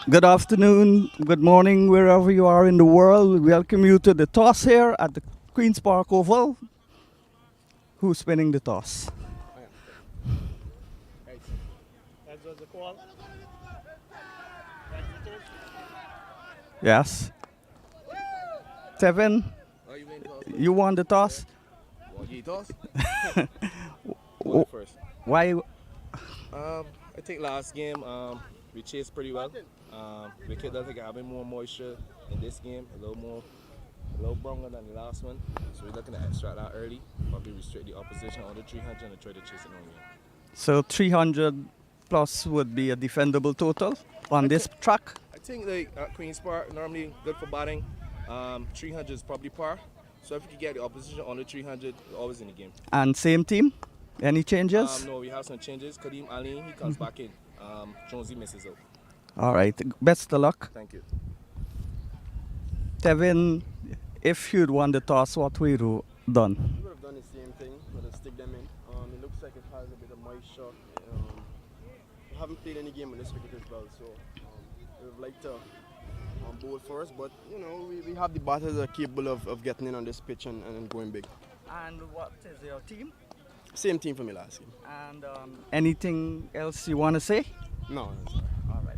Good afternoon, good morning, wherever you are in the world. We welcome you to the toss here at the Queen's Park Oval. Who's winning the toss? That was the call. Yes. Tevin, Oh, you mean toss you first? won the toss. Well, you toss? Want Oh, it first. why? I think last game we chased pretty well. Wicket does think having more moisture in this game, a little stronger than the last one. So we're looking to extract that early, probably restrict the opposition on the 300 and try to chase it on game. So 300 plus would be a defendable total on this track. I think like at Queen's Park, normally good for batting. 300 is probably par. So if you can get the opposition on the 300, you're always in the game. And same team? Any changes? No, we have some changes. Kadeem Ali, he comes back in. Jonesy misses out. All right, best of luck. Thank you. Tevin, if you'd won the toss, what would you done? We would have done the same thing, would have stick them in. It looks like it has a bit of moisture. We haven't played any game on this wicket as well, so we would like to bowl first. But you know, we have the batters that are capable of getting in on this pitch and going big. And what is your team? Same team for me last game. And anything else you want to say? No. All right.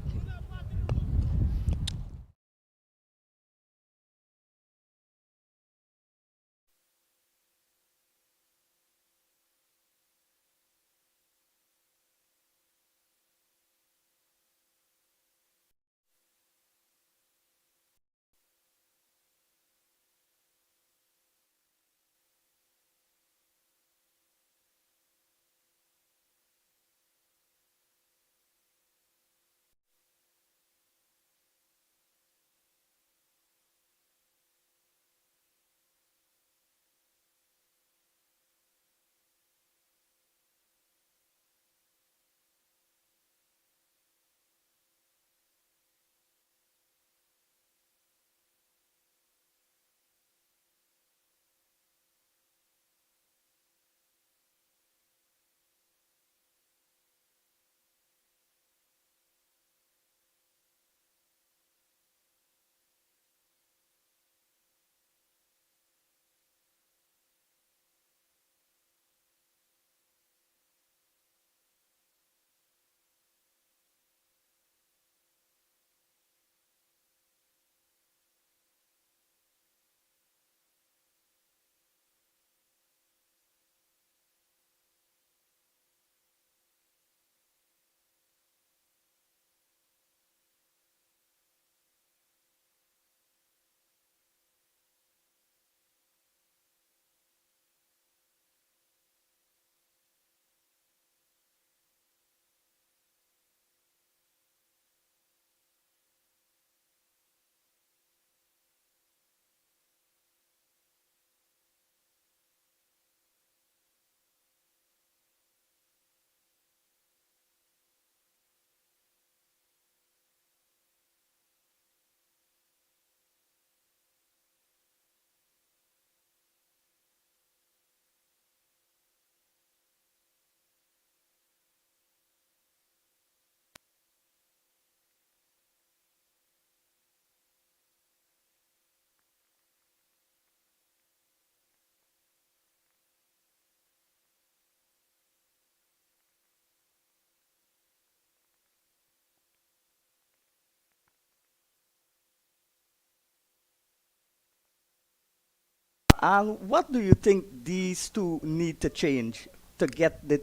And what do you think these two need to change to get the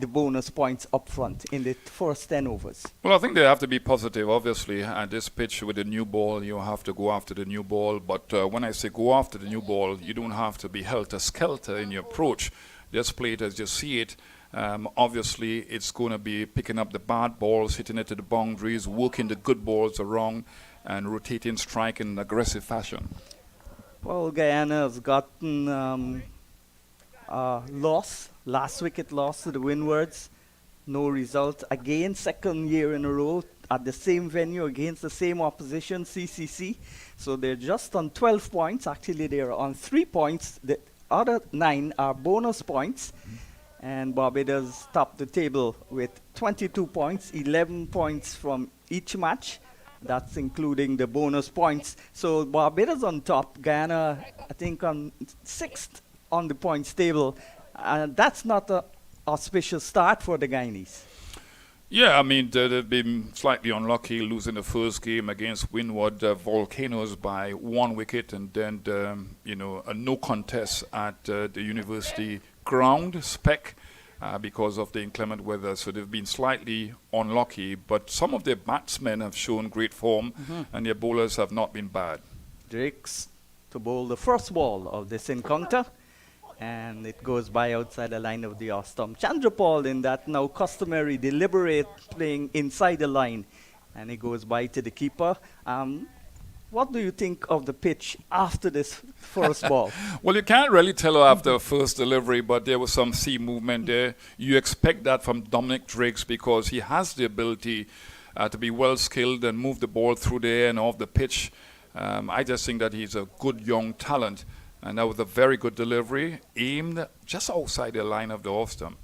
bonus points up front in the first 10 overs? Well, I think they have to be positive. Obviously, at this pitch with the new ball, you have to go after the new ball. But when I say go after the new ball, you don't have to be helter-skelter in your approach. Just play it as you see it. Obviously, it's going to be picking up the bad balls, hitting it to the boundaries, working the good balls around, and rotating strike in an aggressive fashion. Well, Guyana has gotten last wicket loss to the Windwards. No result. Again, second year in a row at the same venue against the same opposition, CCC. So they're just on 12 points. Actually, they're on 3 points. The other 9 are bonus points. And Barbados topped the table with 22 points, 11 points from each match. That's including the bonus points. So Barbados on top, Guyana, I think, on 6th on the points table. That's not a auspicious start for the Guyanese. Yeah, I mean, they've been slightly unlucky losing the first game against Windward Volcanoes by 1 wicket, and then, a no contest at the university ground, Spec, because of the inclement weather. So they've been slightly unlucky, but some of their batsmen have shown great form, and their bowlers have not been bad. Drakes to bowl the first ball of this encounter, and it goes by outside the line of the off stump. Chandrapal in that now customary deliberate playing inside the line, and he goes by to the keeper. What do you think of the pitch after this first ball? Well, you can't really tell after first delivery, but there was some sea movement there. You expect that from Dominic Drakes because he has the ability to be well skilled and move the ball through the air and off the pitch. I just think that he's a good young talent. And that was a very good delivery, aimed just outside the line of the off stump.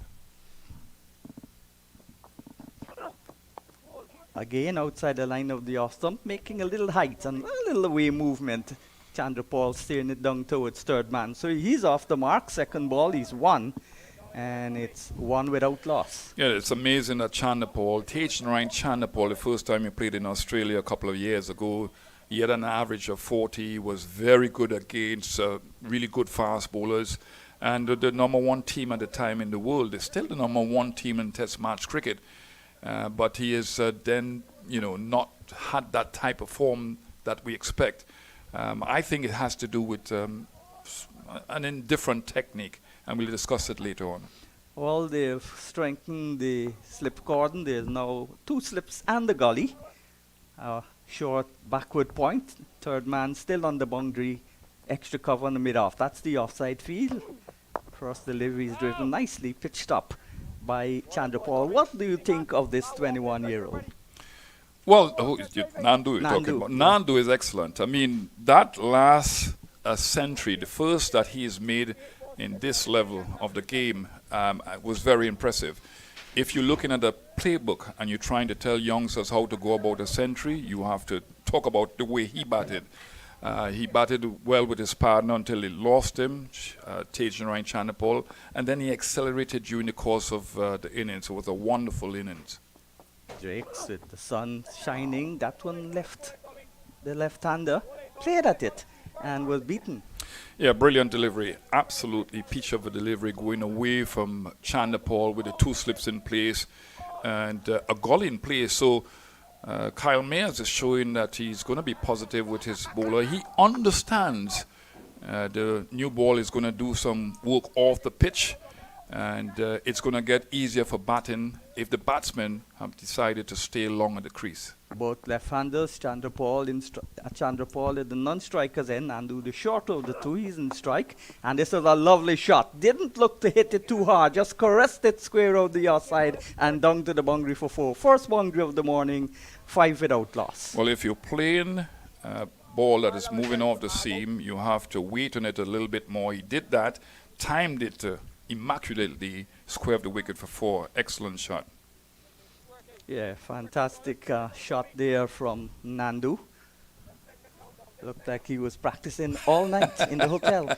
Again, outside the line of the off stump, making a little height and a little away movement. Chandrapal steering it down towards third man. So he's off the mark. Second ball, he's 1. And it's 1 without loss. Yeah, it's amazing that Chandrapal, Ryan Chandrapal, the first time he played in Australia a couple of years ago, he had an average of 40, was very good against really good fast bowlers. And the number 1 team at the time in the world is still the number 1 team in Test match cricket. But he has then, not had that type of form that we expect. I think it has to do with an indifferent technique, and we'll discuss it later on. Well, they've strengthened the slip cordon. There's now 2 slips and the gully. Short backward point. Third man still on the boundary. Extra cover on the mid-off. That's the offside field. First delivery is driven nicely, pitched up by Chandrapal. What do you think of this 21-year-old? Well, Nandu you're talking about. Nandu is excellent. I mean, that last century, the first that he's made in this level of the game, was very impressive. If you're looking at the playbook and you're trying to tell youngsters how to go about a century, you have to talk about the way he batted. He batted well with his partner until he lost him, Ryan Chandrapal, and then he accelerated during the course of the innings. It was a wonderful innings. Drakes with the sun shining. That one left the left-hander, played at it and was beaten. Yeah, brilliant delivery. Absolutely peach of a delivery going away from Chandrapal with the 2 slips in place and a gully in place. So Kyle Mayers is showing that he's going to be positive with his bowler. He understands the new ball is going to do some work off the pitch, and it's going to get easier for batting if the batsmen have decided to stay long at the crease. Both left-handers, Chandrapal at the non-strikers end, and do the short of the 2. He's in strike, and this is a lovely shot. Didn't look to hit it too hard, just caressed it square out the outside and down to the boundary for 4. First boundary of the morning, 5 without loss. Well, if you're playing a ball that is moving off the seam, you have to wait on it a little bit more. He did that, timed it immaculately, squared the wicket for 4. Excellent shot. Yeah, fantastic shot there from Nandu. Looked like he was practicing all night in the hotel.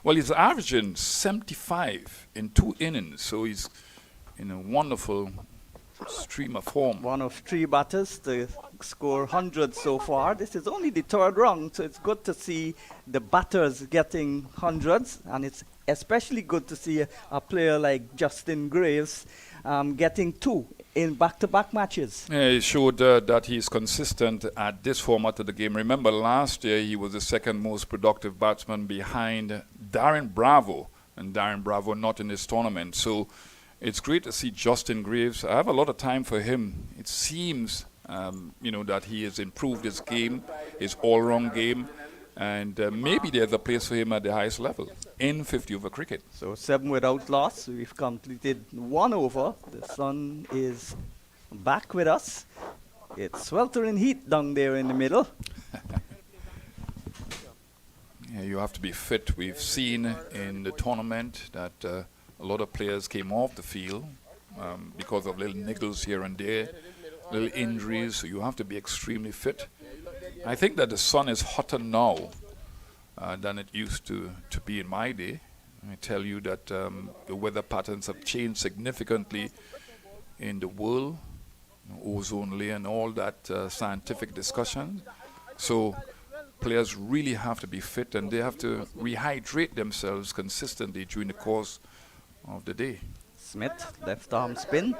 Well, he's averaging 75 in 2 innings, so he's in a wonderful stream of form. One of 3 batters to score 100 so far. This is only the 3rd round, so it's good to see the batters getting hundreds, and it's especially good to see a player like Justin Graves getting 2 in back-to-back matches. Yeah, he showed that he's consistent at this format of the game. Remember, last year he was the 2nd most productive batsman behind Darren Bravo, and Darren Bravo not in this tournament. So it's great to see Justin Graves. I have a lot of time for him. It seems, that he has improved his game, his all-round game, and maybe there's a place for him at the highest level in 50 over cricket. So 7 without loss. We've completed 1 over. The sun is back with us. It's sweltering heat down there in the middle. Yeah, you have to be fit. We've seen in the tournament that a lot of players came off the field because of little niggles here and there. little injuries, so you have to be extremely fit. I think that the sun is hotter now than it used to be in my day. I tell you that the weather patterns have changed significantly in the world, ozone layer and all that scientific discussion. So players really have to be fit, and they have to rehydrate themselves consistently during the course of the day. Smith, left arm spin.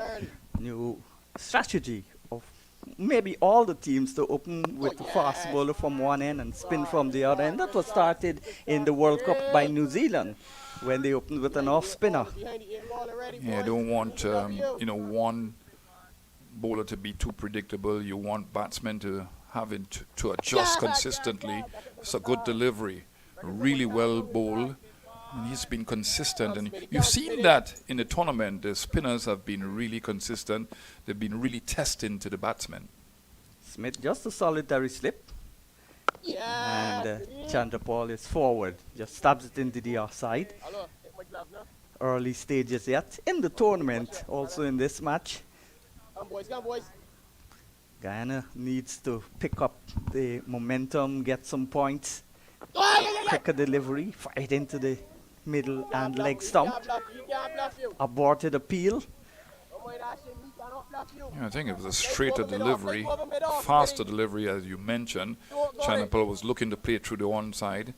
New strategy of maybe all the teams to open with the fast bowler from one end and spin from the other. And that was started in the World Cup by New Zealand when they opened with an off spinner. Yeah, you don't want one bowler to be too predictable. You want batsmen to having to adjust consistently. It's a good delivery, really well bowled, and he's been consistent. And you've seen that in the tournament. The spinners have been really consistent. They've been really testing to the batsmen. Smith just a solitary slip. And Chandrapal is forward, just stabs it into the offside. Early stages yet in the tournament, also in this match. Guyana needs to pick up the momentum, get some points. Quicker delivery, fight into the middle and leg stump. Aborted appeal. Yeah, I think it was a straighter delivery, faster delivery as you mentioned. Chanapal was looking to play through the one side,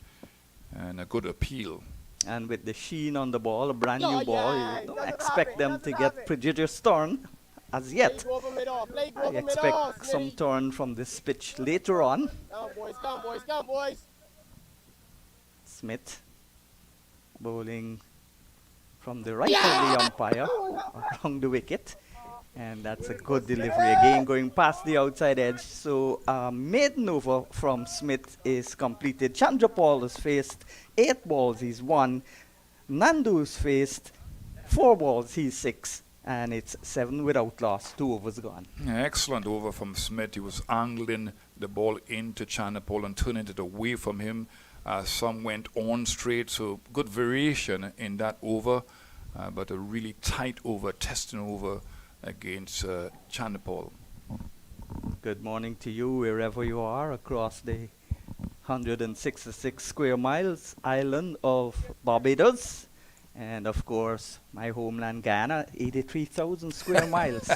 and a good appeal. And with the sheen on the ball, a brand new ball, you don't expect them to get prodigious turn as yet. I expect some turn from this pitch later on. Smith bowling from the right of the umpire along the wicket. And that's a good delivery again, going past the outside edge. So maiden over from Smith is completed. Chandrapal has faced 8 balls, he's 1. Nandu's faced 4 balls, he's 6. And it's 7 without loss, 2 overs gone. Yeah, excellent over from Smith. He was angling the ball into Chandrapal and turning it away from him. Some went on straight, so good variation in that over. But a really tight over, testing over against Chandrapal. Good morning to you wherever you are across the 166 square miles island of Barbados. And of course, my homeland Guyana, 83,000 square miles.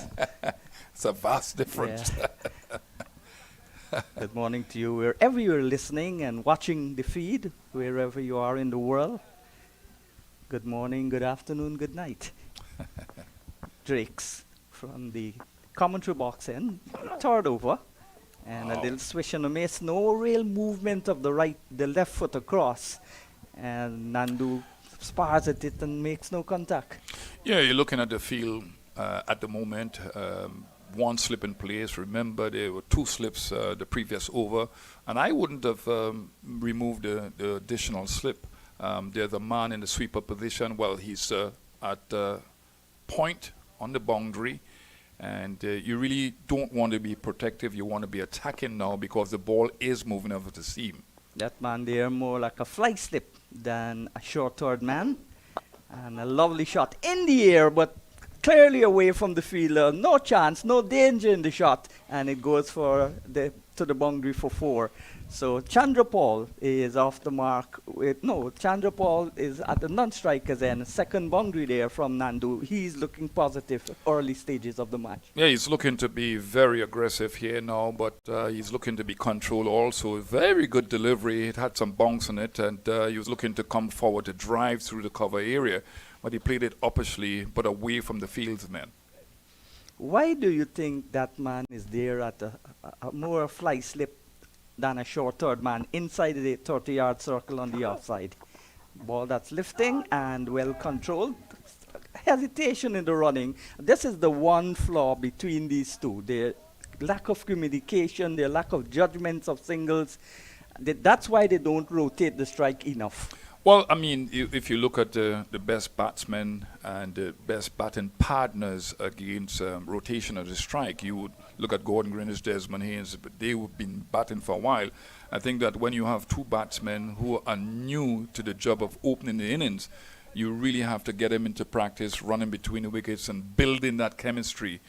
It's a vast difference. Yeah. Good morning to you wherever you're listening and watching the feed, wherever you are in the world. Good morning, good afternoon, good night. Drake's from the commentary box in, third over, and a little swish and a miss. No real movement of the left foot across, and Nandu spars at it and makes no contact. Yeah, you're looking at the field at the moment. One slip in place. Remember, there were 2 slips the previous over, and I wouldn't have removed the additional slip. There's a man in the sweeper position. Well, he's at point on the boundary, and you really don't want to be protective. You want to be attacking now because the ball is moving over the seam. That man there more like a fly slip than a short third man, and a lovely shot in the air, but clearly away from the fielder. No chance, no danger in the shot, and it goes to the boundary for 4. So Chandrapal is off the mark. Chandrapal is at the non-striker's end. Second boundary there from Nandu. He's looking positive early stages of the match. Yeah, he's looking to be very aggressive here now, but he's looking to be controlled also. Very good delivery. It had some bounce on it, and he was looking to come forward to drive through the cover area, but he played it uppishly, but away from the fieldsman. Why do you think that man is there at a more fly slip than a short third man inside the 30-yard circle on the offside? Ball that's lifting and well controlled. Hesitation in the running. This is the one flaw between these two. Their lack of communication, their lack of judgments of singles. That's why they don't rotate the strike enough. Well, I mean, if you look at the best batsmen and the best batting partners against rotation of the strike, you would look at Gordon Greenwich, Desmond Haynes, but they've been batting for a while. I think that when you have 2 batsmen who are new to the job of opening the innings, you really have to get them into practice, running between the wickets and building that chemistry.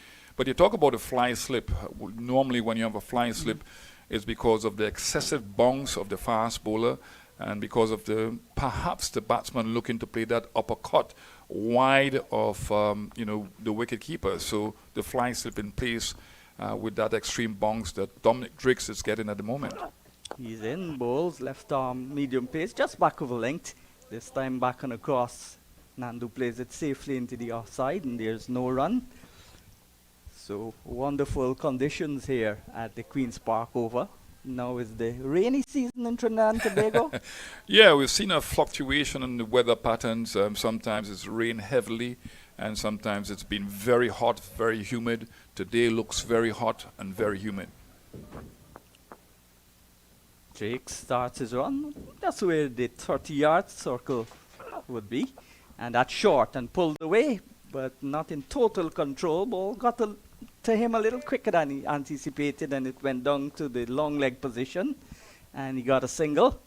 But you talk about a fly slip. Normally when you have a fly slip, it's because of the excessive bounce of the fast bowler and because of perhaps the batsman looking to play that uppercut wide of the wicket keeper. So the fly slip in place with that extreme bounce that Dominic Driggs is getting at the moment. He's in, bowls, left arm, medium pace, just back over length. This time back and across. Nandu plays it safely into the offside and there's no run. So wonderful conditions here at the Queen's Park Oval. Now is the rainy season in Trinidad and Tobago. Yeah, we've seen a fluctuation in the weather patterns. Sometimes it's rained heavily and sometimes it's been very hot, very humid. Today looks very hot and very humid. Drake starts his run. That's where the 30-yard circle would be. And that's short and pulled away, but not in total control. Ball got to him a little quicker than he anticipated, and it went down to the long leg position, and he got a single.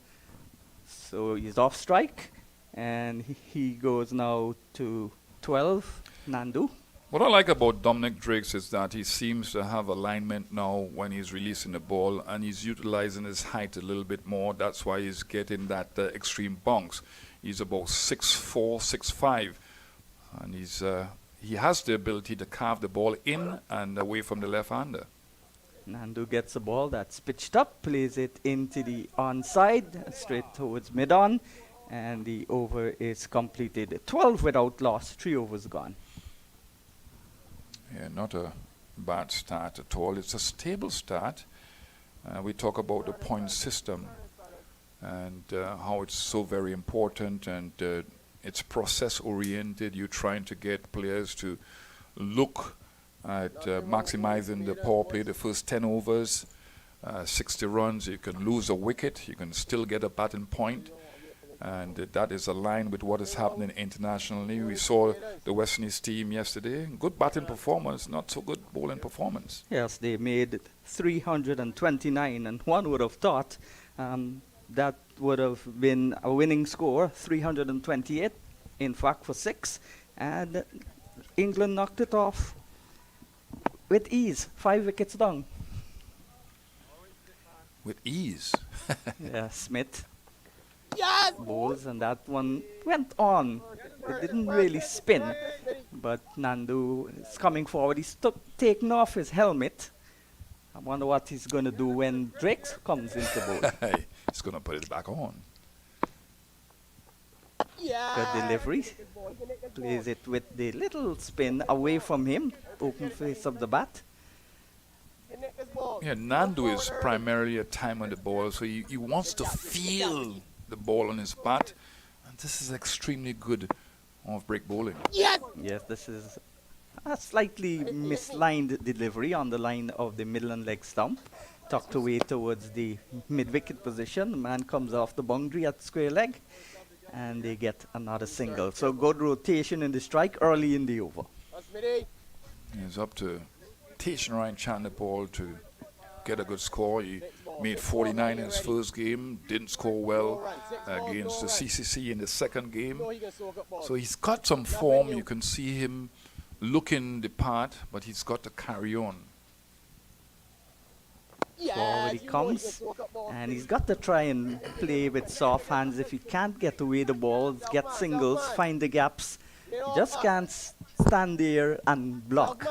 So he's off strike, and he goes now to 12, Nandu. What I like about Dominic Driggs is that he seems to have alignment now when he's releasing the ball, and he's utilizing his height a little bit more. That's why he's getting that extreme bounce. He's about 6'4", 6'5", and he has the ability to carve the ball in and away from the left-hander. Nandu gets the ball that's pitched up, plays it into the onside, straight towards mid-on, and the over is completed. 12 without loss, 3 overs gone. Yeah, not a bad start at all. It's a stable start. We talk about the point system and how it's so very important, and it's process-oriented. You're trying to get players to look at maximizing the power play, the first 10 overs, 60 runs. You can lose a wicket. You can still get a batting point. And that is aligned with what is happening internationally. We saw the West Indies team yesterday. Good batting performance, not so good bowling performance. Yes, they made 329, and one would have thought that would have been a winning score, 328, in fact, for 6. And England knocked it off with ease, 5 wickets down. With ease? Yeah, Smith. Yes! Bowls, and that one went on. It didn't really spin, but Nandu is coming forward. He's taking off his helmet. I wonder what he's going to do when Drake comes into bowl. He's going to put it back on. Good delivery. Plays it with the little spin away from him. Open face of the bat. Yeah, Nandu is primarily a time on the ball, so he wants to feel the ball on his bat, and this is extremely good off-break bowling. Yes, this is a slightly mislined delivery on the line of the middle and leg stump, tucked away towards the mid-wicket position. The man comes off the boundary at square leg, and they get another single. So good rotation in the strike early in the over. He's up to Tashan Ryan Chandapal to get a good score. He made 49 in his first game, didn't score well against the CCC in the second game. So he's got some form. You can see him looking the part, but he's got to carry on. Forward he comes, and he's got to try and play with soft hands. If he can't get away the balls, get singles, find the gaps, he just can't stand there and block.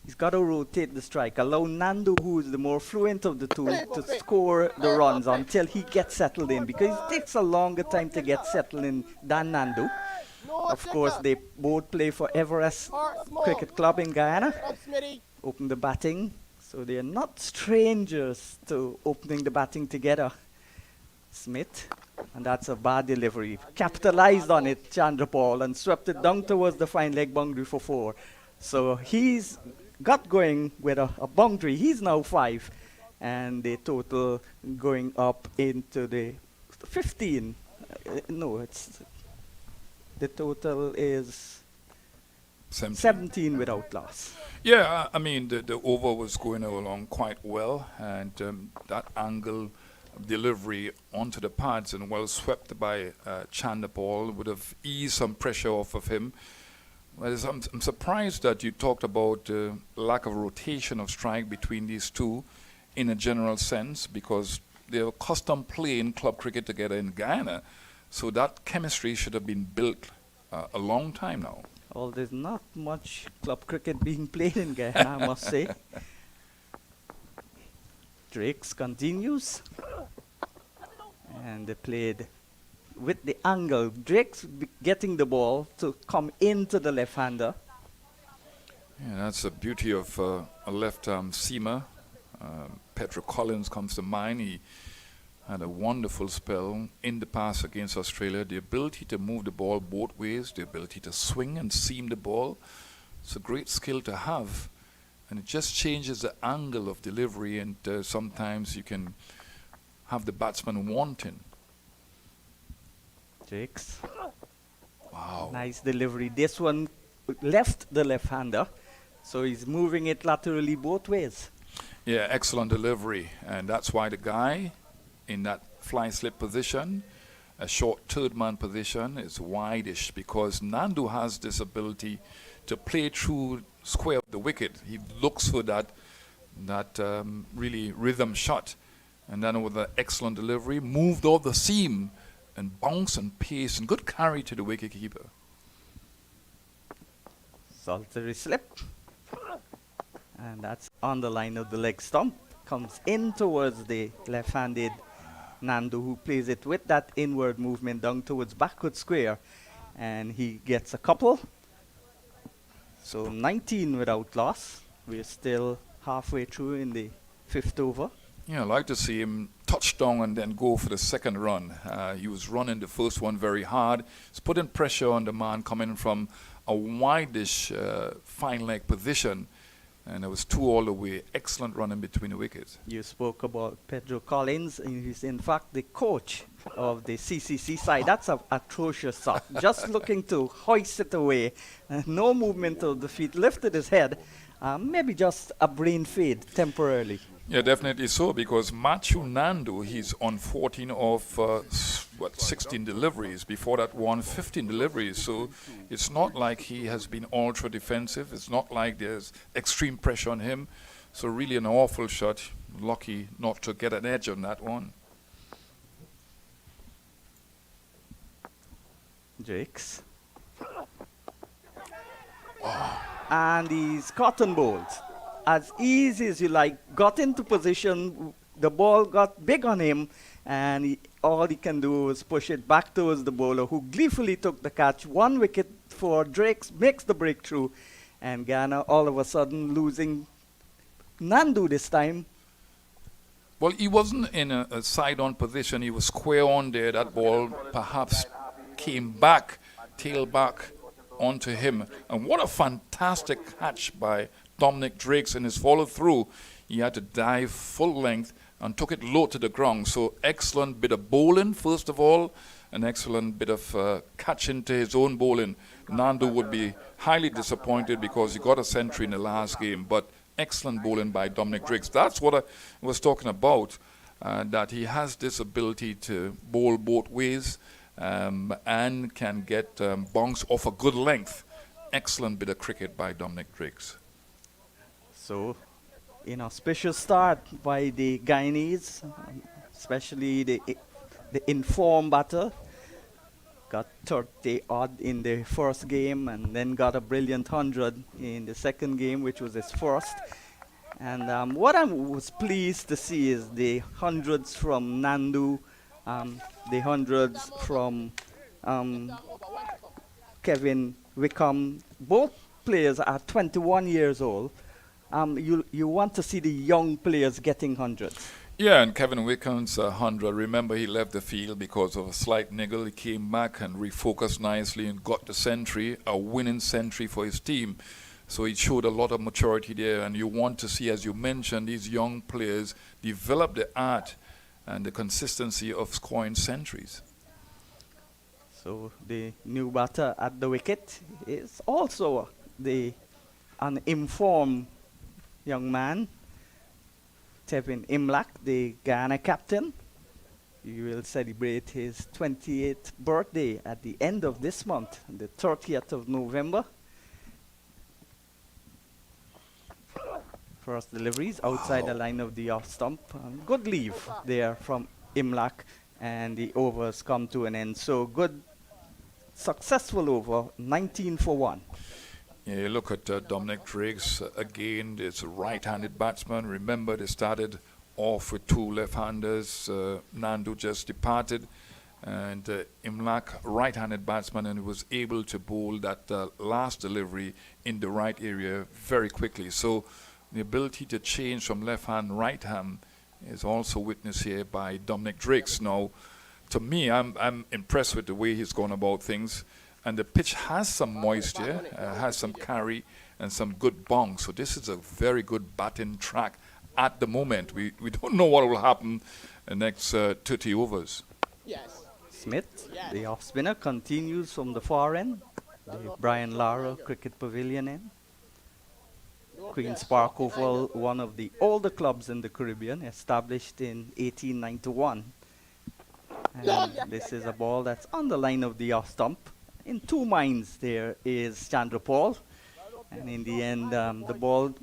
He's got to rotate the strike, allow Nandu, who is the more fluent of the two, to score the runs until he gets settled in, because it takes a longer time to get settled in than Nandu. Of course, they both play for Everest Cricket Club in Guyana. Open the batting, so they are not strangers to opening the batting together. Smith, and that's a bad delivery. Capitalized on it, Chandrapal, and swept it down towards the fine leg boundary for 4. So he's got going with a boundary. He's now 5, and the total going up into the 15. The total is 17 without loss. Yeah, I mean, the over was going along quite well, and that angle delivery onto the pads and well swept by Chandapal would have eased some pressure off of him. Well, I'm surprised that you talked about lack of rotation of strike between these two in a general sense, because they're accustomed playing club cricket together in Guyana. So that chemistry should have been built a long time now. Well, there's not much club cricket being played in Guyana, I must say. Drakes continues. And they played with the angle. Drake's getting the ball to come into the left-hander. Yeah, that's the beauty of a left-arm seamer. Petra Collins comes to mind. He had a wonderful spell in the past against Australia. The ability to move the ball both ways, the ability to swing and seam the ball. It's a great skill to have. And it just changes the angle of delivery, and sometimes you can have the batsman wanting. Drakes. Wow. Nice delivery. This one left the left-hander, so he's moving it laterally both ways. Yeah, excellent delivery. And that's why the guy in that fly slip position, a short third man position, is wide-ish, because Nandu has this ability to play through square of the wicket. He looks for that really rhythm shot. And then with an excellent delivery, moved off the seam and bounce and pace and good carry to the wicketkeeper. Solitary slip. And that's on the line of the leg stump. Comes in towards the left-handed Nandu, who plays it with that inward movement down towards backward square. And he gets a couple. So 19 without loss. We're still halfway through in the fifth over. Yeah, I like to see him touch down and then go for the second run. He was running the first one very hard. He's putting pressure on the man coming from a wide-ish fine leg position. And it was two all the way. Excellent running between the wickets. You spoke about Pedro Collins, and he's in fact the coach of the CCC side. That's an atrocious shot. Just looking to hoist it away. No movement of the feet. Lifted his head. Maybe just a brain fade temporarily. Yeah, definitely so, because Matthew Nandu, he's on 14 of 16 deliveries. Before that one, 15 deliveries. So it's not like he has been ultra defensive. It's not like there's extreme pressure on him. So really an awful shot. Lucky not to get an edge on that one. Drakes. And he's cotton bowled. As easy as you like, got into position, the ball got big on him, and all he can do is push it back towards the bowler, who gleefully took the catch. 1 wicket for Drakes, makes the breakthrough, and Guyana all of a sudden losing Nandu this time. Well, he wasn't in a side-on position. He was square on there. That ball perhaps came back, tail back onto him. And what a fantastic catch by Dominic Drakes in his follow-through. He had to dive full length and took it low to the ground. So excellent bit of bowling, first of all. An excellent bit of catching to his own bowling. Nandu would be highly disappointed because he got a century in the last game. But excellent bowling by Dominic Drakes. That's what I was talking about, that he has this ability to bowl both ways and can get bonks off a good length. Excellent bit of cricket by Dominic Drakes. So, inauspicious start by the Guyanese, especially the informed batter. Got 30 odd in the first game and then got a brilliant 100 in the second game, which was his first. And what I was pleased to see is the hundreds from Nandu, the hundreds from Kevin Wickham. Both players are 21 years old. You want to see the young players getting hundreds. Yeah, and Kevin Wickham's 100. Remember, he left the field because of a slight niggle. He came back and refocused nicely and got the century, a winning century for his team. So he showed a lot of maturity there. And you want to see, as you mentioned, these young players develop the art and the consistency of scoring centuries. So the new batter at the wicket is also an informed young man, Tevin Imlak, the Guyana captain. He will celebrate his 28th birthday at the end of this month, the 30th of November. First deliveries outside the line of the off stump. Good leave there from Imlak, and the overs come to an end. So good, successful over, 19 for 1. Yeah, you look at Dominic Driggs again. It's a right-handed batsman. Remember, they started off with two left-handers. Nandu just departed, and Imlak, right-handed batsman, and he was able to bowl that last delivery in the right area very quickly. So the ability to change from left hand right hand is also witnessed here by Dominic Driggs. Now, to me, I'm impressed with the way he's gone about things, and the pitch has some moisture, has some carry, and some good bong. So this is a very good batting track at the moment. We don't know what will happen the next 30 overs. Smith, the off spinner, continues from the far end, the Brian Lara Cricket Pavilion end. Queen's Park Oval, one of the older clubs in the Caribbean, established in 1891. And this is a ball that's on the line of the off stump. In two minds there is Chandra Paul, and in the end the ball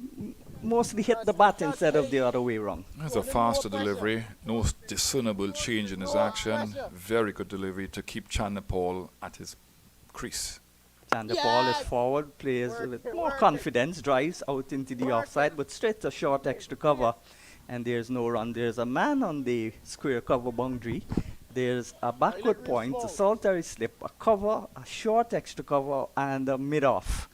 mostly hit the bat instead of the other way around. That's a faster delivery, no discernible change in his action. Very good delivery to keep Chandra Paul at his crease. Chandra Paul is forward, plays with more confidence, drives out into the offside, but straight to short extra cover, and there's no run. There's a man on the square cover boundary. There's a backward point, a solitary slip, a cover, a short extra cover, and a mid-off.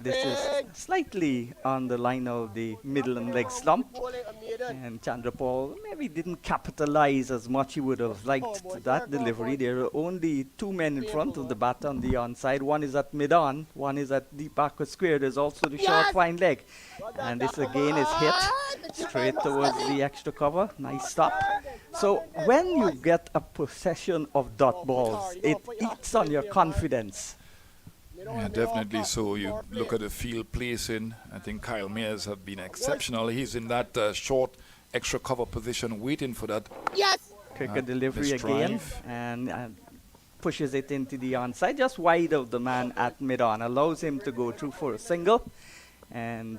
This is slightly on the line of the middle and leg slump, and Chandra Paul maybe didn't capitalize as much he would have liked that delivery. There are only two men in front of the batter on the onside. One is at mid-on, one is at deep backward square. There's also the short fine leg, and this again is hit straight towards the extra cover. Nice stop. So when you get a possession of dot balls, it eats on your confidence. Yeah, definitely. So you look at the field placing. I think Kyle Mears have been exceptional. He's in that short extra cover position, waiting for that. Quicker delivery missed again, drive. and pushes it into the onside, just wide of the man at mid-on, allows him to go through for a single, and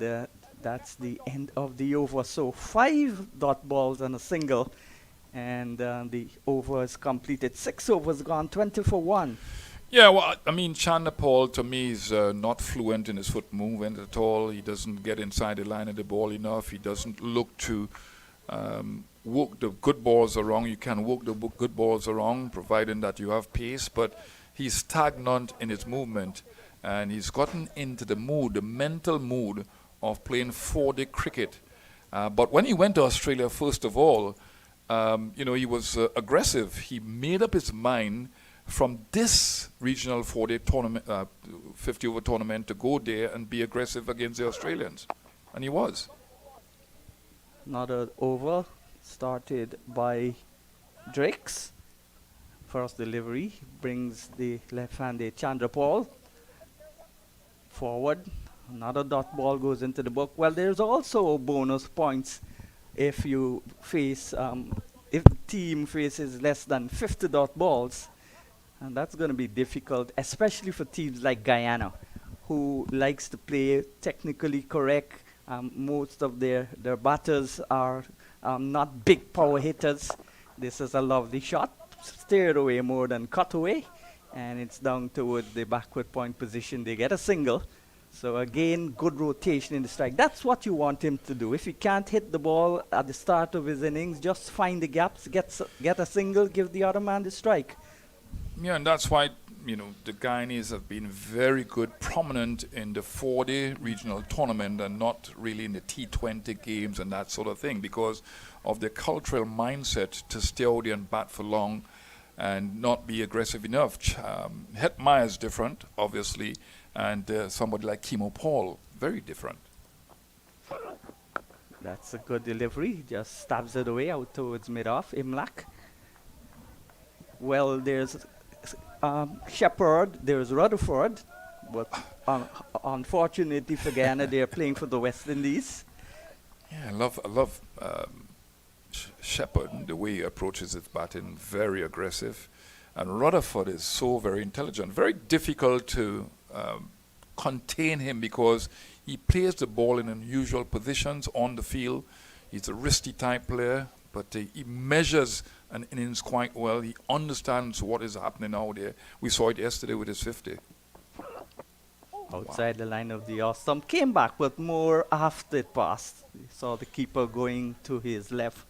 that's the end of the over. So 5 dot balls and a single, and the over is completed. 6 overs gone, 20 for 1. Yeah, well, I mean, Chandra Paul, to me, is not fluent in his foot movement at all. He doesn't get inside the line of the ball enough. He doesn't look to walk the good balls around. You can walk the good balls around, providing that you have pace, but he's stagnant in his movement, and he's gotten into the mood, the mental mood of playing 4-day cricket. But when he went to Australia, first of all, he was aggressive. He made up his mind from this regional 4-day tournament, 50-over tournament, to go there and be aggressive against the Australians. And he was. Another over started by Drakes. First delivery brings the left-handed Chandra Paul forward. Another dot ball goes into the book. Well, there's also bonus points if you face, if the team faces less than 50 dot balls. And that's going to be difficult, especially for teams like Guyana, who likes to play technically correct. Most of their batters are not big power hitters. This is a lovely shot, steered away more than cut away, and it's down towards the backward point position. They get a single. So again, good rotation in the strike. That's what you want him to do. If he can't hit the ball at the start of his innings, just find the gaps, get a single, give the other man the strike. Yeah, and that's why, the Guyanese have been very good, prominent in the 4-day regional tournament and not really in the T20 games and that sort of thing, because of their cultural mindset to stay out there and bat for long and not be aggressive enough. Hetmeyer is different, obviously, and somebody like Kimo Paul, very different. That's a good delivery. Just stabs it away out towards mid-off. Imlak. Well, there's Shepherd, there's Rutherford, but unfortunately for Guyana, they're playing for the West Indies. Yeah, I love Shepherd, the way he approaches his batting, very aggressive. And Rutherford is so very intelligent, very difficult to contain him because He plays the ball in unusual positions on the field. He's a risky type player, but he measures an innings quite well. He understands what is happening out there. We saw it yesterday with his 50. Outside the line of the off stump. Came back, but more after it passed. We saw the keeper going to his left,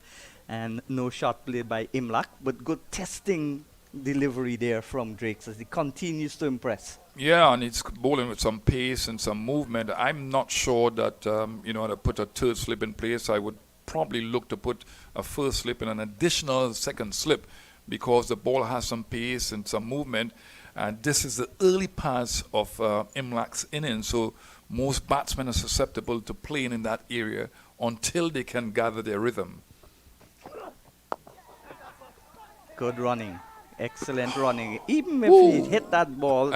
and no shot played by Imlach, but good testing delivery there from Drakes as he continues to impress. Yeah, and it's bowling with some pace and some movement. I'm not sure that, to put a third slip in place, I would probably look to put a first slip and an additional second slip because the ball has some pace and some movement. And this is the early pass of Imlach's innings, so most batsmen are susceptible to playing in that area until they can gather their rhythm. Good running. Excellent running. Even if he hit that ball,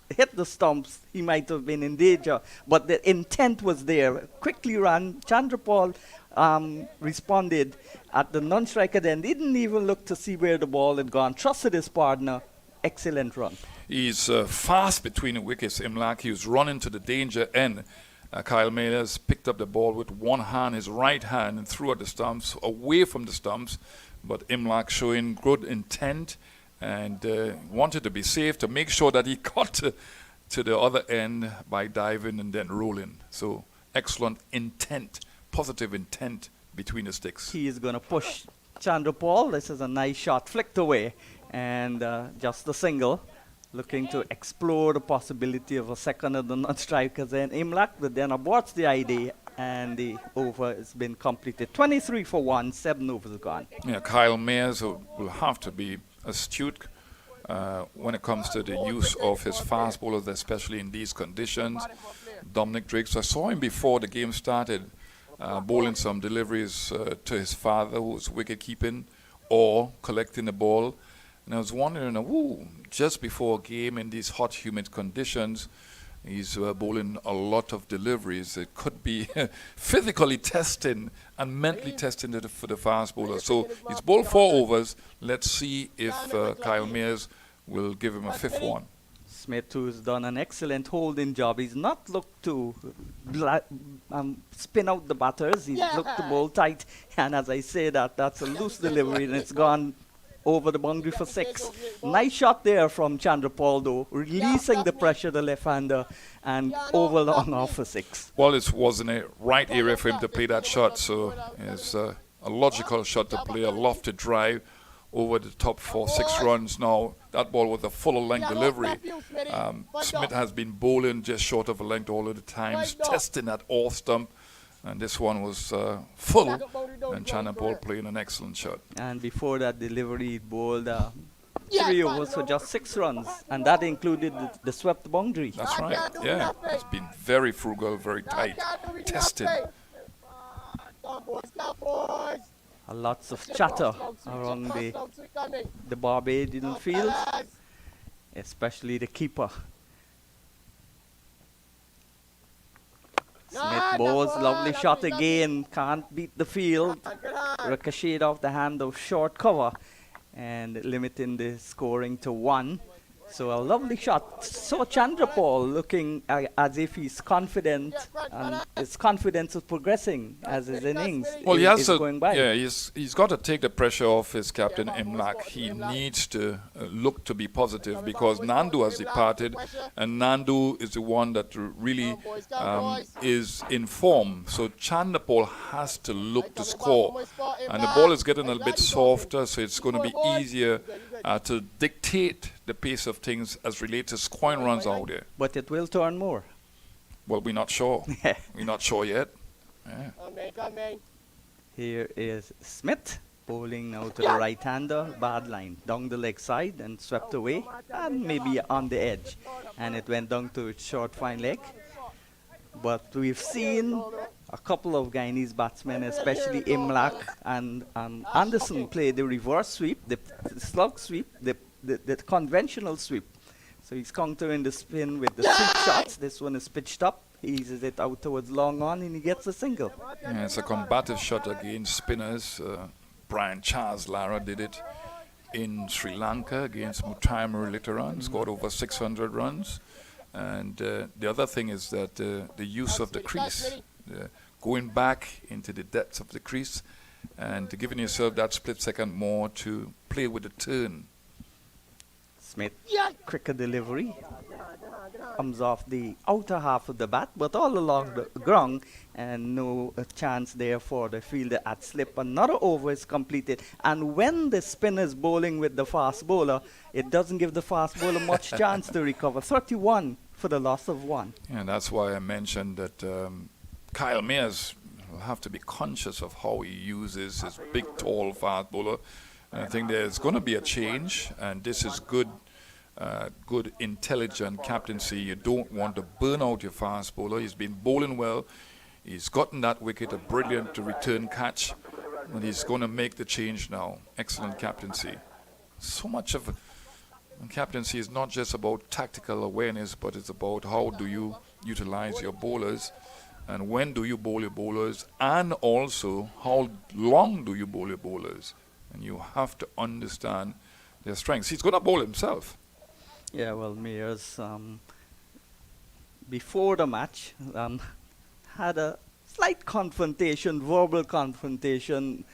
hit the stumps, he might have been in danger. But the intent was there. Quickly ran. Chandrapal responded at the non-striker then. Didn't even look to see where the ball had gone. Trusted his partner. Excellent run. He's fast between the wickets, Imlach. He was running to the danger end. Kyle Mayers picked up the ball with one hand, his right hand, and threw at the stumps, away from the stumps. But Imlach showing good intent and wanted to be safe to make sure that he got to the other end by diving and then rolling. So excellent intent, positive intent between the sticks. He is going to push Chandrapal. This is a nice shot, flicked away, and just a single. Looking to explore the possibility of a second of the non-strikers and Imlach, but then aborts the idea, and the over has been completed. 23 for 1, 7 overs gone. Yeah, Kyle Mayers will have to be astute when it comes to the use of his fast bowlers, especially in these conditions. Dominic Drakes, I saw him before the game started, bowling some deliveries to his father, who was wicket keeping or collecting the ball. And I was wondering, just before a game in these hot, humid conditions, he's bowling a lot of deliveries. It could be physically testing and mentally testing for the fast bowler. So he's bowled 4 overs. Let's see if Kyle Mayers will give him a 5th one. Smith, too, has done an excellent holding job. He's not looked to spin out the batters. He's looked to bowl tight. And as I say that's a loose delivery, and it's gone over the boundary for 6. Nice shot there from Chandrapal, though, releasing the pressure, the left-hander, and over long off for 6. Well, it was in a right area for him to play that shot, so it's a logical shot to play, a lofted drive over the top for 6 runs. Now, that ball was a full-length delivery. Smith has been bowling just short of a length all of the times, testing that off stump. And this one was full, and Chandrapal playing an excellent shot. And before that delivery, he bowled 3 overs for just 6 runs, and that included the swept boundary. That's right, yeah. It's been very frugal, very tight, tested. Lots of chatter around the Barbadian field, especially the keeper. Smith bowls, lovely shot again, can't beat the field, ricocheted off the hand of short cover and limiting the scoring to 1. So a lovely shot. So Chandrapal looking as if he's confident, and his confidence is progressing as his innings is going by. Yeah, he's got to take the pressure off his captain Imlach. He needs to look to be positive because Nandu has departed, and Nandu is the one that really is in form. So Chandrapal has to look to score, and the ball is getting a little bit softer, so it's going to be easier to dictate the pace of things as relates to scoring runs out there. But it will turn more. Well, we're not sure. We're not sure yet. Yeah. Here is Smith bowling now to the right-hander, bad line, down the leg side and swept away, and maybe on the edge. And it went down to its short fine leg. But we've seen a couple of Guyanese batsmen, especially Imlach and Anderson, play the reverse sweep, the slug sweep, the conventional sweep. So he's countering the spin with the sweep shots. This one is pitched up. He eases it out towards long on, and he gets a single. Yeah, it's a combative shot against spinners. Brian Charles Lara did it in Sri Lanka against Mutai Muralitharan, scored over 600 runs. And the other thing is that the use of the crease, going back into the depths of the crease and giving yourself that split second more to play with the turn. Smith, quicker delivery. Comes off the outer half of the bat, but all along the ground, and no chance there for the fielder at slip. Another over is completed, and when the spinner is bowling with the fast bowler, it doesn't give the fast bowler much chance to recover. 31 for the loss of 1. And that's why I mentioned that Kyle Mayers will have to be conscious of how he uses his big, tall fast bowler. And I think there's going to be a change, and this is good. Good intelligent captaincy. You don't want to burn out your fast bowler. He's been bowling well. He's gotten that wicket, a brilliant return catch, and he's going to make the change now. Excellent captaincy. So much of captaincy is not just about tactical awareness, but it's about how do you utilize your bowlers, and when do you bowl your bowlers, and also how long do you bowl your bowlers. And you have to understand their strengths. He's going to bowl himself. Yeah, well, Mayers, before the match, had a slight confrontation, verbal confrontation,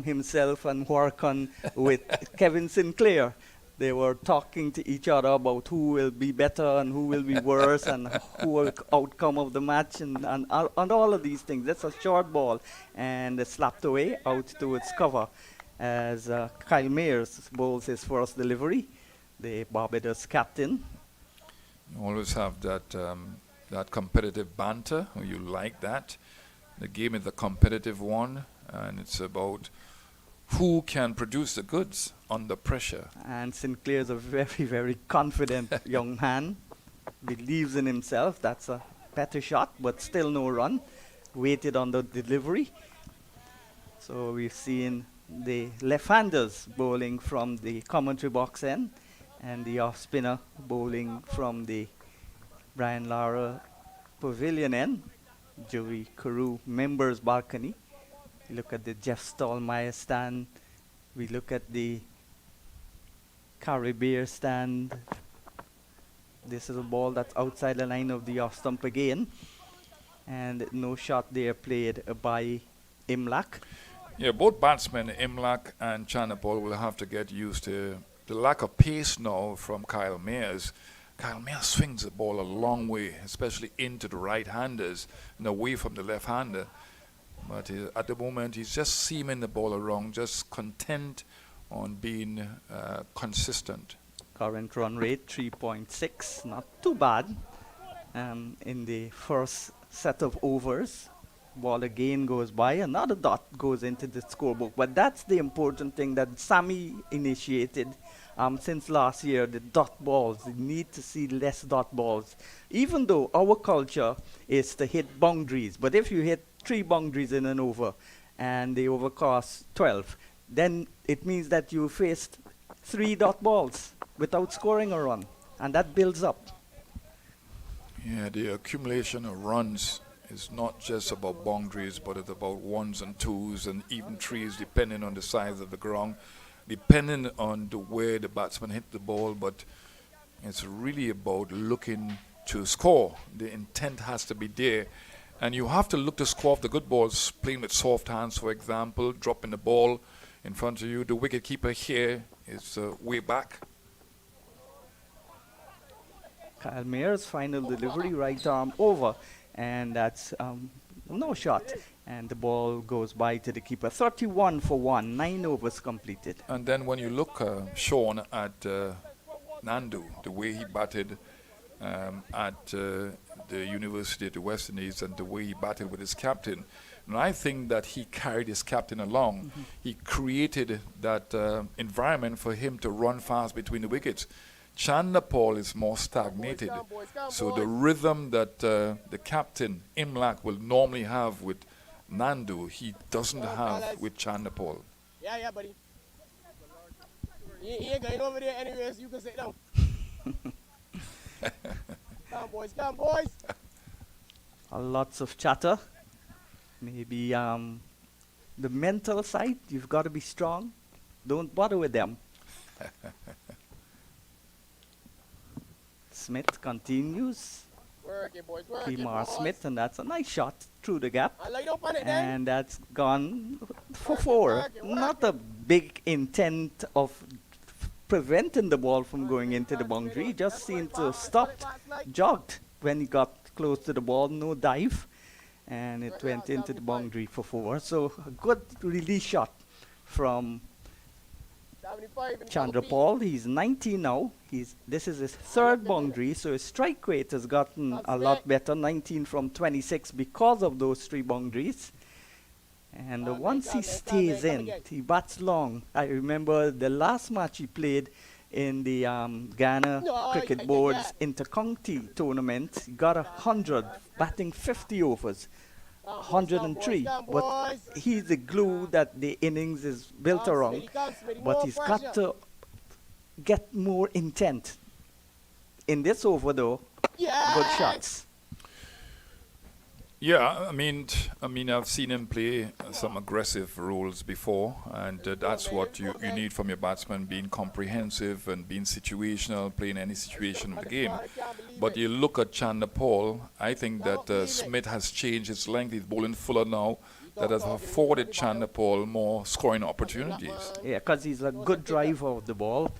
himself and Warkan with Kevin Sinclair. They were talking to each other about who will be better and who will be worse and who will outcome of the match and all of these things. That's a short ball and it slapped away out to its cover as Kyle Mayers bowls his first delivery. The Barbados captain. You always have that that competitive banter. You like that. The game is a competitive one, and it's about who can produce the goods under pressure. And Sinclair's a very, very confident young man. Believes in himself. That's a better shot, but still no run. Waited on the delivery. So we've seen the left-handers bowling from the commentary box end, and the off-spinner bowling from the Brian Lara pavilion end, Joey Carew members balcony. Look at the Jeff Stallmeyer stand. We look at the Caribbean stand. This is a ball that's outside the line of the off stump again, and no shot there played by Imlak. Yeah, both batsmen, Imlak and Chanapol, will have to get used to the lack of pace now from Kyle Mayers. Kyle Mayers swings the ball a long way, especially into the right-handers and away from the left-hander. But at the moment, he's just seaming the ball around, just content on being consistent. Current run rate 3.6, not too bad in the first set of overs. Ball again goes by, another dot goes into the scorebook. But that's the important thing that Sammy initiated since last year, the dot balls. We need to see less dot balls. Even though our culture is to hit boundaries. But if you hit 3 boundaries in an over and the over costs 12, then it means that you faced 3 dot balls without scoring a run. And that builds up. Yeah, the accumulation of runs is not just about boundaries, but it's about 1s and 2s and even 3s, depending on the size of the ground, depending on the way the batsman hit the ball. But it's really about looking to score. The intent has to be there, and you have to look to score off the good balls. Playing with soft hands, for example, dropping the ball in front of you. The wicket keeper here is way back. Kyle Mayer's final delivery, right arm over. And that's no shot. And the ball goes by to the keeper. 31 for 1, 9 overs completed. And then when you look, Sean, at Nandu, the way he batted at the University of the West Indies and the way he batted with his captain, and I think that he carried his captain along. Mm-hmm. He created that environment for him to run fast between the wickets. Chanderpaul is more stagnated. So the rhythm that the captain, Imlak, will normally have with Nandu, he doesn't have with Chanderpaul. Yeah, buddy. He ain't going over there anyways, you can sit down. Come, boys. Lots of chatter. Maybe the mental side, you've got to be strong. Don't bother with them. Smith continues. Work it, boys. Work it, Kemar boys. Smith, and that's a nice shot through the gap. I light up on it then. And that's gone for Work it, 4. work it, work Not a big intent of preventing the ball from going into the boundary. He just seemed to stop, jogged when he got close to the ball, no dive, and it went into the boundary for 4. So a good release shot from 75 and Chandra double Paul. He's 19 now. This is his 3rd boundary, so his strike rate has gotten a lot better, 19 from 26 because of those 3 boundaries. And once he stays in, he bats long. I remember the last match he played in the Guyana Cricket Board's inter-county tournament. He got 100, batting 50 overs. 103, but he's the glue that the innings is built around. But he's got to get more intent. In this over, though, good shots. Yeah, I mean, I've seen him play some aggressive roles before, and that's what you need from your batsman, being comprehensive and being situational, playing any situation of the game. But you look at Chandra Paul, I think that Smith has changed his length. He's bowling fuller now. That has afforded Chandra Paul more scoring opportunities. Yeah, because he's a good driver of the ball.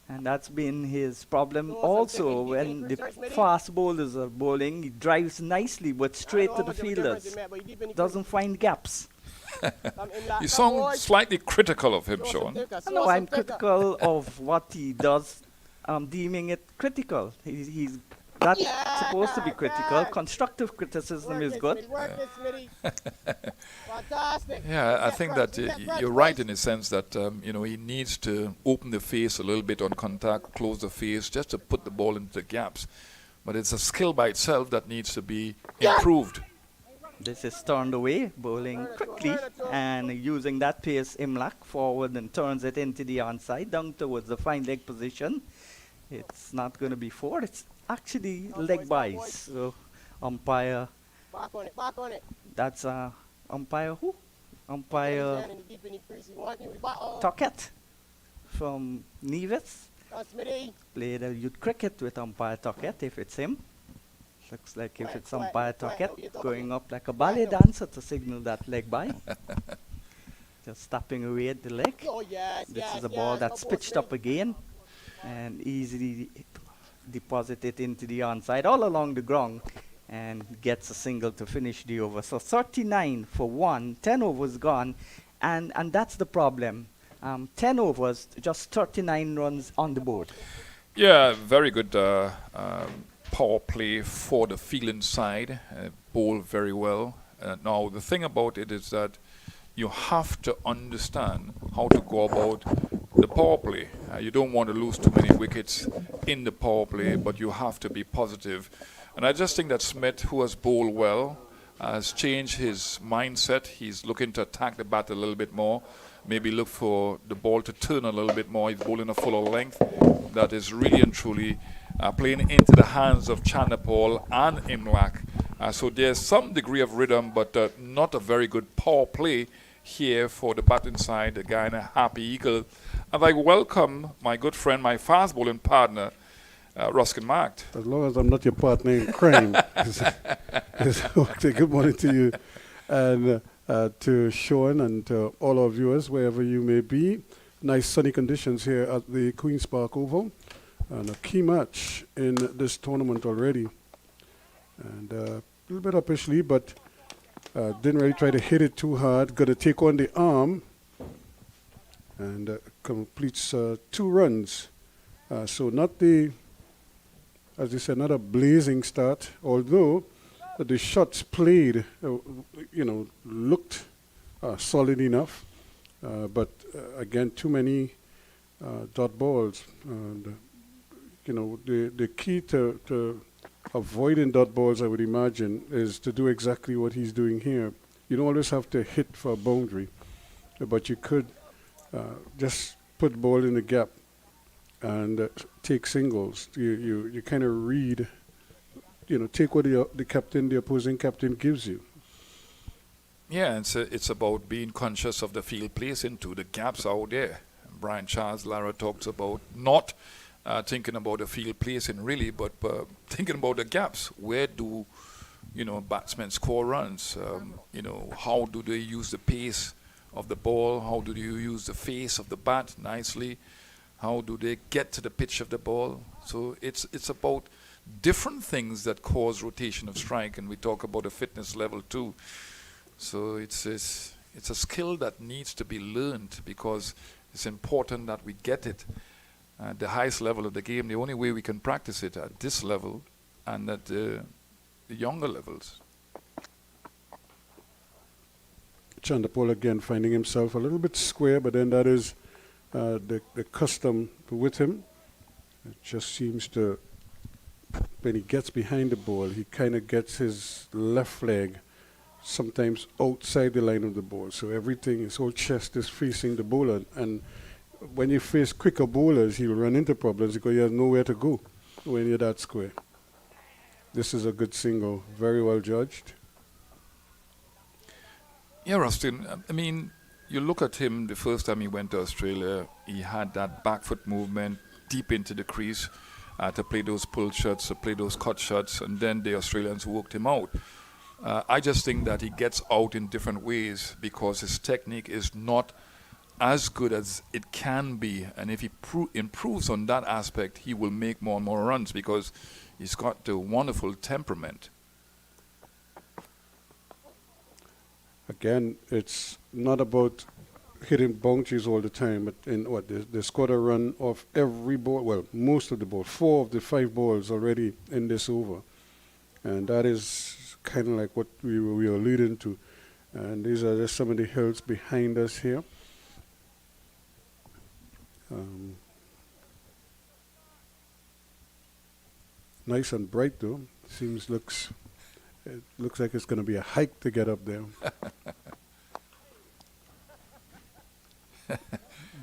And that's been his problem also when the fast bowlers are bowling. He drives nicely but straight to the fielders. Doesn't find gaps. You sound slightly critical of him, Sean. No, I'm critical of what he does. I'm deeming it critical. He's not supposed to be critical. Constructive criticism is good. Fantastic. Yeah, I think that you're right in the sense that he needs to open the face a little bit on contact, close the face, just to put the ball into the gaps. But it's a skill by itself that needs to be improved. This is turned away, bowling quickly and using that pace. Imlak forward and turns it into the onside, down towards the fine leg position. It's not going to be 4. It's actually leg buys. So umpire, Back on it, back on it. that's umpire who? Umpire Standing deep in the crease, he want you to back on. Tocket from Nevis. That's Smitty. Played a youth cricket with umpire Tocket if it's him. Looks like if it's umpire Tocket, going up like a ballet dancer to signal that leg by. Just tapping away at the leg. Oh, yes, This yes, is a ball yes. that's Come on, pitched up again and easily deposited into the onside all along the ground and gets a single to finish the over. So 39 for 1, 10 overs gone, and that's the problem. 10 overs, just 39 runs on the board. Yeah, very good power play for the fielding side. Bowl very well. Now, the thing about it is that you have to understand how to go about the power play. You don't want to lose too many wickets in the power play, but you have to be positive. And I just think that Smith, who has bowled well, has changed his mindset. He's looking to attack the bat a little bit more, maybe look for the ball to turn a little bit more. He's bowling a fuller length that is really and truly playing into the hands of Chandra Paul and Imlak. So there's some degree of rhythm, but not a very good power play here for the batting side, the Guyana Happy Eagle. And I welcome my good friend, my fast bowling partner, Ruskin Marked. As long as I'm not your partner in crime. Okay, good morning to you and to Sean and to all our viewers, wherever you may be. Nice sunny conditions here at the Queen's Park Oval. And a key match in this tournament already. And a little bit uppishly, but didn't really try to hit it too hard. Got to take on the arm and completes 2 runs. So not the, as you said, not a blazing start, although the shots played, looked solid enough. But again, too many dot balls. And, the key to avoiding dot balls, I would imagine, is to do exactly what he's doing here. You don't always have to hit for a boundary, but you could just put the ball in the gap and take singles. You kind of read, take what the opposing captain gives you. Yeah, it's about being conscious of the field placing to the gaps out there. Brian Charles Lara talks about not thinking about the field placing really, but thinking about the gaps. Where do batsmen score runs? How do they use the pace of the ball? How do you use the face of the bat nicely? How do they get to the pitch of the ball? So it's about different things that cause rotation of strike, and we talk about the fitness level too. So it's a skill that needs to be learned, because it's important that we get it at the highest level of the game. The only way we can practice it at this level and at the younger levels. Chandapol again finding himself a little bit square, but then that is the custom with him. It just seems to, when he gets behind the ball, he kind of gets his left leg sometimes outside the line of the ball. So everything, his whole chest is facing the bowler. And when you face quicker bowlers, he'll run into problems because he has nowhere to go when you're that square. This is a good single, very well judged. Yeah, Rustin, I mean, you look at him the first time he went to Australia, he had that back foot movement deep into the crease to play those pull shots, to play those cut shots, and then the Australians worked him out. I just think that he gets out in different ways because his technique is not as good as it can be, and if he improves on that aspect, he will make more and more runs because he's got the wonderful temperament. Again, it's not about hitting boundaries all the time, but they scored a run off every ball, well, most of the balls, 4 of the 5 balls already in this over. And that is kind of like what we were alluding to. And these are just some of the hills behind us here. Nice and bright though. It looks like it's going to be a hike to get up there.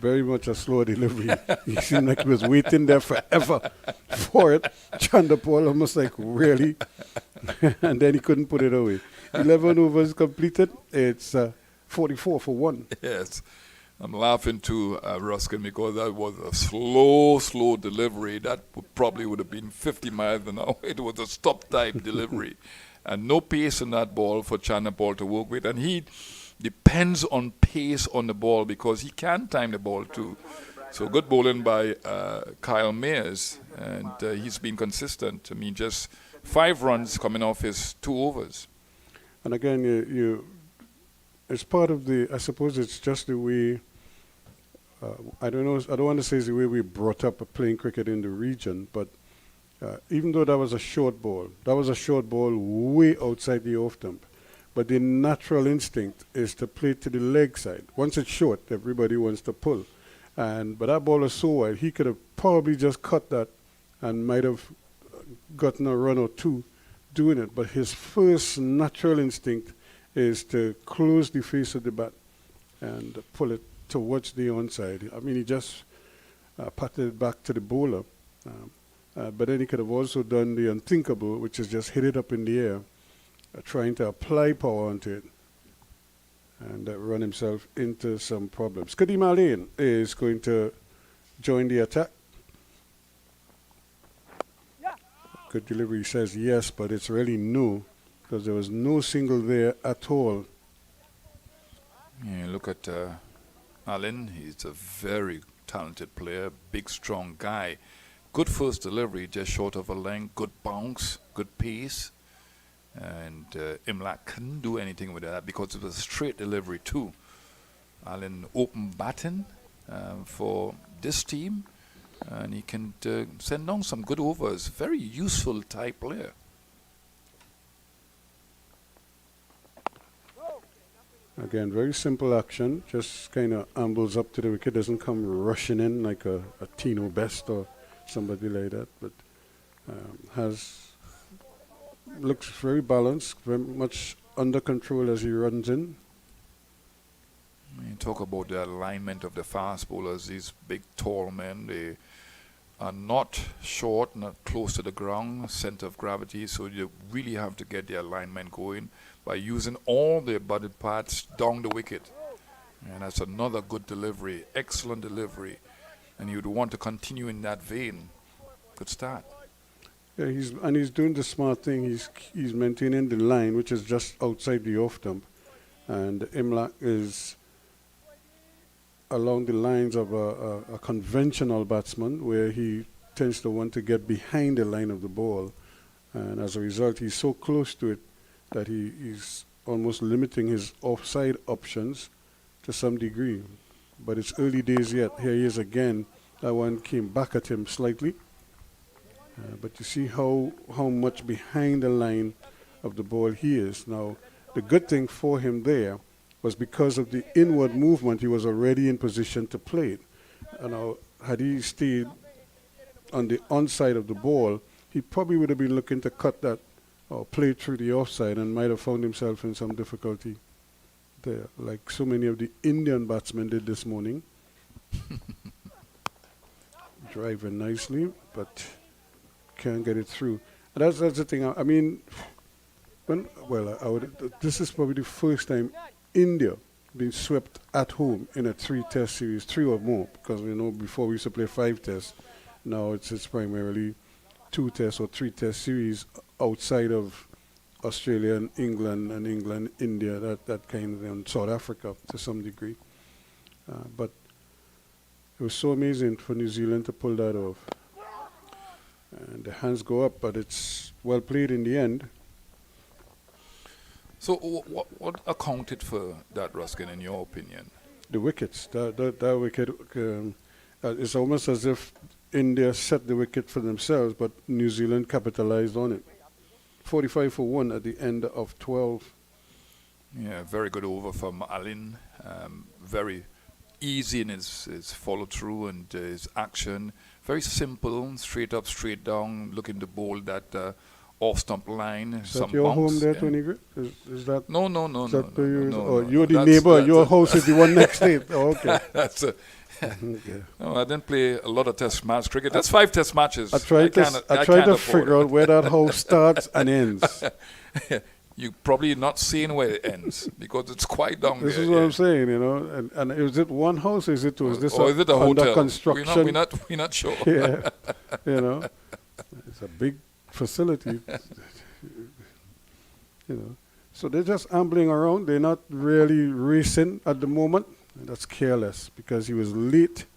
Very much a slow delivery. He seemed like he was waiting there forever for it. Chandapol almost like, really? And then he couldn't put it away. 11 overs completed. It's 44 for 1. Yes. I'm laughing too, Ruskin, because that was a slow delivery. That probably would have been 50 miles an hour. It was a stop-type delivery. And no pace in that ball for Chandapol to work with. And he depends on pace on the ball because he can time the ball too. So good bowling by Kyle Mayers, and he's been consistent. I mean, just 5 runs coming off his 2 overs. And again, you it's part of the, I suppose it's just the way, I don't want to say it's the way we brought up playing cricket in the region, but even though that was a short ball way outside the off stump. But the natural instinct is to play to the leg side. Once it's short, everybody wants to pull. But that ball was so wide, he could have probably just cut that and might have gotten a run or 2 doing it. But his first natural instinct is to close the face of the bat and pull it towards the onside. I mean, he just patted it back to the bowler. But then he could have also done the unthinkable, which is just hit it up in the air, trying to apply power onto it and run himself into some problems. Kadeem Alain is going to join the attack. Yeah. Good delivery says yes, but it's really no, because there was no single there at all. Yeah, look at Alain. He's a very talented player, big, strong guy. Good first delivery, just short of a length, good bounce, good pace. And Imlak couldn't do anything with that because it was a straight delivery too. Alain open batting for this team, and he can send down some good overs. Very useful type player. Again, very simple action, just kind of ambles up to the wicket, doesn't come rushing in like a Tino Best or somebody like that, but looks very balanced, very much under control as he runs in. You talk about the alignment of the fast bowlers, these big tall men, they are not short, not close to the ground, center of gravity, so you really have to get the alignment going by using all the body parts down the wicket. And that's another good delivery, excellent delivery. and you'd want to continue in that vein. Good start. Yeah, he's doing the smart thing. He's maintaining the line, which is just outside the off stump, and Imlach is along the lines of a conventional batsman, where he tends to want to get behind the line of the ball, and as a result, he's so close to it that he's almost limiting his offside options to some degree. But it's early days yet. Here he is again. That one came back at him slightly. But you see how much behind the line of the ball he is. Now, the good thing for him there was because of the inward movement, he was already in position to play it. Now, had he stayed on the onside of the ball, he probably would have been looking to cut that or play through the offside and might have found himself in some difficulty there, like so many of the Indian batsmen did this morning. Driving nicely, but can't get it through. And that's the thing. I mean, this is probably the first time India been swept at home in a 3-test series, 3 or more, because we know before we used to play 5 tests. Now it's primarily 2 tests or 3-test series outside of Australia and England, India, that kind of, and South Africa to some degree. But it was so amazing for New Zealand to pull that off. And the hands go up, but it's well played in the end. So what accounted for that, Ruskin, in your opinion? The wickets. That wicket, it's almost as if India set the wicket for themselves, but New Zealand capitalized on it. 45 for 1 at the end of 12. Yeah, very good over from Alin. Very easy in his follow-through and his action. Very simple, straight up, straight down, looking to bowl that off-stump line. Is that your home there, Tony Grit? Is that? No. You're the neighbor. Your house is the one next to it. Oh, okay. That's a okay. No, I didn't play a lot of test match cricket. That's 5 test matches. I tried to figure out where that house starts and ends. You probably not seeing where it ends because it's quite down this there. Is what I'm saying, you know. And is it one house? Is it this or is it a under hotel? construction? We're not sure. Yeah, you know, it's a big facility. You know, so they're just ambling around. They're not really racing at the moment. And that's careless because he was late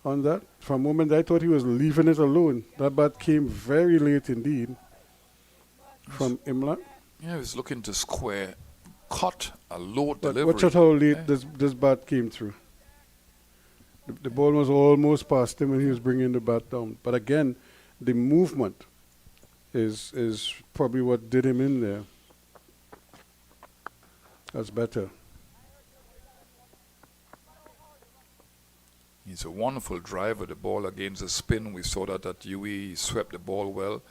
on that. For a moment, I thought he was leaving it alone. That bat came very late indeed from Imlach. Yeah, he was looking to square, cut a low But delivery. watch out how late this bat came through. The ball was almost past him when he was bringing the bat down. But again, the movement is probably what did him in there. That's better. He's a wonderful driver. The ball against the spin. We saw that at UAE. He swept the ball well.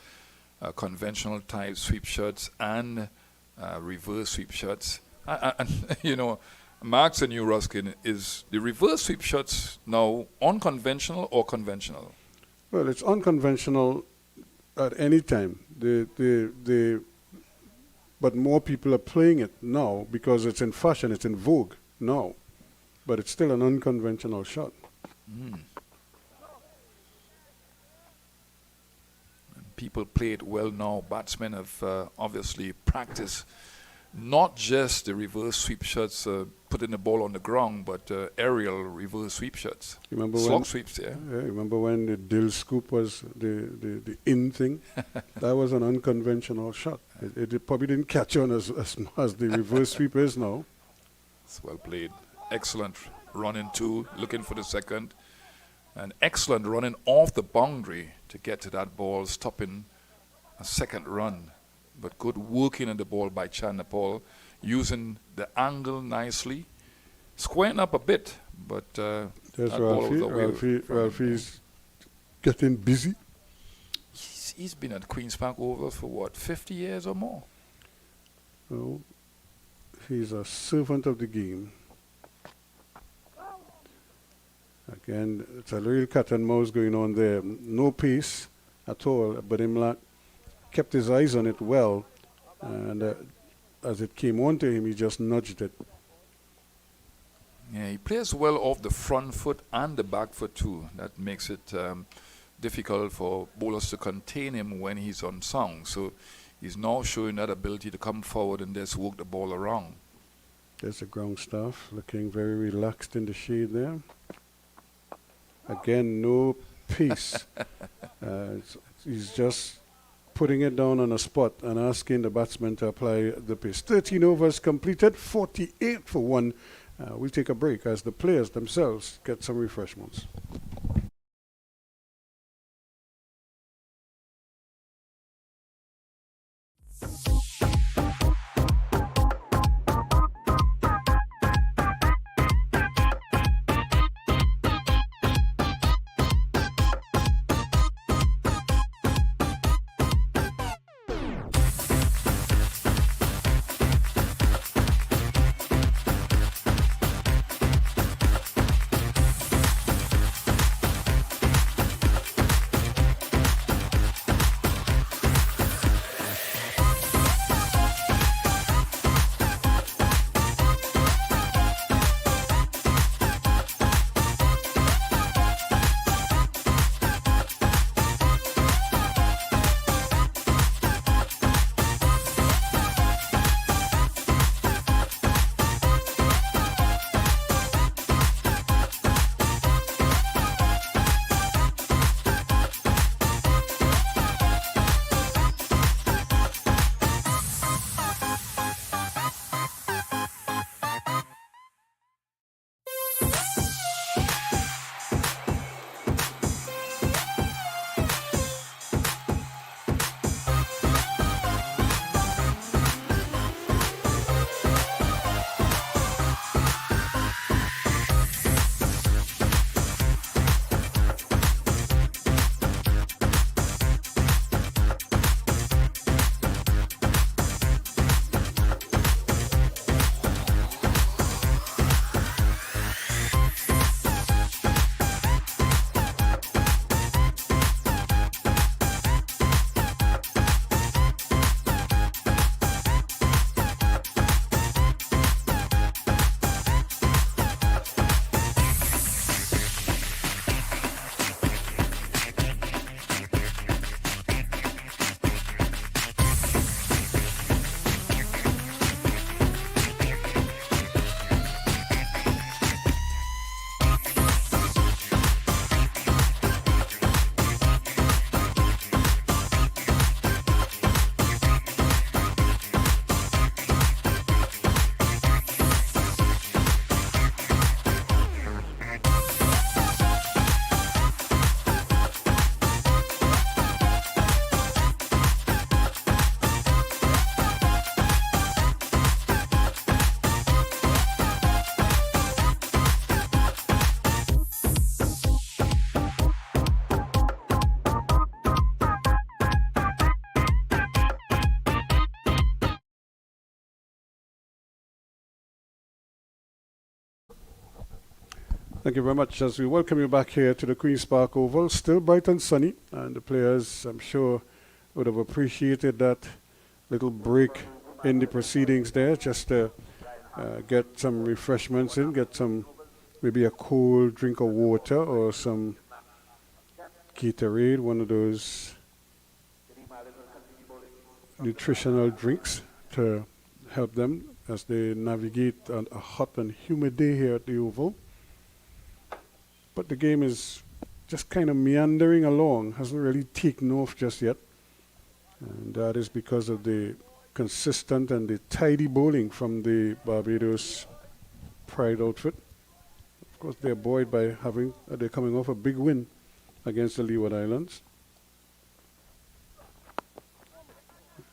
Conventional type sweep shots and reverse sweep shots. And you know, Mark's and you, Ruskin, is the reverse sweep shots now unconventional or conventional? Well, it's unconventional at any time. But more people are playing it now because it's in fashion, it's in vogue now. But it's still an unconventional shot. Mm. People play it well now. Batsmen have obviously practiced not just the reverse sweep shots, putting the ball on the ground, but aerial reverse sweep shots. Remember slog sweeps, yeah. Remember when the dill scoop was the in thing? That was an unconventional shot. It probably didn't catch on as the reverse sweep is now. It's well played. Excellent running two, looking for the second. And excellent running off the boundary to get to that ball, stopping a second run. But good working on the ball by Chanapal, using the angle nicely, squaring up a bit, but there's Ralphie's getting busy. He's been at Queen's Park over for what, 50 years or more? No, he's a servant of the game. Again, it's a real cat and mouse going on there. No pace at all, but Imlach kept his eyes on it well, and as it came on to him, he just nudged it. Yeah, he plays well off the front foot and the back foot too. That makes it difficult for bowlers to contain him when he's on song. So he's now showing that ability to come forward and just work the ball around. There's the ground staff looking very relaxed in the shade there. Again, no pace. He's just putting it down on a spot and asking the batsman to apply the pace. 13 overs completed, 48 for 1. We'll take a break as the players themselves get some refreshments. Thank you very much as we welcome you back here to the Queen's Park Oval. Still bright and sunny, and the players, I'm sure, would have appreciated that little break in the proceedings there just to get some refreshments in, get some, maybe a cold drink of water or some Gatorade, one of those nutritional drinks to help them as they navigate a hot and humid day here at the Oval. But the game is just kind of meandering along, hasn't really taken off just yet. And that is because of the consistent and the tidy bowling from the Barbados Pride outfit. Of course, they're buoyed by they're coming off a big win against the Leeward Islands.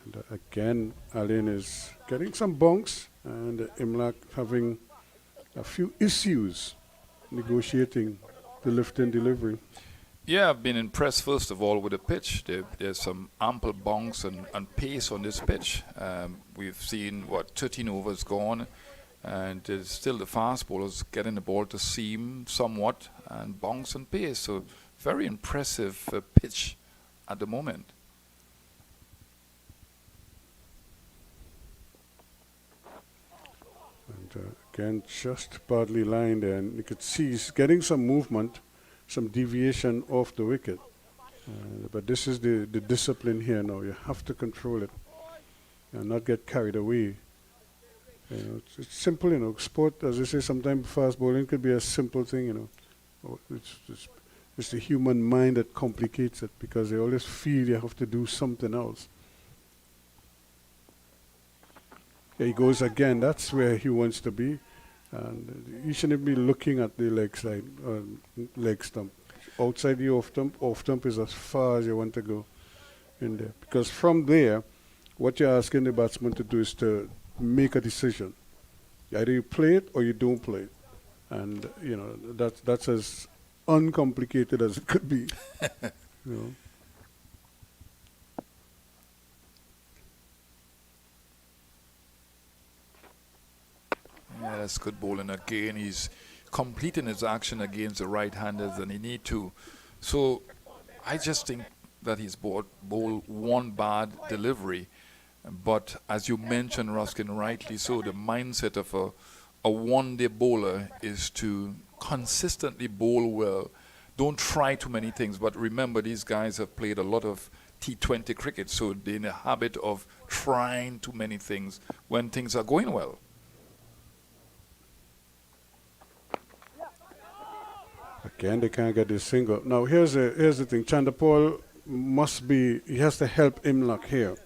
And again, Allen is getting some bonks, and Imlak having a few issues negotiating the lift-in delivery. Yeah, I've been impressed first of all with the pitch. There's some ample bounce and pace on this pitch. We've seen 13 overs gone, and there's still the fast bowlers getting the ball to seam somewhat and bounce and pace. So very impressive pitch at the moment. And Again, just badly lined there, and you could see he's getting some movement, some deviation off the wicket. But this is the discipline here now. You have to control it and not get carried away. It's simple, sport, as I say, sometimes fast bowling could be a simple thing, It's the human mind that complicates it because they always feel you have to do something else. There he goes again. That's where he wants to be. And you shouldn't be looking at the leg side, leg stump. Outside the off stump is as far as you want to go in there. Because from there, what you're asking the batsman to do is to make a decision. Either you play it or you don't play it. And, that's as uncomplicated as it could be. Yeah, that's good bowling. Again, he's completing his action against the right-handers, and he need to. So I just think that he's bowled one bad delivery. But as you mentioned, Ruskin, rightly so, the mindset of a one-day bowler is to consistently bowl well. Don't try too many things. But remember, these guys have played a lot of T20 cricket, so they're in a habit of trying too many things when things are going well. Again, they can't get this single. Now, here's the thing. Chanderpaul he has to help Imlach here.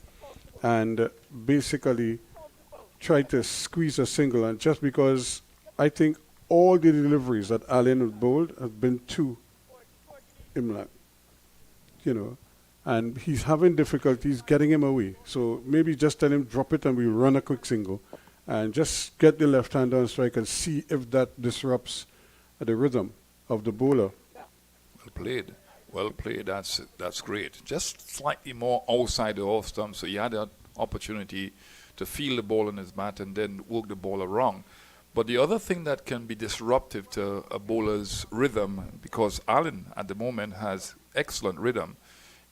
And basically try to squeeze a single. And just because I think all the deliveries that Allen has bowled have been to Imlach, and he's having difficulties getting him away. So maybe just tell him, drop it and we run a quick single. And just get the left-hander on strike and see if that disrupts the rhythm of the bowler. Well played. Well played. That's great. Just slightly more outside the off stump, so he had that opportunity to feel the ball in his bat and then work the ball around. But the other thing that can be disruptive to a bowler's rhythm, because Allen at the moment has excellent rhythm,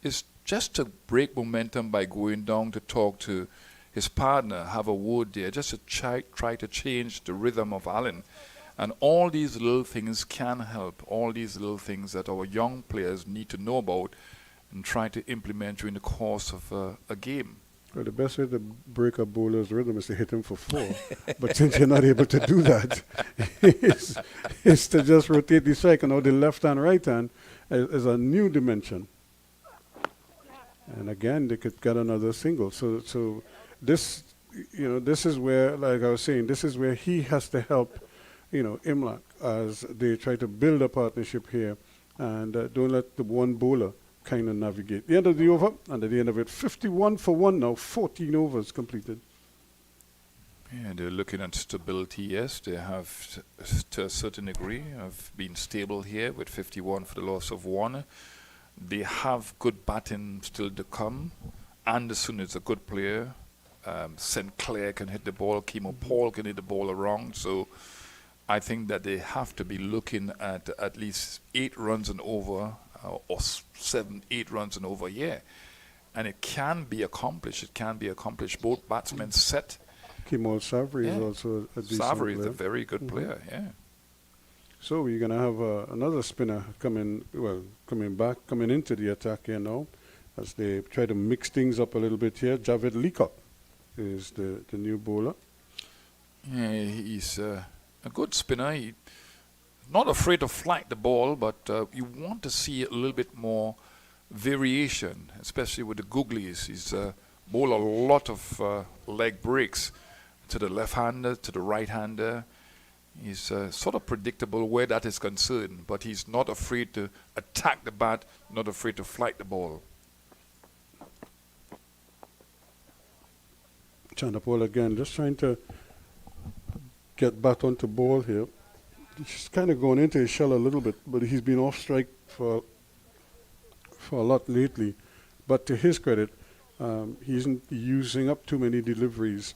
is just to break momentum by going down to talk to his partner, have a word there, just to try to change the rhythm of Allen. And all these little things can help, all these little things that our young players need to know about and try to implement during the course of a game. Well, the best way to break a bowler's rhythm is to hit him for 4. But since you're not able to do that, it's to just rotate the strike. And now the left hand, right hand is a new dimension. And again, they could get another single. So this, this is where, like I was saying, this is where he has to help, Imlach as they try to build a partnership here and don't let the one bowler kind of navigate. The end of the over, and at the end of it, 51 for 1 now, 14 overs completed. Yeah, they're looking at stability, yes. They have, to a certain degree, have been stable here with 51 for the loss of 1. They have good batting still to come. Anderson is a good player. St. Clair can hit the ball. Kimo Paul can hit the ball around. So I think that they have to be looking at least 8 runs and over, or 7, 8 runs and over, yeah. And it can be accomplished. It can be accomplished. Both batsmen set. Kemal Savary is also a decent Savary player. is a very good player, yeah. So we're going to have another spinner coming into the attack here now as they try to mix things up a little bit here. Javed Leacock is the new bowler. Yeah, he's a good spinner. He's not afraid to flight the ball, but you want to see a little bit more variation, especially with the googlies. He's bowled a lot of leg breaks to the left-hander, to the right-hander. He's sort of predictable where that is concerned, but he's not afraid to attack the bat, not afraid to flight the ball. Chanderpaul again, just trying to get back onto ball here. He's kind of going into his shell a little bit, but he's been off strike for a lot lately. But to his credit, he isn't using up too many deliveries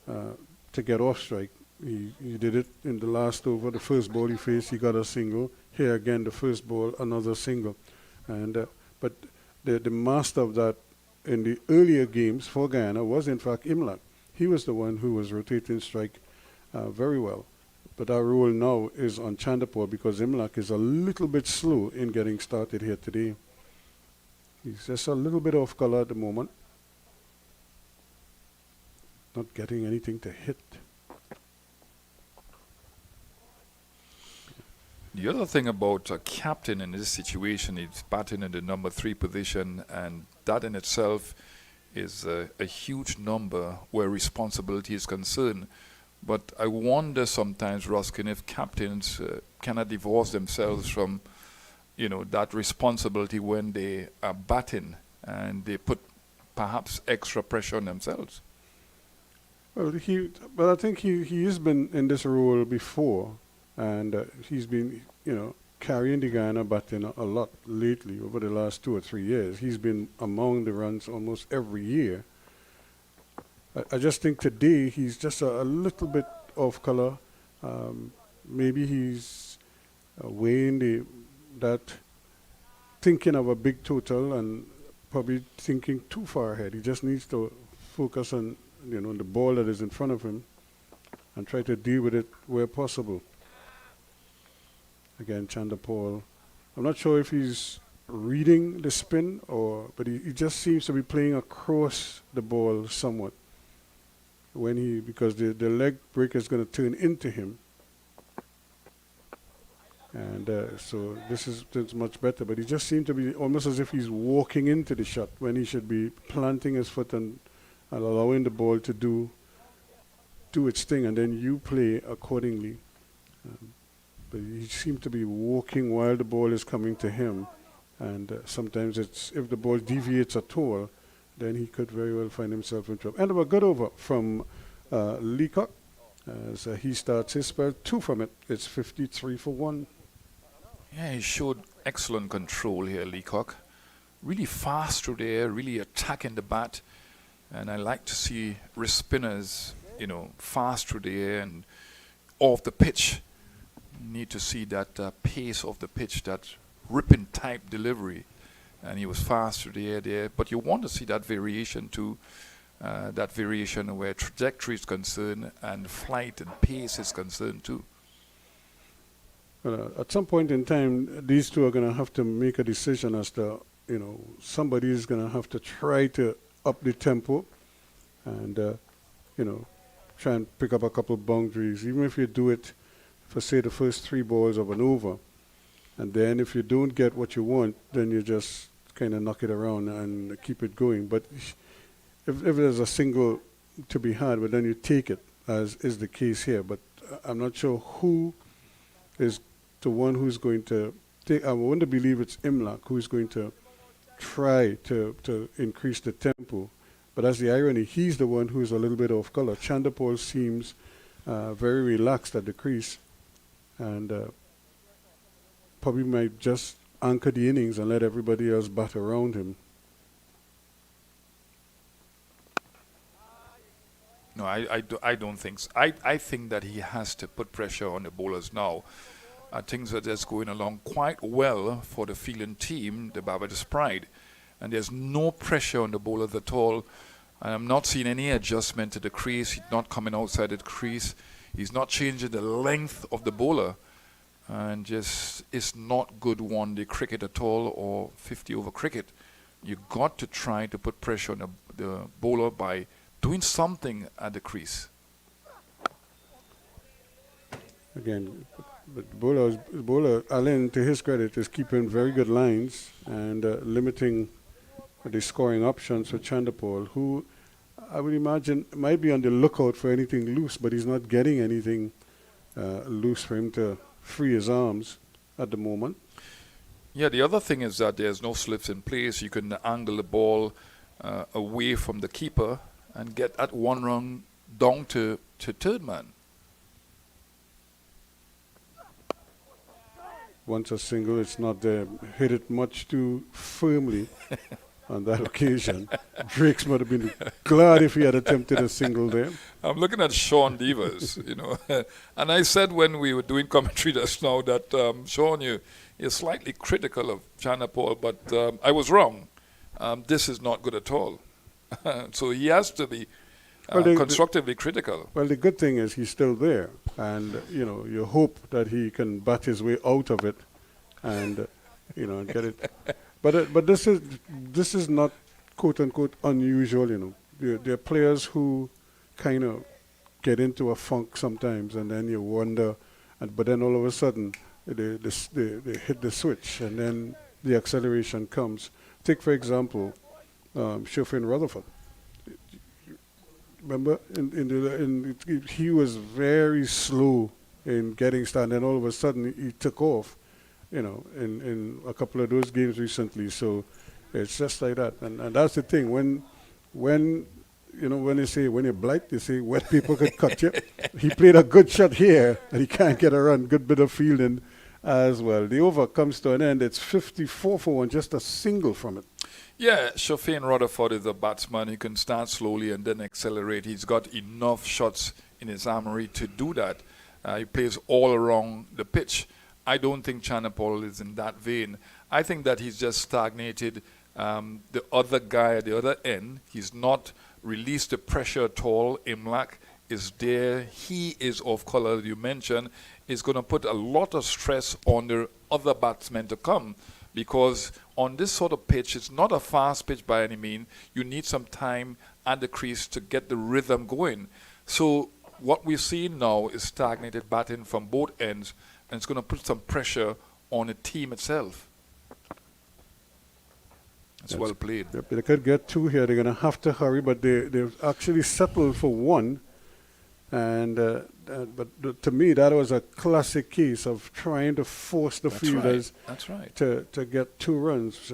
to get off strike. He did it in the last over. The first ball he faced, he got a single. Here again, the first ball, another single. And but the master of that in the earlier games for Guyana was in fact Imlach. He was the one who was rotating strike very well. But our role now is on Chandapur because Imlak is a little bit slow in getting started here today. He's just a little bit off color at the moment. Not getting anything to hit. The other thing about a captain in this situation is batting in the number 3 position, and that in itself is a huge number where responsibility is concerned. But I wonder sometimes, Ruskin, if captains cannot divorce themselves from, that responsibility when they are batting and they put perhaps extra pressure on themselves. Well, but I think he has been in this role before, and he's been, carrying the Guyana batting a lot lately over the last 2 or 3 years. He's been among the runs almost every year. I just think today he's just a little bit off color. Maybe he's weighing thinking of a big total and probably thinking too far ahead. He just needs to focus on the ball that is in front of him and try to deal with it where possible. Again, Chandapur. I'm not sure if he's reading the spin but he just seems to be playing across the ball somewhat. Because the leg break is going to turn into him. And so this is much better. But he just seemed to be almost as if he's walking into the shot when he should be planting his foot and allowing the ball to do its thing, and then you play accordingly. But he seemed to be walking while the ball is coming to him. And sometimes if the ball deviates at all, then he could very well find himself in trouble. And a good over from Leacock as he starts his spell. 2 from it. It's 53 for 1. Yeah, he showed excellent control here, Leacock. Really fast through the air, really attacking the bat. And I like to see wrist spinners, fast through the air and off the pitch. Need to see that pace of the pitch, that ripping type delivery. And he was fast through the air there. But you want to see that variation too. That variation where trajectory is concerned and flight and pace is concerned too. At some point in time, these two are going to have to make a decision as to, somebody is going to have to try to up the tempo and, try and pick up a couple of boundaries. Even if you do it for, say, the first 3 balls of an over, and then if you don't get what you want, then you just kind of knock it around and keep it going. But if there's a single to be had, but then you take it, as is the case here. But I'm not sure who is the one who's going to take. I want to believe it's Imlak who's going to try to increase the tempo. But that's the irony. He's the one who's a little bit off color. Chandapur seems very relaxed at the crease and probably might just anchor the innings and let everybody else bat around him. No, I don't think so. I think that he has to put pressure on the bowlers now. Things are just going along quite well for the fielding team, the Barbados Pride. And there's no pressure on the bowlers at all. I'm not seeing any adjustment to the crease. He's not coming outside the crease. He's not changing the length of the bowler. And just, it's not good one-day cricket at all or 50-over cricket. You got to try to put pressure on the bowler by doing something at the crease. Again, but bowler Allen, to his credit, is keeping very good lines and limiting the scoring options for Chandapur, who I would imagine might be on the lookout for anything loose, but he's not getting anything loose for him to free his arms at the moment. Yeah, the other thing is that there's no slips in place. You can angle the ball away from the keeper and get that one run down to third man. Once a single, it's not there. Hit it much too firmly on that occasion. Drakes might have been glad if he had attempted a single there. I'm looking at Sean Devers, and I said when we were doing commentary just now that Sean, you're slightly critical of Chandapur, but I was wrong. This is not good at all. So he has to be constructively critical. Well, the good thing is he's still there, and you hope that he can bat his way out of it, and and get it. But this is not quote unquote unusual. There are players who kind of get into a funk sometimes, and then you wonder, but then all of a sudden they hit the switch, and then the acceleration comes. Take for example, Shofin Rutherford. Remember, he was very slow in getting started, and all of a sudden he took off. In a couple of those games recently. So it's just like that, and that's the thing. When they say when you're blight, they say wet people could cut you. He played a good shot here, and he can't get a run. Good bit of fielding as well. The over comes to an end. It's 54 for 1, just a single from it. Yeah, Shofin Rutherford is a batsman. He can start slowly and then accelerate. He's got enough shots in his armory to do that. He plays all around the pitch. I don't think Chanapol is in that vein. I think that he's just stagnated. The other guy at the other end, he's not released the pressure at all. Imlach is there. He is off color, you mentioned. Is going to put a lot of stress on the other batsmen to come, because on this sort of pitch, it's not a fast pitch by any means. You need some time at the crease to get the rhythm going. So what we're seeing now is stagnated batting from both ends, and it's going to put some pressure on the team itself. It's well played. Yep, they could get 2 here. They're going to have to hurry, but they've actually settled for 1. And but to me, that was a classic case of trying to force the fielders to get 2 runs.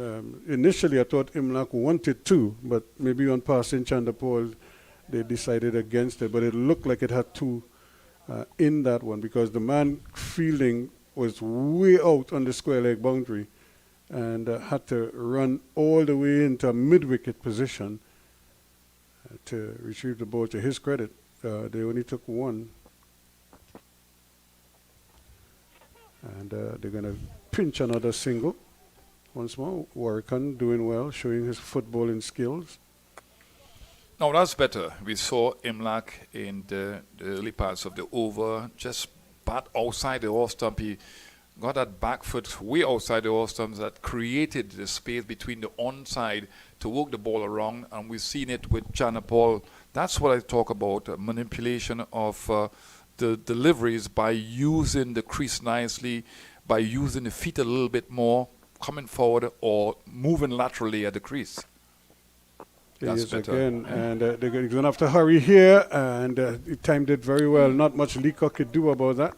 Initially, I thought Imlach wanted 2, but maybe on passing Chandapol, they decided against it. But it looked like it had 2 in that one, because the man fielding was way out on the square leg boundary and had to run all the way into a mid-wicket position to retrieve the ball. To his credit, they only took 1. And they're going to pinch another single. Once more, Warrican doing well, showing his footballing skills. No, that's better. We saw Imlach in the early parts of the over just bat outside the off stump. He got that back foot way outside the off stump that created the space between the onside to work the ball around, and we've seen it with Chanapol. That's what I talk about, manipulation of the deliveries by using the crease nicely, by using the feet a little bit more, coming forward or moving laterally at the crease. That's better. Again, and they're going to have to hurry here, and he timed it very well. Not much Leacock could do about that.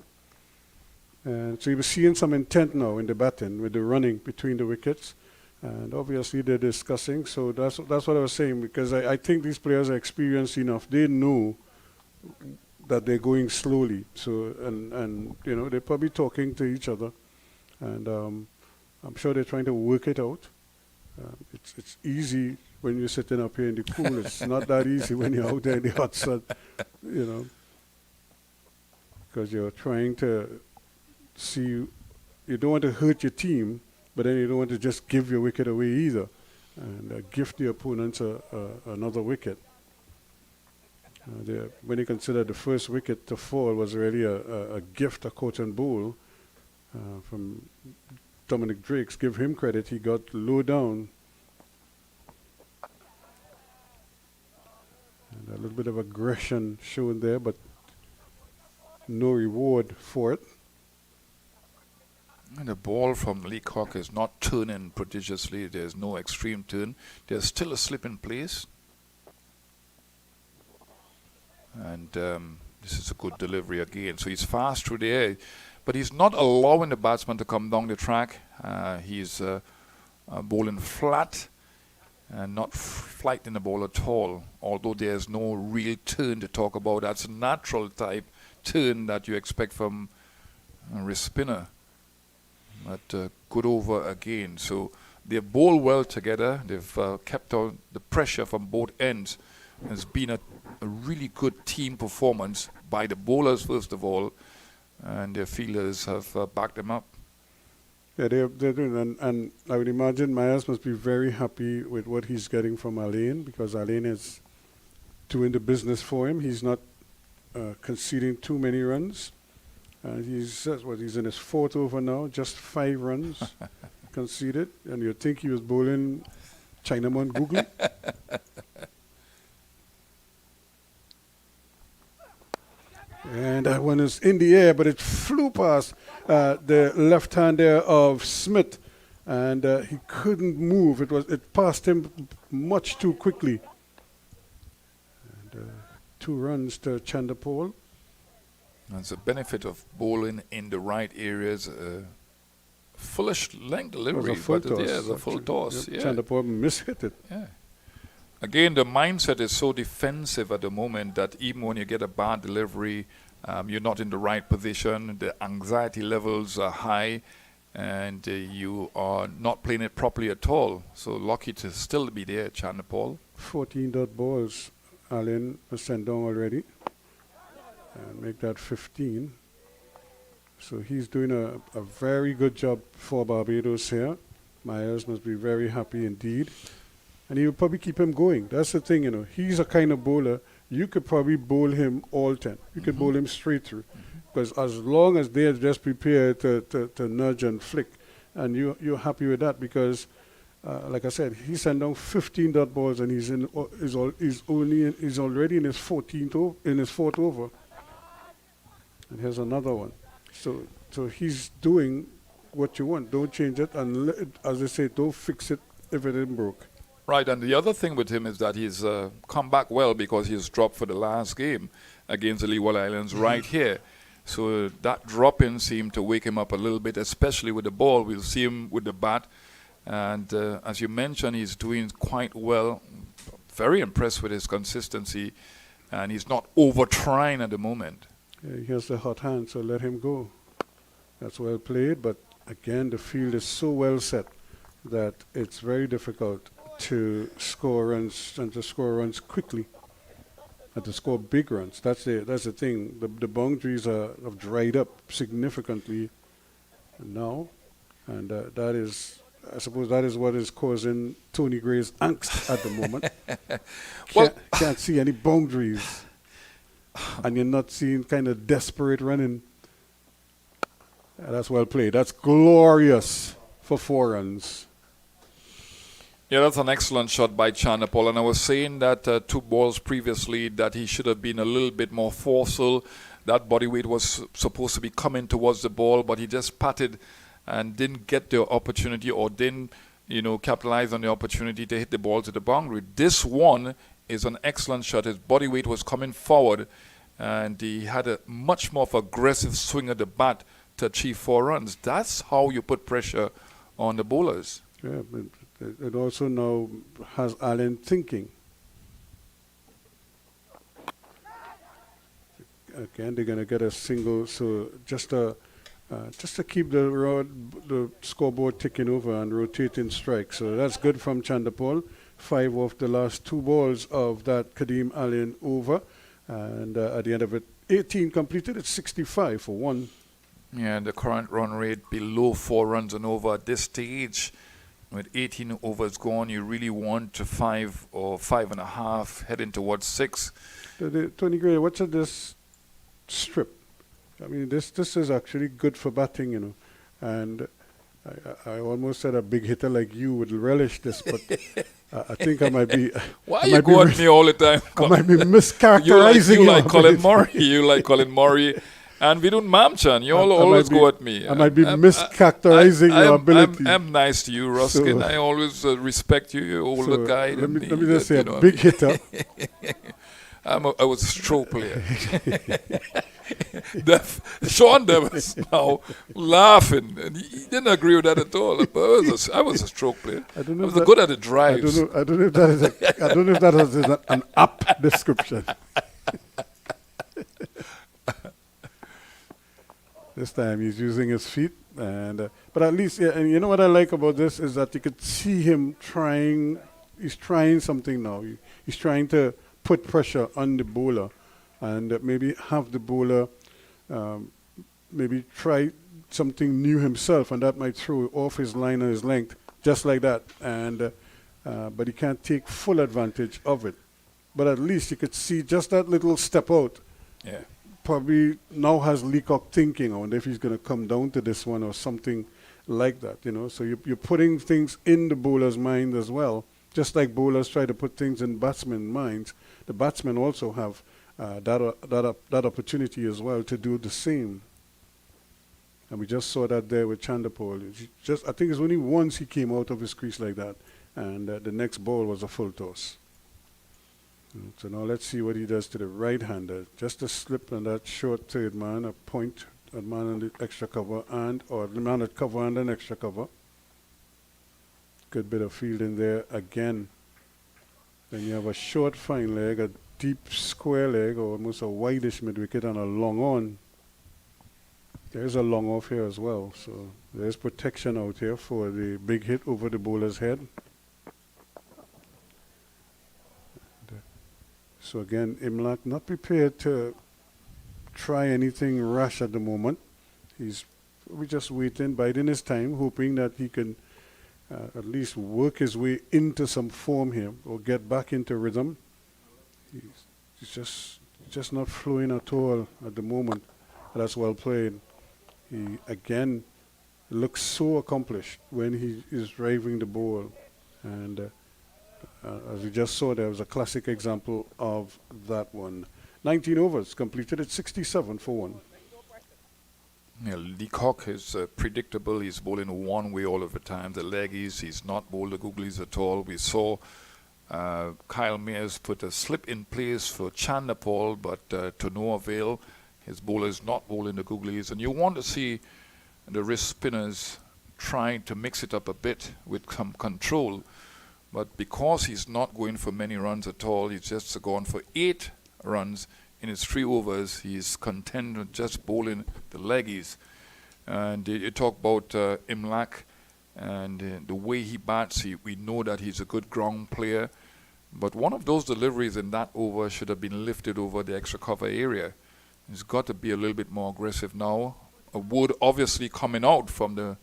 And so you were seeing some intent now in the batting with the running between the wickets, and obviously they're discussing. So that's what I was saying, because I think these players are experienced enough. They know that they're going slowly. So and they're probably talking to each other, and I'm sure they're trying to work it out. It's easy when you're sitting up here in the cool. It's not that easy when you're out there in the hot sun, because you're trying to see. You don't want to hurt your team, but then you don't want to just give your wicket away either, and gift the opponents another wicket. When you consider the first wicket to fall was really a gift, a cotton bowl from Dominic Drakes. Give him credit. He got low down. And a little bit of aggression shown there, but no reward for it. And the ball from Leacock is not turning prodigiously. There's no extreme turn. There's still a slip in place. And this is a good delivery again. So he's fast through the air, but he's not allowing the batsman to come down the track. He's bowling flat and not flighting the ball at all, although there's no real turn to talk about. That's a natural type turn that you expect from a wrist spinner. But good over again. So they bowl well together. They've kept on the pressure from both ends. It's been a really good team performance by the bowlers, first of all, and their fielders have backed them up. Yeah, they're doing, and I would imagine Myers must be very happy with what he's getting from Alain, because Alain is doing the business for him. He's not conceding too many runs. He's in his 4th over now, just 5 runs conceded. And you think he was bowling Chinaman googly? And that one is in the air, but it flew past the left-hander of Smith, and he couldn't move. It passed him much too quickly. And 2 runs to Chandapol. That's the benefit of bowling in the right areas. Fullish length delivery, It was a full but toss. yeah, it's a full toss. Yep, Yeah. Chandapol mishit it. Yeah. Again, the mindset is so defensive at the moment that even when you get a bad delivery, you're not in the right position, the anxiety levels are high, and you are not playing it properly at all. So lucky to still be there, Chandapol. 14 dot balls. Allen was sent down already. And make that 15. So he's doing a very good job for Barbados here. Myers must be very happy indeed. And he will probably keep him going. That's the thing, you know. He's a kind of bowler, you could probably bowl him all 10. You could bowl him straight through. Because as long as they're just prepared to nudge and flick, and you're happy with that because, like I said, he sent down 15 dot balls and he's already in his 4th over. And here's another one. So he's doing what you want. Don't change it, and as I say, don't fix it if it isn't broke. Right, and the other thing with him is that he's come back well because he's dropped for the last game against the Leeward Islands right here. So that drop-in seemed to wake him up a little bit, especially with the ball. We'll see him with the bat. And as you mentioned, he's doing quite well. Very impressed with his consistency. And he's not over-trying at the moment. Yeah, he has the hot hand, so let him go. That's well played, but again, the field is so well set that it's very difficult to score runs and to score runs quickly and to score big runs. That's the thing. The boundaries have dried up significantly now, and that is, I suppose, that is what is causing Tony Gray's angst at the moment. Can't see any boundaries, and you're not seeing kind of desperate running. That's well played. That's glorious for 4 runs. Yeah, that's an excellent shot by Chandapol. And I was saying that 2 balls previously that he should have been a little bit more forceful. That body weight was supposed to be coming towards the ball, but he just patted and didn't get the opportunity or didn't, capitalize on the opportunity to hit the ball to the boundary. This one is an excellent shot. His body weight was coming forward, and he had a much more of aggressive swing of the bat to achieve 4 runs. That's how you put pressure on the bowlers. Yeah, but it also now has Allen thinking. Again, they're going to get a single, so just to keep the scoreboard ticking over and rotating strikes. So that's good from Chandapol. 5 of the last 2 balls of that Kadeem Allen over, and at the end of it, 18 completed. It's 65 for 1. Yeah, the current run rate below 4 runs and over at this stage. With 18 overs gone, you really want to 5 or 5.5, heading towards 6. Tony Gray, what's this strip? I mean, this is actually good for batting, And I almost said a big hitter like you would relish this, but I think I might be. Why you go at me all the time? I might be mischaracterizing you like Colin Murray. You like Colin Murray. And we don't Mamchan. You always go at me. I might be mischaracterizing your ability. I'm nice to you, Ruskin. So, I always respect you. You're older guy. Let me just say a big hitter. I was a stroke player. Sean Davis now laughing. And he didn't agree with that at all. But I was a stroke player. I was good at the drives. I don't know if that is an apt description. This time he's using his feet, but at least, yeah. And you know what I like about this is that you could see him trying. He's trying something now. He's trying to put pressure on the bowler, and maybe have the bowler maybe try something new himself, and that might throw off his line or his length, just like that. And but he can't take full advantage of it. but at least you could see just that little step out. Yeah. Probably now has Leacock thinking, I wonder if he's going to come down to this one or something like that, you know. So you're putting things in the bowler's mind as well, just like bowlers try to put things in batsmen's minds. The batsmen also have that opportunity as well to do the same. And we just saw that there with Chanderpaul. I think it's only once he came out of his crease like that, and the next ball was a full toss. So now let's see what he does to the right-hander. Just a slip on that short third man, a point, a man on the extra cover, or the man at cover and an extra cover. Good bit of fielding there again. Then you have a short fine leg, a deep square leg, or almost a wideish mid-wicket, and a long on. There's a long off here as well. So there's protection out here for the big hit over the bowler's head. So again, Imlach not prepared to try anything rash at the moment. We're just waiting, biding his time, hoping that he can at least work his way into some form here or get back into rhythm. He's just not flowing at all at the moment. That's well played. He again looks so accomplished when he is driving the ball, and as we just saw, there was a classic example of that one. 19 overs completed at 67 for 1. Yeah, Leacock is predictable. He's bowling one way all of the time. The leggies, he's not bowled the googlies at all. We saw Kyle Mayers put a slip in place for Chanderpaul, but to no avail. His bowler is not bowling the googlies. And you want to see the wrist spinners trying to mix it up a bit with some control. But because he's not going for many runs at all, he's just gone for 8 runs in his 3 overs. He's content with just bowling the leggies. And you talk about Imlach and the way he bats. We know that he's a good ground player. But one of those deliveries in that over should have been lifted over the extra cover area. He's got to be a little bit more aggressive now. A word obviously coming out from the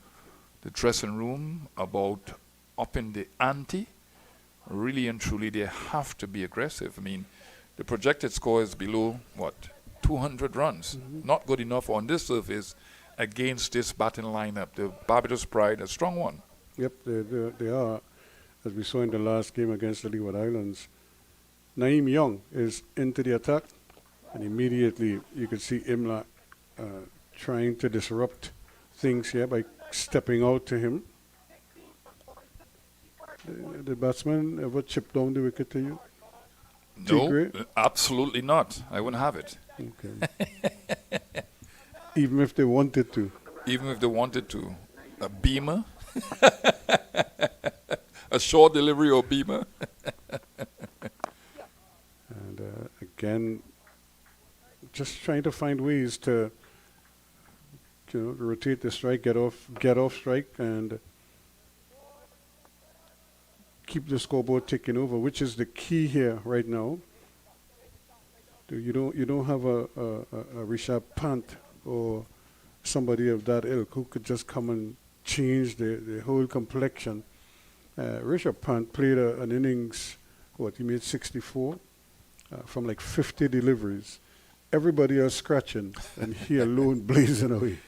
dressing room about upping the ante. Really and truly, they have to be aggressive. I mean, the projected score is below, 200 runs. Mm-hmm. Not good enough on this surface against this batting lineup. The Barbados Pride, a strong one. Yep, they are. As we saw in the last game against the Leeward Islands, Naeem Young is into the attack, and immediately you could see Imlach trying to disrupt things here by stepping out to him. The batsman ever chip down the wicket to you? No, absolutely not. I wouldn't have it. Okay. Even if they wanted to? Even if they wanted to. A beamer? A short delivery or beamer? And again, just trying to find ways to rotate the strike, get off strike, and keep the scoreboard ticking over, which is the key here right now. You don't have a Rishabh Pant or somebody of that ilk who could just come and change the whole complexion. Rishabh Pant played an innings, he made 64 from like 50 deliveries. Everybody else scratching, and he alone blazing away.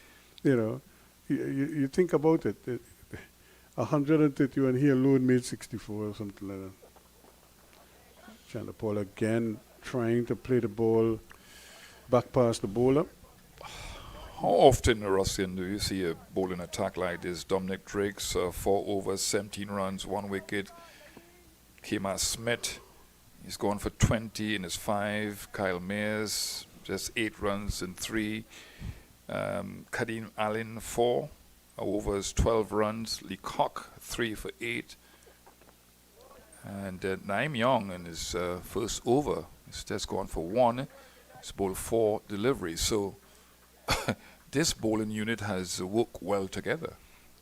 You think about it. 130 and he alone made 64 or something like that. Chanderpaul again trying to play the ball back past the bowler. How often, Russian, do you see a bowling attack like this? Dominic Driggs, 4 overs, 17 runs, 1 wicket. Kemar Smith, he's gone for 20 in his 5. Kyle Mayers, just 8 runs in 3. Kadeem Allen, 4 overs, 12 runs. Leacock, 3 for 8. And Naeem Young in his first over, he's just gone for 1. He's bowled 4 deliveries. So this bowling unit has worked well together.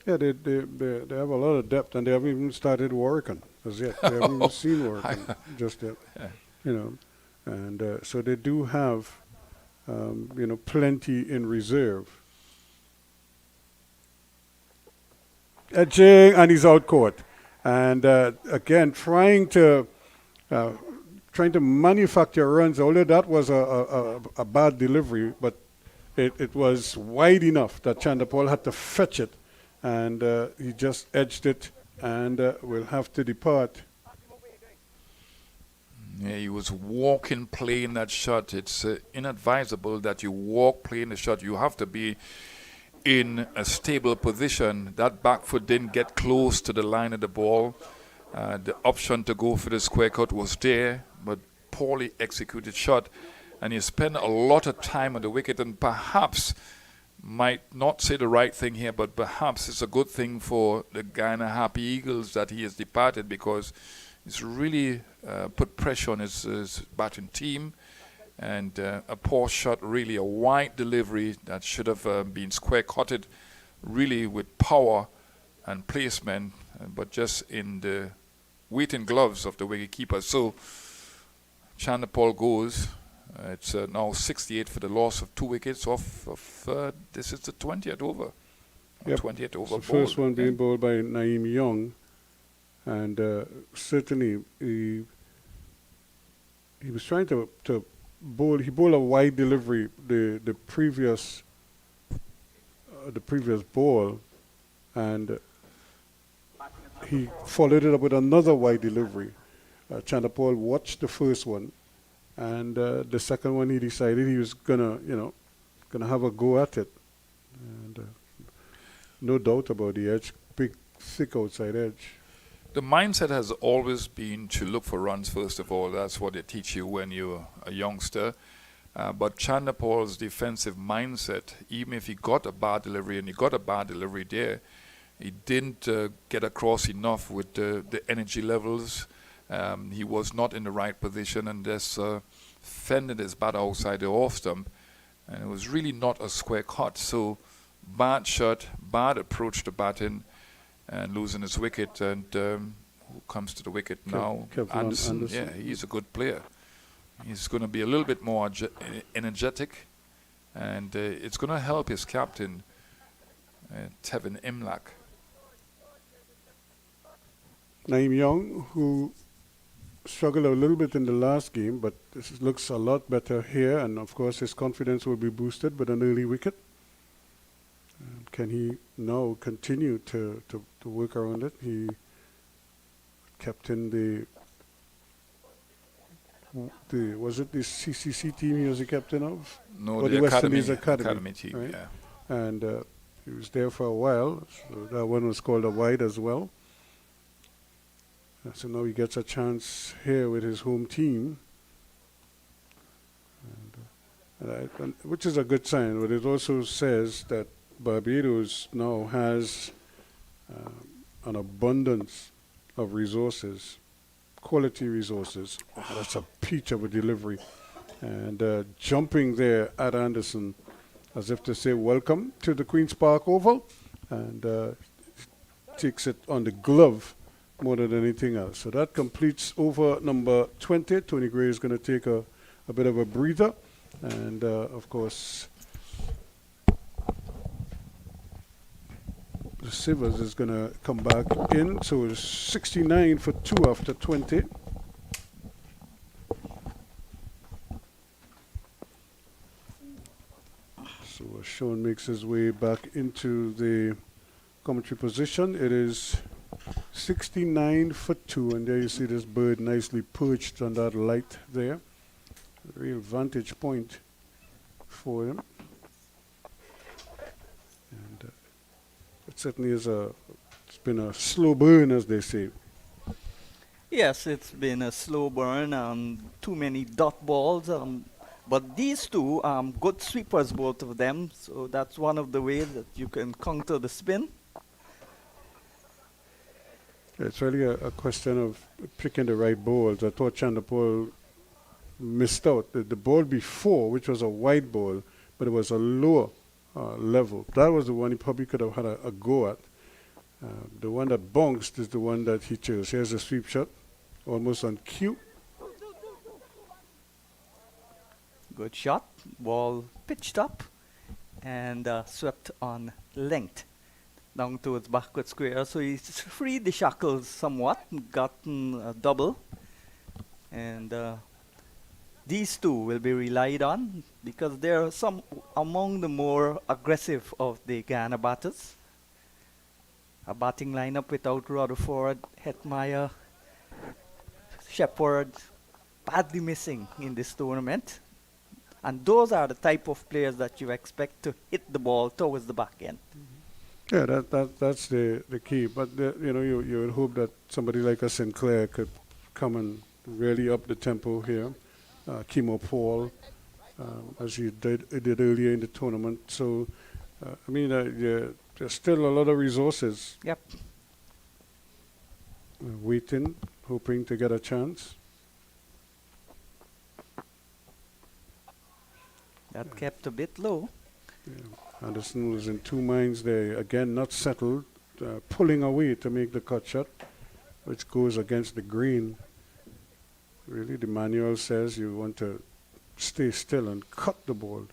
Yeah, they have a lot of depth, and they haven't even started working as yet. They haven't even seen working just yet. Yeah. And so they do have plenty in reserve. Edging, and he's out court. And again, trying to trying to manufacture runs, although that was a bad delivery, but it was wide enough that Chandapal had to fetch it, and he just edged it, and will have to depart. Yeah, he was walking playing that shot. It's inadvisable that you walk playing the shot. You have to be in a stable position. That back foot didn't get close to the line of the ball. The option to go for the square cut was there, but poorly executed shot. And you spend a lot of time on the wicket, and perhaps, might not say the right thing here, but perhaps it's a good thing for the Guyana Happy Eagles that he has departed, because it's really put pressure on his batting team. And a poor shot, really a wide delivery that should have been square-cutted, really with power and placement, but just in the waiting gloves of the wicket-keeper. So Chandapal goes. It's now 68 for the loss of 2 wickets off of this is the 20th over. Yep. 20th over. The first one being bowled by Naeem Young, and certainly he was trying to bowl. He bowled a wide delivery the previous ball, and he followed it up with another wide delivery. Chandapal watched the first one, and the second one he decided he was gonna have a go at it, and no doubt about the edge, big thick outside edge. The mindset has always been to look for runs first of all. That's what they teach you when you're a youngster. But Chandapal's defensive mindset, even if he got a bad delivery, and he got a bad delivery there, he didn't get across enough with the energy levels. He was not in the right position, and just fended his bat outside the off stump. And it was really not a square cut. So bad shot, bad approach to batting, and losing his wicket. And who comes to the wicket now? Anderson. Yeah, he's a good player. He's going to be a little bit more energetic, and it's going to help his captain, Tevin Imlach. Naeem Young, who struggled a little bit in the last game, but this looks a lot better here, and of course his confidence will be boosted with an early wicket. Can he now continue to work around it? He captained the was it the CCC team he was the captain of? No, or the West academy, Indies academy team, right? yeah. And he was there for a while, so that one was called a wide as well. So now he gets a chance here with his home team, and which is a good sign. But it also says that Barbados now has an abundance of resources, quality resources. That's a peach of a delivery. And jumping there at Anderson as if to say welcome to the Queen's Park Oval, and takes it on the glove more than anything else. So that completes over number 20. Tony Gray is going to take a bit of a breather, and of course the Sivers is going to come back in. So it's 69 for 2 after 20. So Sean makes his way back into the commentary position. It is 69 for 2, and there you see this bird nicely perched on that light there. A real vantage point for him. And it certainly is it's been a slow burn, as they say. Yes, it's been a slow burn and too many dot balls. But these two good sweepers, both of them. So that's one of the ways that you can counter the spin. It's really a question of picking the right balls. I thought Chandapal missed out. The ball before, which was a wide ball, but it was a lower level. That was the one he probably could have had a go at. The one that bounced is the one that he chose. Here's a sweep shot, almost on cue. Good shot. Ball pitched up and swept on length down towards backward square. So he's freed the shackles somewhat, gotten a double. And these two will be relied on because they're some among the more aggressive of the Guyana batters. A batting lineup without Rutherford, Hetmeyer, Shepherd, badly missing in this tournament. And those are the type of players that you expect to hit the ball towards the back end. Yeah, that's the key. But you would hope that somebody like a Sinclair could come and really up the tempo here. Kimo Paul, as he did earlier in the tournament. So, there's still a lot of resources Yep. waiting, hoping to get a chance. That kept a bit low. Anderson was in two minds there. Again, not settled, pulling away to make the cut shot, which goes against the grain. Really, the manual says you want to stay still and cut the ball.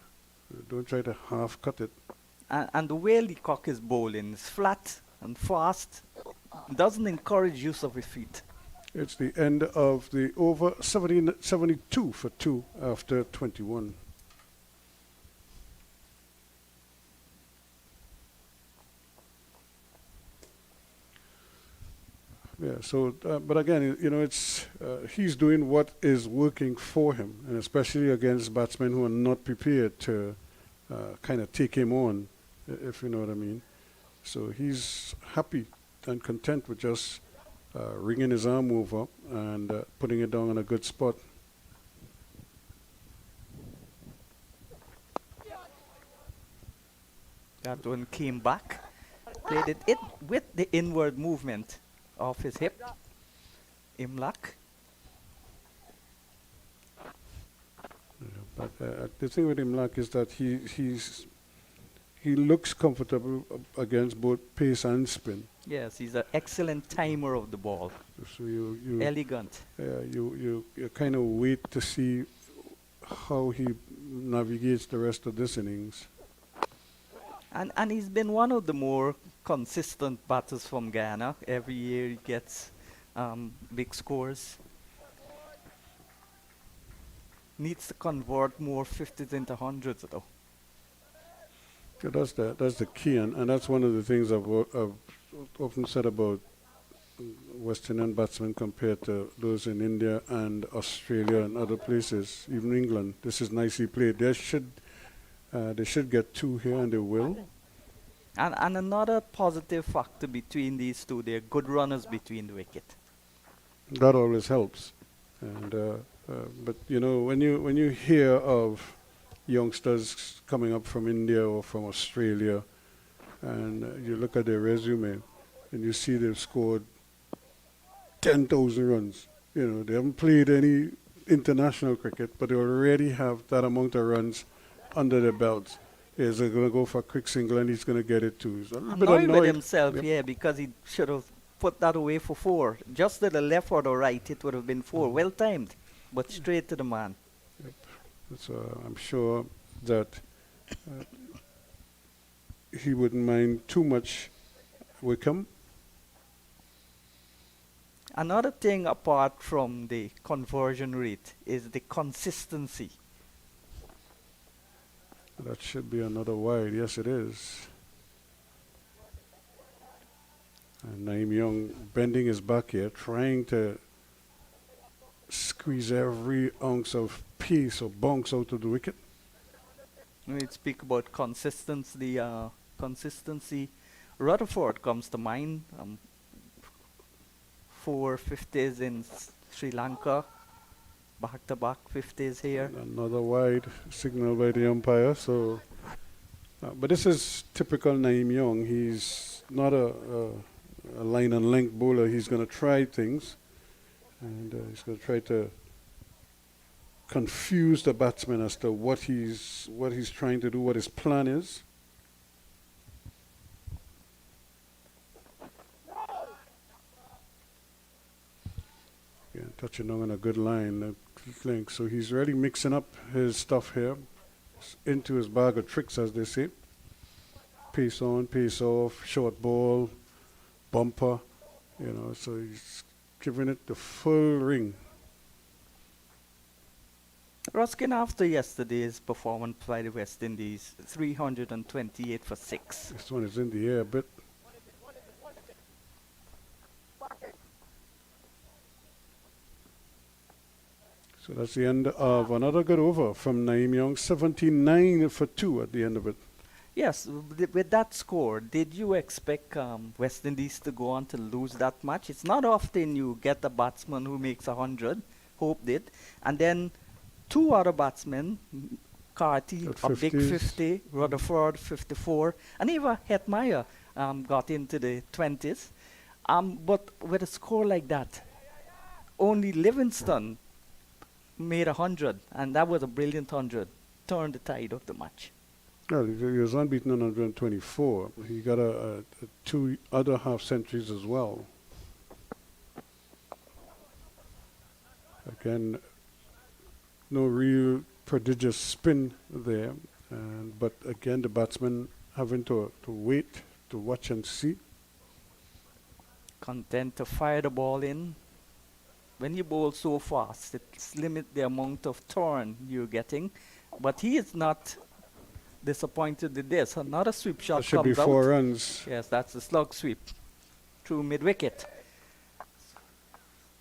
Don't try to half cut it. And the way Leacock is bowling is flat and fast. Doesn't encourage use of his feet. It's the end of the over 72 for 2 after 21. Yeah, so, but again, it's he's doing what is working for him, and especially against batsmen who are not prepared to kind of take him on, if you know what I mean. So he's happy and content with just ringing his arm over and putting it down on a good spot. That one came back, played it with the inward movement of his hip. Imlak. But the thing with Imlak is that he looks comfortable against both pace and spin. Yes, he's an excellent timer of the ball. So you Elegant. you kind of wait to see how he navigates the rest of this innings. And he's been one of the more consistent batters from Guyana. Every year he gets big scores. Needs to convert more 50s into 100s though. Yeah, that's the key, and that's one of the things I've often said about West Indian batsmen compared to those in India and Australia and other places, even England. This is nicely played. They should get 2 here, and they will. And another positive factor between these two, they're good runners between the wicket. That always helps. And but when you hear of youngsters coming up from India or from Australia, and you look at their resume, and you see they've scored 10,000 runs. They haven't played any international cricket, but they already have that amount of runs under their belts. He's going to go for a quick single, and he's going to get it too. He's a little bit Annoyed with annoyed. himself, Yep. yeah, because he should have put that away for 4. Just to the left or the right, it would have been 4. Well timed, but straight to the man. So I'm sure that he wouldn't mind too much Wickham. Another thing apart from the conversion rate is the consistency. That should be another wide. Yes, it is. And Naeem Young bending his back here, trying to squeeze every ounce of pace or bounce out of the wicket. When we speak about consistency, Rutherford comes to mind. 4 50s in Sri Lanka, back-to-back 50s here. Another wide signal by the umpire. So, but this is typical Naeem Young. He's not a line and length bowler. He's going to try things, and he's going to try to confuse the batsman as to what he's trying to do, what his plan is. Yeah, touching on a good line, link. So he's really mixing up his stuff here into his bag of tricks, as they say. Pace on, pace off, short ball, bumper, so he's giving it the full ring. Ruskin, after yesterday's performance by the West Indies, 328 for 6. This one is in the air a bit. So that's the end of another good over from Naeem Young. 79 for 2 at the end of it. Yes, with that score, did you expect West Indies to go on to lose that match? It's not often you get a batsman who makes 100. Hope did. And then two other batsmen, Carty, At a big 50s. 50, Rutherford, 54, and even Hetmeyer got into the 20s. But with a score like that, only Livingston made 100, and that was a brilliant 100. Turned the tide of the match. Well, he was unbeaten on 124. He got two other half centuries as well. Again, no real prodigious spin there. But again, the batsman having to wait, to watch and see. Content to fire the ball in. When you bowl so fast, it's limit the amount of turn you're getting. But he is not disappointed with this. Another sweep shot That should be comes 4 out. runs. Yes, that's a slug sweep through mid-wicket.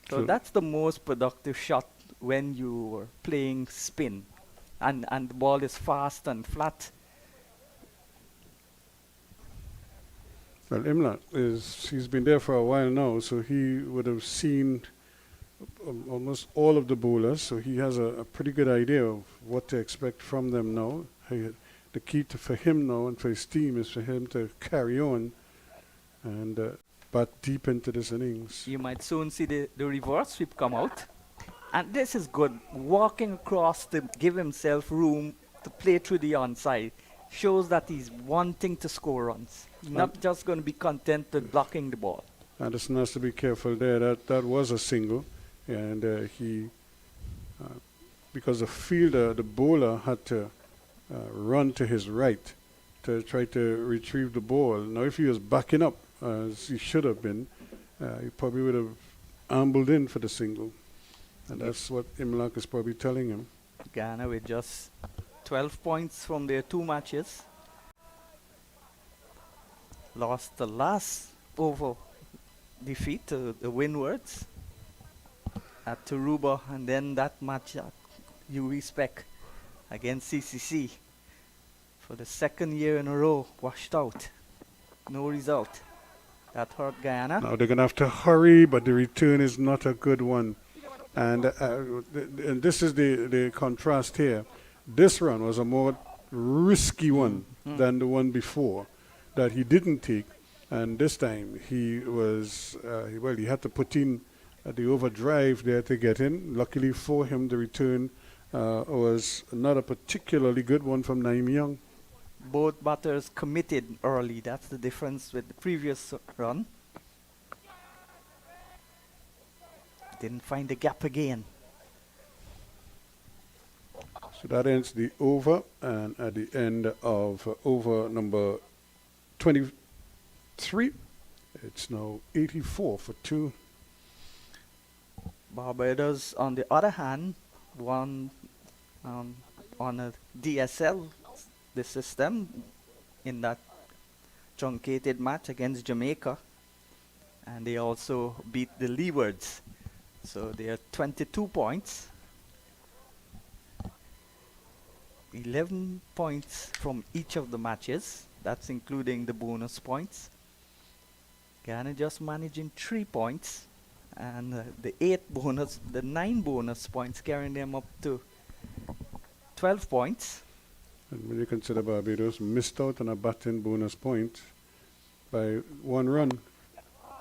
So True. that's the most productive shot when you are playing spin. And the ball is fast and flat. Well, Imla he's been there for a while now, so he would have seen almost all of the bowlers, so he has a pretty good idea of what to expect from them now. The key for him now and for his team is for him to carry on and bat deep into this innings. You might soon see the reverse sweep come out. And this is good. Walking across to give himself room to play through the onside shows that he's wanting to score runs. Not just going to be content with blocking the ball. Anderson has to be careful there. That was a single, and he, because the fielder, the bowler, had to run to his right to try to retrieve the ball. Now, if he was backing up, as he should have been, he probably would have ambled in for the single. And that's what Imlak is probably telling him. Guyana with just 12 points from their 2 matches. Lost the last over defeat to the Windwards at Taruba, and then that match at UV-Spec against CCC for the second year in a row, washed out. No result. That hurt Guyana. Now they're going to have to hurry, but the return is not a good one. And this is the contrast here. This run was a more risky one than the one before that he didn't take. And this time he was, he had to put in the overdrive there to get in. Luckily for him, the return was not a particularly good one from Naeem Young. Both batters committed early. That's the difference with the previous run. Didn't find the gap again. So that ends the over, and at the end of over number 23, it's now 84 for 2. Barbados, on the other hand, won on a DSL, the system, in that truncated match against Jamaica. And they also beat the Leewards. So they are 22 points. 11 points from each of the matches. That's including the bonus points. Guyana just managing 3 points. And the 9 bonus points carrying them up to 12 points. And when you consider Barbados missed out on a batting bonus point by 1 run.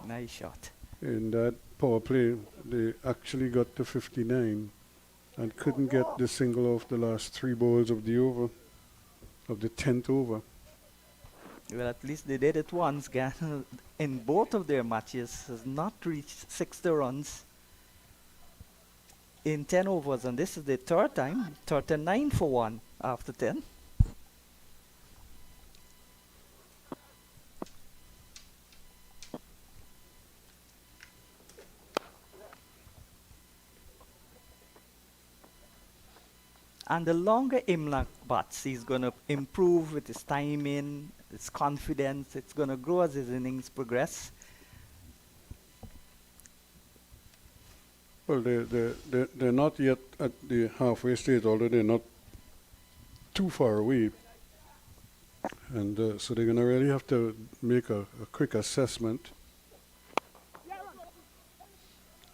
Nice shot. In that power play, they actually got to 59 and couldn't get the single off the last 3 balls of the over, of the 10th over. Well, at least they did it once. Guyana, in both of their matches, has not reached 60 runs in 10 overs, and this is the third time. 39 for 1 after 10. And the longer Imlach bats, he's going to improve with his timing, his confidence. It's going to grow as his innings progress. Well, they're not yet at the halfway stage, although they're not too far away. And so they're going to really have to make a quick assessment.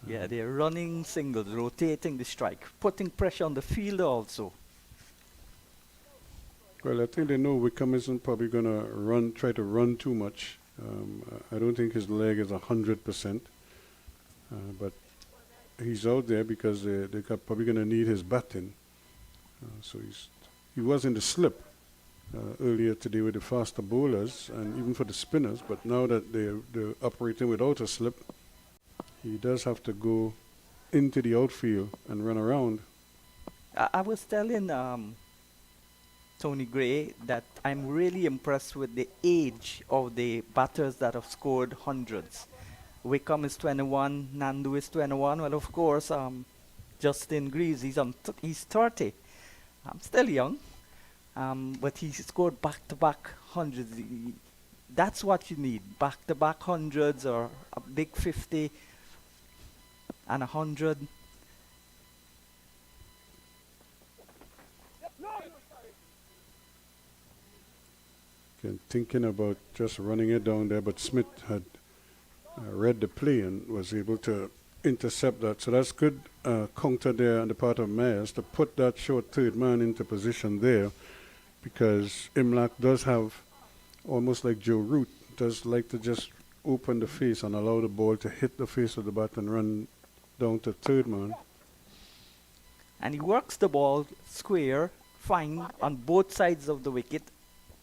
Yeah, they're running singles, rotating the strike, putting pressure on the fielder also. Well, I think they know Wickham isn't probably going to try to run too much. I don't think his leg is 100%. But he's out there because they're probably going to need his batting. So he was in the slip earlier today with the faster bowlers and even for the spinners. But now that they're operating without a slip, he does have to go into the outfield and run around. I was telling Tony Gray that I'm really impressed with the age of the batters that have scored hundreds. Wickham is 21, Nandu is 21. Well, of course, Justin Greaves, he's 30. I'm still young, but he scored back-to-back hundreds. That's what you need, back-to-back hundreds or a big 50 and 100. Thinking about just running it down there, but Smith had read the play and was able to intercept that. So that's good counter there on the part of Myers to put that short third man into position there, because Imlach does have, almost like Joe Root, does like to just open the face and allow the ball to hit the face of the bat and run down to third man. And he works the ball square, fine, on both sides of the wicket.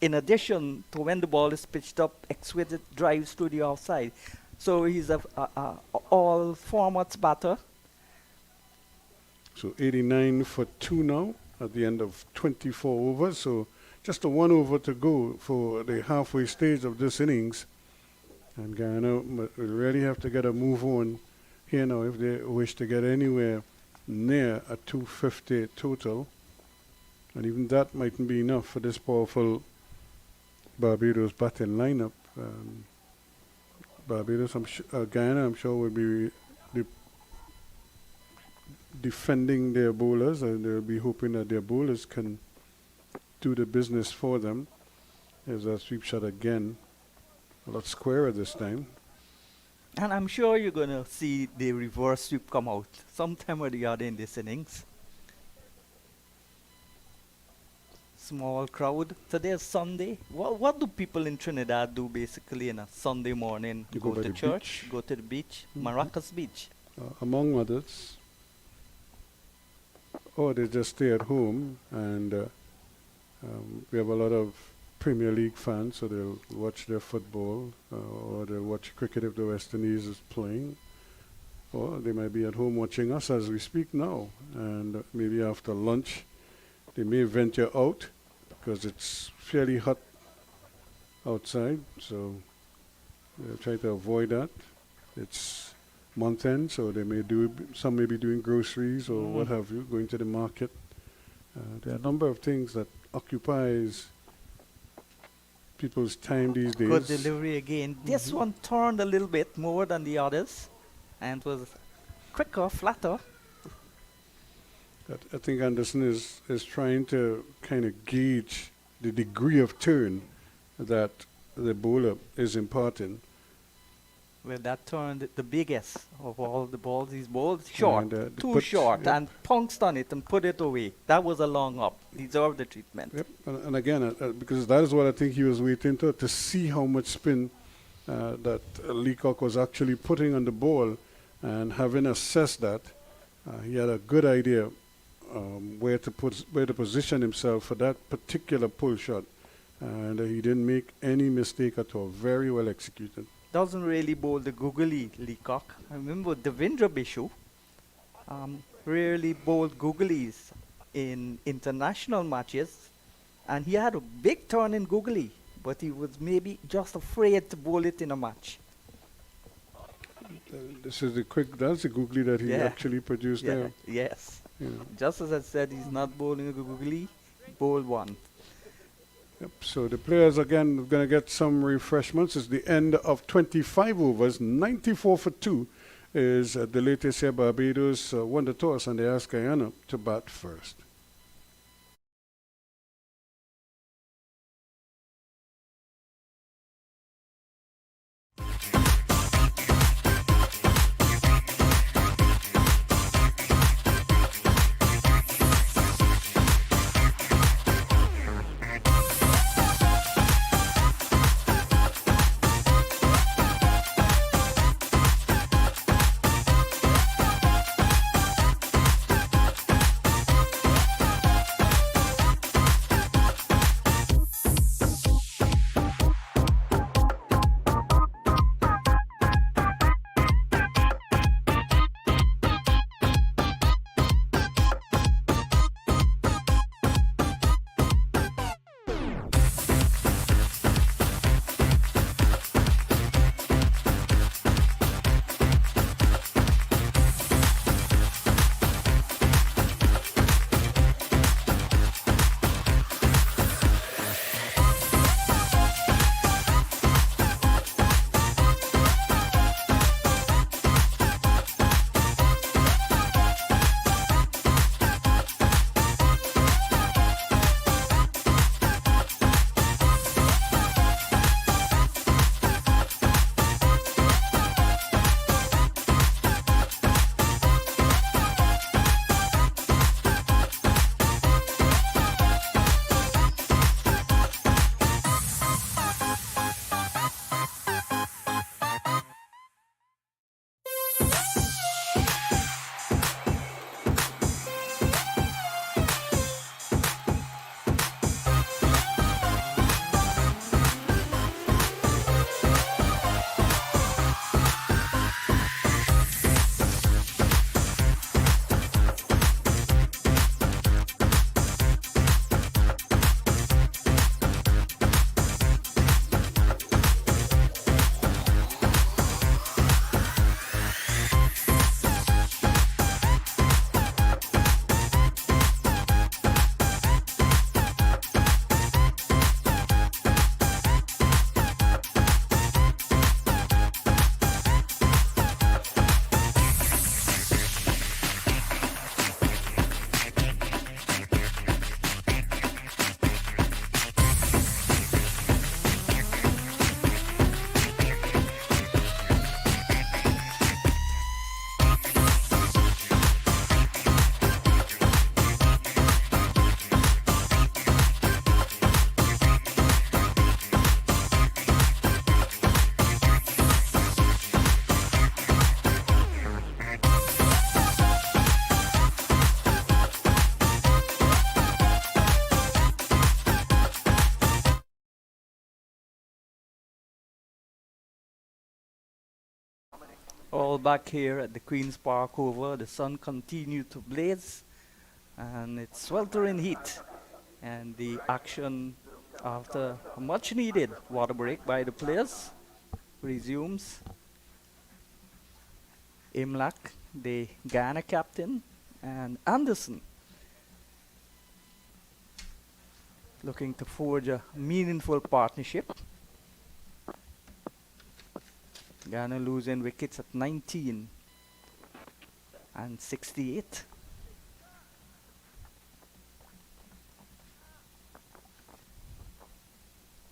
In addition to when the ball is pitched up, exquisite drives to the offside. So he's a all formats batter. So 89 for 2 now at the end of 24 overs. So just a 1 over to go for the halfway stage of this innings. And Guyana will really have to get a move on here now if they wish to get anywhere near a 250 total. And even that mightn't be enough for this powerful Barbados batting lineup. Barbados, Guyana, I'm sure, will be defending their bowlers, and they'll be hoping that their bowlers can do the business for them. There's a sweep shot again, a lot squarer this time. And I'm sure you're going to see the reverse sweep come out sometime or the other in this innings. Small crowd. Today's Sunday. What do people in Trinidad do basically in a Sunday morning? You Go go by to the church, beach. go to the beach, Mhm. Maracas Beach. Among others. Or they just stay at home, and we have a lot of Premier League fans, so they'll watch their football, or they'll watch cricket if the West Indies is playing. Or they might be at home watching us as we speak now, and maybe after lunch they may venture out because it's fairly hot outside, so they'll try to avoid that. It's month end, so they may some may be doing groceries or what have you, going to the market. There are a number of things that occupies people's time these days. Good delivery again. This one turned a little bit more than the others and was quicker, flatter. I think Anderson is trying to kind of gauge the degree of turn that the bowler is imparting. Well, that turned the biggest of all the balls he's bowled. Short, And, too short, and pounced on it and put it away. That was a long up. Deserved the treatment. Yep. And again, because that is what I think he was waiting to see how much spin that Leacock was actually putting on the ball, and having assessed that, he had a good idea where to position himself for that particular pull shot, and he didn't make any mistake at all. Very well executed. Doesn't really bowl the googly Leacock. I remember Devendra Bishu rarely bowled googlies in international matches, and he had a big turn in googly, but he was maybe just afraid to bowl it in a match. This is that's the googly that he actually produced there. Yes. You know. Just as I said, he's not bowling a googly, bowl one. Yep. So the players again going to get some refreshments. It's the end of 25 overs. 94 for 2 is the latest here. Barbados won the toss and they asked Guyana to bat first. All back here at the Queen's Park Oval, the sun continued to blaze and it's sweltering heat. And the action, after a much needed water break by the players, resumes. Imlak, the Guyana captain, and Anderson looking to forge a meaningful partnership. Guyana losing wickets at 19 and 68.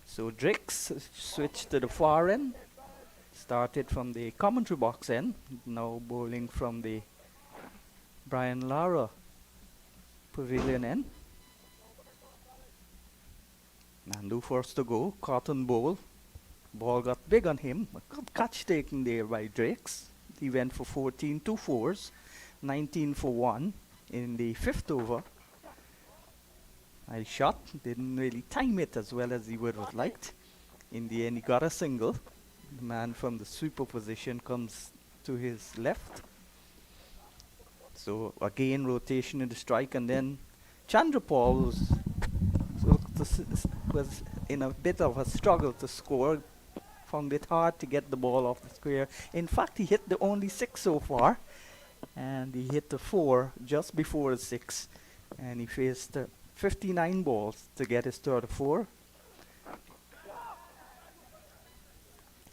So Drix switched to the far end, started from the commentary box end, now bowling from the Brian Lara pavilion end. Nandu first to go, cotton bowl. Ball got big on him. A good catch taken there by Drakes. He went for 14 2 fours, 19 for 1 in the fifth over. I shot, didn't really time it as well as he would have liked. In the end, he got a single. The man from the super position comes to his left. So again, rotation in the strike, and then Chandrapal was in a bit of a struggle to score. Found it hard to get the ball off the square. In fact, he hit the only 6 so far. and he hit the 4 just before the 6, and he faced 59 balls to get his third 4.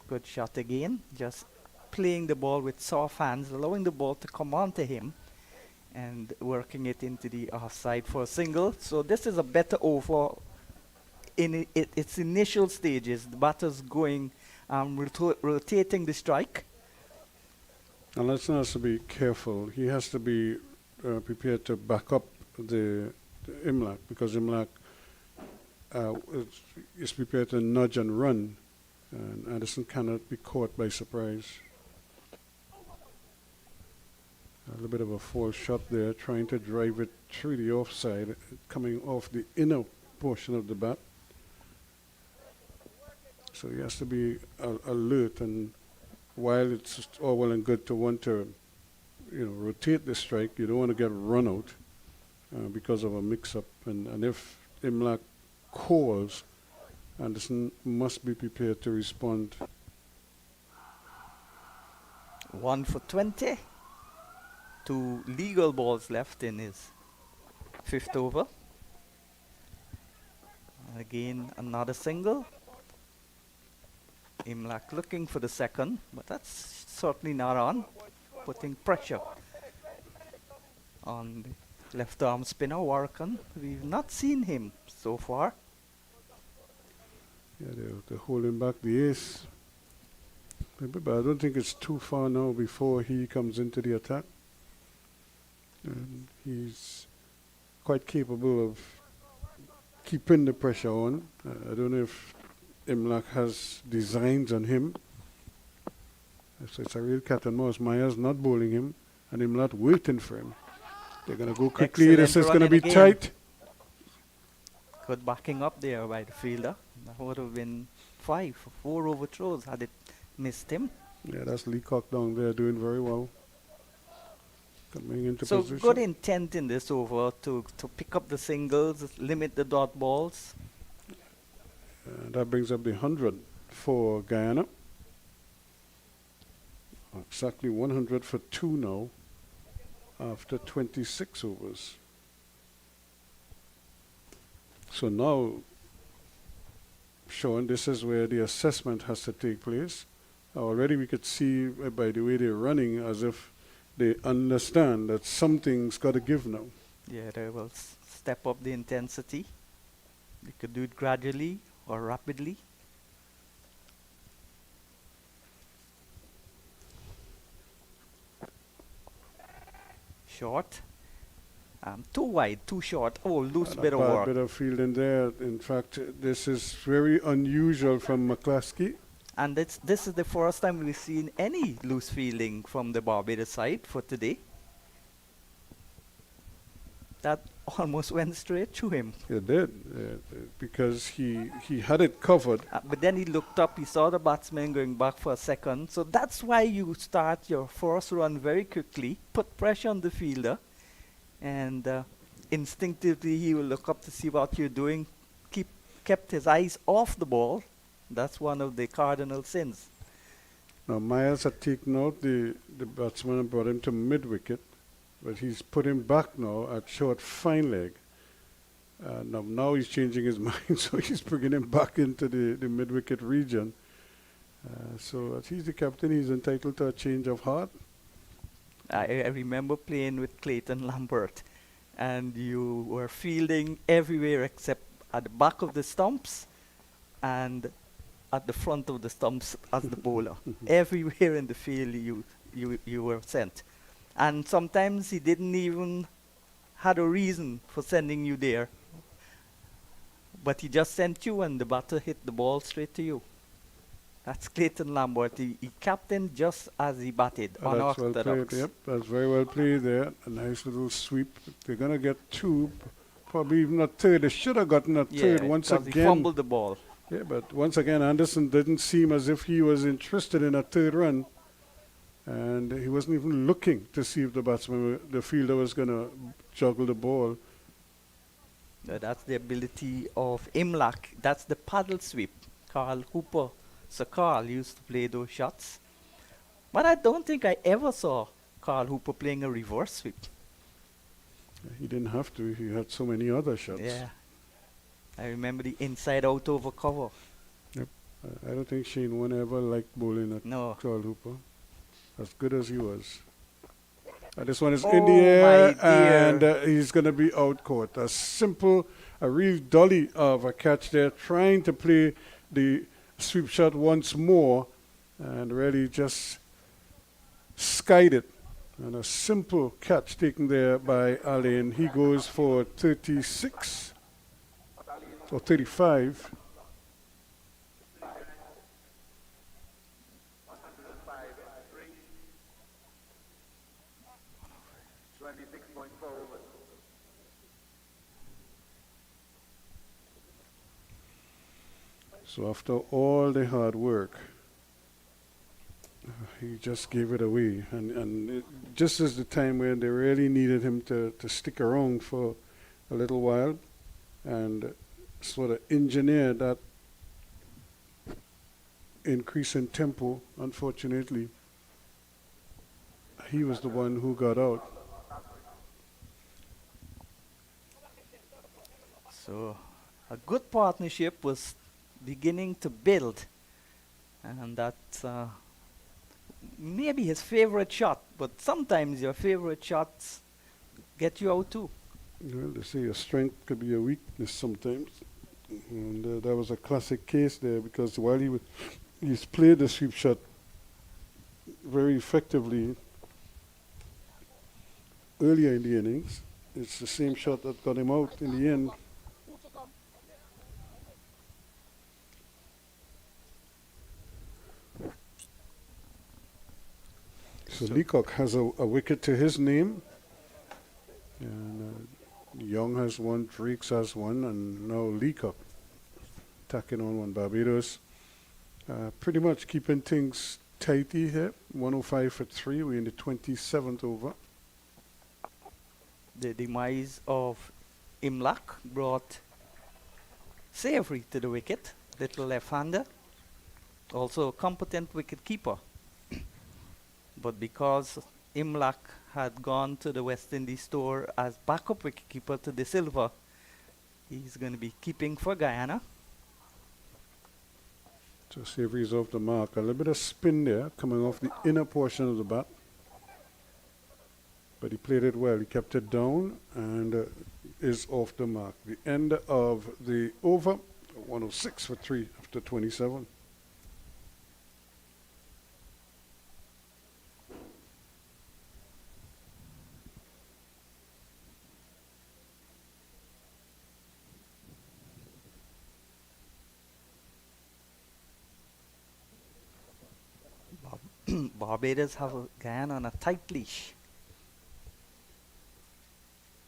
Good shot again, just playing the ball with soft hands, allowing the ball to come onto him and working it into the offside for a single. So this is a better over in its initial stages. The batter's going, rotating the strike. And let's has to be careful. He has to be prepared to back up the Imlach, because Imlach is prepared to nudge and run, and Anderson cannot be caught by surprise. A little bit of a false shot there, trying to drive it through the offside, coming off the inner portion of the bat. So he has to be alert, and while it's all well and good to want to, rotate the strike, you don't want to get run out because of a mix-up. And if Imlach calls, Anderson must be prepared to respond. 1 for 20. 2 legal balls left in his 5th over. Again, another single. Imlach looking for the second, but that's certainly not on. Putting pressure on the left arm spinner, Warkan. We've not seen him so far. Yeah, they're holding back the ace. But I don't think it's too far now before he comes into the attack. And he's quite capable of keeping the pressure on. I don't know if Imlach has designs on him. So it's a real cat and mouse. Maya's not bowling him, and Imlach waiting for him. They're going to go quickly. Excellent This is going to running be again. tight. Good backing up there by the fielder. That would have been 5 for 4 overthrows had it missed him. Yeah, that's Leacock down there doing very well. Coming into So position. good intent in this over to pick up the singles, limit the dot balls. That brings up the 100 for Guyana. Exactly 100 for 2 now after 26 overs. So now, Sean, this is where the assessment has to take place. Already we could see by the way they're running as if they understand that something's got to give now. Yeah, they will step up the intensity. They could do it gradually or rapidly. Short. Too wide, too short. Oh, loose And bit a of bad work. bit of fielding there. In fact, this is very unusual from McCluskey. And this is the first time we've seen any loose fielding from the Barbados side for today. That almost went straight through him. It did, because he had it covered. But then he looked up, he saw the batsman going back for a second. So that's why you start your first run very quickly, put pressure on the fielder, and instinctively he will look up to see what you're doing, kept his eyes off the ball. That's one of the cardinal sins. Now Miles had taken out the batsman and brought him to mid-wicket, but he's put him back now at short fine leg. Now he's changing his mind, so he's bringing him back into the mid-wicket region. So as he's the captain, he's entitled to a change of heart. I remember playing with Clayton Lambert, and you were fielding everywhere except at the back of the stumps and at the front of the stumps as the bowler. Everywhere in the field you were sent. And sometimes he didn't even had a reason for sending you there. But he just sent you and the batter hit the ball straight to you. That's Clayton Lambert. He captained just as he batted, That's well unorthodox. played. Yep, that's very well played there. A nice little sweep. They're going to get 2, probably even a third. They should have gotten a third once because again. he fumbled the ball. Yeah, but once again, Anderson didn't seem as if he was interested in a third run. And he wasn't even looking to see if the fielder was going to juggle the ball. That's the ability of Imlach. That's the paddle sweep. Carl Hooper, Sir Carl used to play those shots. But I don't think I ever saw Carl Hooper playing a reverse sweep. He didn't have to. He had so many other shots. Yeah. I remember the inside out over cover. I don't think Shane Warne ever liked bowling at No. Carl Hooper. As good as he was. This one is Oh, in the air, my dear. and he's going to be out caught. A real dolly of a catch there, trying to play the sweep shot once more, and really just skied it. And a simple catch taken there by Ali, and he goes for 36 or 35. So after all the hard work, he just gave it away. And it just as the time when they really needed him to stick around for a little while and sort of engineer that increase in tempo, unfortunately, he was the one who got out. So a good partnership was beginning to build, and that's maybe his favorite shot, but sometimes your favorite shots get you out too. Well, they say a strength could be a weakness sometimes, and that was a classic case there, because while he's played the sweep shot very effectively earlier in the innings, it's the same shot that got him out in the end. So Leacock has a wicket to his name, and Young has one, Drakes has one, and now Leacock tacking on one. Barbados pretty much keeping things tighty here. 105 for 3. We're in the 27th over. The demise of Imlach brought Savory to the wicket, little left-hander, also a competent wicket keeper. But because Imlach had gone to the West Indies tour as backup wicketkeeper to De Silva, he's going to be keeping for Guyana. So Savory's off the mark. A little bit of spin there coming off the inner portion of the bat. But he played it well. He kept it down and is off the mark. The end of the over, 106 for 3 after 27. Barbados have Guyana on a tight leash.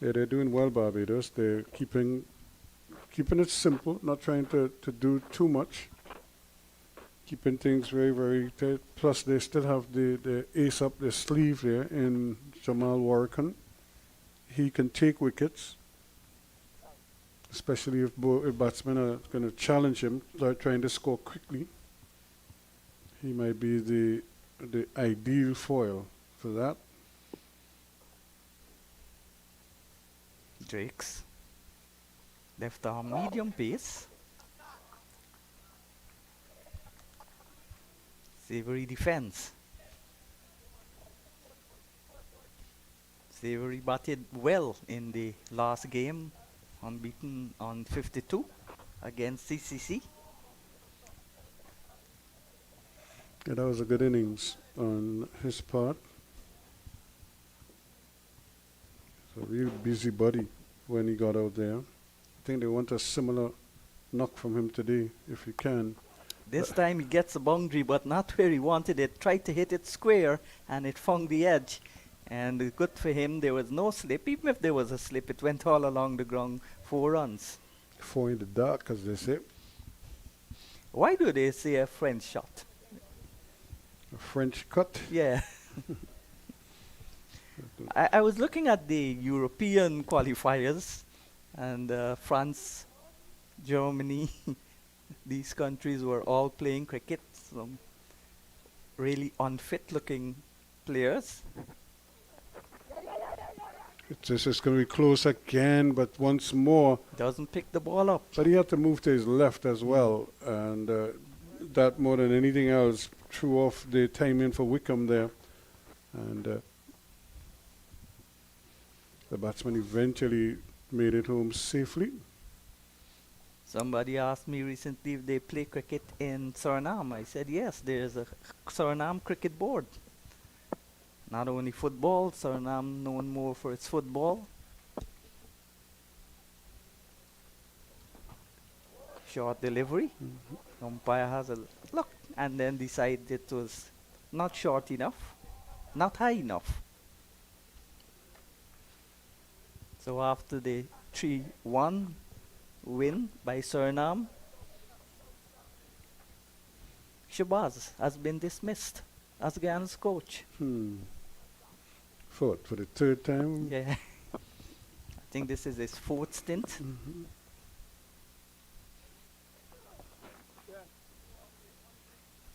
Yeah, they're doing well, Barbados. They're keeping it simple, not trying to do too much. Keeping things very, very tight. Plus, they still have the ace up their sleeve there in Jamal Warrican. He can take wickets, especially if batsmen are going to challenge him, start trying to score quickly. He might be the ideal foil for that. Drakes. Left arm medium pace. Savory defense. Savory batted well in the last game, unbeaten on 52 against CCC. Yeah, that was a good innings on his part. He's a real busybody when he got out there. I think they want a similar knock from him today, if he can. This time he gets a boundary, but not where he wanted it. Tried to hit it square, and it found the edge. And good for him, there was no slip. Even if there was a slip, it went all along the ground, 4 runs. 4 in the dark, as they say. Why do they say a French shot? A French cut. Yeah. I was looking at the European qualifiers, and France, Germany, these countries were all playing cricket. Some really unfit looking players. This is going to be close again, but once more. Doesn't pick the ball up. But he had to move to his left as well, and that more than anything else threw off the timing for Wickham there. And the batsman eventually made it home safely. Somebody asked me recently if they play cricket in Suriname. I said yes, there's a Suriname cricket board. Not only football, Suriname known more for its football. Short delivery. Umpire has a look and then decided it was not short enough, not high enough. So after the 3-1 win by Suriname, Shabazz has been dismissed as Guyana's coach. For the third time. Yeah. I think this is his fourth stint.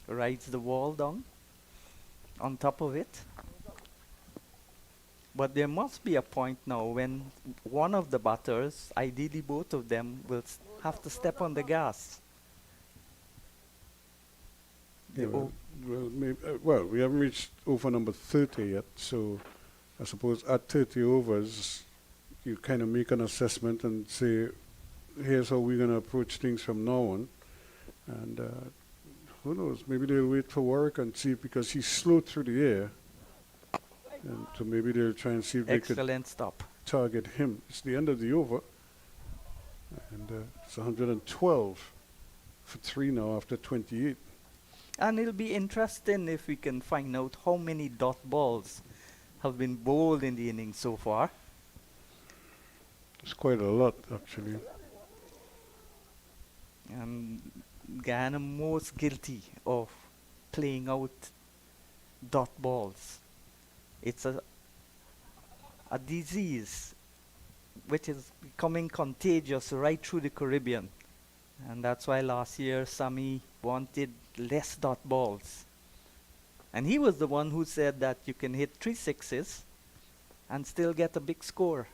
Rides the wall down on top of it. But there must be a point now when one of the batters, ideally both of them, will have to step on the gas. Well, we haven't reached over number 30 yet, so I suppose at 30 overs, you kind of make an assessment and say, here's how we're going to approach things from now on. And who knows, maybe they'll wait for work and see, because he's slow through the air. And so maybe they'll try and see if they could Excellent stop. target him. It's the end of the over. And it's 112 for 3 now after 28. And it'll be interesting if we can find out how many dot balls have been bowled in the innings so far. It's quite a lot, actually. And Guyana most guilty of playing out dot balls. It's a disease which is becoming contagious right through the Caribbean. And that's why last year Sammy wanted less dot balls. And he was the one who said that you can hit 3 sixes and still get a big score.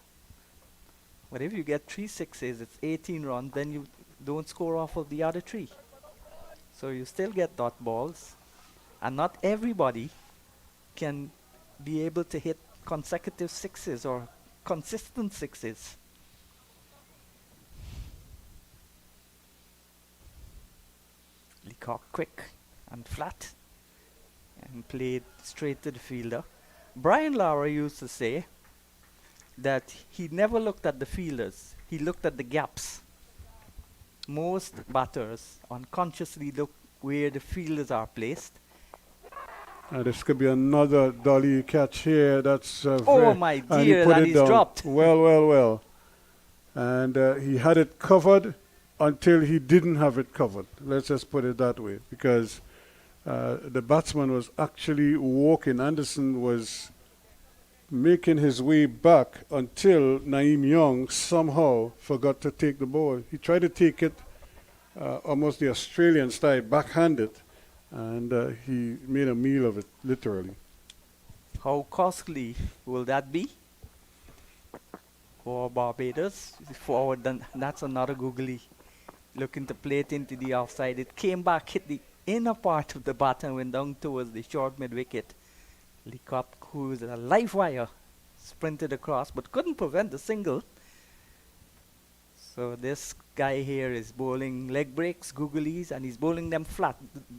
But if you get 3 sixes, it's 18 runs, then you don't score off of the other 3. So you still get dot balls. And not everybody can be able to hit consecutive sixes or consistent sixes. Leacock quick and flat and played straight to the fielder. Brian Lara used to say that he never looked at the fielders, he looked at the gaps. Most batters unconsciously look where the fielders are placed. This could be another dolly catch here. That's Oh my and he dear, put that it is down. dropped. Well. And he had it covered until he didn't have it covered. Let's just put it that way. Because the batsman was actually walking. Anderson was making his way back until Naeem Young somehow forgot to take the ball. He tried to take it almost the Australian style, backhanded. And he made a meal of it, literally. How costly will that be for Barbados? Forward, then that's another googly looking to play it into the offside. It came back, hit the inner part of the bat and went down towards the short mid-wicket. Leacock, who is a live wire, sprinted across but couldn't prevent the single. So this guy here is bowling leg breaks, googlies, and he's bowling them flat.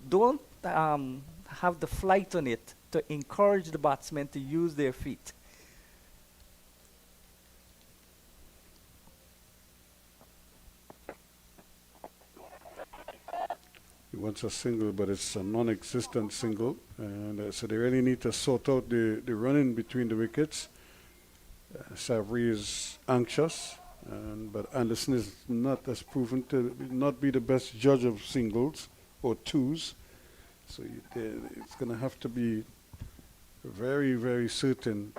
Don't have the flight on it to encourage the batsmen to use their feet. He wants a single, but it's a non-existent single. And so they really need to sort out the running between the wickets. Savary is anxious. But Anderson is has proven to not be the best judge of singles or twos. So it's going to have to be very, very certain.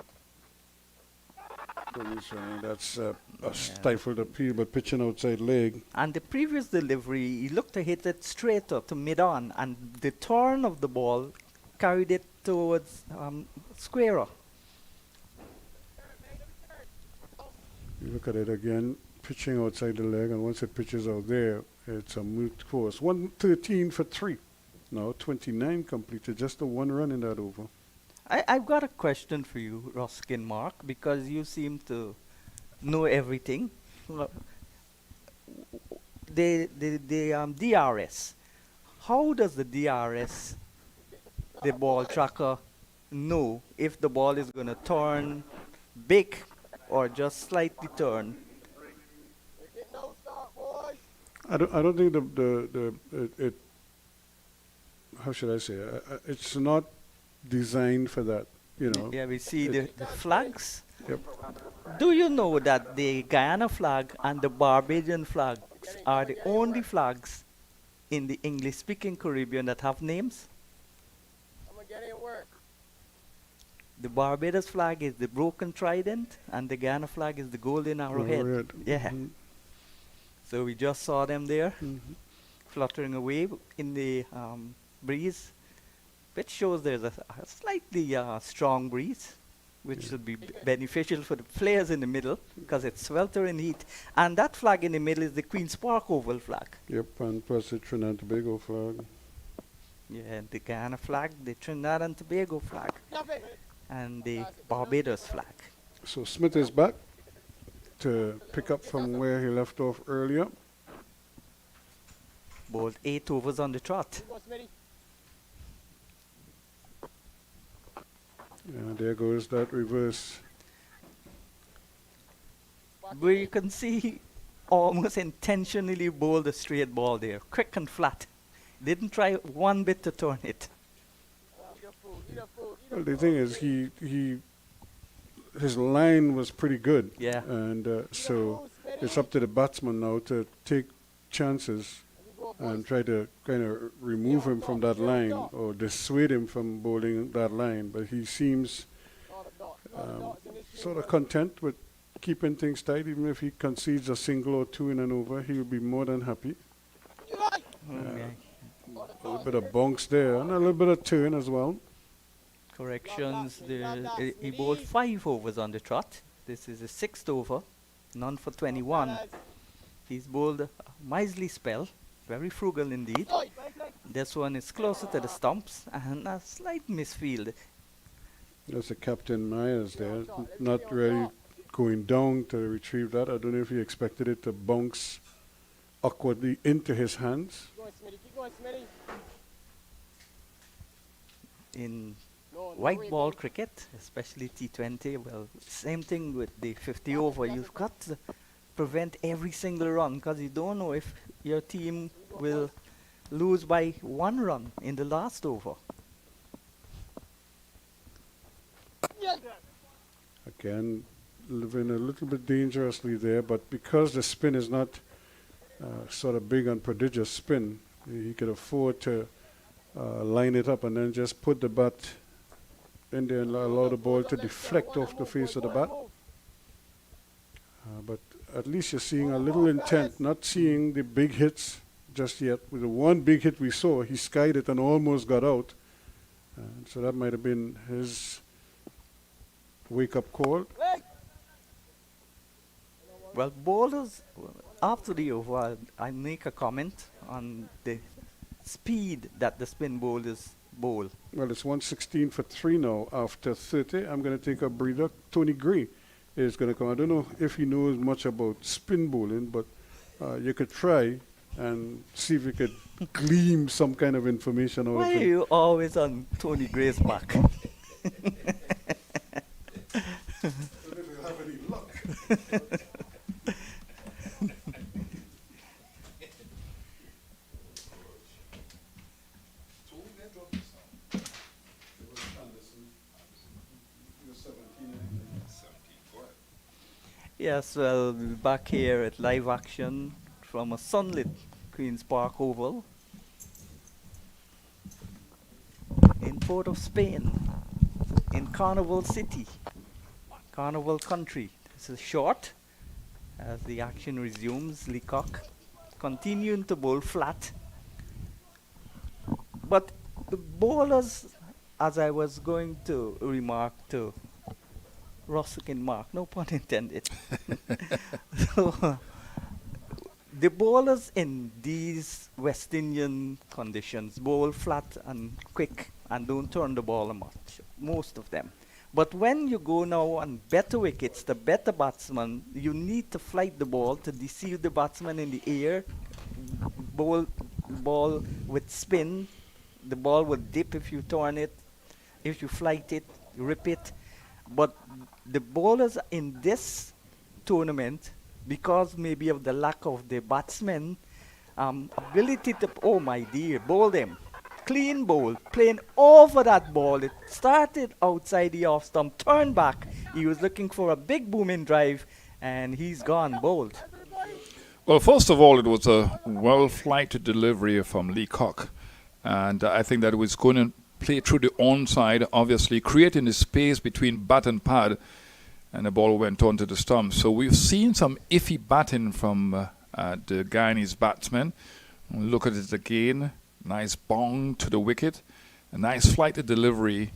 That's a stifled appeal, but pitching outside leg. And the previous delivery, he looked to hit it straighter to mid-on, and the turn of the ball carried it towards squarer. You look at it again, pitching outside the leg, and once it pitches out there, it's a moot course. 113 for 3. No, 29 completed, just a 1 run in that over. I've got a question for you, Ruskin Mark, because you seem to know everything. Look, the DRS. How does the DRS, the ball tracker, know if the ball is going to turn big or just slightly turn? Wicket no start, boys. I don't think it how should I say it's not designed for that, you know. Yeah, we see the flags. Yep. Do you know that the Guyana flag and the Barbadian flags are the only flags in the English-speaking Caribbean that have names? I'm gonna get in work. The Barbados flag is the broken trident, and the Guyana flag is the golden arrowhead. Arrowhead. Yeah. Mhm. So we just saw them there, Mhm. fluttering away in the breeze, which shows there's a slightly strong breeze, which will be beneficial for the players in the middle because it's sweltering heat. And that flag in the middle is the Queen's Park Oval flag. Yep, and plus the Trinidad and Tobago flag. Yeah, the Guyana flag, the Trinidad and Tobago flag, Nothing. and the Barbados flag. So Smith is back to pick up from where he left off earlier. Bowled 8 overs on the trot. Go, Smitty. And there goes that reverse. Where you can see he almost intentionally bowled a straight ball there, quick and flat. Didn't try one bit to turn it. Eat your food, eat your food, eat Well, your the food. thing is, his line was pretty good. Yeah. And so it's up to the batsman now to take chances and try to kind of remove him from that line or dissuade him from bowling that line. But he seems sort of content with keeping things tight. Even if he concedes a single or two in an over, he will be more than happy. Okay. A little bit of bonks there and a little bit of turn as well. Corrections. He bowled 5 overs on the trot. This is a 6th over, none for 21. He's bowled a miserly spell, very frugal indeed. This one is closer to the stumps and a slight misfield. There's a Captain Myers there, not really going down to retrieve that. I don't know if he expected it to bounce awkwardly into his hands. Keep going, Smitty. Keep going, Smitty. In No, white way, ball baby. cricket, especially T20, well, same thing with the 50 over. You've got to prevent every single run because you don't know if your team will lose by 1 run in the last over. Yeah. Again, living a little bit dangerously there, but because the spin is not sort of big and prodigious spin, he could afford to line it up and then just put the bat in there and allow the ball to deflect off the face of the bat. But at least you're seeing a little intent, not seeing the big hits just yet. With the one big hit we saw, he skied it and almost got out. So that might have been his wake-up call. Well, bowlers, after the over, I make a comment on the speed that the spin bowlers bowl. Well, it's 116 for 3 now after 30. I'm going to take a breather. Tony Gray is going to come. I don't know if he knows much about spin bowling, but you could try and see if you could glean some kind of information out Why of are him. you always on Tony Gray's back? Yes, well, we're back here at live action from a sunlit Queen's Park Oval in Port of Spain, in Carnival City, Carnival Country. This is short as the action resumes. Leacock continuing to bowl flat. But the bowlers, as I was going to remark to Rossican mark, no pun intended. So, the bowlers in these West Indian conditions bowl flat and quick and don't turn the ball much, most of them. But when you go now on better wickets, the better batsman, you need to flight the ball to deceive the batsman in the air, bowl ball with spin. The ball will dip if you turn it, if you flight it, rip it. But the bowlers in this tournament, because maybe of the lack of the batsmen, ability to, oh my dear, bowl them. Clean bowl, playing over that ball. It started outside the off stump, turned back. He was looking for a big booming drive, and he's gone bowled. Well, first of all, it was a well-flighted delivery from Leacock. And I think that it was going to play through the onside, obviously, creating the space between bat and pad, and the ball went onto the stump. So we've seen some iffy batting from the Guyanese batsmen. Look at it again. Nice bong to the wicket. A nice flighted delivery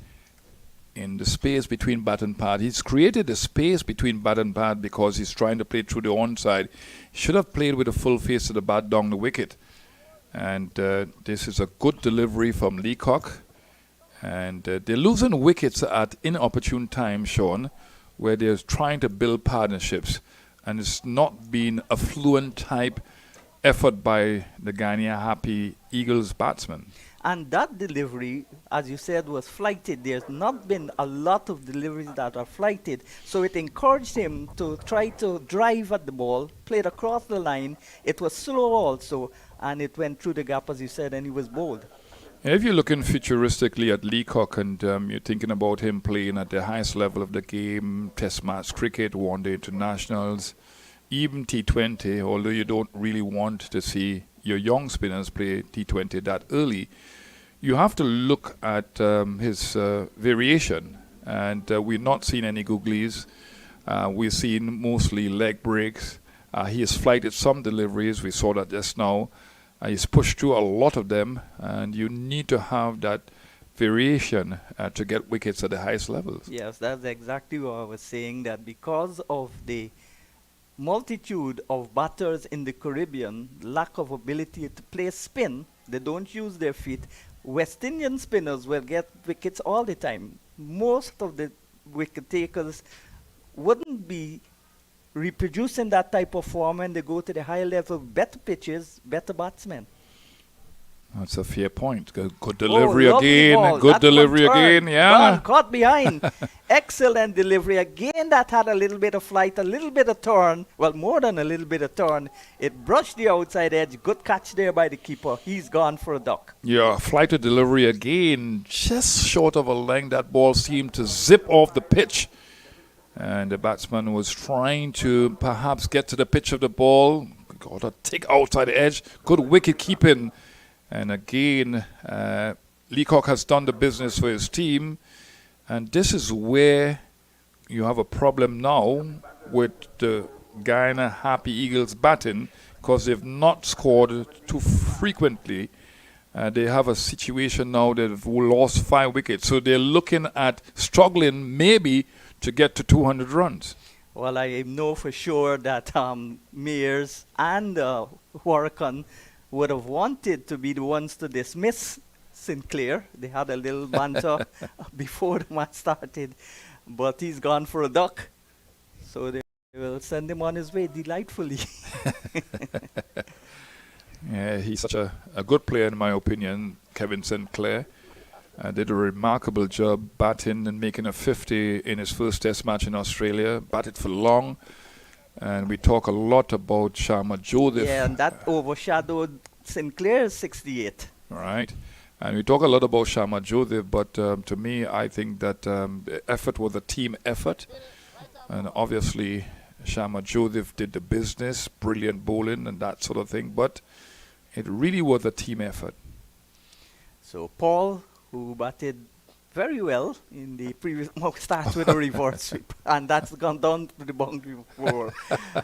in the space between bat and pad. He's created a space between bat and pad because he's trying to play through the onside. He should have played with a full face of the bat down the wicket. And this is a good delivery from Leacock. And they're losing wickets at inopportune times, Sean, where they're trying to build partnerships. And it's not been a fluent type effort by the Guyana Happy Eagles batsman. And that delivery, as you said, was flighted. There's not been a lot of deliveries that are flighted. So it encouraged him to try to drive at the ball, play it across the line. It was slow also, and it went through the gap, as you said, and he was bowled. If you're looking futuristically at Leacock and you're thinking about him playing at the highest level of the game, Test match cricket, one-day internationals, even T20, although you don't really want to see your young spinners play T20 that early, you have to look at his variation. And we've not seen any googlies. We've seen mostly leg breaks. He has flighted some deliveries. We saw that just now. He's pushed through a lot of them. And you need to have that variation to get wickets at the highest levels. Yes, that's exactly what I was saying, that because of the multitude of batters in the Caribbean, lack of ability to play spin, they don't use their feet. West Indian spinners will get wickets all the time. Most of the wicket takers wouldn't be reproducing that type of form when they go to the higher level, better pitches, better batsmen. That's a fair point. Good delivery lovely again. ball. Good That delivery one turned, again. Yeah. gone, caught behind. Excellent delivery. Again, that had a little bit of flight, a little bit of turn. Well, more than a little bit of turn. It brushed the outside edge. Good catch there by the keeper. He's gone for a duck. Yeah, flighted delivery again. Just short of a length. That ball seemed to zip off the pitch. And the batsman was trying to perhaps get to the pitch of the ball. Got a tick outside the edge. Good wicket keeping. And again, Leacock has done the business for his team. And this is where you have a problem now with the Guyana Happy Eagles batting, because they've not scored too frequently. They have a situation now that they've lost 5 wickets. So they're looking at struggling maybe to get to 200 runs. Well, I know for sure that Mears and Warracan would have wanted to be the ones to dismiss Sinclair. They had a little banter before the match started, but he's gone for a duck. So they will send him on his way delightfully. Yeah, he's such a good player in my opinion, Kevin Sinclair. Did a remarkable job batting and making a 50 in his first test match in Australia. Batted for long. And we talk a lot about Sharma Joseph. Yeah, and that overshadowed Sinclair's 68. Right. And we talk a lot about Sharma Joseph, but to me, I think that the effort was a team effort. And obviously, Sharma Joseph did the business, brilliant bowling and that sort of thing. But it really was a team effort. So Paul, who batted very well in the previous, starts with a reverse sweep, and that's gone down to the boundary before.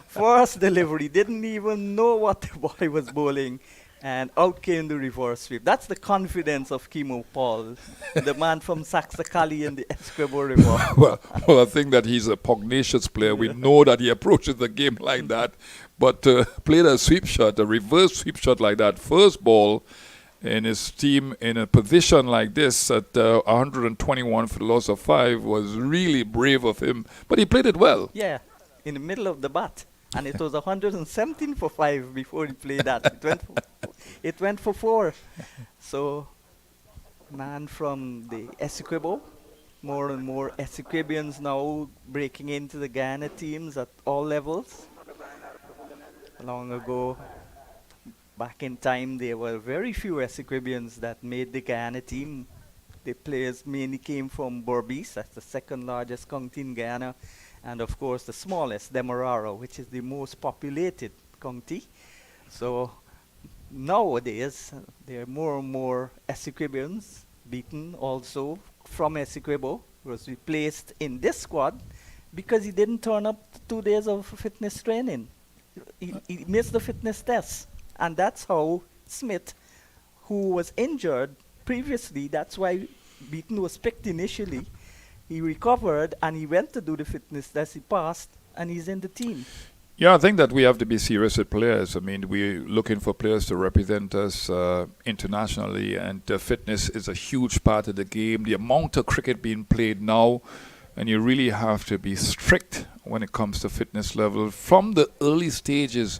First delivery, didn't even know what the boy was bowling. And out came the reverse sweep. That's the confidence of Kimo Paul, the man from Saxacali in the Escribo River. Well, I think that he's a pugnacious player. We know that he approaches the game like that. But played a sweep shot, a reverse sweep shot like that, first ball, and his team in a position like this at 121 for the loss of 5 was really brave of him. But he played it well. Yeah, in the middle of the bat. And it was 117 for 5 before he played that. It went for 4. So, man from the Essequibo, more and more Essequibians now breaking into the Guyana teams at all levels. Long ago, back in time, there were very few Essequibians that made the Guyana team. The players mainly came from Barbados, that's the second largest county in Guyana, and of course the smallest, Demerara, which is the most populated county. So nowadays, there are more and more Essequibians, beaten also from Essequibo, was replaced in this squad because he didn't turn up 2 days of fitness training. He missed the fitness test. And that's how Smith, who was injured previously, that's why Beaton was picked initially. He recovered and he went to do the fitness test. He passed and he's in the team. Yeah, I think that we have to be serious with players. I mean, we're looking for players to represent us internationally, and fitness is a huge part of the game. The amount of cricket being played now, and you really have to be strict when it comes to fitness level from the early stages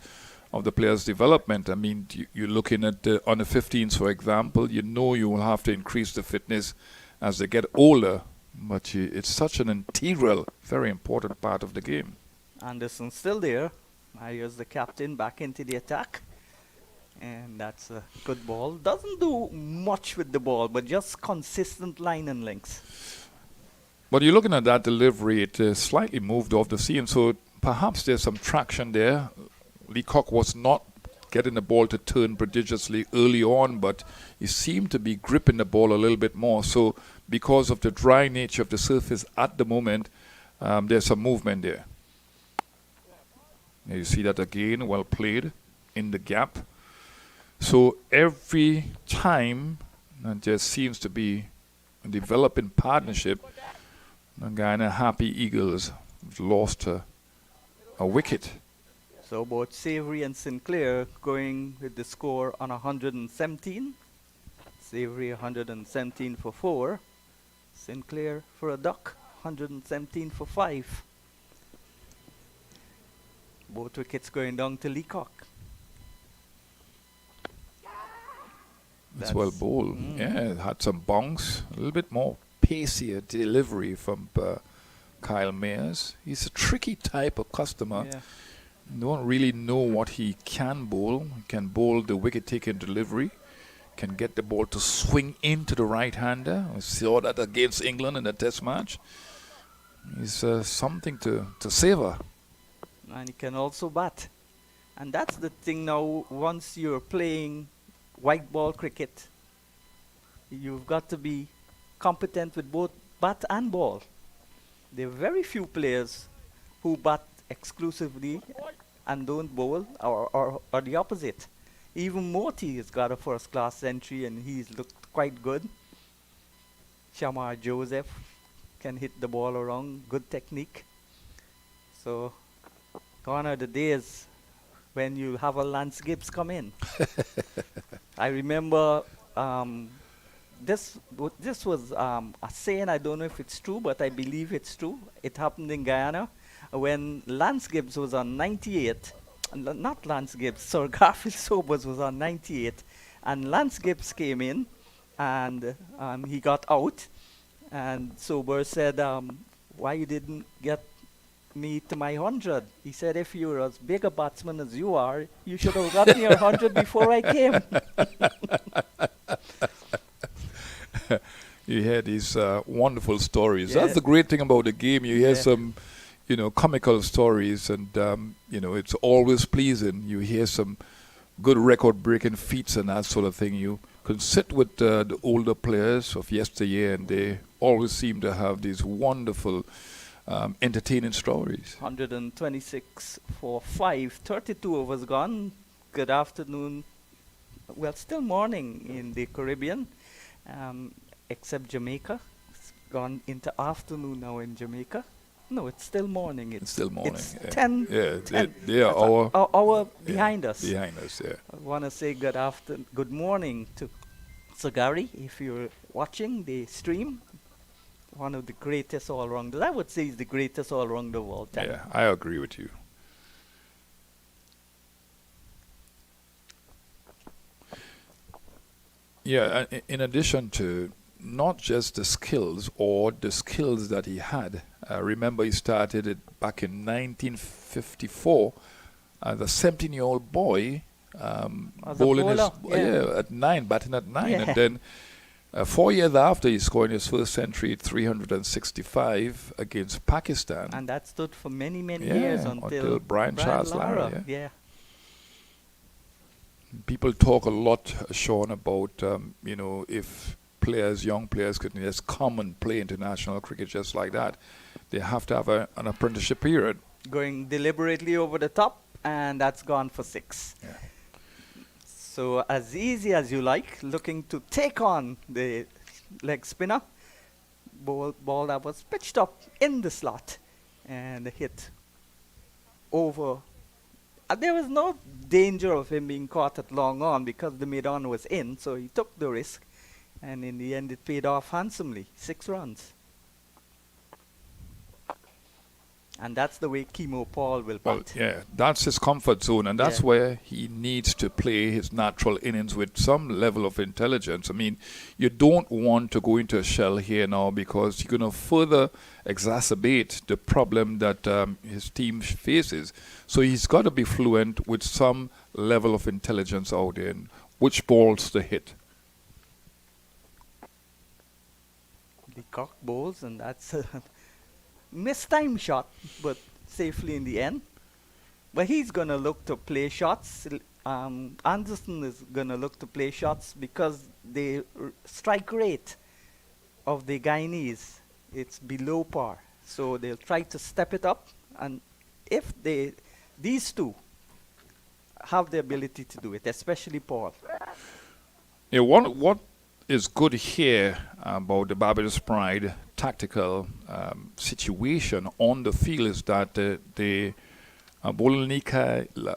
of the player's development. I mean, you're looking at under 15s, for example. You know you will have to increase the fitness as they get older, but it's such an integral, very important part of the game. Anderson's still there. Here's the captain back into the attack. And that's a good ball. Doesn't do much with the ball, but just consistent line and links. But you're looking at that delivery, it slightly moved off the seam, so perhaps there's some traction there. Leacock was not getting the ball to turn prodigiously early on, but he seemed to be gripping the ball a little bit more. So because of the dry nature of the surface at the moment, there's some movement there. You see that again, well played in the gap. So every time there seems to be a developing partnership. The Guyana Happy Eagles lost a wicket. So both Savory and Sinclair going with the score on 117. Savory 117 for 4. Sinclair for a duck, 117 for 5. Both wickets going down to Leacock. That's well bowled. Yeah, it had some bounce, a little bit more pacier delivery from Kyle Mayers. He's a tricky type of customer. Yeah. Don't really know what he can bowl. He can bowl the wicket-taking delivery, can get the ball to swing into the right-hander. We saw that against England in the test match. He's something to savour. And he can also bat. And that's the thing now, once you're playing white ball cricket, you've got to be competent with both bat and ball. There are very few players who bat exclusively and don't bowl, or the opposite. Even Moti has got a first-class century and he's looked quite good. Shamar Joseph can hit the ball around, good technique. So, gone are the days when you have a Lance Gibbs come in. I remember this was a saying, I don't know if it's true, but I believe it's true. It happened in Guyana when Lance Gibbs was on 98. Not Lance Gibbs, Sir Garfield Sobers was on 98. And Lance Gibbs came in and he got out. And Sobers said, why you didn't get me to my 100? He said, if you're as big a batsman as you are, you should have got me 100 before I came. You hear these wonderful stories. Yeah. That's the great thing about the game. You hear Yeah. some, comical stories, and it's always pleasing. You hear some good record-breaking feats and that sort of thing. You can sit with the older players of yesteryear, and they always seem to have these wonderful, entertaining stories. 126 for 5, 32 overs gone. Good afternoon, well, still morning in the Caribbean, except Jamaica. It's gone into afternoon now in Jamaica. No, it's still morning. It's still morning. It's Yeah. 10. Yeah, 10. they are That's our hour yeah, behind us. Behind us, yeah. I want to say good morning to Sagari, if you're watching the stream. One of the greatest all-rounders. I would say he's the greatest all-rounder of all time. Yeah, I agree with you. Yeah, in addition to not just the skills that he had. Remember, he started it back in 1954 as a 17-year-old boy, As a bowling his bowler, at 9, batting at 9, Yeah. and then 4 years after, he scored his first century, 365 against Pakistan. And that stood for many, many Yeah, years until until Brian Charles Lara, Yeah. People talk a lot, Sean, about if young players could just come and play international cricket just like that, they have to have an apprenticeship period. Going deliberately over the top, and that's gone for 6. Yeah. So as easy as you like, looking to take on the leg spinner. Ball that was pitched up in the slot and hit over. There was no danger of him being caught at long on because the mid-on was in, so he took the risk. And in the end, it paid off handsomely. 6 runs. And that's the way Kimo Paul will Well, bat. yeah, that's his comfort zone, and that's Yeah. where he needs to play his natural innings with some level of intelligence. I mean, you don't want to go into a shell here now because you're going to further exacerbate the problem that his team faces. So he's got to be fluent with some level of intelligence out there and which balls to hit. The cock bowls, and that's a mistime shot, but safely in the end. But he's going to look to play shots. Anderson is going to look to play shots because the strike rate of the Guyanese, it's below par. So they'll try to step it up. And if these two have the ability to do it, especially Paul. Yeah, what is good here about the Barbados Pride tactical situation on the field is that they bowling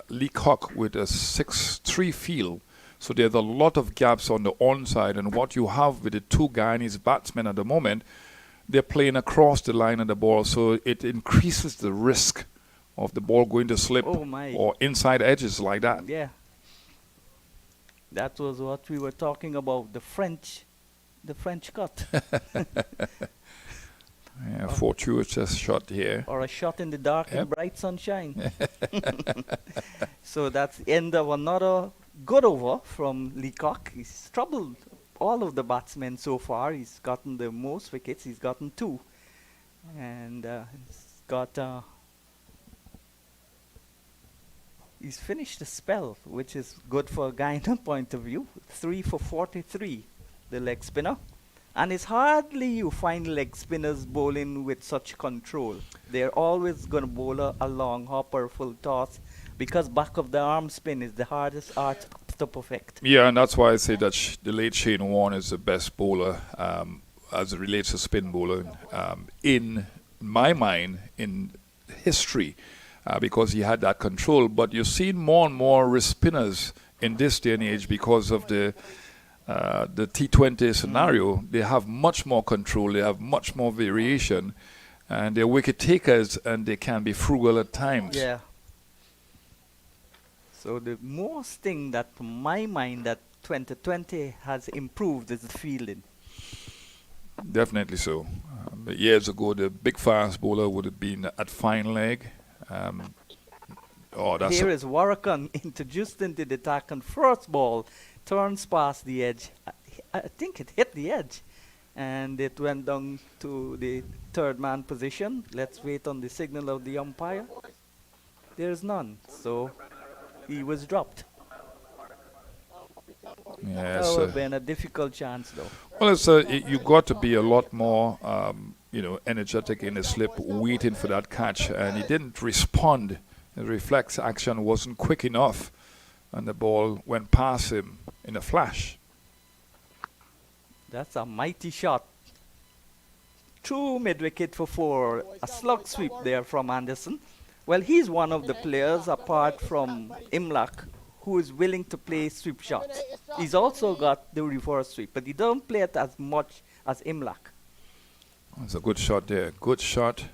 Leacock with a 6-3 field. So there's a lot of gaps on the onside, and what you have with the two Guyanese batsmen at the moment, they're playing across the line of the ball, so it increases the risk of the ball going to slip or inside edges like that. Yeah. That was what we were talking about, the French cut. Yeah, fortuitous shot here. Or a shot in the dark Yep. and bright sunshine. So that's the end of another good over from Leacock. He's troubled all of the batsmen so far. He's gotten the most wickets. He's gotten 2. And he's got... he's finished the spell, which is good for a Guyana point of view. 3 for 43, the leg spinner. And it's hardly you find leg spinners bowling with such control. They're always going to bowl a long hopper, full toss, because back of the arm spin is the hardest art to perfect. Yeah, and that's why I say that the late Shane Warne is the best bowler as it relates to spin bowler in my mind in history. Because he had that control. But you're seeing more and more wrist spinners in this day and age because of the T20 scenario. They have much more control. They have much more variation. And they're wicket takers, and they can be frugal at times. Yeah. So the most thing that, from my mind, that 2020 has improved is the fielding. Definitely so. But years ago, the big fast bowler would have been at fine leg. Here is Warrakan introduced into the attack, and first ball turns past the edge. I think it hit the edge, and it went down to the third man position. Let's wait on the signal of the umpire. There's none, so he was dropped. Yes, That would have been a difficult chance, though. well, you got to be a lot more, energetic in the slip, waiting for that catch, and he didn't respond. The reflex action wasn't quick enough and the ball went past him in a flash. That's a mighty shot. True mid-wicket for 4. A slug sweep there from Anderson. Well, he's one of the players, apart from Imlak, who is willing to play sweep shots. He's also got the reverse sweep, but he don't play it as much as Imlak. It's a good shot there. Good shot.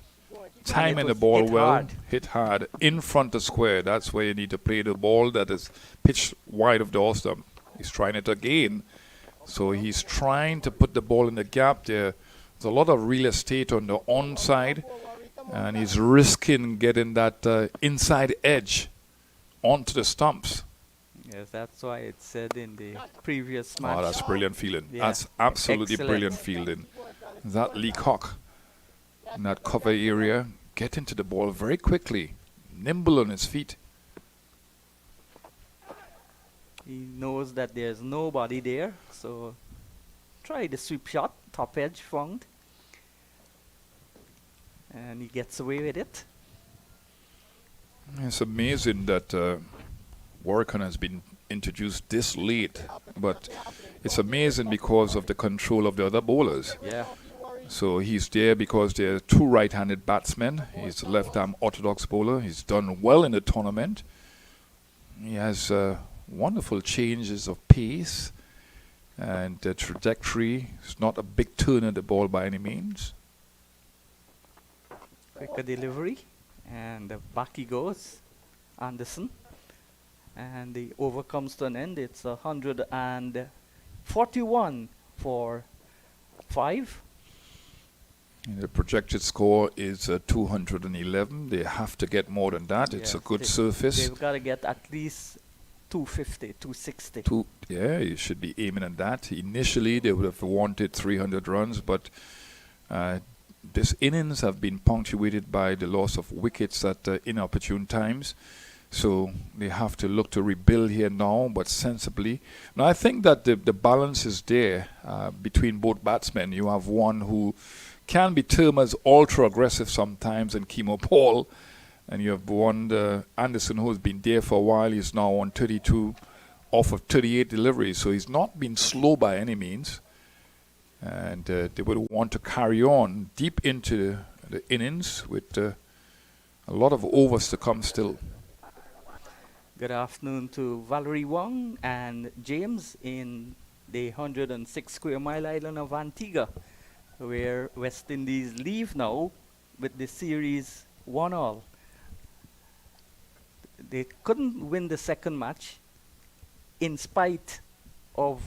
Timing it the was ball hit well. hard. Hit hard. In front of square. That's where you need to play the ball that is pitched wide of the off stump. He's trying it again. So he's trying to put the ball in the gap there. There's a lot of real estate on the onside. And he's risking getting that inside edge onto the stumps. Yes, that's why it said in the previous match. Oh, that's brilliant fielding. Yeah. That's absolutely Excellent. brilliant fielding. That Leacock in that cover area, get into the ball very quickly, nimble on his feet. He knows that there's nobody there, so try the sweep shot, top edge found. And he gets away with it. It's amazing that Warrican has been introduced this late, but it's amazing because of the control of the other bowlers. Yeah. So he's there because there are 2 right-handed batsmen. He's a left-arm orthodox bowler. He's done well in the tournament. He has wonderful changes of pace and trajectory. It's not a big turn at the ball by any means. Quicker delivery, and back he goes, Anderson. And the over comes to an end. It's 141 for 5. And the projected score is 211. They have to get more than that. It's a Yes, good surface. They've got to get at least 250, 260. Yeah, you should be aiming at that. Initially, they would have wanted 300 runs, but this innings have been punctuated by the loss of wickets at inopportune times. So they have to look to rebuild here now, but sensibly. Now, I think that the balance is there between both batsmen. You have one who can be termed as ultra-aggressive sometimes, and Kimo Paul. And you have one, Anderson, who has been there for a while. He's now on 32 off of 38 deliveries. So he's not been slow by any means. And they would want to carry on deep into the innings with a lot of overs to come still. Good afternoon to Valerie Wong and James in the 106 square mile island of Antigua, where West Indies leave now with the series 1-all. They couldn't win the second match in spite of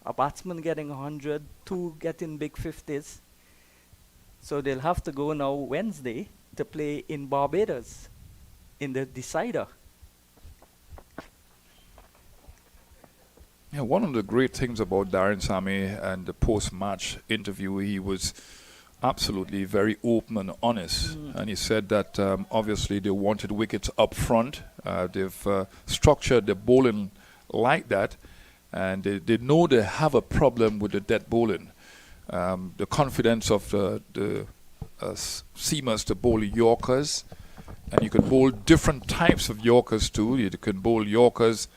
a batsman getting 100, 2 getting big 50s. So they'll have to go now Wednesday to play in Barbados in the decider. Yeah, one of the great things about Darren Sammy and the post-match interview, he was absolutely very open and honest. And he said that obviously they wanted wickets up front. They've structured the bowling like that, and they know they have a problem with the dead bowling. The confidence of the seamers to bowl Yorkers, and you can bowl different types of Yorkers too. You can bowl Yorkers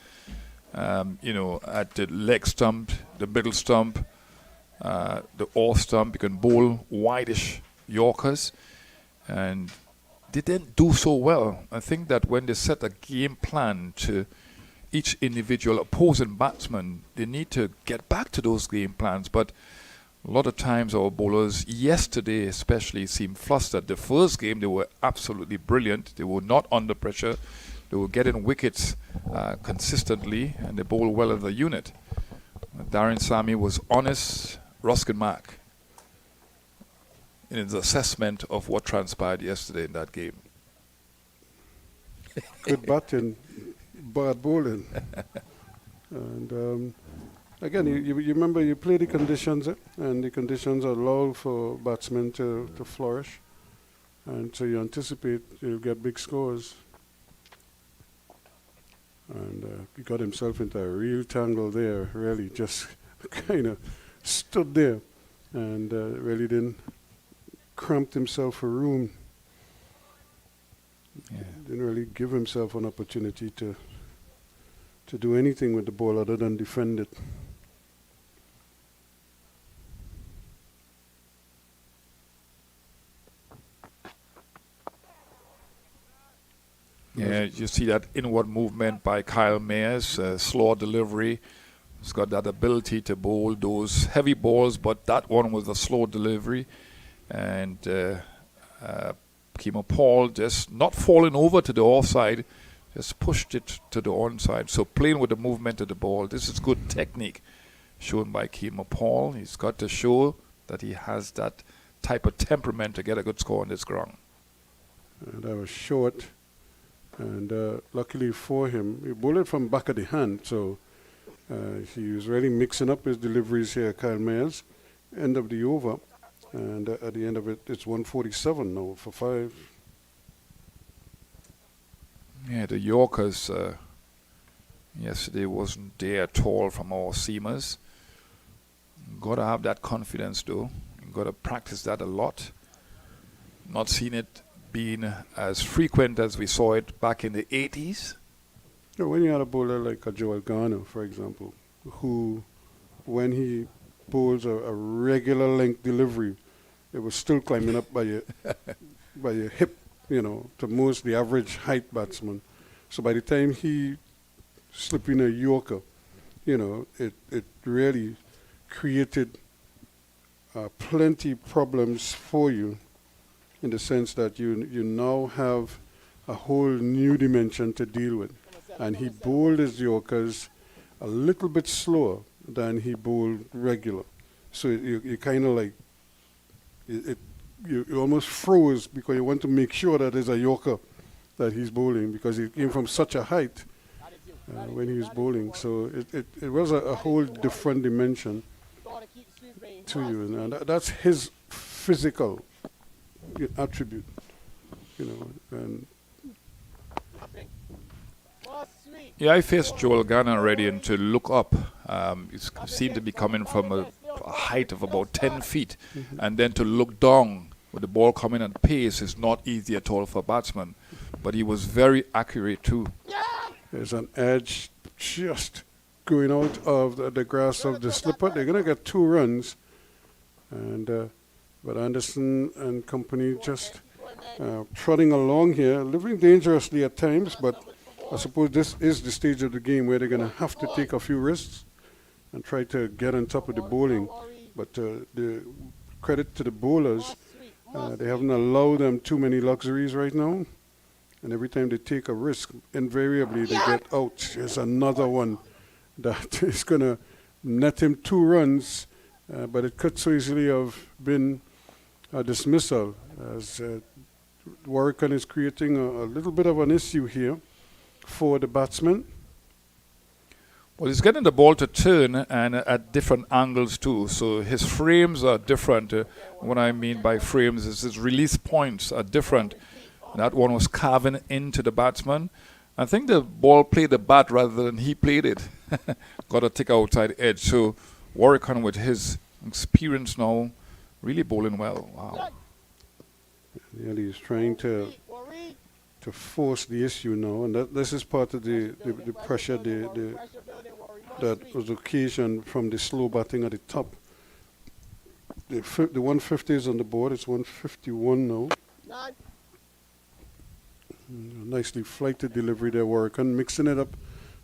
at the leg stump, the middle stump, the off stump. You can bowl wideish Yorkers, and they didn't do so well. I think that when they set a game plan to each individual opposing batsman, they need to get back to those game plans. But a lot of times our bowlers, yesterday especially, seemed flustered. The first game, they were absolutely brilliant. They were not under pressure. They were getting wickets consistently, and they bowled well as a unit. Darren Sammy was honest, Ruskin Mark, in his assessment of what transpired yesterday in that game. Good batting, bad bowling. And again, you remember you play the conditions, and the conditions allow for batsmen to flourish. And so you anticipate you'll get big scores. And he got himself into a real tangle there, really just kind of stood there and really didn't cramped himself for room. Yeah. Didn't really give himself an opportunity to to do anything with the ball other than defend it. Yeah, you see that inward movement by Kyle Mayers, slow delivery. He's got that ability to bowl those heavy balls, but that one was a slow delivery. And Kemo Paul just not falling over to the offside, just pushed it to the onside. So playing with the movement of the ball, this is good technique shown by Kemo Paul. He's got to show that he has that type of temperament to get a good score on this ground. That was short. And luckily for him, he bowled it from back of the hand, so he was really mixing up his deliveries here, Kyle Mayers. End of the over, and at the end of it, it's 147 now for 5. Yeah, the Yorkers yesterday wasn't there at all from our seamers. Got to have that confidence though. Got to practice that a lot. Not seen it being as frequent as we saw it back in the 80s. When you had a bowler like a Joel Garner, for example, who, when he bowls a regular length delivery, it was still climbing up by your by your hip, to most the average height batsman. So by the time he slipped in a Yorker, it really created plenty problems for you, in the sense that you now have a whole new dimension to deal with. And he bowled his Yorkers a little bit slower than he bowled regular. So you kind of like, you almost froze because you want to make sure that there's a Yorker that he's bowling, because he came from such a height when he was bowling. So it was a whole different dimension to you. And that's his physical attribute, and yeah, I faced Joel Garner already, and to look up, he seemed to be coming from a height of about 10 feet, and then to look down with the ball coming at pace is not easy at all for a batsman, but he was very accurate too. There's an edge just going out of the grass of the slipper. They're going to get 2 runs, and but Anderson and company just trotting along here, living dangerously at times, but I suppose this is the stage of the game where they're going to have to take a few risks and try to get on top of the bowling. But the credit to the bowlers, they haven't allowed them too many luxuries right now. And every time they take a risk, invariably they get out. There's another one that is going to net him 2 runs, but it could so easily have been a dismissal, as Warwickon is creating a little bit of an issue here for the batsman. Well, he's getting the ball to turn, and at different angles too. So his frames are different. What I mean by frames is his release points are different. That one was carving into the batsman. I think the ball played the bat rather than he played it. Got a tick outside edge. So Warwickon, with his experience now, really bowling well. Wow. Yeah, he's trying to force the issue now, and this is part of the pressure that was occasioned from the slow batting at the top. The 150 is on the board. It's 151 now. Nicely flighted delivery there, Warwickon, mixing it up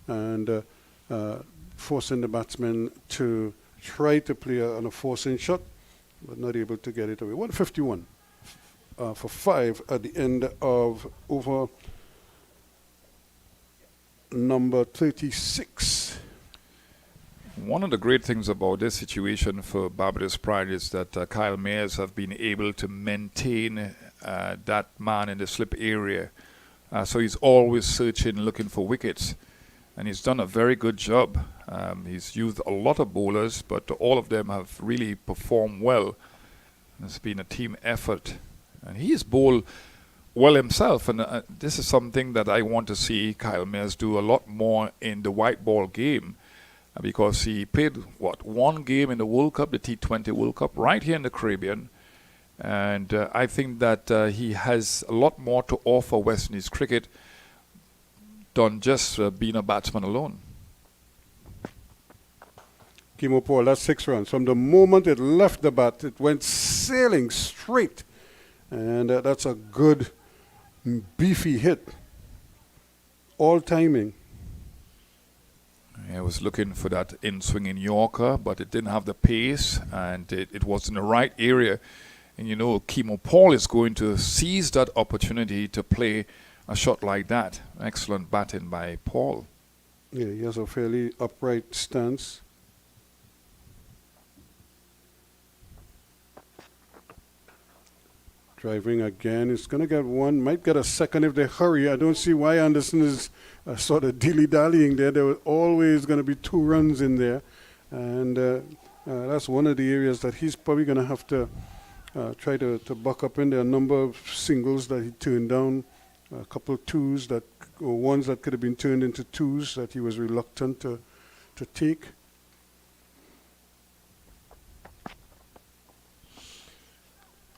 and forcing the batsman to try to play on a forcing shot, but not able to get it away. 151 for 5 at the end of over number 36. One of the great things about this situation for Barbados Pride is that Kyle Mayers have been able to maintain that man in the slip area. So he's always searching, looking for wickets. And he's done a very good job. He's used a lot of bowlers, but all of them have really performed well. It's been a team effort. And he's bowled well himself. And this is something that I want to see Kyle Mayers do a lot more in the white ball game. Because he played, one game in the World Cup, the T20 World Cup, right here in the Caribbean. And I think that he has a lot more to offer West Indies cricket than just being a batsman alone. Kimo Paul, that's 6 runs. From the moment it left the bat, it went sailing straight. And that's a good, beefy hit. All timing. I was looking for that in-swinging Yorker, but it didn't have the pace, and it was in the right area. And you know, Kimo Paul is going to seize that opportunity to play a shot like that. Excellent batting by Paul. Yeah, he has a fairly upright stance. Driving again. It's going to get one. Might get a second if they hurry. I don't see why Anderson is sort of dilly-dallying there. There was always going to be 2 runs in there. And that's one of the areas that he's probably going to have to try to buck up in. There are a number of singles that he turned down. A couple of twos that, or ones that could have been turned into twos that he was reluctant to take.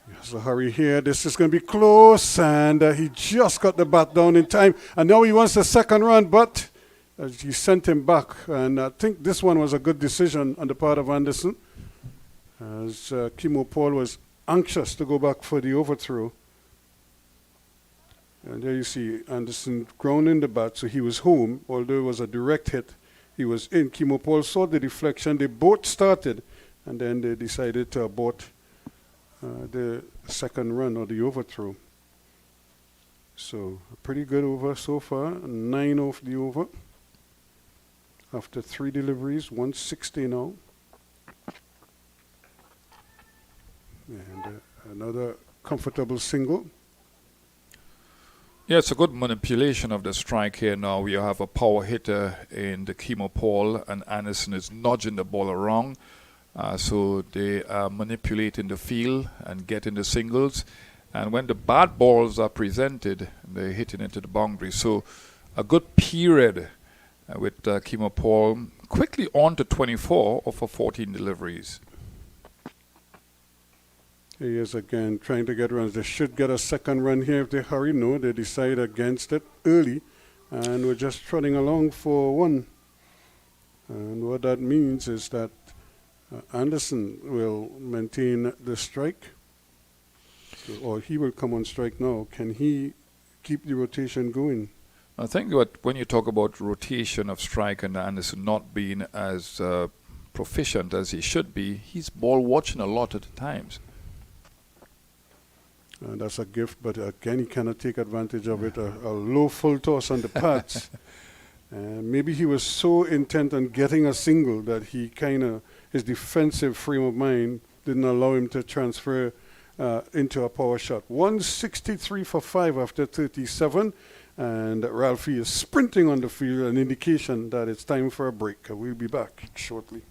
There's a hurry here. This is going to be close, and he just got the bat down in time. And now he wants the second run, but he sent him back. And I think this one was a good decision on the part of Anderson, as Kimo Paul was anxious to go back for the overthrow. And there you see Anderson grounding the bat, so he was home. Although it was a direct hit, he was in. Kimo Paul saw the deflection. They both started, and then they decided to abort the second run or the overthrow. So a pretty good over so far. 9 off the over. After 3 deliveries, 160 now. And another comfortable single. Yeah, it's a good manipulation of the strike here now. We have a power hitter in the Kimo Paul, and Anderson is nudging the ball around. So they are manipulating the field and getting the singles. And when the bad balls are presented, they're hitting into the boundary. So a good period with Kimo Paul. Quickly on to 24 over 14 deliveries. He is again trying to get runs. They should get a second run here if they hurry. No, they decide against it early. And we're just trotting along for 1. And what that means is that Anderson will maintain the strike, or he will come on strike now. Can he keep the rotation going? I think that when you talk about rotation of strike and Anderson not being as proficient as he should be, he's ball watching a lot at the times. That's a gift, but again, he cannot take advantage of it. A low full toss on the pads. Maybe he was so intent on getting a single that he his defensive frame of mind didn't allow him to transfer into a power shot. 163 for 5 after 37, and Ralphie is sprinting on the field, an indication that it's time for a break. We'll be back shortly.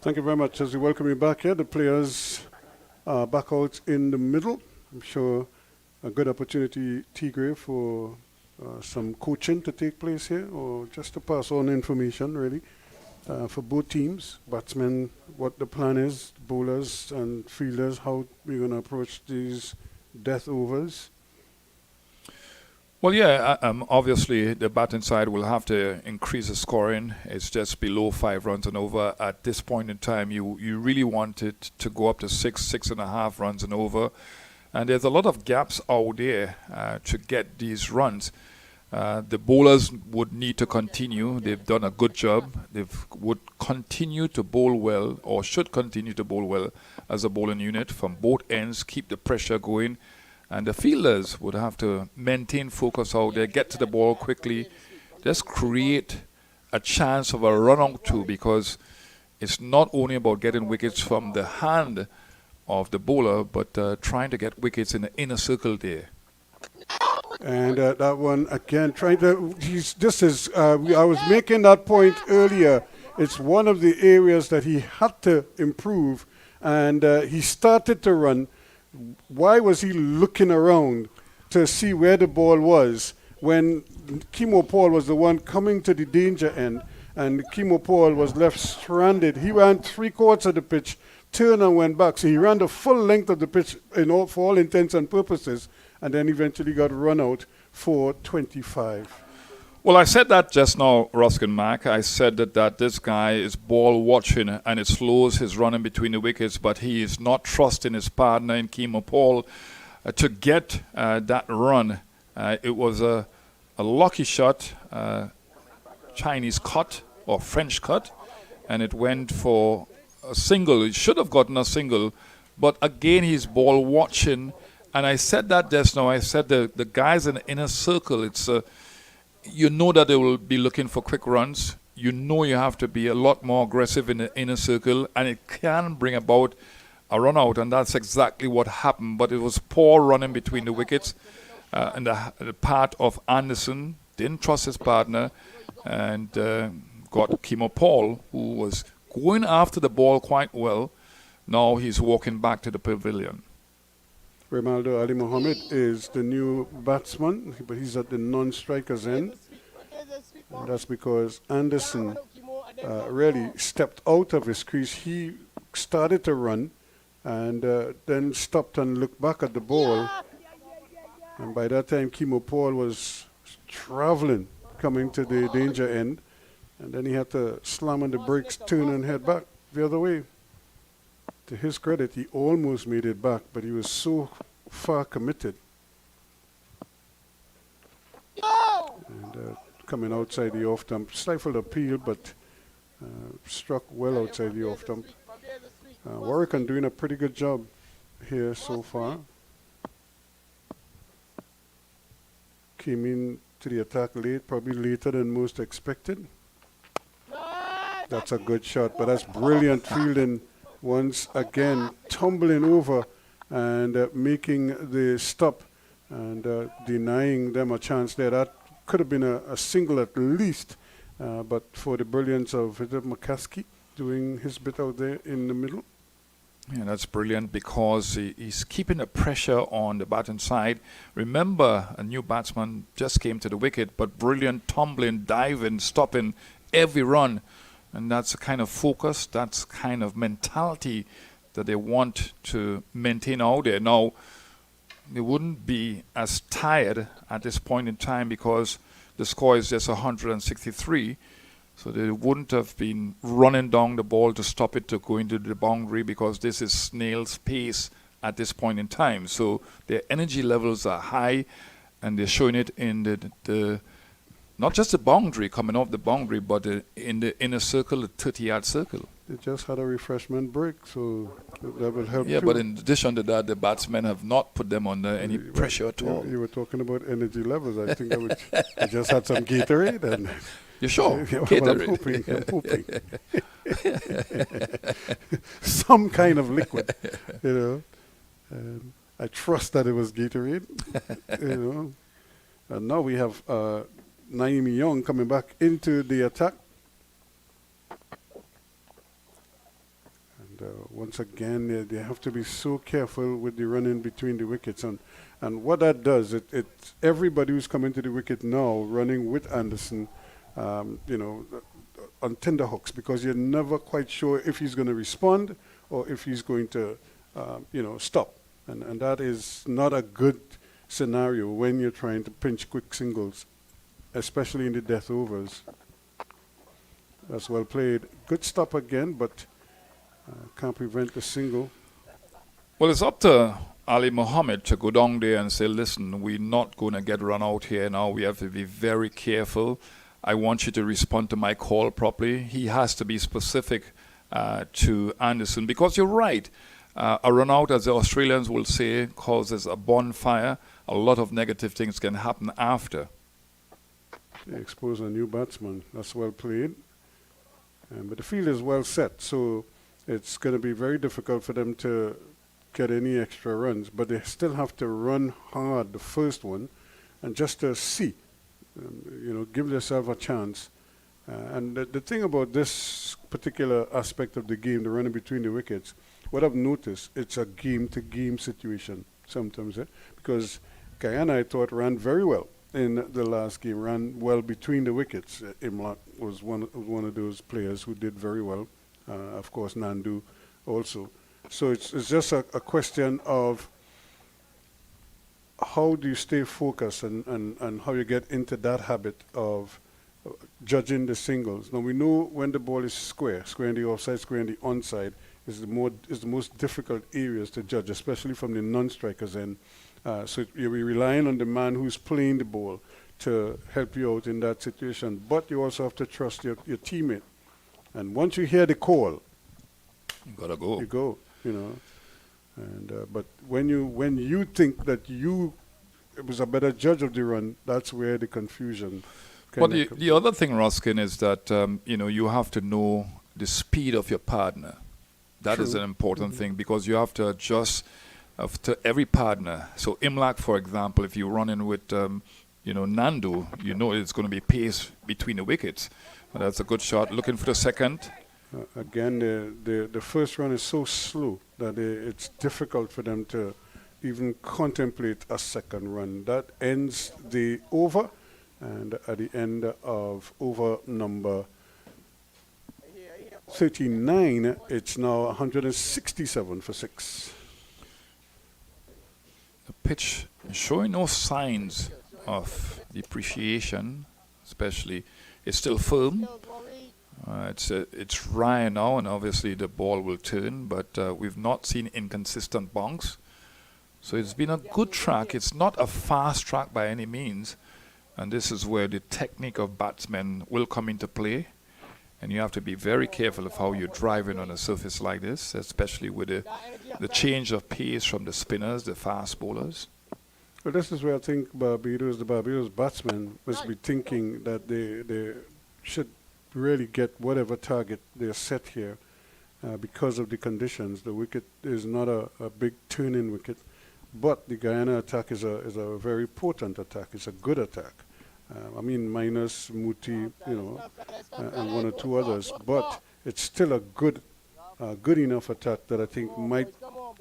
Thank you very much. As we welcome you back here, the players are back out in the middle. I'm sure a good opportunity, Tigre, for some coaching to take place here, or just to pass on information, really, for both teams, batsmen, what the plan is, bowlers and fielders, how we're going to approach these death overs. Well, yeah, obviously the batting side will have to increase the scoring. It's just below 5 runs and over. At this point in time, you really want it to go up to 6.5 runs and over. And there's a lot of gaps out there to get these runs. The bowlers would need to continue. They've done a good job. They would continue to bowl well, or should continue to bowl well as a bowling unit from both ends, keep the pressure going. And the fielders would have to maintain focus out there, get to the ball quickly, just create a chance of a run out too, because it's not only about getting wickets from the hand of the bowler, but trying to get wickets in the inner circle there. And that one again, trying to. I was making that point earlier. It's one of the areas that he had to improve, and he started to run. Why was he looking around to see where the ball was when Kimo Paul was the one coming to the danger end, and Kimo Paul was left stranded? He ran 3/4 of the pitch, turned and went back. So he ran the full length of the pitch for all intents and purposes, and then eventually got run out for 25. Well, I said that just now, Ruskin Mac. I said that this guy is ball watching, and it slows his running between the wickets, but he is not trusting his partner in Kimo Paul to get that run. It was a lucky shot, Chinese cut or French cut, and it went for a single. He should have gotten a single, but again, he's ball watching. And I said that just now. I said the guys in the inner circle, it's you know that they will be looking for quick runs. You know you have to be a lot more aggressive in the inner circle, and it can bring about a run out, and that's exactly what happened. But it was poor running between the wickets, and the part of Anderson didn't trust his partner, and got Kimo Paul, who was going after the ball quite well. Now he's walking back to the pavilion. Rimaldo Ali Mohammed is the new batsman, but he's at the non-strikers end. And that's because Anderson really stepped out of his crease. He started to run and then stopped and looked back at the ball. And by that time, Kimo Paul was traveling, coming to the danger end. And then he had to slam on the brakes, turn and head back the other way. To his credit, he almost made it back, but he was so far committed. And coming outside the off-stump, stifled appeal, but struck well outside the off-stump. Warwick doing a pretty good job here so far. Came in to the attack late, probably later than most expected. That's a good shot, but that's brilliant fielding. Once again, tumbling over and making the stop and denying them a chance there. That could have been a single at least, but for the brilliance of McCaskey doing his bit out there in the middle. Yeah, that's brilliant because he's keeping the pressure on the batting side. Remember, a new batsman just came to the wicket, but brilliant tumbling, diving, stopping every run. And that's the kind of focus, that's kind of mentality that they want to maintain out there. Now, they wouldn't be as tired at this point in time because the score is just 163. So they wouldn't have been running down the ball to stop it to go into the boundary because this is snail's pace at this point in time. So their energy levels are high, and they're showing it in the not just the boundary, coming off the boundary, but in the inner circle, the 30-yard circle. They just had a refreshment break, so that will help Yeah, too. but in addition to that, the batsmen have not put them under any pressure at all. You were talking about energy levels. I think I just had some Gatorade. And You sure? Yeah, well, Gatorade. I'm hoping. Some kind of liquid, you know. I trust that it was Gatorade, you know. And now we have Naomi Young coming back into the attack. once again, they have to be so careful with the running between the wickets. And what that does, everybody who's coming to the wicket now running with Anderson, on tender hooks, because you're never quite sure if he's going to respond or if he's going to, stop. And that is not a good scenario when you're trying to pinch quick singles, especially in the death overs. That's well played. Good stop again, but can't prevent the single. Well, it's up to Ali Mohammed to go down there and say, listen, we're not going to get run out here now. We have to be very careful. I want you to respond to my call properly. He has to be specific to Anderson, because you're right. A run out, as the Australians will say, causes a bonfire. A lot of negative things can happen after. They expose a new batsman. That's well played. But the field is well set, so it's going to be very difficult for them to get any extra runs. But they still have to run hard, the first one, and just to see, give themselves a chance. And the thing about this particular aspect of the game, the running between the wickets, what I've noticed, it's a game-to-game situation sometimes, because Guyana, I thought, ran very well in the last game, ran well between the wickets. Imlak was one of those players who did very well. Of course, Nandu also. So it's just a question of how do you stay focused and how you get into that habit of judging the singles. Now, we know when the ball is square in the offside, square in the onside, is the most difficult areas to judge, especially from the non-strikers end. So you're relying on the man who's playing the ball to help you out in that situation. But you also have to trust your teammate. And once you hear the call, You gotta go. you go. And but when you think that it was a better judge of the run, that's where the confusion. But the other thing, Ruskin, is that you have to know the speed of your partner. That is True. an important thing, because you have to adjust to every partner. So Imlak, for example, if you run in with Nandu, it's going to be pace between the wickets. But that's a good shot. Looking for the second. Again, the first run is so slow that it's difficult for them to even contemplate a second run. That ends the over, and at the end of over number 39, it's now 167 for 6. The pitch showing no signs of depreciation, especially. It's still firm. It's dry now, and obviously the ball will turn, but we've not seen inconsistent bonks. So it's been a good track. It's not a fast track by any means, and this is where the technique of batsmen will come into play. And you have to be very careful of how you're driving on a surface like this, especially with the change of pace from the spinners, the fast bowlers. Well, this is where I think the Barbados batsmen must be thinking that they should really get whatever target they're set here because of the conditions. The wicket is not a big turning wicket, but the Guyana attack is a very potent attack. It's a good attack. Minus Muti, and one or two others, but it's still a good enough attack that I think might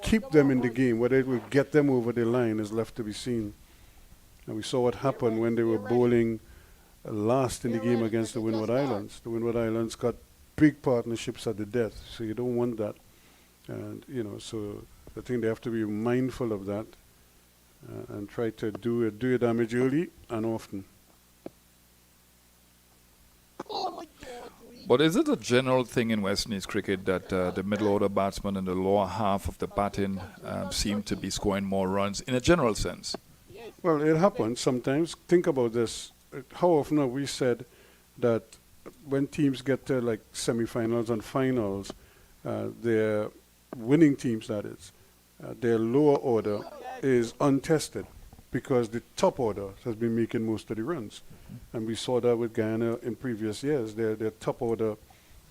keep them in the game. Whether it will get them over the line is left to be seen. And we saw what happened when they were bowling last in the game against the Windward Islands. The Windward Islands got big partnerships at the death, so you don't want that. And so I think they have to be mindful of that and try to do your damage early and often. But is it a general thing in West Indies cricket that the middle order batsmen and the lower half of the batting seem to be scoring more runs in a general sense? Well, it happens sometimes. Think about this. How often have we said that when teams get to like semi-finals and finals, their winning teams, that is, their lower order is untested because the top order has been making most of the runs. And we saw that with Guyana in previous years. Their top order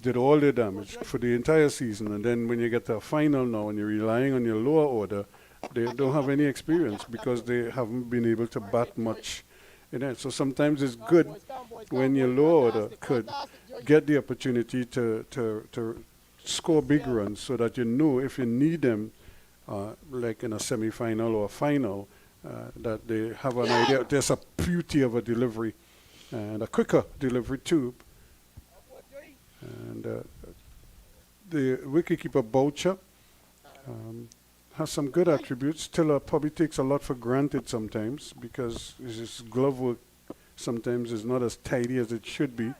did all their damage for the entire season. And then when you get to a final now and you're relying on your lower order, they don't have any experience because they haven't been able to bat much in it. So sometimes it's good when your lower order could get the opportunity to score big runs so that you know if you need them, like in a semi-final or a final, that they have an idea. There's a beauty of a delivery and a quicker delivery too. And the wicketkeeper Boucher has some good attributes. Still, probably takes a lot for granted sometimes because his glove work sometimes is not as tidy as it should be.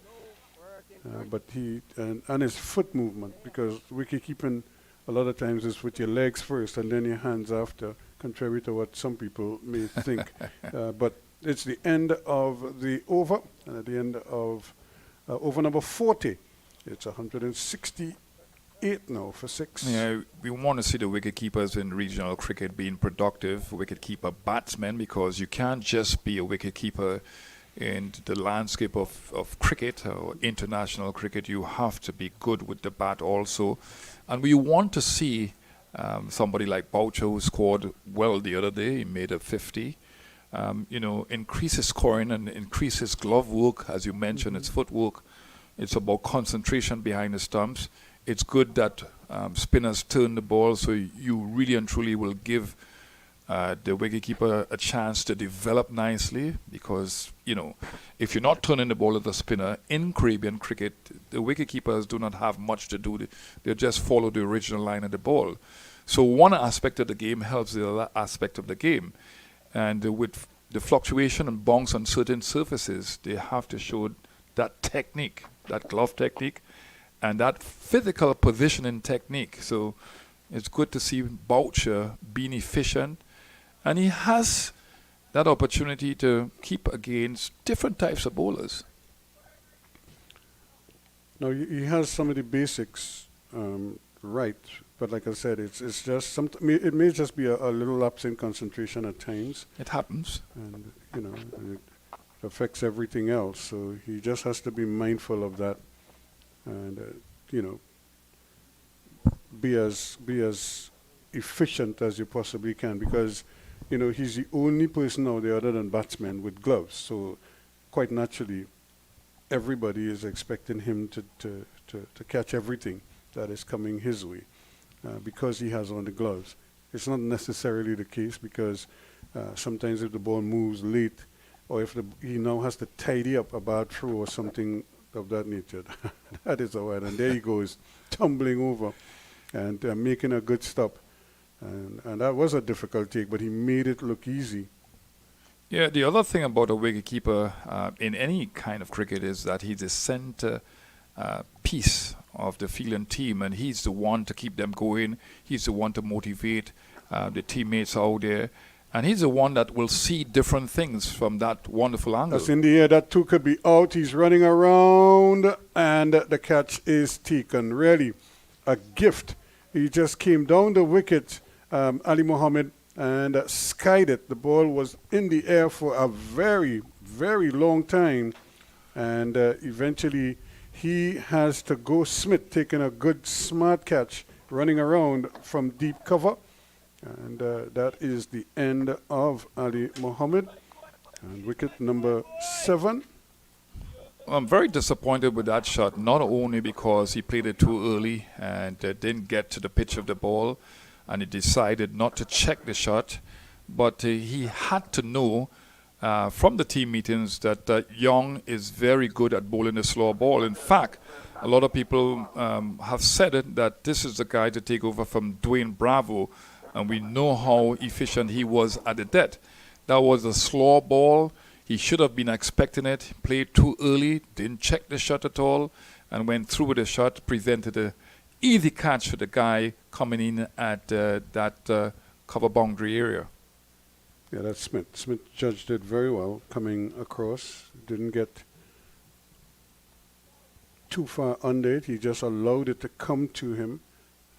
But he and his foot movement, because wicket keeping a lot of times is with your legs first and then your hands after, contrary to what some people may think. But it's the end of the over, and at the end of over number 40, it's 168 now for 6. Yeah, we want to see the wicket keepers in regional cricket being productive, wicket keeper batsmen, because you can't just be a wicket keeper in the landscape of cricket or international cricket. You have to be good with the bat also. And we want to see somebody like Boucher, who scored well the other day. He made a 50. Increase his scoring and increase his glove work, as you mentioned, his footwork. It's about concentration behind the stumps. It's good that spinners turn the ball, so you really and truly will give the wicketkeeper a chance to develop nicely, because, if you're not turning the ball at the spinner in Caribbean cricket, the wicketkeepers do not have much to do. They just follow the original line of the ball. So one aspect of the game helps the other aspect of the game. And with the fluctuation and bounce on certain surfaces, they have to show that technique, that glove technique, and that physical positioning technique. So it's good to see Boucher being efficient, and he has that opportunity to keep against different types of bowlers. Now, he has some of the basics right, but like I said, it's just it may just be a little lapse in concentration at times. It happens. And, it affects everything else. So he just has to be mindful of that and, be as efficient as you possibly can, because he's the only person out there other than batsmen with gloves. So quite naturally, everybody is expecting him to catch everything that is coming his way because he has on the gloves. It's not necessarily the case, because sometimes if the ball moves late, or if he now has to tidy up a bad throw or something of that nature, that is all right. And there he goes, tumbling over and making a good stop. And that was a difficult take, but he made it look easy. Yeah, the other thing about a wicketkeeper in any kind of cricket is that he's the center piece of the fielding team, and he's the one to keep them going. He's the one to motivate the teammates out there, and he's the one that will see different things from that wonderful angle. That's in the air. That too could be out. He's running around, and the catch is taken. Really, a gift. He just came down the wicket, Ali Mohammed, and skied it. The ball was in the air for a very, very long time, and eventually he has to go Smith, taking a good smart catch, running around from deep cover. And that is the end of Ali Mohammed. And wicket number 7. I'm very disappointed with that shot, not only because he played it too early and didn't get to the pitch of the ball, and he decided not to check the shot, but he had to know from the team meetings that Young is very good at bowling the slow ball. In fact, a lot of people have said it, that this is the guy to take over from Dwayne Bravo, and we know how efficient he was at the death. That was a slow ball. He should have been expecting it. Played too early, didn't check the shot at all, and went through with the shot, presented an easy catch for the guy coming in at that cover boundary area. Yeah, that's Smith. Smith judged it very well, coming across. Didn't get too far under it. He just allowed it to come to him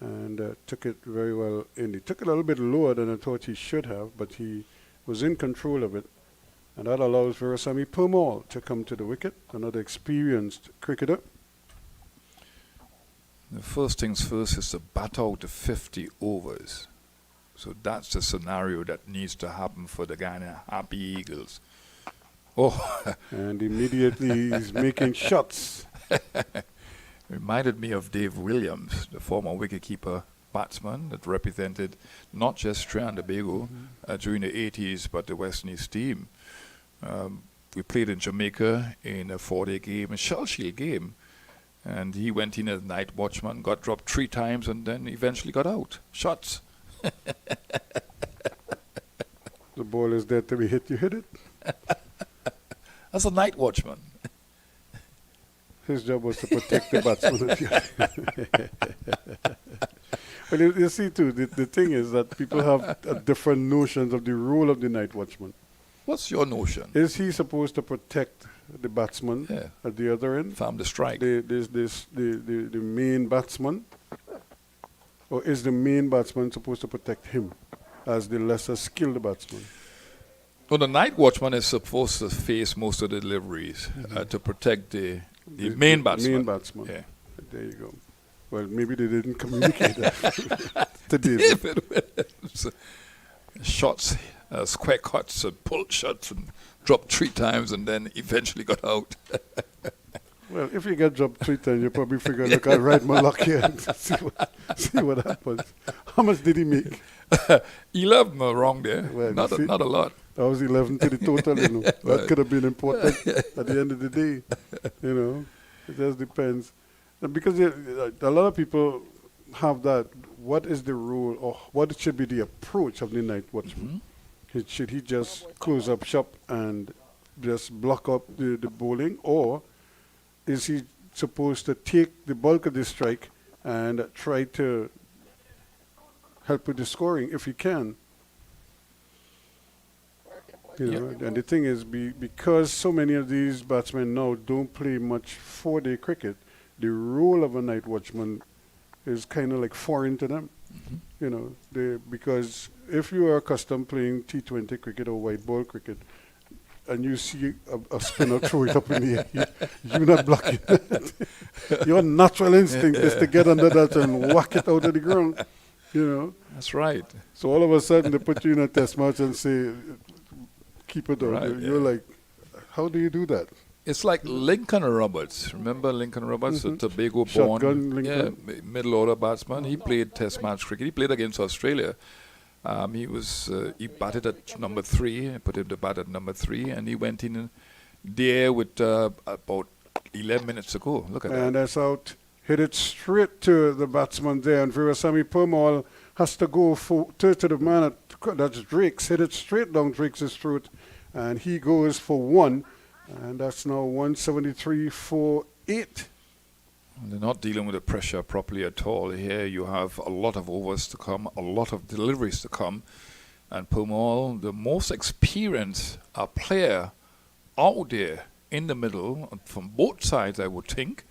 and took it very well in. He took it a little bit lower than I thought he should have, but he was in control of it. And that allows Veerasamy Permaul to come to the wicket, another experienced cricketer. The first things first is to bat out the 50 overs. So that's the scenario that needs to happen for the Guyana Happy Eagles. Oh, and immediately he's making shots. Reminded me of Dave Williams, the former wicketkeeper batsman that represented not just Trinidad and Tobago during the 80s, but the West Indies team. We played in Jamaica in a 4-day game, a Shell Shield game, and he went in as night watchman, got dropped 3 times, and then eventually got out. Shots. The ball is there to be hit, you hit it. As a night watchman. His job was to protect the batsman. Well, you see too, the thing is that people have different notions of the role of the night watchman. What's your notion? Is he supposed to protect the batsman at the other end? Farm the strike. The main batsman? Or is the main batsman supposed to protect him as the lesser skilled batsman? Well, the night watchman is supposed to face most of the deliveries to protect the main batsman. Main batsman. Yeah. There you go. Well, maybe they didn't communicate that to David. Williams. Shots, square cuts and pulled shots and dropped 3 times and then eventually got out. Well, if you get dropped 3 times, you probably figure, look, I'll ride my luck here and see what happens. How much did he make? 11 wrong there. Well, not a lot. That was 11 to the total, you know. That could have been important at the end of the day. You know, it just depends. And because a lot of people have that, what is the rule or what should be the approach of the night watchman? Should he just close up shop and just block up the bowling, or is he supposed to take the bulk of the strike and try to help with the scoring if he can? You know, and the thing is, because so many of these batsmen now don't play much 4-day cricket, the role of a night watchman is kind of like foreign to them. You know, because if you are accustomed playing T20 cricket or white ball cricket, and you see a spinner throw it up in the air, you're not blocking it. Your natural instinct is to get under that and whack it out of the ground. You know. That's right. So all of a sudden they put you in a test match and say, keep it down. Right, You're like, how do you do that? It's like Lincoln Roberts. Remember Lincoln Roberts, the Tobago-born Shotgun Lincoln. middle order batsman? He played Test match cricket. He played against Australia. He batted at number 3. I put him to bat at number 3, and he went in there with about 11 minutes to go. Look at that. And that's out. Hit it straight to the batsman there. And Virasamy Permaul has to go to the man that's Drake's. Hit it straight down Drake's throat. And he goes for 1. And that's now 173 for 8. They're not dealing with the pressure properly at all. Here you have a lot of overs to come, a lot of deliveries to come. And Permaul, the most experienced player out there in the middle, from both sides, I would think.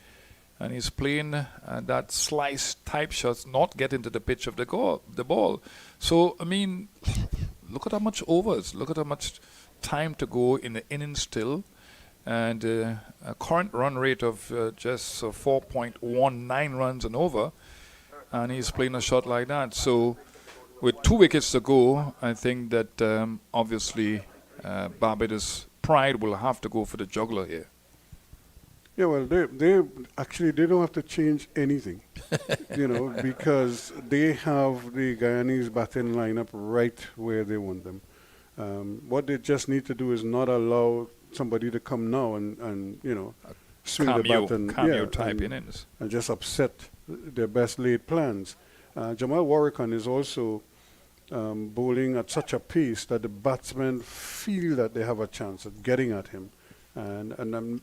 And he's playing that slice type shots, not getting to the pitch of the ball. So, I mean, look at how much overs, look at how much time to go in the inning still. And a current run rate of just 4.19 runs and over. And he's playing a shot like that. So, with 2 wickets to go, I think that obviously Barbados Pride will have to go for the juggler here. Yeah, well, they don't have to change anything, you know, because they have the Guyanese batting lineup right where they want them. What they just need to do is not allow somebody to come now and you know, swing the bat and type innings and just upset their best laid plans. Jamal Warrican is also bowling at such a pace that the batsmen feel that they have a chance at getting at him. And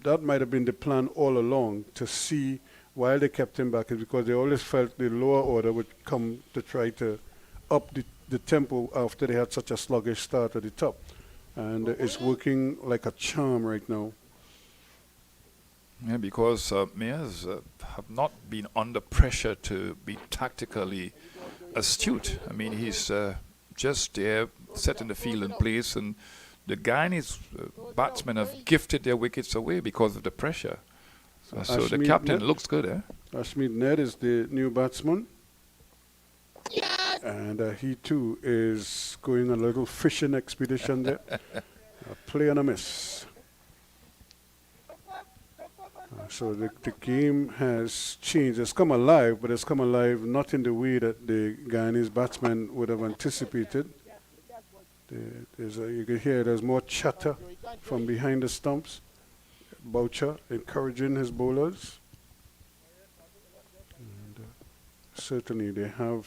that might have been the plan all along, to see why they kept him back, is because they always felt the lower order would come to try to up the tempo after they had such a sluggish start at the top. And it's working like a charm right now. Yeah, because Mayors have not been under pressure to be tactically astute. I mean, he's just there, setting the field in place, and the Guyanese batsmen have gifted their wickets away because of the pressure. So the captain looks good, eh? Ashmead Ned is the new batsman. And he too is going on a little fishing expedition there. A play and a miss. So the game has changed. It's come alive, but it's come alive not in the way that the Guyanese batsmen would have anticipated. You can hear there's more chatter from behind the stumps. Boucher encouraging his bowlers. And, certainly they have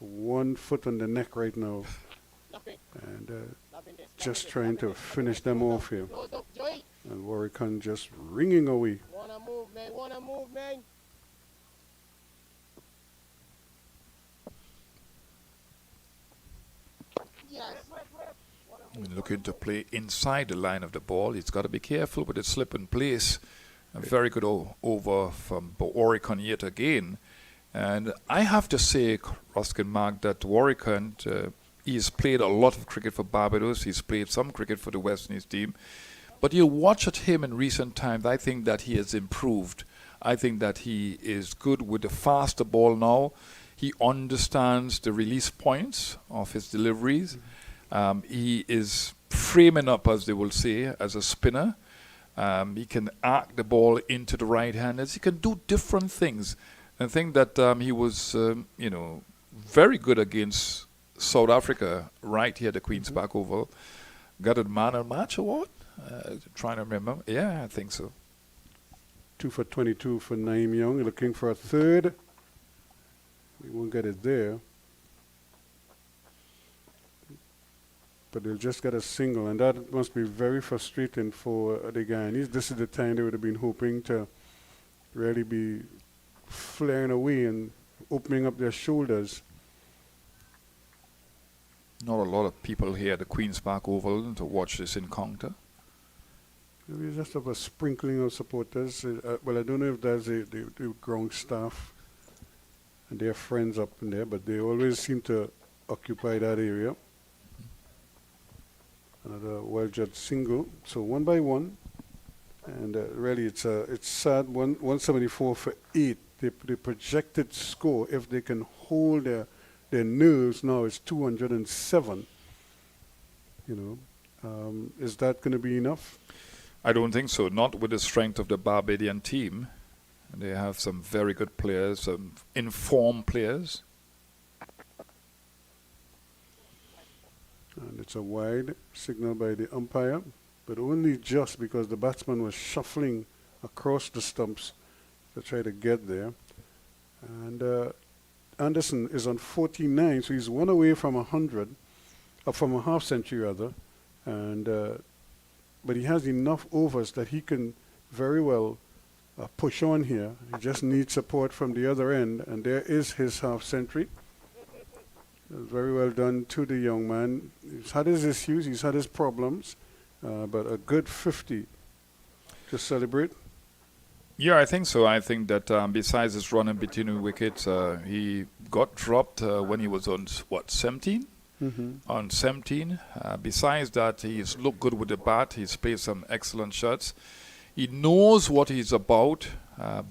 one foot on the neck right now. And just trying to finish them off here. And Warwick just ringing away. Wanna move, man. Wanna move, man. Yes. Looking to play inside the line of the ball. He's got to be careful with the slip in place. A very good over from Warwick yet again. And I have to say, Ruskin Mark, that Warwick, he's played a lot of cricket for Barbados. He's played some cricket for the West Indies team. But you watch at him in recent times, I think that he has improved. I think that he is good with the faster ball now. He understands the release points of his deliveries. He is framing up, as they will say, as a spinner. He can arc the ball into the right-handers. He can do different things. I think that he was, very good against South Africa right here at the Queen's Park Oval. Got a Man of the Match award? Trying to remember. Yeah, I think so. 2 for 22 for Naeem Young. Looking for a third. We won't get it there. But they'll just get a single, and that must be very frustrating for the Guyanese. This is the time they would have been hoping to really be flaring away and opening up their shoulders. Not a lot of people here at the Queen's Park Oval to watch this encounter. We just have a sprinkling of supporters. Well, I don't know if that's the ground staff and their friends up in there, but they always seem to occupy that area. Another well-judged single. So 1 by 1. And really, it's sad. 174 for 8. The projected score, if they can hold their nerves now, is 207. Is that going to be enough? I don't think so. Not with the strength of the Barbadian team. They have some very good players, some informed players. And it's a wide signal by the umpire, but only just because the batsman was shuffling across the stumps to try to get there. And Anderson is on 49, so he's one away from 100, from a half century rather. And but he has enough overs that he can very well push on here. He just needs support from the other end, and there is his half century. Very well done to the young man. He's had his issues, he's had his problems, but a good 50 to celebrate. Yeah, I think so. I think that besides his running between the wickets, he got dropped when he was on, 17? On 17. Besides that, he's looked good with the bat. He's played some excellent shots. He knows what he's about,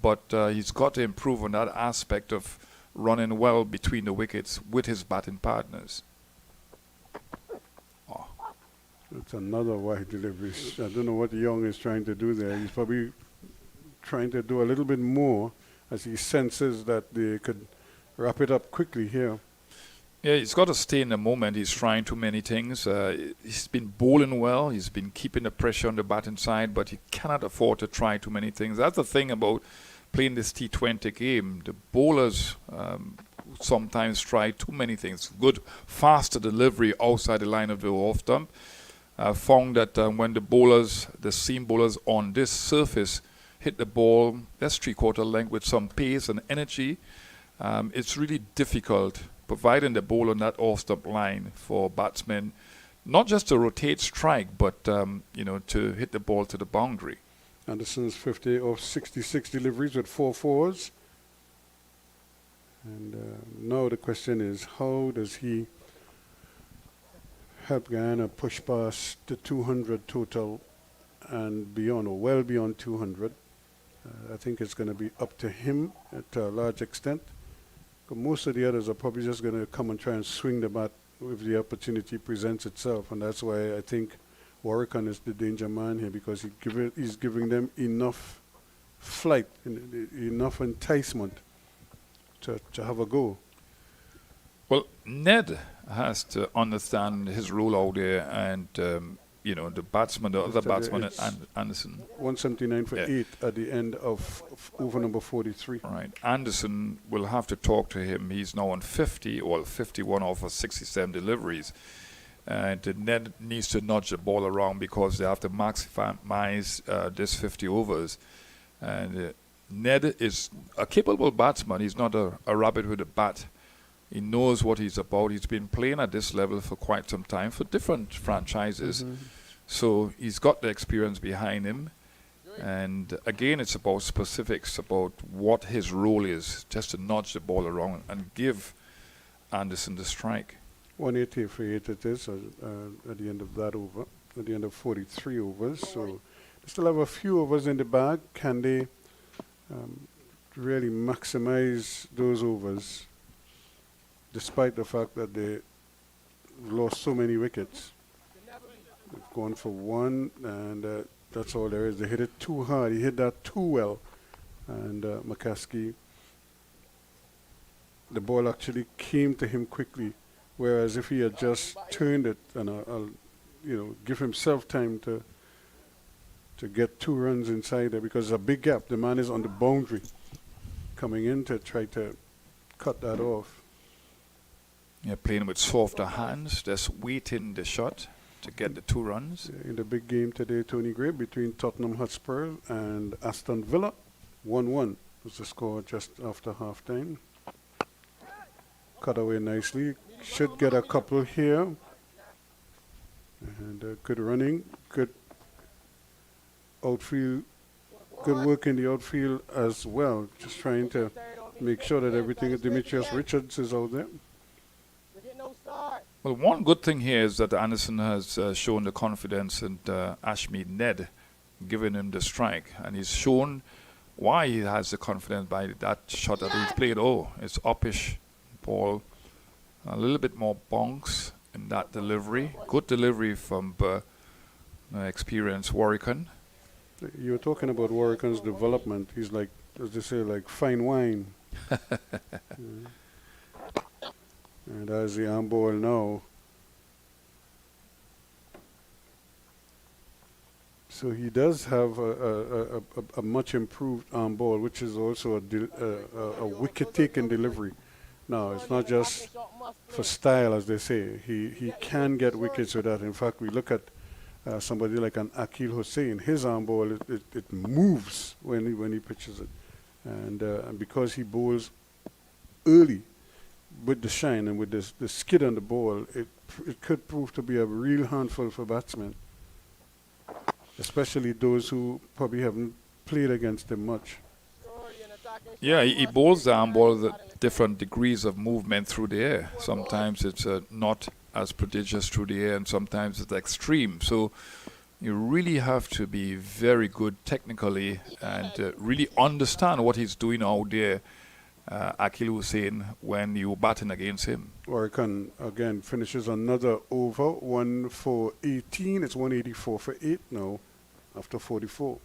but he's got to improve on that aspect of running well between the wickets with his batting partners. Oh. It's another wide delivery. I don't know what Young is trying to do there. He's probably trying to do a little bit more as he senses that they could wrap it up quickly here. Yeah, he's got to stay in the moment. He's trying too many things. He's been bowling well. He's been keeping the pressure on the batting side, but he cannot afford to try too many things. That's the thing about playing this T20 game. The bowlers sometimes try too many things. Good, faster delivery outside the line of the off stump. Found that when the seam bowlers on this surface hit the ball, that's 3/4 length with some pace and energy, it's really difficult providing the ball on that off-stump line for batsmen, not just to rotate strike, but to hit the ball to the boundary. Anderson's 50 of 66 deliveries with 4 fours. And now the question is, how does he help Guyana push past the 200 total and beyond, or well beyond 200? I think it's going to be up to him to a large extent. Most of the others are probably just going to come and try and swing the bat if the opportunity presents itself, and that's why I think Warwick is the danger man here, because he's giving them enough flight, enough enticement to have a go. Well, Ned has to understand his role out there, and the batsman, the other batsman, Anderson. 179 for Yeah. 8 at the end of over number 43. Right, Anderson will have to talk to him. He's now on 51 off of 67 deliveries. And Ned needs to nudge the ball around because they have to maximize this 50 overs. And Ned is a capable batsman. He's not a rabbit with a bat. He knows what he's about. He's been playing at this level for quite some time for different franchises. So he's got the experience behind him. And again, it's about specifics, about what his role is, just to nudge the ball around and give Anderson the strike. 180 for 8 it is at the end of that over, at the end of 43 overs. So they still have a few overs in the bag. Can they really maximize those overs, despite the fact that they lost so many wickets? They've gone for 1, and that's all there is. They hit it too hard. He hit that too well. And McCaskey, the ball actually came to him quickly, whereas if he had just turned it and give himself time to get 2 runs inside there, because there's a big gap. The man is on the boundary coming in to try to cut that off. Yeah, playing with softer hands, just waiting the shot to get the 2 runs. In the big game today, Tony Gray, between Tottenham Hotspur and Aston Villa, 1-1 was the score just after half-time. Cut away nicely. Should get a couple here. And good running, good outfield, good work in the outfield as well. Just trying to make sure that everything, Demetrius Richards is out there. Well, one good thing here is that Anderson has shown the confidence in Ashmead Ned, giving him the strike. And he's shown why he has the confidence by that shot that he's played. Oh, it's uppish ball. A little bit more bonks in that delivery. Good delivery from experienced Warwican. You were talking about Warwican's development. He's like, as they say, like fine wine. And as the arm ball now. So he does have a much improved arm ball, which is also a wicket-taking delivery. Now, it's not just for style, as they say. He can get wickets with that. In fact, we look at somebody like an Akil Hussain. His arm ball, it moves when he pitches it. And because he bowls early with the shine and with the skid on the ball, it could prove to be a real handful for batsmen, especially those who probably haven't played against him much. Yeah, he bowls the arm ball at different degrees of movement through the air. Sometimes it's not as prodigious through the air, and sometimes it's extreme. So you really have to be very good technically and really understand what he's doing out there, Akil Hussain, when you're batting against him. Warwican again finishes another over, 1 for 18. It's 184 for 8 now after 44.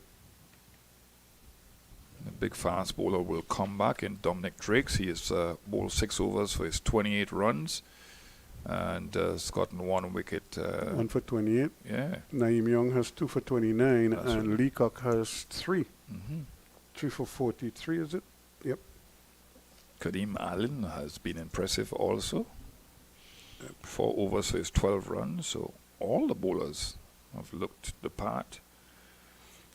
The big fast bowler will come back in Dominic Drakes. He has bowled 6 overs for his 28 runs and has gotten 1 wicket. 1 for 28. Yeah. Naeem Young has 2 for 29. That's and right. Leacock has 3. 3 for 43, is it? Yep. Kadeem Allen has been impressive also. 4 overs for his 12 runs. So all the bowlers have looked the part.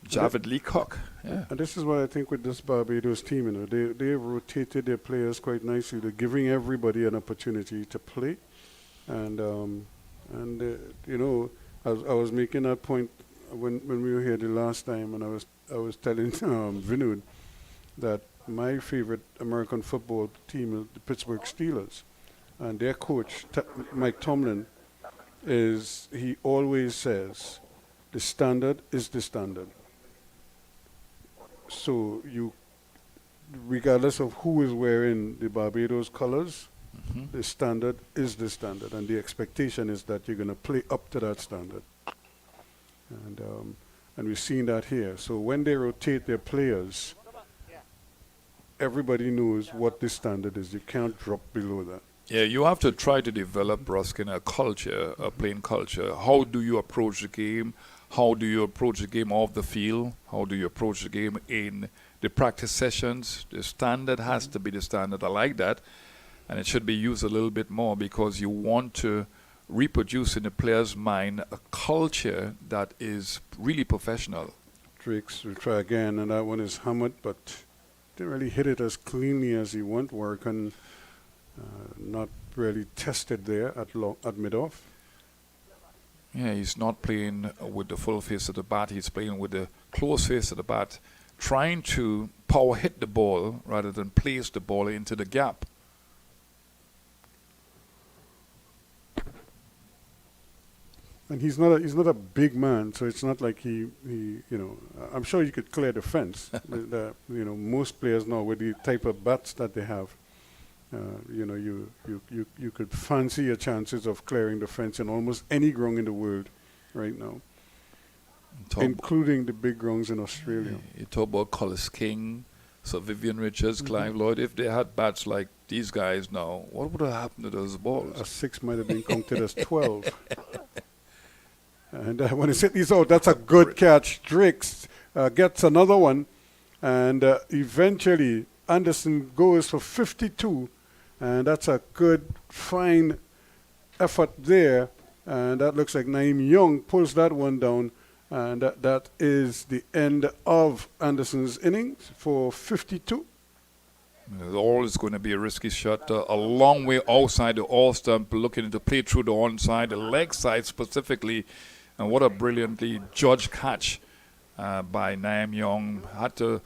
Javed Leacock. Yeah. And this is what I think with this Barbados team, they've rotated their players quite nicely. They're giving everybody an opportunity to play. And I was making that point when we were here the last time, and I was telling Vinod that my favorite American football team is the Pittsburgh Steelers, and their coach Mike Tomlin he always says the standard is the standard. So regardless of who is wearing the Barbados colors, the standard is the standard, and the expectation is that you're going to play up to that standard. And And we've seen that here. So when they rotate their players, everybody knows what the standard is. You can't drop below that. Yeah, you have to try to develop, Ruskin, a culture, a playing culture. How do you approach the game? How do you approach the game off the field? How do you approach the game in the practice sessions? The standard has to be the standard. I like that. And it should be used a little bit more because you want to reproduce in the player's mind a culture that is really professional. Drakes will try again, and that one is hammered, but didn't really hit it as cleanly as he went. Working not really tested there at mid-off. Yeah, he's not playing with the full face of the bat. He's playing with the close face of the bat, trying to power hit the ball rather than place the ball into the gap. And he's not a big man, so it's not like he I'm sure you could clear the fence. Most players now with the type of bats that they have, you could fancy your chances of clearing the fence in almost any ground in the world right now, including the big grounds in Australia. You talk about Collis King, Sir Vivian Richards, Clive Lloyd. If they had bats like these guys now, what would have happened to those balls? A 6 might have been counted as 12. And when he hit these out, that's a good catch. Drakes gets another one, and eventually Anderson goes for 52, and that's a good, fine effort there. And that looks like Naeem Young pulls that one down, and that is the end of Anderson's innings for 52. It's always going to be a risky shot, a long way outside the all stump, looking to play through the onside, the leg side specifically. And what a brilliantly judged catch by Naeem Young. Had to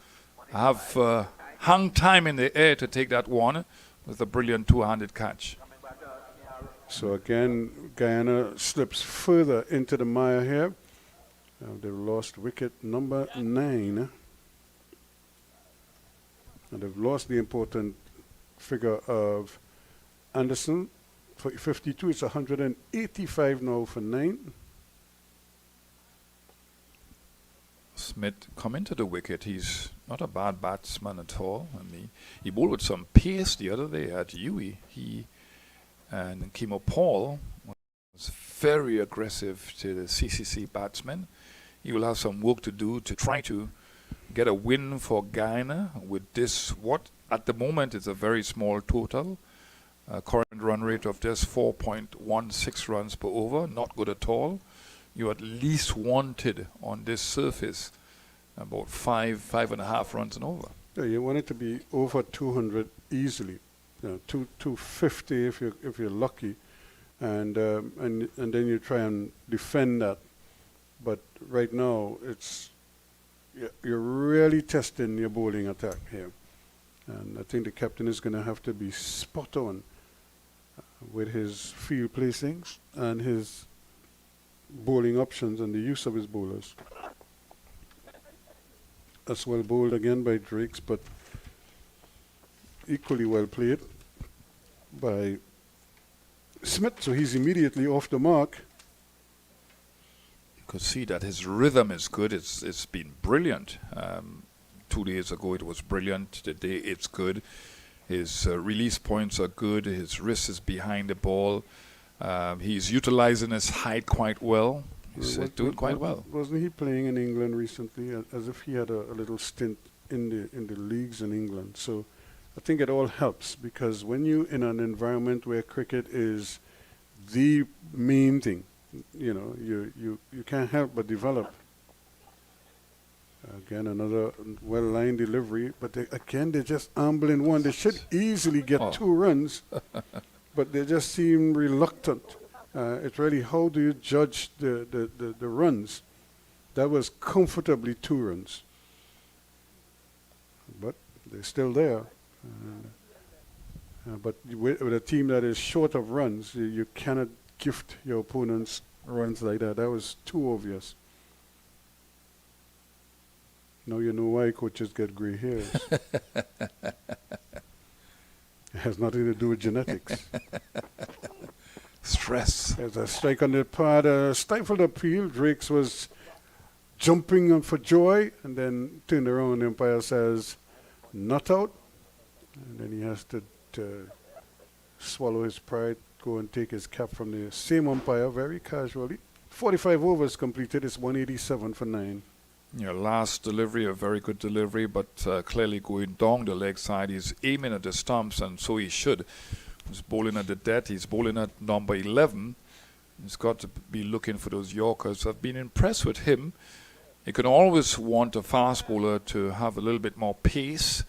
have hung time in the air to take that one with a brilliant two-handed catch. So again, Guyana slips further into the mire here. They've lost wicket number 9. And they've lost the important figure of Anderson. For 52, it's 185 now for 9. Smith coming to the wicket. He's not a bad batsman at all. I mean, he bowled with some pace the other day at UWE. He and Kimo Paul was very aggressive to the CCC batsmen. He will have some work to do to try to get a win for Guyana with this, what at the moment is a very small total. Current run rate of just 4.16 runs per over, not good at all. You at least wanted on this surface about 5.5 runs and over. Yeah, you want it to be over 200 easily. 250 if you're lucky, and then you try and defend that. But right now you're really testing your bowling attack here, and I think the captain is going to have to be spot on with his field placings and his bowling options and the use of his bowlers. That's well bowled again by Drakes, but equally well played by Smith, so he's immediately off the mark. You could see that his rhythm is good. It's been brilliant. 2 days ago it was brilliant. Today it's good. His release points are good. His wrist is behind the ball. He's utilizing his height quite well. He's doing quite well. Wasn't he playing in England recently, as if he had a little stint in the leagues in England? So I think it all helps, because when you're in an environment where cricket is the main thing, you can't help but develop. Again, another well-lined delivery, but they're just ambling one. They should easily get 2 runs. But they just seem reluctant. It's really, how do you judge the runs? That was comfortably 2 runs. But they're still there. But with a team that is short of runs, you cannot gift your opponents runs like that. That was too obvious. Now you know why coaches get gray hairs. It has nothing to do with genetics. Stress. There's a strike on the pad, stifled appeal. Drakes was jumping for joy, and then turned around. The umpire says, "Not out," and then he has to swallow his pride, go and take his cap from the same umpire very casually. 45 overs completed. It's 187 for 9. Your last delivery, a very good delivery, but clearly going down the leg side. He's aiming at the stumps, and so he should. He's bowling at the death. He's bowling at number 11. He's got to be looking for those Yorkers. I've been impressed with him. You can always want a fast bowler to have a little bit more pace,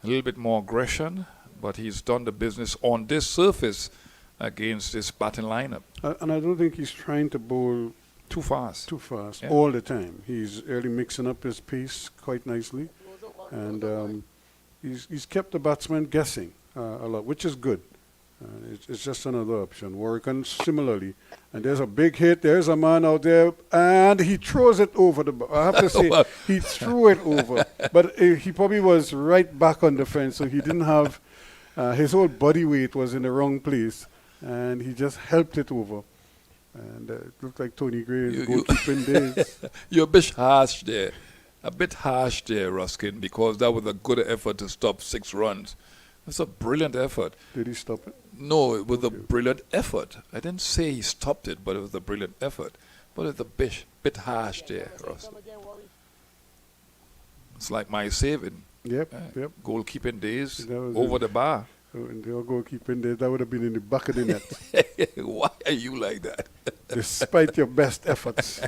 a little bit more aggression, but he's done the business on this surface against this batting lineup. And I don't think he's trying to bowl Too fast. Yeah. all the time. He's really mixing up his pace quite nicely, and he's kept the batsman guessing a lot, which is good. It's just another option. Working similarly, and there's a big hit. There's a man out there, and he throws it over the. I have to say, he threw it over, but he probably was right back on the fence, so he didn't have his whole body weight was in the wrong place, and he just helped it over. And it looked like Tony Gray's goalkeeping days. You're a bit harsh there. A bit harsh there, Ruskin, because that was a good effort to stop 6 runs. That's a brilliant effort. Did he stop it? No, it was a brilliant effort. I didn't say he stopped it, but it was a brilliant effort. But it's a bit harsh there, Ruskin. It's like my saving. Yep. Goalkeeping days was over it. the bar. In the goalkeeping days, that would have been in the back of the net. Why are you like that? Despite your best efforts.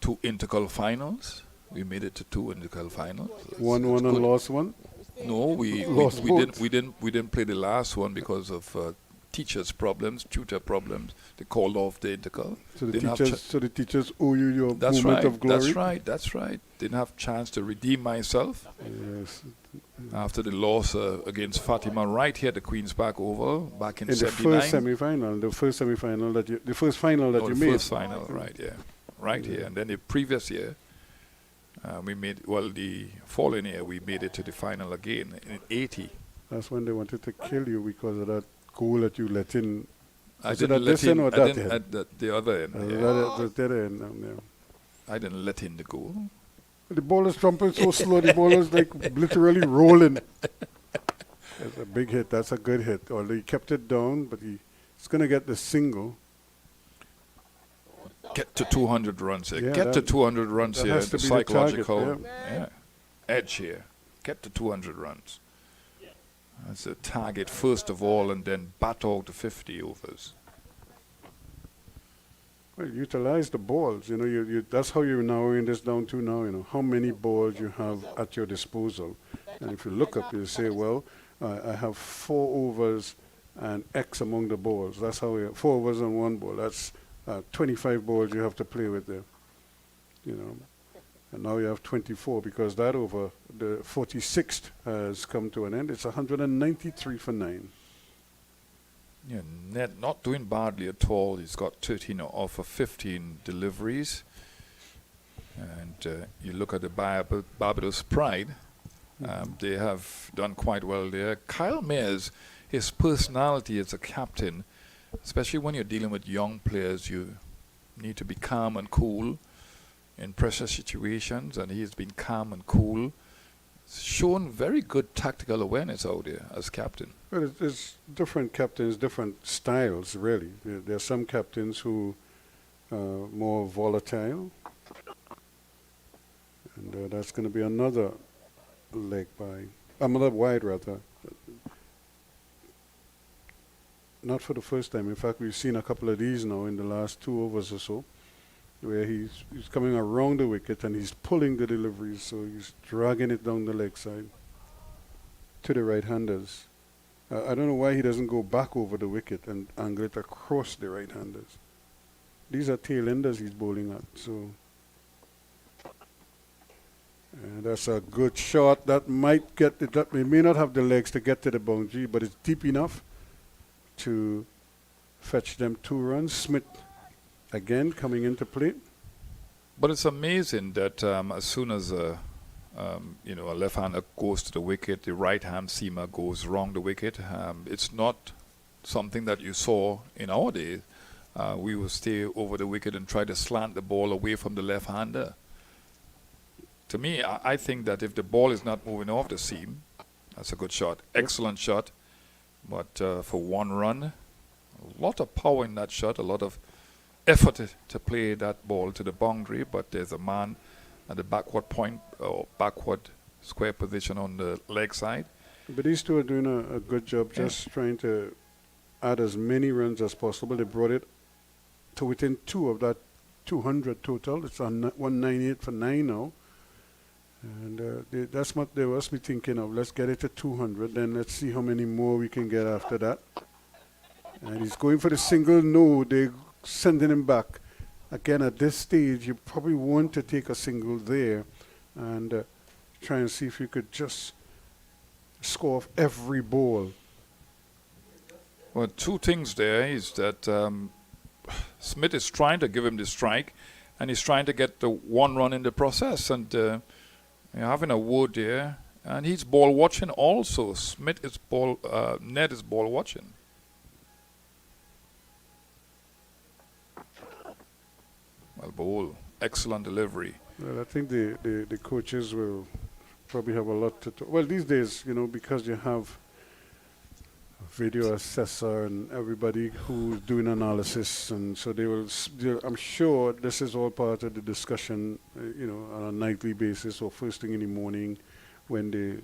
2 intercal finals. We made it to 2 intercal finals. Won one and lost one. No, we Lost both. didn't play the last one because of teachers' problems, tutor problems. They called off the intercal. So the Didn't have teachers owe you your That's moment right. of glory. That's right. Didn't have chance to redeem myself Yes. after the loss against Fatima right here at the Queen's Park Oval back in In the 79. first semi-final, the first final that you the made. first final, right? Yeah, right here. And then the previous year, we made the following year we made it to the final again in 80. That's when they wanted to kill you because of that goal that you let in. I Was it didn't at let this end in or I that didn't end? at the other end. Yeah. The other end down there. I didn't let in the goal. The ball is jumping so slow. The ball is like literally rolling. That's a big hit. That's a good hit. Although he kept it down, but he's going to get the single. Get to 200 runs here. Yeah, Get to that- 200 runs that here. has to The be the target, psychological edge here. Get to 200 runs. That's a target first of all, and then bat out to 50 overs. Well, utilize the balls. You know, you that's how you're narrowing this down to now. You know, how many balls you have at your disposal. And if you look up, you say, well, I have 4 overs and X among the balls. That's how 4 overs and 1 ball. That's 25 balls you have to play with there. You know, and now you have 24 because that over the 46th has come to an end. It's 193 for 9. Yeah, Ned not doing badly at all. He's got 13 off of 15 deliveries. And you look at the Barbados Pride, they have done quite well there. Kyle Mayers, his personality as a captain, especially when you're dealing with young players, you need to be calm and cool in pressure situations, and he's been calm and cool. Shown very good tactical awareness out there as captain. Well, it's different captains, different styles, really. There are some captains who are more volatile. And that's going to be another leg by, another wide rather. Not for the first time. In fact, we've seen a couple of these now in the last 2 overs or so, where he's coming around the wicket and he's pulling the deliveries, so he's dragging it down the leg side to the right-handers. I don't know why he doesn't go back over the wicket and angle it across the right-handers. These are tail-enders he's bowling at, so. And that's a good shot. That might get it. That may not have the legs to get to the boundary, but it's deep enough to fetch them 2 runs. Smith again coming into play. But it's amazing that as soon as a left-hander goes to the wicket, the right-hand seamer goes wrong the wicket. It's not something that you saw in our days. we will stay over the wicket and try to slant the ball away from the left-hander. To me, I think that if the ball is not moving off the seam, that's a good shot. Excellent shot. But for one run, a lot of power in that shot, a lot of effort to play that ball to the boundary, but there's a man at the backward point or backward square position on the leg side. But these two are doing a good job just trying to add as many runs as possible. They brought it to within 2 of that 200 total. It's on 198 for 9 now. And that's what they must be thinking of. Let's get it to 200, then let's see how many more we can get after that. And he's going for the single. No, they're sending him back. Again, at this stage, you probably want to take a single there and try and see if you could just score off every ball. Well, two things there is that Smith is trying to give him the strike, and he's trying to get the one run in the process. And you're having a Wood there, and he's ball watching also. Smith is Ned is ball watching. Well, bowl, excellent delivery. Well, I think the coaches will probably have a lot to talk. Well, these days, because you have a video assessor and everybody who's doing analysis, and so I'm sure this is all part of the discussion, on a nightly basis or first thing in the morning when they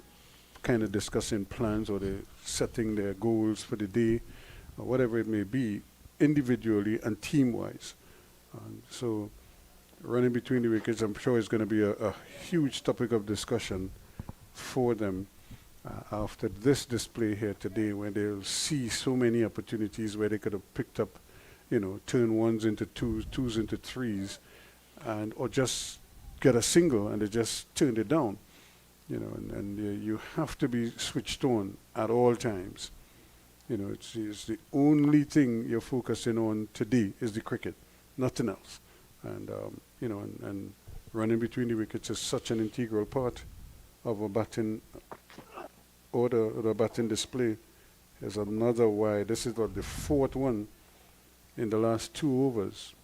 kind of discussing plans or they're setting their goals for the day or whatever it may be, individually and team-wise. So running between the wickets, I'm sure is going to be a huge topic of discussion for them after this display here today, where they'll see so many opportunities where they could have picked up, turn ones into twos into threes, or just get a single and they just turned it down, and you have to be switched on at all times. It's the only thing you're focusing on today is the cricket. Nothing else. And, and running between the wickets is such an integral part of a batting order or a batting display. There's another why. This is the fourth one in the last 2 overs.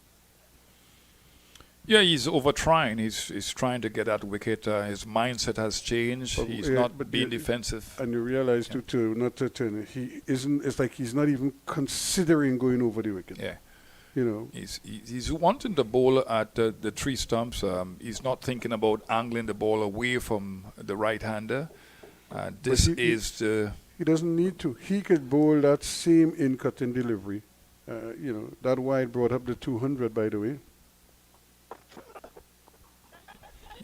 Yeah, he's over trying. He's trying to get at wicket. His mindset has changed. He's not being defensive. And you realize too, not to turn. He isn't. It's like he's not even considering going over the wicket. Yeah. He's wanting the ball at the 3 stumps. He's not thinking about angling the ball away from the right-hander. He doesn't need to. He could bowl that same in-cut and delivery. That wide brought up the 200, by the way.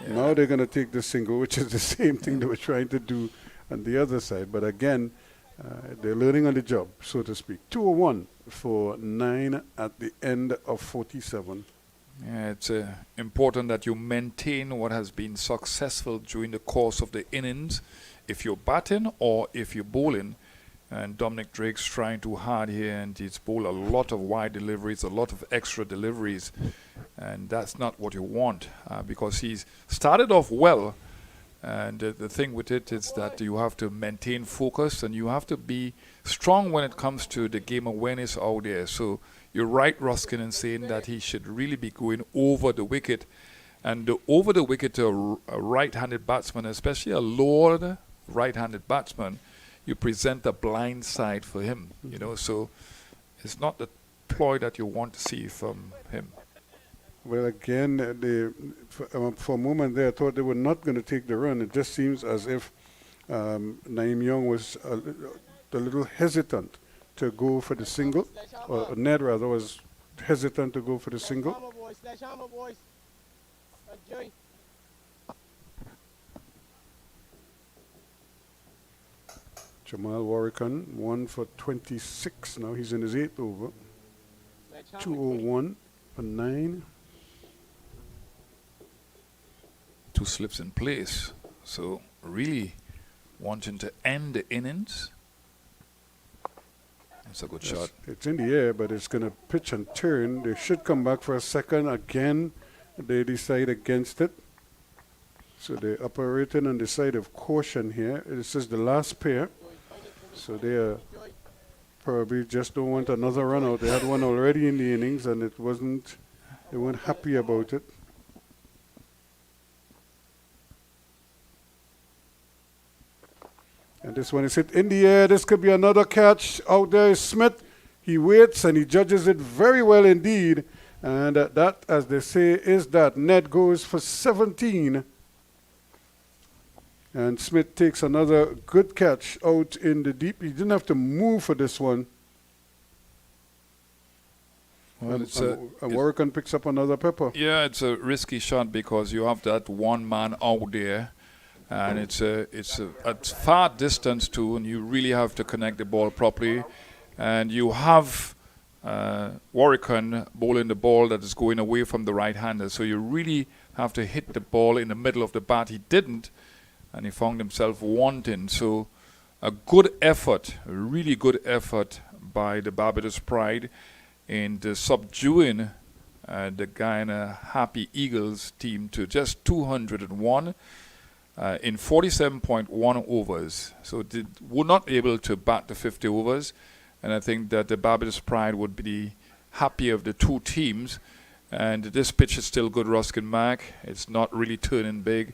Yeah. Now they're going to take the single, which is the same thing they were trying to do on the other side. But again, they're learning on the job, so to speak. 201 for 9 at the end of 47. Yeah, it's important that you maintain what has been successful during the course of the innings, if you're batting or if you're bowling. And Dominic Drake's trying too hard here, and he's bowled a lot of wide deliveries, a lot of extra deliveries, and that's not what you want because he's started off well. And the thing with it is that you have to maintain focus and you have to be strong when it comes to the game awareness out there. So you're right, Ruskin, in saying that he should really be going over the wicket. And over the wicket to a right-handed batsman, especially a lower right-handed batsman, you present a blind side for him. So it's not the ploy that you want to see from him. Well, again, for a moment there, I thought they were not going to take the run. It just seems as if Naeem Young was a little hesitant to go for the single, or Ned rather was hesitant to go for the single. Jamal Warrican, 1 for 26 now. He's in his 8th over. 201 for 9. 2 slips in place. So really wanting to end the innings. It's a good shot. It's in the air, but it's going to pitch and turn. They should come back for a second. Again, they decide against it. So they're operating on the side of caution here. This is the last pair. So they are probably just don't want another run out. They had one already in the innings, and they weren't happy about it. And this one is hit in the air. This could be another catch. Out there is Smith. He waits and he judges it very well indeed. And that, as they say, is that. Net goes for 17. And Smith takes another good catch out in the deep. He didn't have to move for this one. Well, and Warrican picks up another pepper. Yeah, it's a risky shot because you have that one man out there. And it's a far distance too, and you really have to connect the ball properly. And you have Warrican bowling the ball that is going away from the right-hander, so you really have to hit the ball in the middle of the bat. He didn't, and he found himself wanting. So a good effort, a really good effort by the Barbados Pride in subduing the Guyana Happy Eagles team to just 201. In 47.1 overs, so were not able to bat the 50 overs, and I think that the Barbados Pride would be happy of the two teams. And this pitch is still good, Ruskin Mac. It's not really turning big.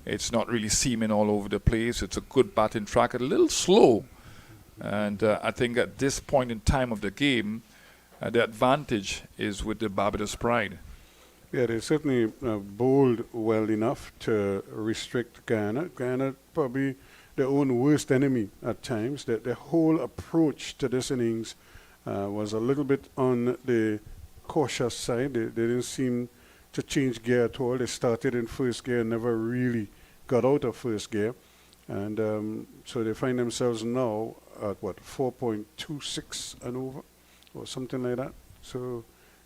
It's not really seaming all over the place. It's a good batting track, a little slow, and I think at this point in time of the game, the advantage is with the Barbados Pride. Yeah, they certainly bowled well enough to restrict Guyana. Guyana probably their own worst enemy at times. The whole approach to this innings was a little bit on the cautious side. They didn't seem to change gear at all. They started in first gear and never really got out of first gear. And so they find themselves now at, 4.26 and over or something like that. So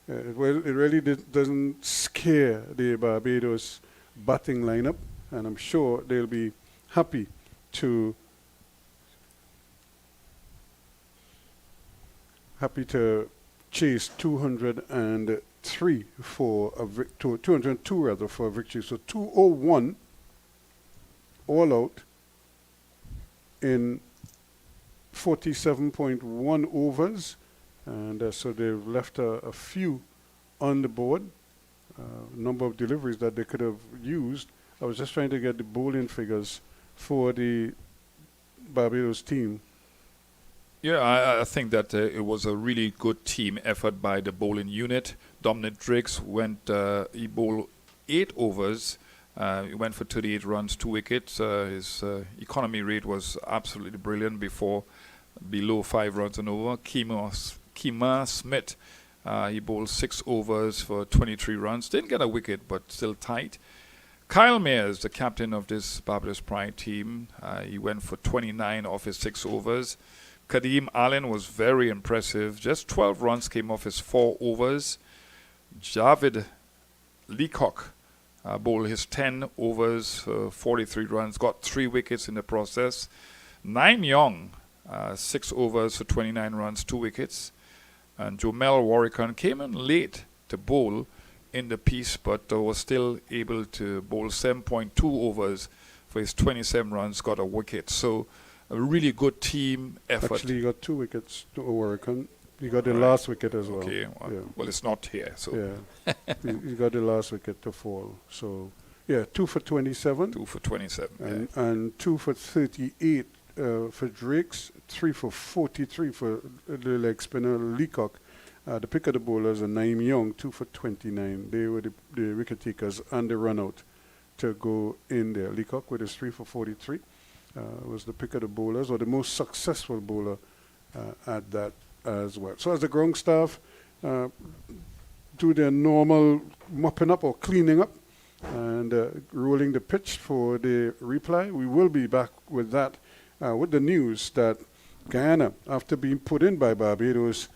it really doesn't scare the Barbados batting lineup, and I'm sure they'll be happy to chase 203 for a 202 rather for a victory. So 201 all out in 47.1 overs. And so they've left a few on the board, number of deliveries that they could have used. I was just trying to get the bowling figures for the Barbados team. Yeah, I think that it was a really good team effort by the bowling unit. Dominic Driggs he bowled 8 overs. He went for 38 runs, 2 wickets. His economy rate was absolutely brilliant below 5 runs and over. Kima Smith, he bowled 6 overs for 23 runs. Didn't get a wicket, but still tight. Kyle Mayers, the captain of this Barbados Pride team, he went for 29 off his 6 overs. Kadeem Allen was very impressive. Just 12 runs came off his 4 overs. Javid Leacock bowled his 10 overs for 43 runs, got 3 wickets in the process. Naim Young, 6 overs for 29 runs, 2 wickets. And Jomel Warrican came in late to bowl in the piece, but was still able to bowl 7.2 overs for his 27 runs, got a wicket. So a really good team effort. Actually, he got 2 wickets to Warrican. He got the last wicket as well. Okay, well, it's not here. So yeah, he got the last wicket to fall. So yeah, 2 for 27. 2 for 27. And 2 for 38 for Drakes, 3 for 43 for the leg spinner Leacock. The pick of the bowlers are Naim Young, 2 for 29. They were the wicket takers and the run out to go in there. Leacock with his 3 for 43 was the pick of the bowlers, or the most successful bowler at that as well. So as the ground staff do their normal mopping up or cleaning up and rolling the pitch for the reply, we will be back with that. With the news that Guyana, after being put in by Barbados,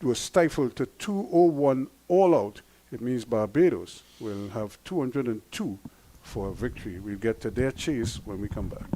was stifled to 201 all out. It means Barbados will have 202 for a victory. We'll get to their chase when we come back.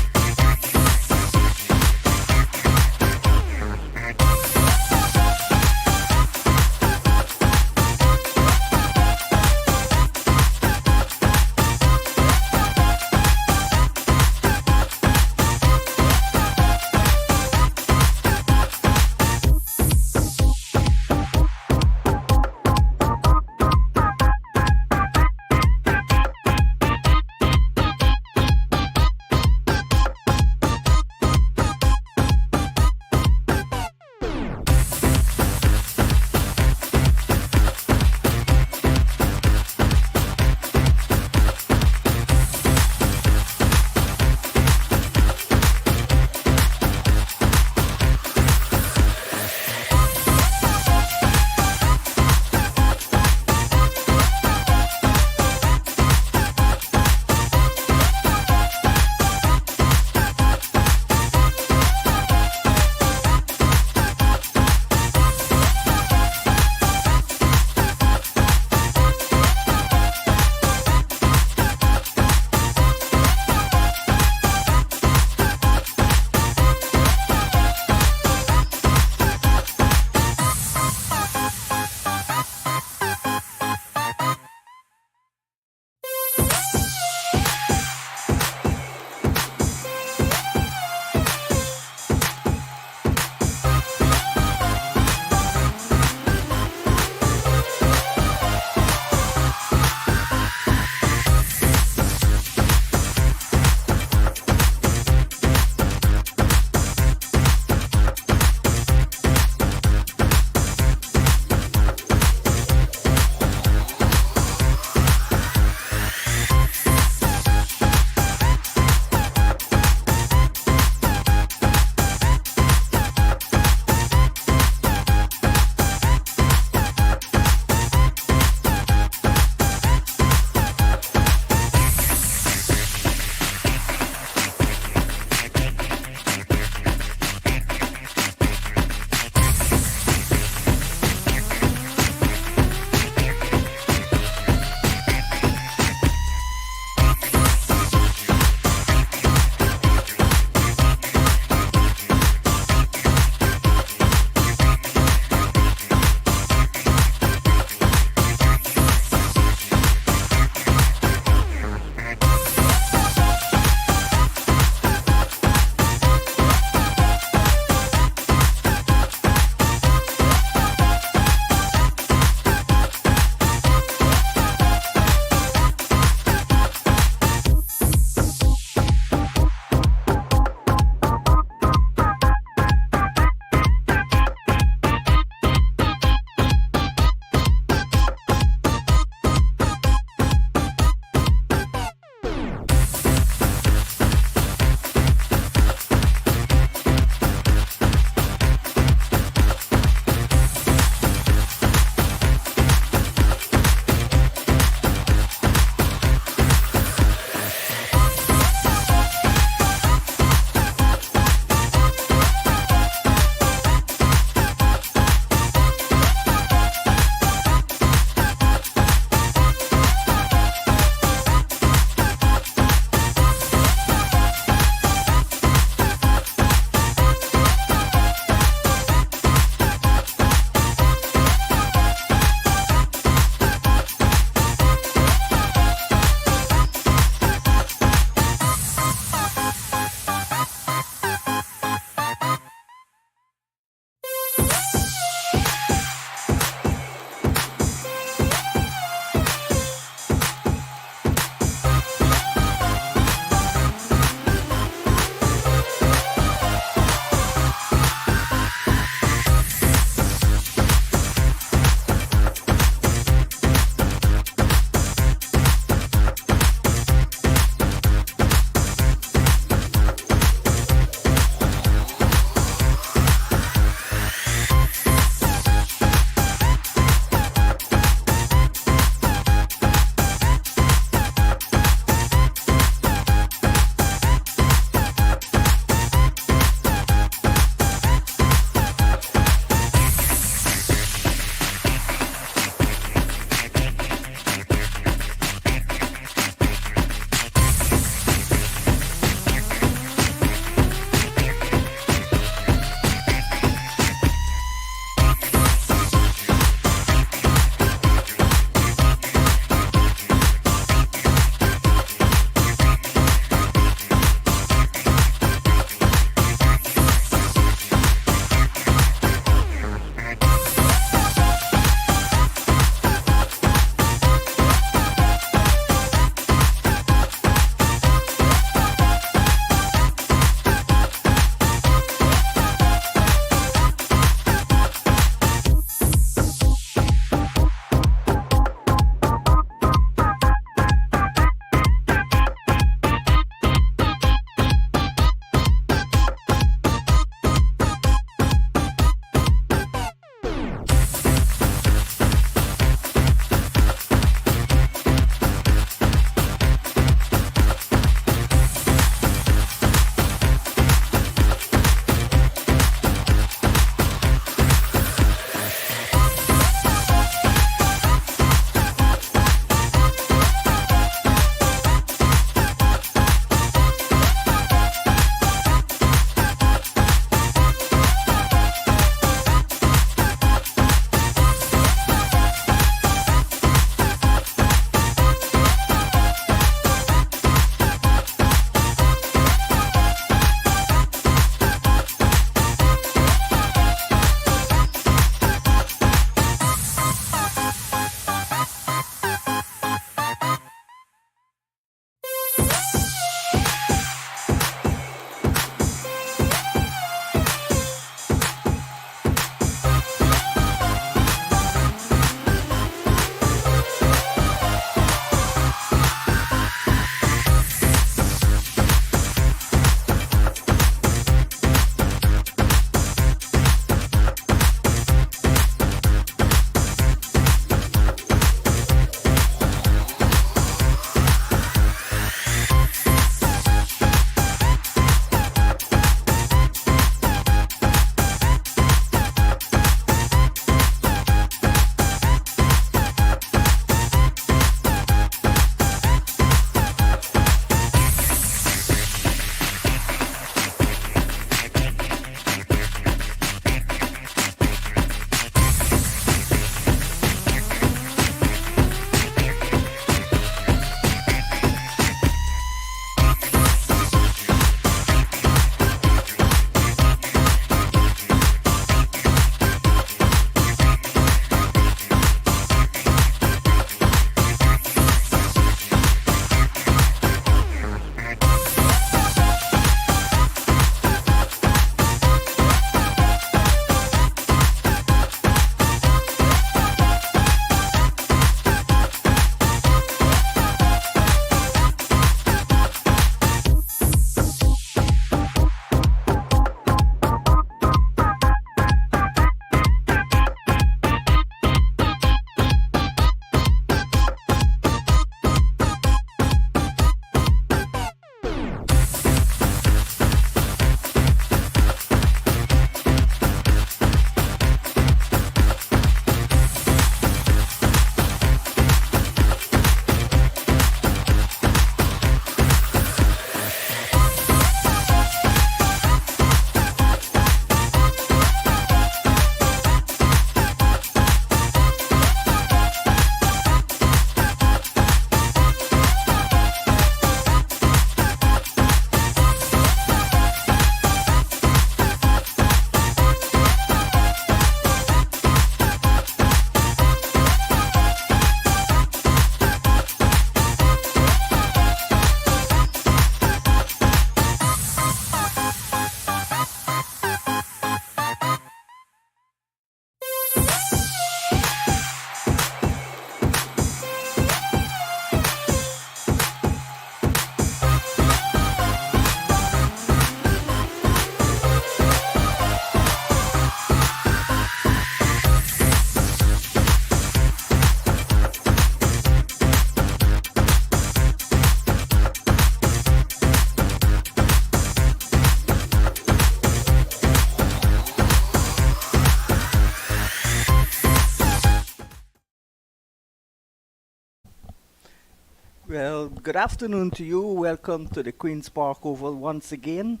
Well, good afternoon to you. Welcome to the Queen's Park Oval once again,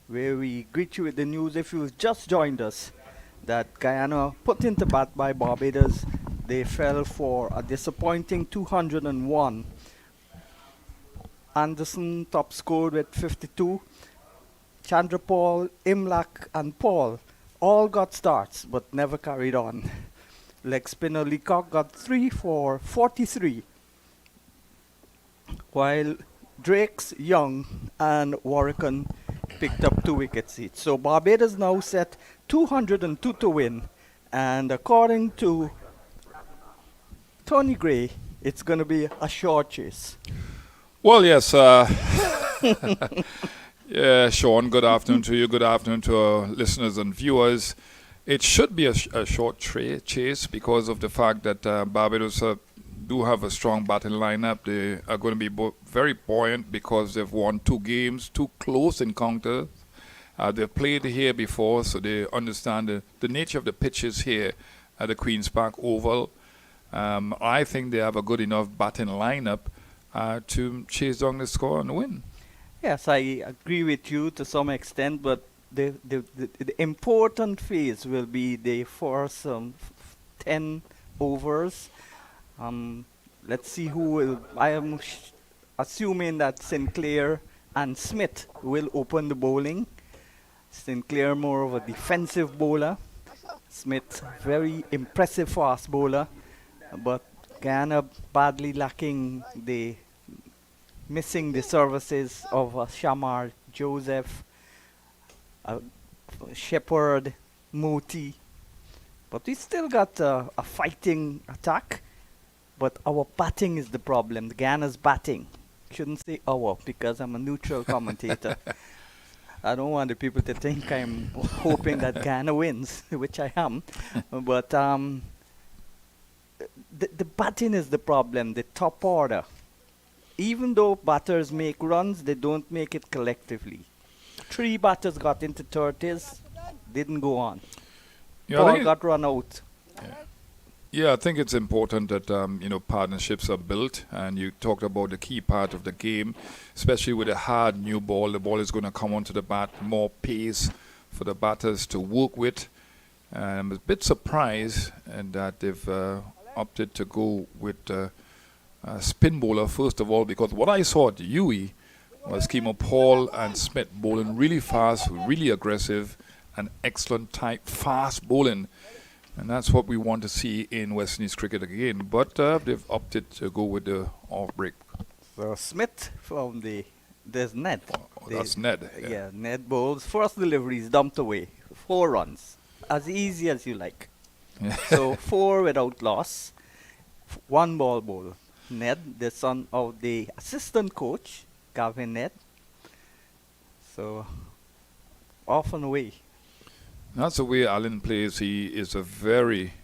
where we greet you with the news. If you've just joined us, that Guyana put into bat by Barbados, they fell for a disappointing 201. Anderson top scored with 52. Chandrapal, Imlak and Paul all got starts but never carried on. Leg spinner Leacock got 3 for 43, while Drakes, Young and Warwican picked up 2 wickets each. So Barbados now set 202 to win, and according to Tony Gray, it's going to be a short chase. Well, yes. Yeah, Sean, good afternoon to you. Good afternoon to our listeners and viewers. It should be a short chase because of the fact that Barbados do have a strong batting lineup. They are going to be very buoyant because they've won 2 games, 2 close encounters. They've played here before, so they understand the nature of the pitches here at the Queen's Park Oval. I think they have a good enough batting lineup to chase down the score and win. Yes, I agree with you to some extent, but the important phase will be the first 10 overs. Let's see who will. I am assuming that Sinclair and Smith will open the bowling. Sinclair more of a defensive bowler. Smith very impressive fast bowler, but Guyana badly lacking missing the services of Shamar, Joseph, Shepherd, Moti. But we still got a fighting attack. But our batting is the problem. Guyana's batting. Shouldn't say our because I'm a neutral commentator. I don't want the people to think I'm hoping that Guyana wins, which I am. But the batting is the problem, the top order. Even though batters make runs, they don't make it collectively. 3 batters got into 30s, didn't go on. Paul got run out. Yeah, I think it's important that partnerships are built, and you talked about the key part of the game, especially with a hard new ball. The ball is going to come onto the bat, more pace for the batters to work with. I'm a bit surprised that they've opted to go with spin bowler first of all, because what I saw at UE was Kimo Paul and Smith bowling really fast, really aggressive, and excellent type fast bowling. And that's what we want to see in West Indies cricket again. But they've opted to go with the off break. So Smith from there's Ned. That's Ned. Yeah, Ned bowls. First delivery is dumped away. 4 runs. As easy as you like. So 4 without loss. 1 ball bowl. Ned, the son of the assistant coach, Gavin Ned. So off and away. That's the way Alan plays. He is a very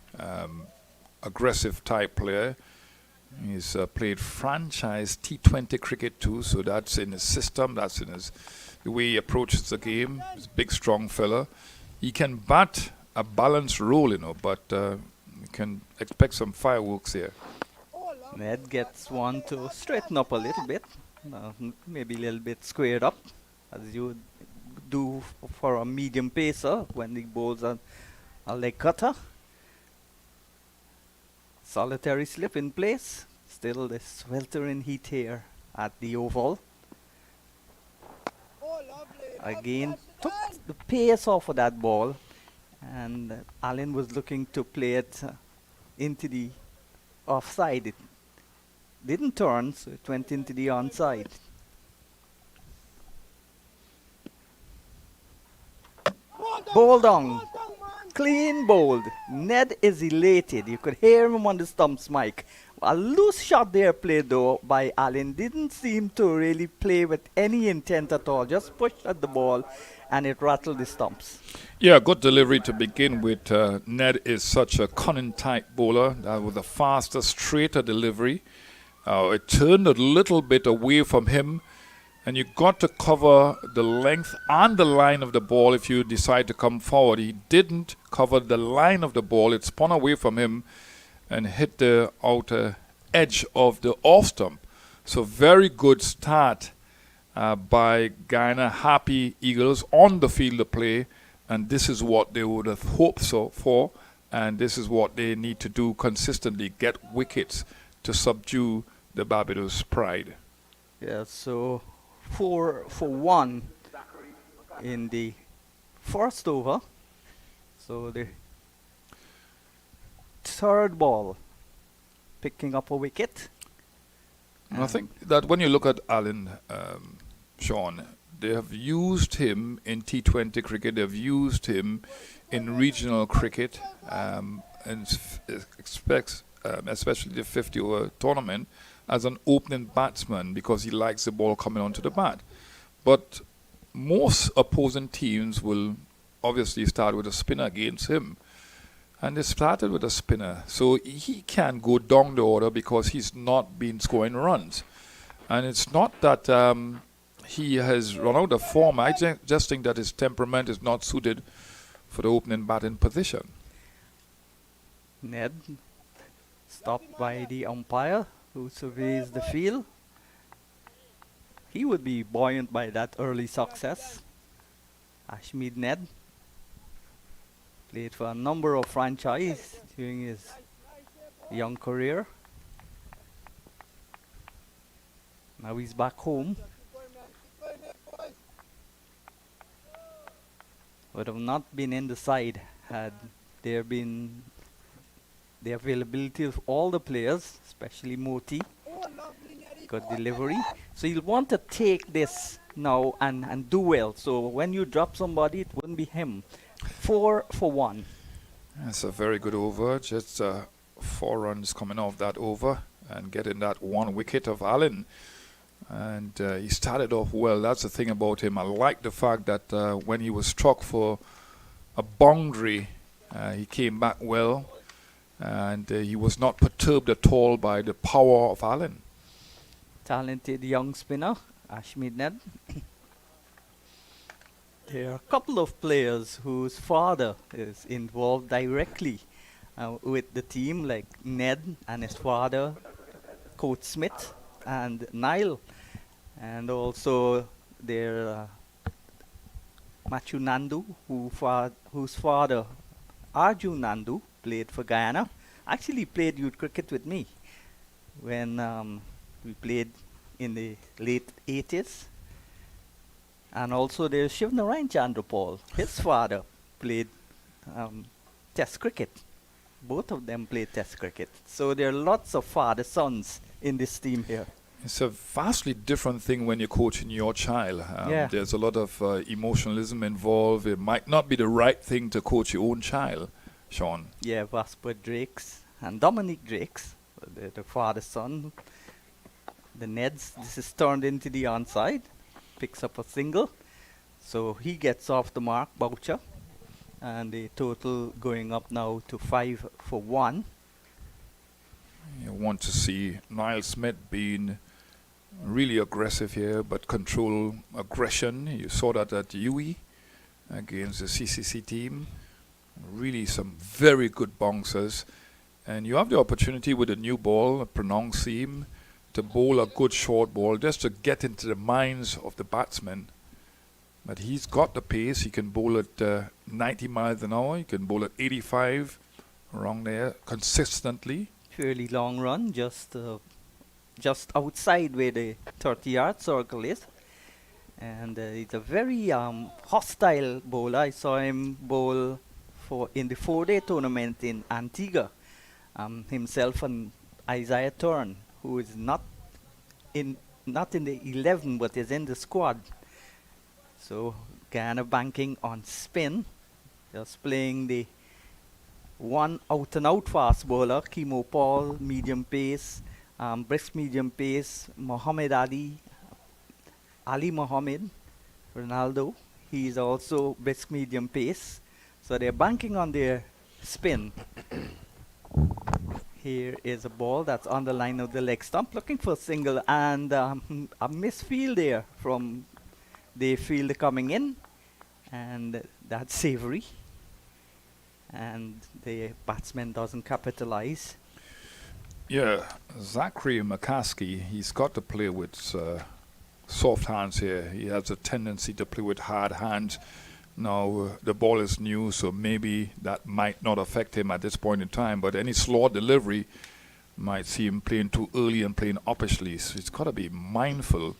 aggressive type player. He's played franchise T20 cricket too, so that's in his system. That's in the way he approaches the game. He's a big, strong fella. He can bat a balanced role, but you can expect some fireworks here. Ned gets one to straighten up a little bit, maybe a little bit squared up, as you do for a medium pacer when he bowls a leg cutter. Solitary slip in place. Still the sweltering heat here at the Oval. Again, took the pace off of that ball, and Allen was looking to play it into the offside. It didn't turn, so it went into the onside. Bowled on. Clean bowled. Ned is elated. You could hear him on the stumps mic. A loose shot there played though by Allen. Didn't seem to really play with any intent at all. Just pushed at the ball and it rattled the stumps. Yeah, good delivery to begin with. Ned is such a cunning type bowler. That was a faster, straighter delivery. It turned a little bit away from him. And you got to cover the length and the line of the ball if you decide to come forward. He didn't cover the line of the ball. It spun away from him and hit the outer edge of the off stump. So very good start by Guyana. Happy Eagles on the field of play, and this is what they would have hoped for, and this is what they need to do consistently, get wickets to subdue the Barbados pride. Yeah, so 4 for 1 in the first over. So the third ball, picking up a wicket. And I think that when you look at Allen, Sean, they have used him in T20 cricket, they've used him in regional cricket, and expects, especially the 50-over tournament, as an opening batsman because he likes the ball coming onto the bat. But most opposing teams will obviously start with a spinner against him. And they started with a spinner. So he can go down the order because he's not been scoring runs. And it's not that he has run out of form. I just think that his temperament is not suited for the opening batting position. Ned, stopped by the umpire who surveys the field. He would be buoyant by that early success. Ashmead Ned played for a number of franchises during his young career. Now he's back home. Would have not been in the side had there been the availability of all the players, especially Moti. Good delivery. So you'll want to take this now and do well. So when you drop somebody, it wouldn't be him. 4 for 1. That's a very good over. Just 4 runs coming off that over and getting that 1 wicket of Allen. And he started off well. That's the thing about him. I like the fact that when he was struck for a boundary, he came back well. And he was not perturbed at all by the power of Allen. Talented young spinner, Ashmead Ned. There are a couple of players whose father is involved directly with the team, like Ned and his father, Coach Smith and Niall. And also their Machu Nandu, whose father, Arju Nandu, played for Guyana. Actually played youth cricket with me when we played in the late 80s. And also there's Shivnarayan Chandrapal. His father played Test cricket. Both of them played Test cricket. So there are lots of father-sons in this team here. It's a vastly different thing when you're coaching your child. Yeah. There's a lot of emotionalism involved. It might not be the right thing to coach your own child, Sean. Yeah, Vasper Drakes and Dominic Drakes, the father-son. The Neds, this is turned into the onside. Picks up a single. So he gets off the mark, Boucher. And the total going up now to 5 for 1. You want to see Niall Smith being really aggressive here, but control aggression. You saw that at UE against the CCC team. Really some very good bouncers. And you have the opportunity with a new ball, a pronounced seam, to bowl a good short ball just to get into the minds of the batsmen. But he's got the pace. He can bowl at 90 miles an hour. He can bowl at 85 around there consistently. Fairly long run, just outside where the 30-yard circle is. And he's a very hostile bowler. I saw him bowl in the 4-day tournament in Antigua. Himself and Isaiah Turn, who is not in the 11 but is in the squad. So Guyana banking on spin, just playing the one out and out fast bowler, Kimo Paul, medium pace, brisk medium pace, Muhammad Ali Muhammad, Ronaldo, he is also brisk medium pace. So they're banking on their spin. Here is a ball that's on the line of the leg stump, looking for a single, and a misfield there from the fielder coming in, and that's Savory. And the batsman doesn't capitalize. Yeah, Zachary McCaskey, he's got to play with soft hands here. He has a tendency to play with hard hands. Now, the ball is new, so maybe that might not affect him at this point in time, but any slow delivery might see him playing too early and playing uppishly. So he's got to be mindful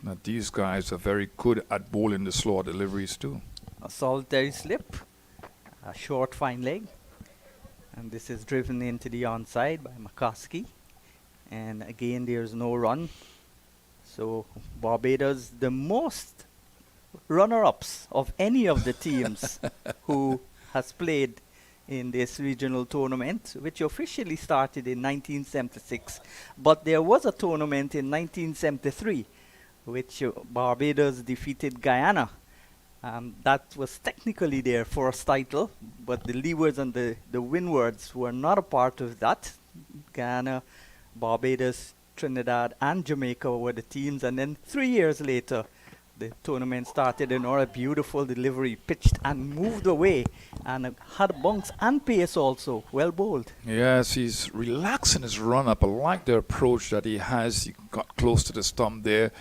that these guys are very good at bowling the slower deliveries too. A solitary slip, a short fine leg, and this is driven into the onside by McCaskey. And again, there's no run. So Barbados, the most runner-ups of any of the teams who has played in this regional tournament, which officially started in 1976. But there was a tournament in 1973, which Barbados defeated Guyana. That was technically their first title, but the leewards and the windwards were not a part of that. Guyana, Barbados, Trinidad and Jamaica were the teams, and then 3 years later the tournament started, and a beautiful delivery, pitched and moved away, and had bunks and pace also, well bowled. Yes, he's relaxing his run-up. I like the approach that he has. He got close to the stump there,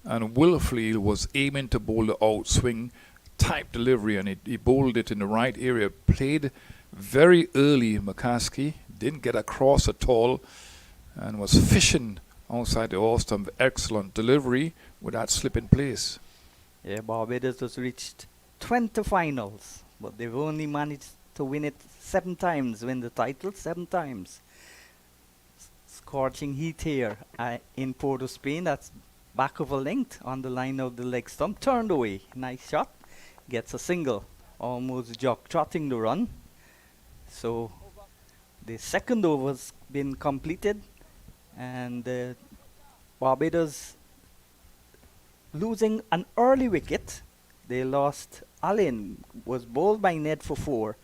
and willfully was aiming to bowl the outswing type delivery, and he bowled it in the right area. Played very early, McCaskey, didn't get across at all, and was fishing outside the off stump. Excellent delivery with that slip in place. Yeah, Barbados has reached 20 finals, but they've only managed to win it 7 times, win the title 7 times. Scorching heat here in Port of Spain. That's back of a length on the line of the leg stump, turned away. Nice shot, gets a single, almost jog-trotting the run. So the second over's been completed, and Barbados losing an early wicket. They lost. Allen was bowled by Ned for 4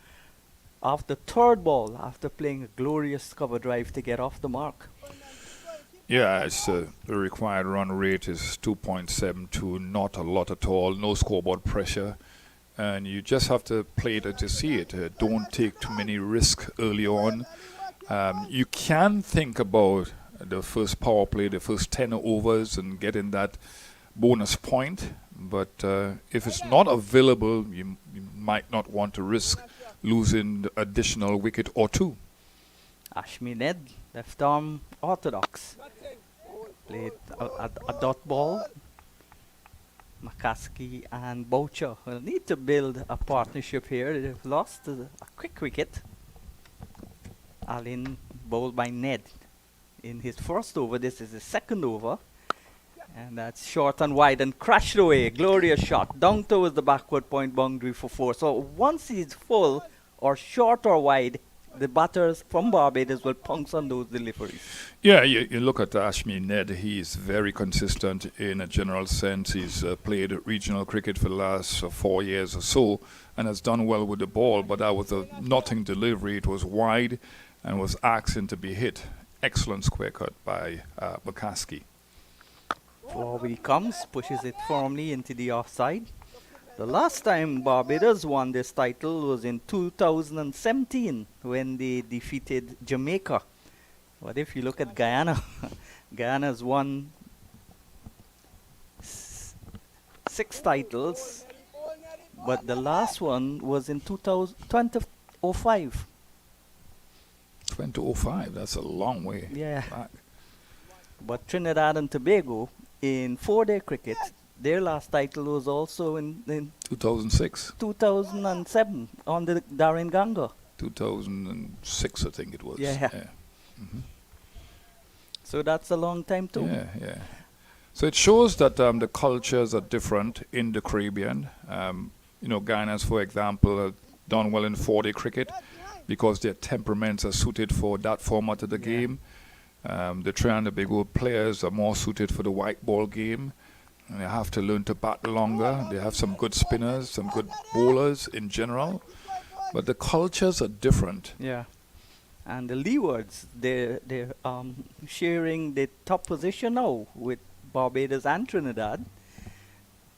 after third ball, after playing a glorious cover drive to get off the mark. Yeah, it's the required run rate is 2.72, not a lot at all, no scoreboard pressure, and you just have to play it as you see it. Don't take too many risks early on. You can think about the first power play, the first 10 overs, and getting that bonus point, but if it's not available, you might not want to risk losing the additional wicket or 2. Ashmi Ned, left arm orthodox, played a dot ball. McCaskey and Boucher will need to build a partnership here. They've lost a quick wicket. Allen bowled by Ned in his first over. This is his second over. And that's short and wide and crashed away. Glorious shot. Down towards the backward point boundary for 4. So once he's full or short or wide, the batters from Barbados will pounce on those deliveries. Yeah, you look at Ashmi Ned, he's very consistent in a general sense. He's played regional cricket for the last 4 years or so and has done well with the ball, but that was a nothing delivery. It was wide and was asking to be hit. Excellent square cut by McCaskey. Forward he comes, pushes it firmly into the offside. The last time Barbados won this title was in 2017 when they defeated Jamaica. But if you look at Guyana, Guyana's won 6 titles, but the last one was in 2005. 2005, that's a long way Yeah. back. But Trinidad and Tobago, in 4-day cricket, their last title was also in 2006. 2007 on the Darren Ganga. 2006, I think it was. Yeah. So that's a long time too. Yeah. So it shows that the cultures are different in the Caribbean. Guyana's, for example, have done well in 4-day cricket because their temperaments are suited for that format of the game. The Trinidad and Tobago players are more suited for the white ball game. And they have to learn to bat longer. They have some good spinners, some good bowlers in general. But the cultures are different. Yeah. And the leewards, they're sharing the top position now with Barbados and Trinidad.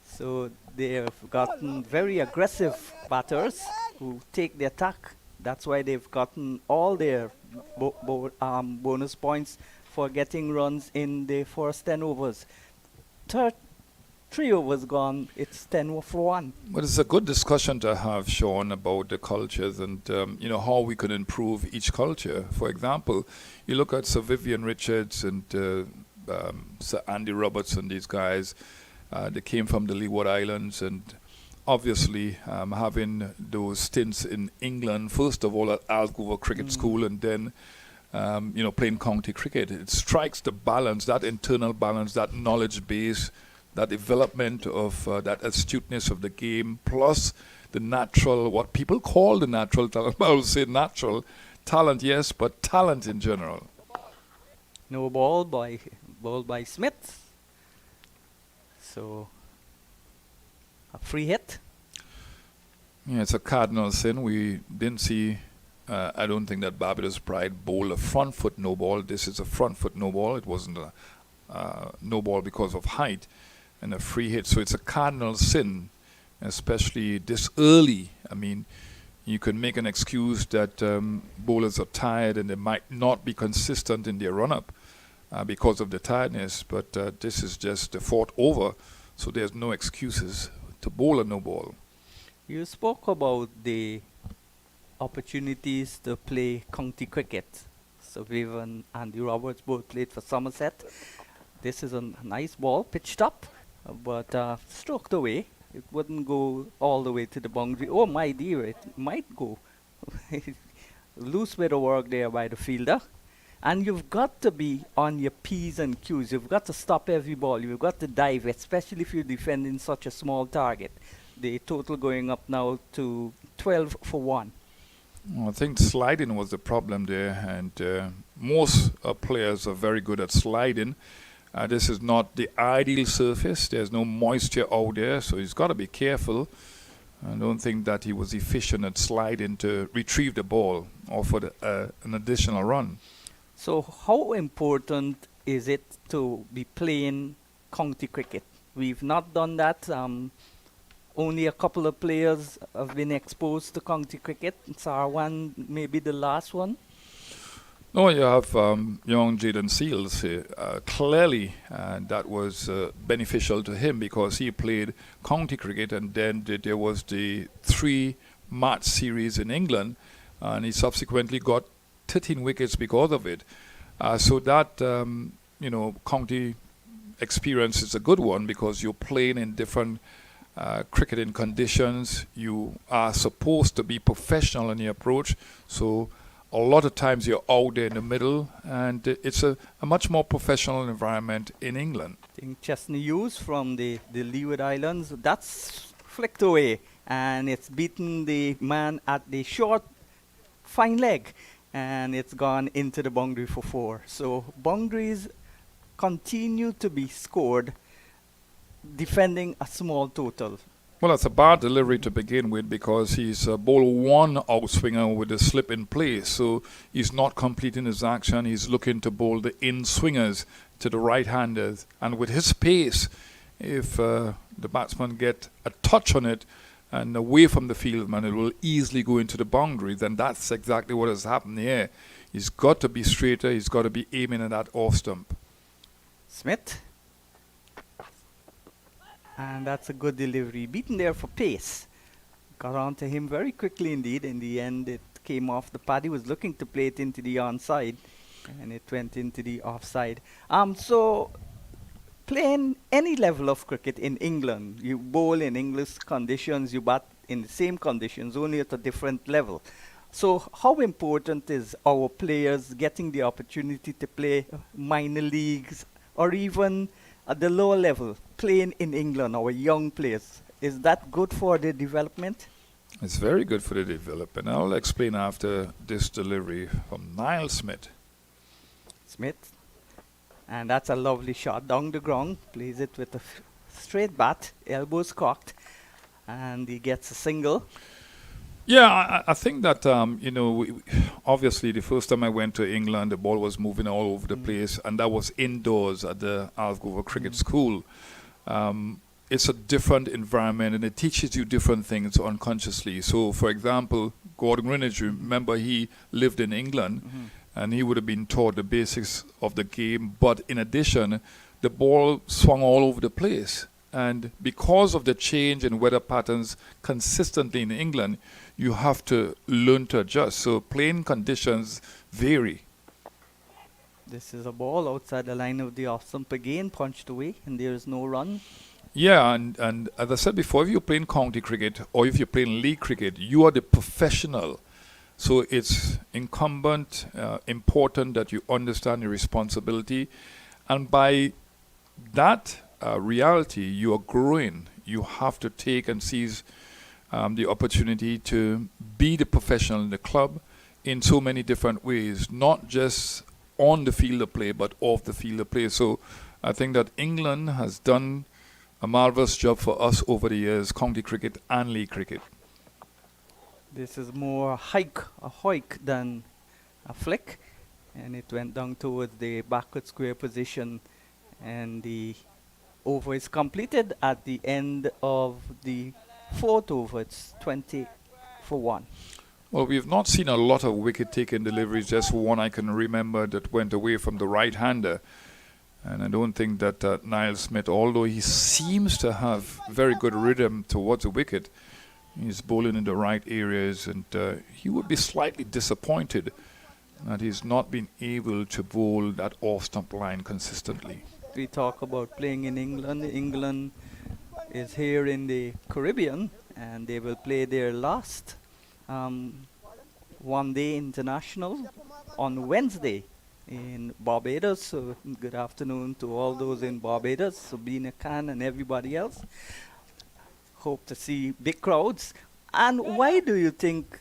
So they have gotten very aggressive batters who take the attack. That's why they've gotten all their bonus points for getting runs in the first 10 overs. 3 overs gone, it's 10 for 1. But it's a good discussion to have, Sean, about the cultures and how we can improve each culture. For example, you look at Sir Vivian Richards and Sir Andy Roberts and these guys. They came from the Leeward Islands, and obviously having those stints in England, first of all at Algover Cricket School, and then playing county cricket. It strikes the balance, that internal balance, that knowledge base, that development of that astuteness of the game, plus the natural, what people call the natural talent. I will say natural talent, yes, but talent in general. No ball by Smith. So a free hit. Yeah, it's a cardinal sin. We didn't see, I don't think that Barbados Pride bowled a front foot no ball. This is a front foot no ball. It wasn't a no ball because of height and a free hit. So it's a cardinal sin, especially this early. I mean, you can make an excuse that bowlers are tired and they might not be consistent in their run-up because of the tiredness. But this is just the fourth over, so there's no excuses to bowl a no ball. You spoke about the opportunities to play county cricket. So Viv and Andy Roberts both played for Somerset. This is a nice ball, pitched up, but stroked away. It wouldn't go all the way to the boundary. Oh my dear, it might go. Loose bit of work there by the fielder. And you've got to be on your P's and Q's. You've got to stop every ball. You've got to dive, especially if you're defending such a small target. The total going up now to 12 for 1. Well, I think sliding was the problem there, and most players are very good at sliding. This is not the ideal surface. There's no moisture out there, so he's got to be careful. I don't think that he was efficient at sliding to retrieve the ball or for an additional run. So how important is it to be playing county cricket? We've not done that. Only a couple of players have been exposed to county cricket. Sarwan, maybe the last one. No, you have young Jaden Seals here. Clearly, that was beneficial to him because he played county cricket, and then there was the 3-match series in England, and he subsequently got 13 wickets because of it. So that, county experience is a good one because you're playing in different cricketing conditions. You are supposed to be professional in your approach, so a lot of times you're out there in the middle, and it's a much more professional environment in England. I think Chesney Hughes from the Leeward Islands, that's flicked away, and it's beaten the man at the short, fine leg, and it's gone into the boundary for 4. So boundaries continue to be scored, defending a small total. Well, that's a bad delivery to begin with because he's bowled one outswinger with a slip in play. So he's not completing his action. He's looking to bowl the in-swingers to the right-handers. And with his pace, if the batsman get a touch on it and away from the fieldman, it will easily go into the boundaries. And that's exactly what has happened here. He's got to be straighter. He's got to be aiming at that off stump. Smith. And that's a good delivery. Beaten there for pace. Got on to him very quickly indeed. In the end, it came off the pad. He was looking to play it into the onside, and it went into the offside. So, playing any level of cricket in England, you bowl in English conditions, you bat in the same conditions, only at a different level. So, how important is our players getting the opportunity to play minor leagues or even at the lower level, playing in England, our young players? Is that good for their development? It's very good for the development. I'll explain after this delivery from Niall Smith. Smith. And that's a lovely shot down the ground. Plays it with a straight bat, elbows cocked, and he gets a single. Yeah, I think that, obviously the first time I went to England, the ball was moving all over the place, and that was indoors at the Algover Cricket School. It's a different environment, and it teaches you different things unconsciously. So, for example, Gordon Greenidge, remember he lived in England, and he would have been taught the basics of the game. But in addition, the ball swung all over the place. And because of the change in weather patterns consistently in England, you have to learn to adjust. So playing conditions vary. This is a ball outside the line of the off stump again, punched away, and there is no run. Yeah, and as I said before, if you're playing county cricket or if you're playing league cricket, you are the professional. So it's incumbent, important that you understand your responsibility. And by that reality, you are growing. You have to take and seize the opportunity to be the professional in the club in so many different ways, not just on the field of play, but off the field of play. So I think that England has done a marvelous job for us over the years, county cricket and league cricket. This is more a hoik than a flick, and it went down towards the backward square position, and the over is completed at the end of the fourth over. It's 20 for 1. Well, we've not seen a lot of wicket-taking deliveries. Just one I can remember that went away from the right-hander. And I don't think that Niall Smith, although he seems to have very good rhythm towards the wicket, he's bowling in the right areas, and he would be slightly disappointed that he's not been able to bowl that off-stump line consistently. We talk about playing in England. England is here in the Caribbean, and they will play their last one-day international on Wednesday in Barbados. So good afternoon to all those in Barbados, Sabina Khan and everybody else. Hope to see big crowds. And why do you think,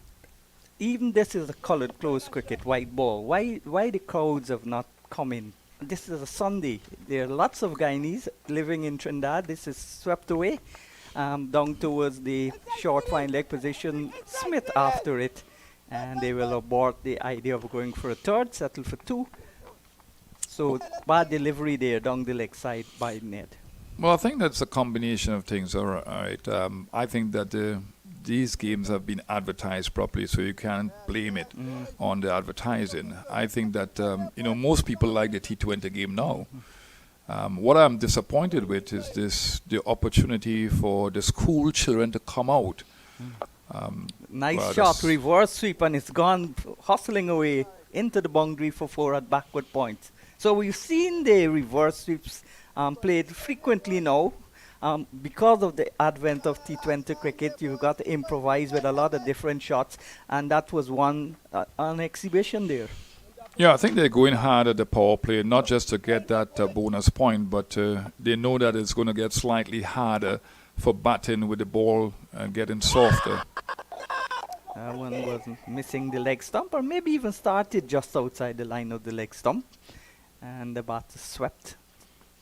even this is a coloured closed cricket, white ball, why the crowds have not come in? This is a Sunday. There are lots of Guyanese living in Trinidad. This is swept away down towards the short fine leg position. Smith after it, and they will abort the idea of going for a third, settle for 2. So bad delivery there down the leg side by Ned. Well, I think that's a combination of things. All right. I think that these games have been advertised properly, so you can't blame it on the advertising. I think that most people like the T20 game now. What I'm disappointed with is the opportunity for the school children to come out. Nice shot, reverse sweep, and it's gone hustling away into the boundary for 4 at backward points. So we've seen the reverse sweeps played frequently now. Because of the advent of T20 cricket, you've got to improvise with a lot of different shots, and that was one on exhibition there. Yeah, I think they're going hard at the power play, not just to get that bonus point, but they know that it's going to get slightly harder for batting with the ball getting softer. One was missing the leg stump, or maybe even started just outside the line of the leg stump, and the bat is swept,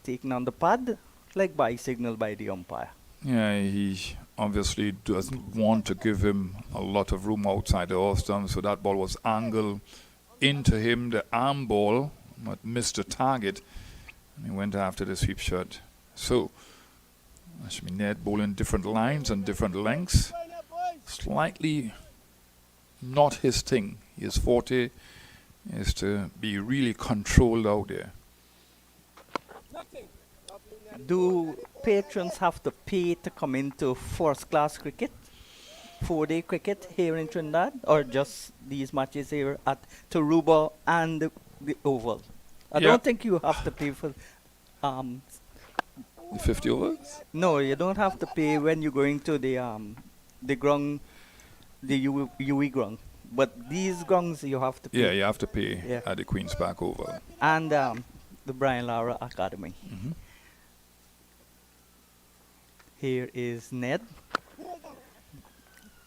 taken on the pad. Leg by signal by the umpire. Yeah, he obviously doesn't want to give him a lot of room outside the off stump, so that ball was angled into him, the arm ball, but missed the target, and he went after the sweep shot. So, that should be Ned bowling different lines and different lengths. Slightly not his thing. His forte is to be really controlled out there. Do patrons have to pay to come into first-class cricket, 4-day cricket here in Trinidad, or just these matches here at Taruba and the Oval? I don't think you have to pay for... The 50 overs? No, you don't have to pay when you're going to the ground, the UE ground. But these grounds you have to pay. Yeah, you have to pay at the Queen's Park Oval. And the Brian Lara Academy. Mm-hmm. Here is Ned,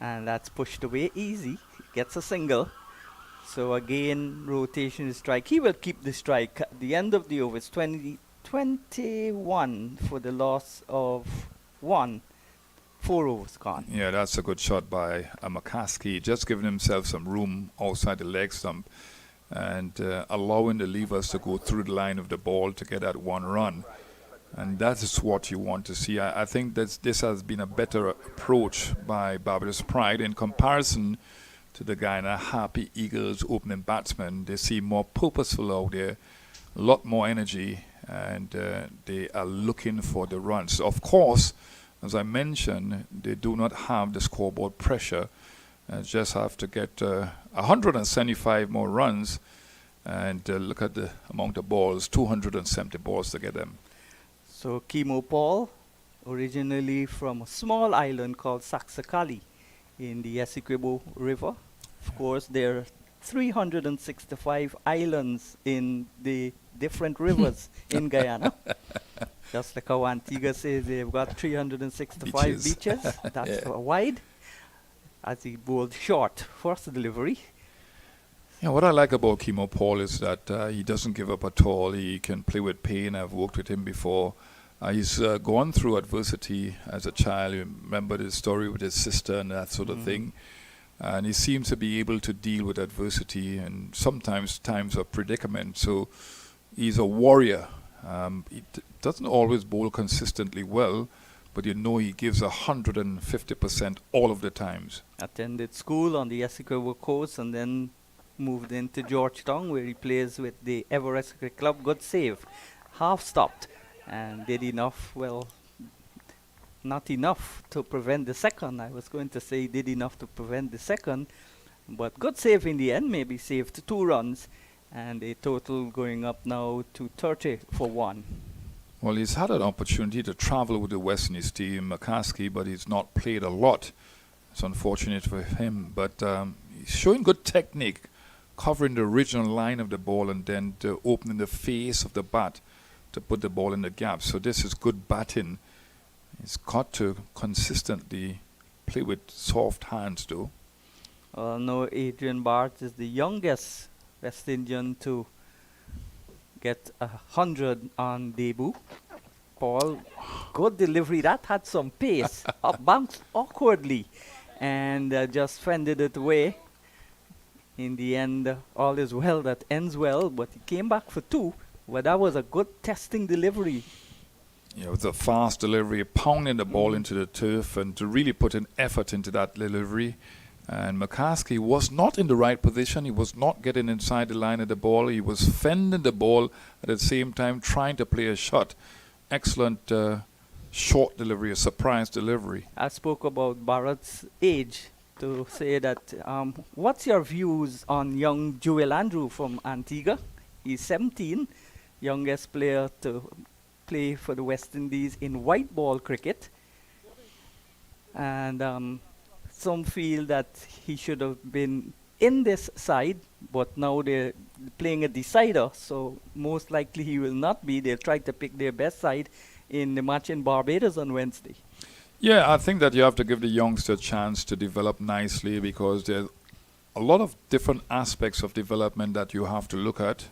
and that's pushed away easy, gets a single. So again, rotation strike. He will keep the strike at the end of the over. It's 21 for the loss of 1. 4 overs gone. Yeah, that's a good shot by McCaskey, just giving himself some room outside the leg stump and allowing the levers to go through the line of the ball to get that 1 run. And that is what you want to see. I think that this has been a better approach by Barbados Pride in comparison to the Guyana Happy Eagles opening batsmen. They seem more purposeful out there, a lot more energy, and they are looking for the runs. Of course, as I mentioned, they do not have the scoreboard pressure. Just have to get 175 more runs, and look at the amount of balls, 270 balls to get them. So Kimo Paul, originally from a small island called Saxakali in the Essequibo River. Of course, there are 365 islands in the different rivers in Guyana. Just like how Antigua says they've got 365 beaches. That's wide. As he bowled short first delivery. Yeah, what I like about Kimo Paul is that he doesn't give up at all. He can play with pain. I've worked with him before. He's gone through adversity as a child. You remember the story with his sister and that sort of thing. And he seems to be able to deal with adversity and sometimes times of predicament. So he's a warrior. He doesn't always bowl consistently well, but you know he gives 150% all of the times. Attended school on the Essequibo coast and then moved into Georgetown, where he plays with the Everest Cricket Club. Good save. Half stopped and did enough, well, not enough to prevent the second. I was going to say he did enough to prevent the second, but good save in the end, maybe saved 2 runs, and a total going up now to 30 for 1. Well, he's had an opportunity to travel with the West Indies team, McCaskey, but he's not played a lot. It's unfortunate for him, but he's showing good technique, covering the original line of the ball and then opening the face of the bat to put the ball in the gap. So this is good batting. He's got to consistently play with soft hands, though. No, Adrian Bart is the youngest West Indian to get 100 on debut. Paul, good delivery. That had some pace. Up bounced awkwardly and just fended it away. In the end, all is well that ends well, but he came back for 2. Well, that was a good testing delivery. Yeah, it was a fast delivery, pounding the ball into the turf and to really put an effort into that delivery. And McCaskey was not in the right position. He was not getting inside the line of the ball. He was fending the ball at the same time, trying to play a shot. Excellent short delivery, a surprise delivery. I spoke about Bharat's age to say that what's your views on young Joel Andrew from Antigua? He's 17, youngest player to play for the West Indies in white ball cricket. And some feel that he should have been in this side, but now they're playing a decider, so most likely he will not be. They'll try to pick their best side in the match in Barbados on Wednesday. Yeah, I think that you have to give the youngster a chance to develop nicely, because there's a lot of different aspects of development that you have to look at.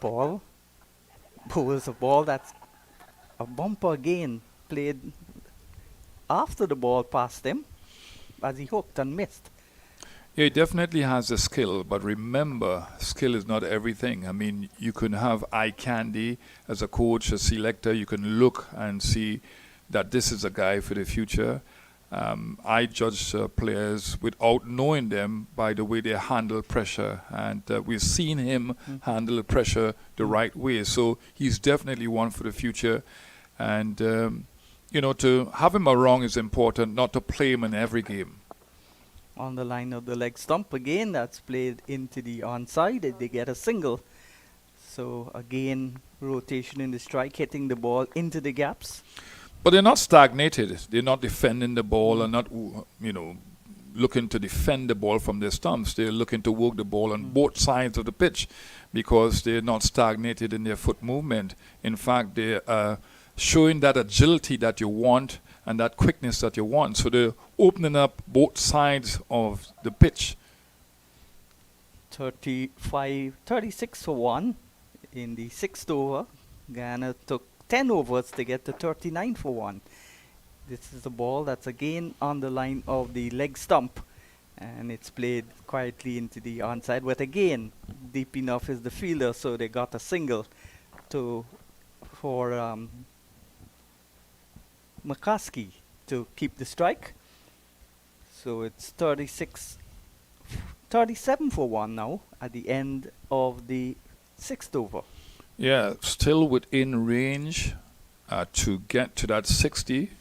Paul pulls a ball that's a bumper again, played after the ball passed him as he hooked and missed. Yeah, he definitely has the skill, but remember, skill is not everything. I mean, you can have eye candy as a coach, a selector. You can look and see that this is a guy for the future. I judge players without knowing them by the way they handle pressure, and we've seen him handle pressure the right way. So he's definitely one for the future, and you know, to have him around is important, not to play him in every game. On the line of the leg stump again, that's played into the onside. They get a single. So again, rotation in the strike, hitting the ball into the gaps. But they're not stagnated. They're not defending the ball and not, you know, looking to defend the ball from their stumps. They're looking to work the ball on both sides of the pitch, because they're not stagnated in their foot movement. In fact, they're showing that agility that you want and that quickness that you want. So they're opening up both sides of the pitch. 36 for 1 in the 6th over. Guyana took 10 overs to get to 39 for 1. This is a ball that's again on the line of the leg stump, and it's played quietly into the onside, but again deep enough is the fielder, so they got a single for McCaskey to keep the strike. So it's 37 for 1 now at the end of the 6th over. Yeah, still within range to get to that 60.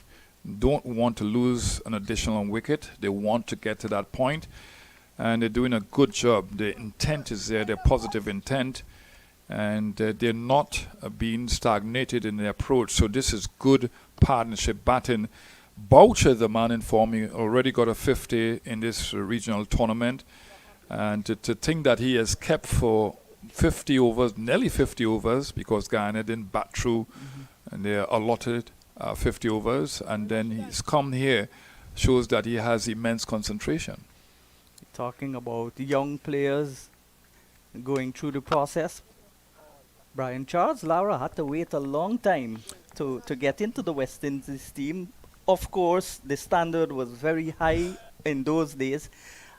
Don't want to lose an additional wicket. They want to get to that point, and they're doing a good job. The intent is there, their positive intent, and they're not being stagnated in their approach. So this is good partnership batting. Boucher, the man in form, he already got a 50 in this regional tournament, and to think that he has kept for 50 overs, nearly 50 overs, because Guyana didn't bat through and they're allotted 50 overs, and then he's come here, shows that he has immense concentration. Talking about young players going through the process, Brian Charles Lara had to wait a long time to get into the West Indies team. Of course, the standard was very high in those days,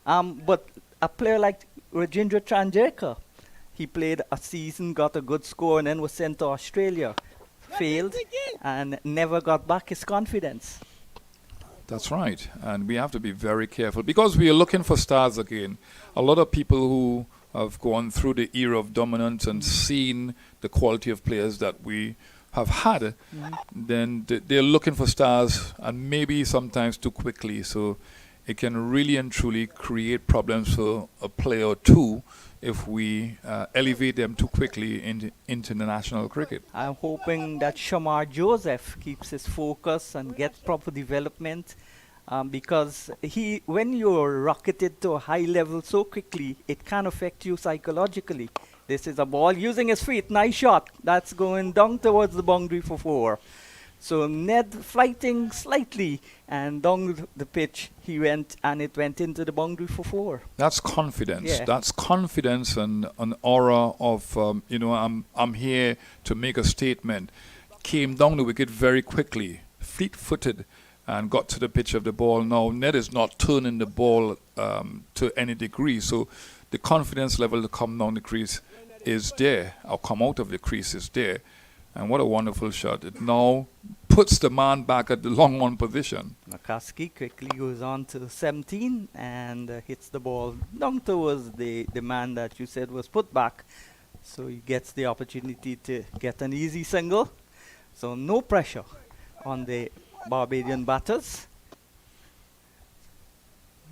but a player like Rajendra Chandrasekar, he played a season, got a good score, and then was sent to Australia. Failed and never got back his confidence. That's right, and we have to be very careful because we are looking for stars again. A lot of people who have gone through the era of dominance and seen the quality of players that we have had, then they're looking for stars, and maybe sometimes too quickly. So it can really and truly create problems for a player or two if we elevate them too quickly into international cricket. I'm hoping that Shamar Joseph keeps his focus and gets proper development, because when you're rocketed to a high level so quickly, it can affect you psychologically. This is a ball using his feet, nice shot. That's going down towards the boundary for 4. So Ned flighting slightly, and down the pitch he went, and it went into the boundary for 4. That's confidence. Yeah. That's confidence and an aura of, I'm here to make a statement. Came down the wicket very quickly, fleet-footed, and got to the pitch of the ball. Now, Ned is not turning the ball to any degree, so the confidence level to come down the crease is there, or come out of the crease is there. And what a wonderful shot. It now puts the man back at the long on position. McCaskey quickly goes on to 17 and hits the ball down towards the man that you said was put back. So he gets the opportunity to get an easy single. So no pressure on the Barbadian batters.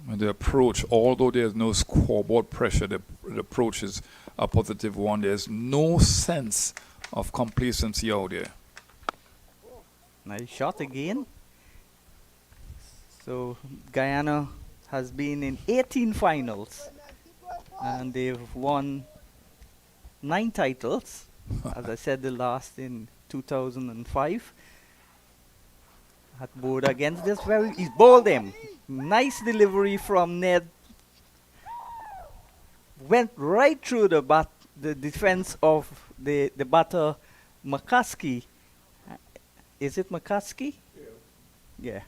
And the approach, although there's no scoreboard pressure, the approach is a positive one. There's no sense of complacency out there. Nice shot again. So Guyana has been in 18 finals and they've won 9 titles. As I said, the last in 2005. Had bowled against this he's bowled him. Nice delivery from Ned. Went right through the defense of the batter McCaskey. Is it McCaskey? Yeah.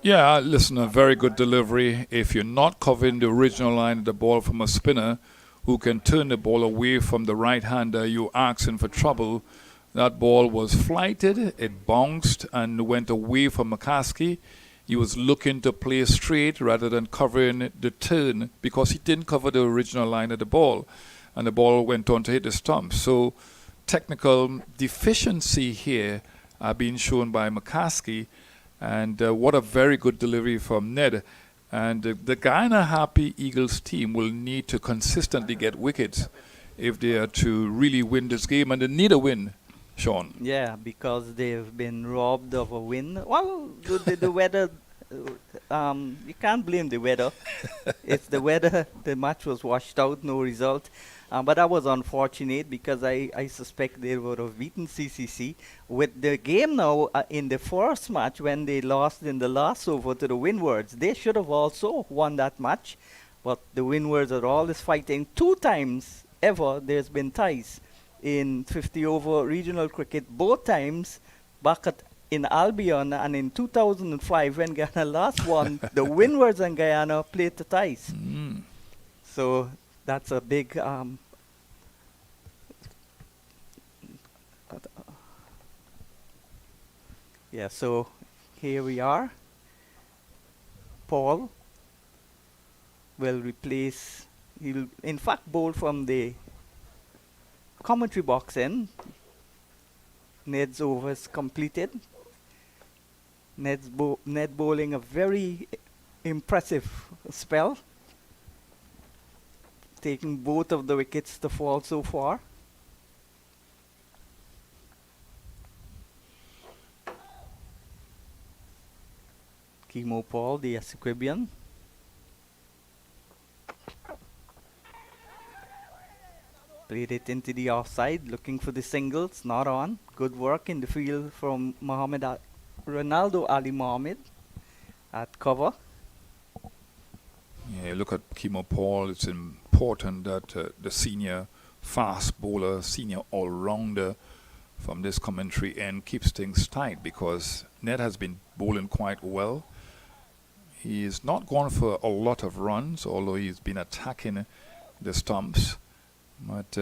Yeah, listen, a very good delivery. If you're not covering the original line of the ball from a spinner who can turn the ball away from the right-hander, you're asking for trouble. That ball was flighted, it bounced and went away from McCaskey. He was looking to play straight rather than covering the turn because he didn't cover the original line of the ball. And the ball went on to hit the stump. So technical deficiency here being shown by McCaskey. And what a very good delivery from Ned. And the Guyana Happy Eagles team will need to consistently get wickets if they are to really win this game. And they need a win, Sean. Yeah, because they've been robbed of a win. Well, the weather, you can't blame the weather. It's the weather. The match was washed out, no result. But that was unfortunate because I suspect they would have beaten CCC. With the game now in the first match when they lost in the last over to the Windwards, they should have also won that match. But the Windwards are always fighting. 2 times ever there's been ties in 50 over regional cricket. Both times back in Albion and in 2005 when Guyana last won, the Windwards and Guyana played the ties. So that's a big yeah, so here we are. Paul will replace, he'll in fact bowl from the commentary box in. Ned's overs completed. Ned bowling a very impressive spell, taking both of the wickets to fall so far. Kimo Paul, the Essequibian. Played it into the offside, looking for the singles, not on. Good work in the field from Ronaldo Ali Mohammed at cover. Yeah, look at Kimo Paul. It's important that the senior fast bowler, senior all-rounder from this commentary end keeps things tight, because Ned has been bowling quite well. He's not gone for a lot of runs, although he's been attacking the stumps. But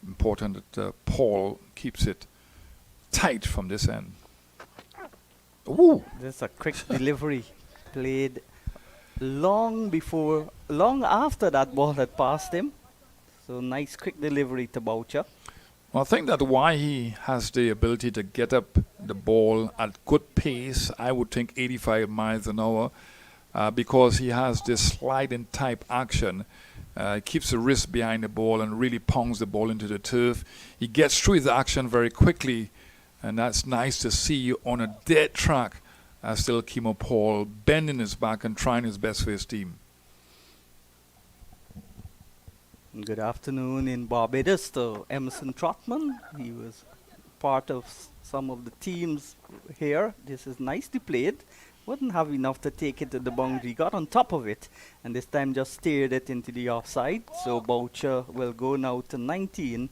important that Paul keeps it tight from this end. Ooh! There's a quick delivery played long after that ball had passed him. So nice quick delivery to Boucher. Well, I think that why he has the ability to get up the ball at good pace, I would think 85 miles an hour, because he has this sliding type action. Keeps the wrist behind the ball and really pounds the ball into the turf. He gets through his action very quickly, and that's nice to see on a dead track. Still Kimo Paul bending his back and trying his best for his team. Good afternoon in Barbados to Emerson Trotman. He was part of some of the teams here. This is nicely played. Wouldn't have enough to take it to the boundary. Got on top of it, and this time just steered it into the offside. So Boucher will go now to 19.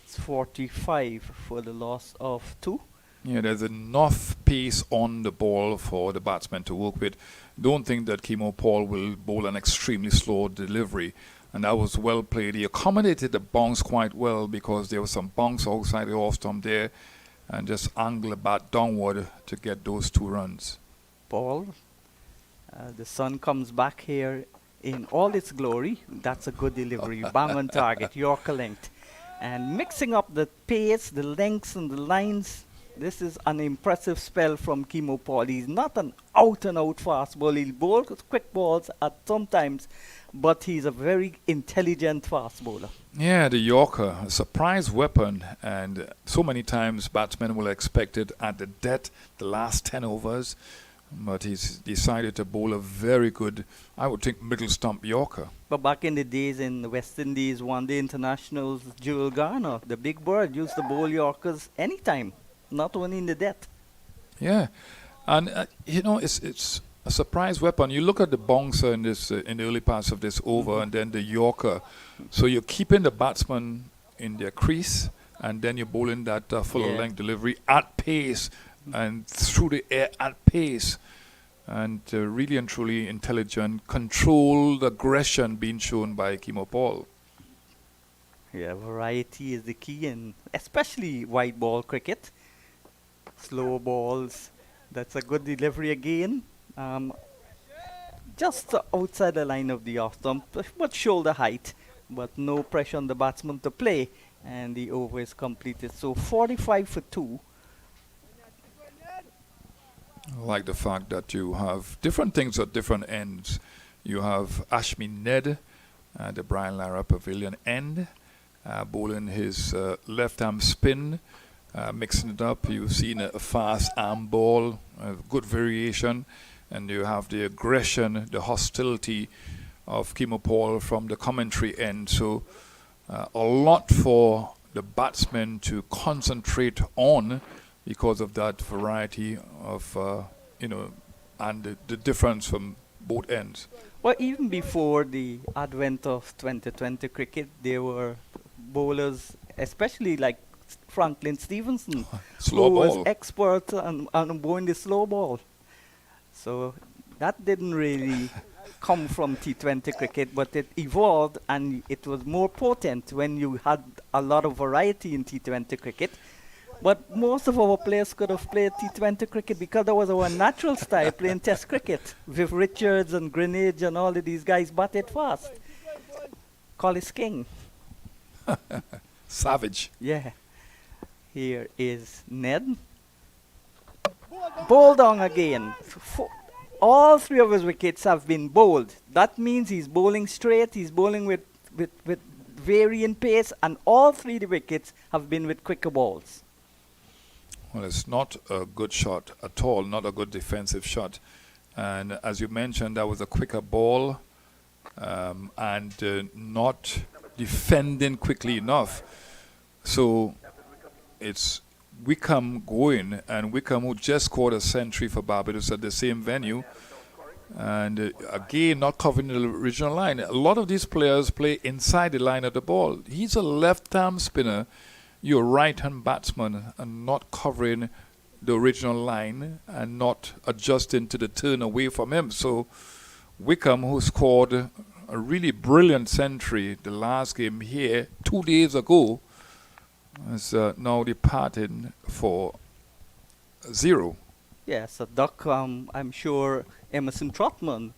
It's 45 for the loss of 2. Yeah, there's enough pace on the ball for the batsman to work with. Don't think that Kimo Paul will bowl an extremely slow delivery. And that was well played. He accommodated the bounce quite well, because there was some bounce outside the off stump there, and just angle the bat downward to get those 2 runs. Paul, the sun comes back here in all its glory. That's a good delivery. Bang on target, Yorker length. And mixing up the pace, the lengths and the lines, this is an impressive spell from Kimo Paul. He's not an out-and-out fast bowler. He'll bowl quick balls at sometimes, but he's a very intelligent fast bowler. Yeah, the Yorker, a surprise weapon, and so many times batsmen will expect it at the death, the last 10 overs, but he's decided to bowl a very good, I would think, middle stump Yorker. But back in the days in the West Indies, one-day internationals, Jewel Garner, the big bird, used to bowl Yorkers anytime, not only in the death. Yeah, and it's a surprise weapon. You look at the bouncer in this in the early parts of this over, and then the Yorker. So you're keeping the batsman in their crease, and then you're bowling that fuller length delivery at pace and through the air at pace, and really and truly intelligent, controlled aggression being shown by Kimo Paul. Yeah, variety is the key, and especially white ball cricket. Slow balls. That's a good delivery again. Just outside the line of the off stump, but shoulder height, but no pressure on the batsman to play, and the over is completed. So 45 for 2. I like the fact that you have different things at different ends. You have Ashmi Ned at the Brian Lara Pavilion end, bowling his left arm spin, mixing it up. You've seen a fast arm ball, good variation, and you have the aggression, the hostility of Kimo Paul from the commentary end. So a lot for the batsmen to concentrate on, because of that variety of, and the difference from both ends. Well, even before the advent of 2020 cricket, there were bowlers, especially like Franklin Stevenson, who was expert on bowling the slow ball. So that didn't really come from T20 cricket, but it evolved, and it was more potent when you had a lot of variety in T20 cricket. But most of our players could have played T20 cricket because that was our natural style, playing Test cricket with Richards and Greenidge and all of these guys batted fast. Collis King. Savage. Yeah. Here is Ned. Bowled on again. All three of his wickets have been bowled. That means he's bowling straight, he's bowling with varying pace, and all three of the wickets have been with quicker balls. Well, it's not a good shot at all, not a good defensive shot. And as you mentioned, that was a quicker ball and not defending quickly enough. So it's Wickham going, and Wickham, who just scored a century for Barbados at the same venue, and again not covering the original line. A lot of these players play inside the line of the ball. He's a left-arm spinner, you're a right-hand batsman, and not covering the original line and not adjusting to the turn away from him. So Wickham, who scored a really brilliant century the last game here 2 days ago, is now departing for 0. Yes, a duck. I'm sure Emerson Trotman,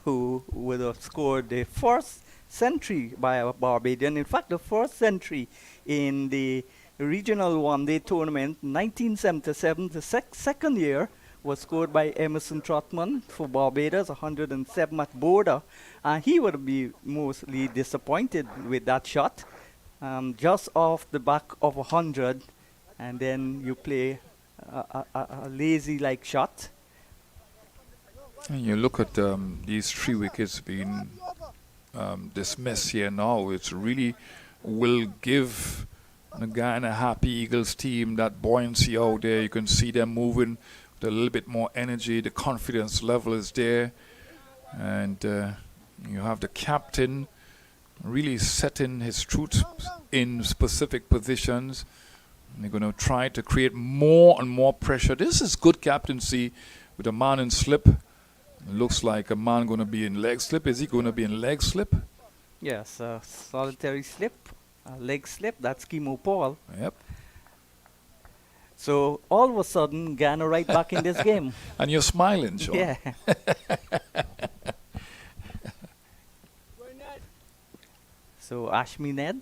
who would have scored the first century by a Barbadian. In fact, the first century in the regional one-day tournament, 1977, the second year, was scored by Emerson Trotman for Barbados, 107 at border. And he would be mostly disappointed with that shot. Just off the back of 100, and then you play a lazy-like shot. And you look at these 3 wickets being dismissed here now. It really will give the Guyana Happy Eagles team that buoyancy out there. You can see them moving with a little bit more energy. The confidence level is there. And you have the captain really setting his troops in specific positions. And they're going to try to create more and more pressure. This is good captaincy with a man in slip. It looks like a man going to be in leg slip. Is he going to be in leg slip? Yes, a solitary slip, a leg slip. That's Kimo Paul. Yep. So all of a sudden, Guyana right back in this game. And you're smiling, Sean. Yeah. So Ashmi Ned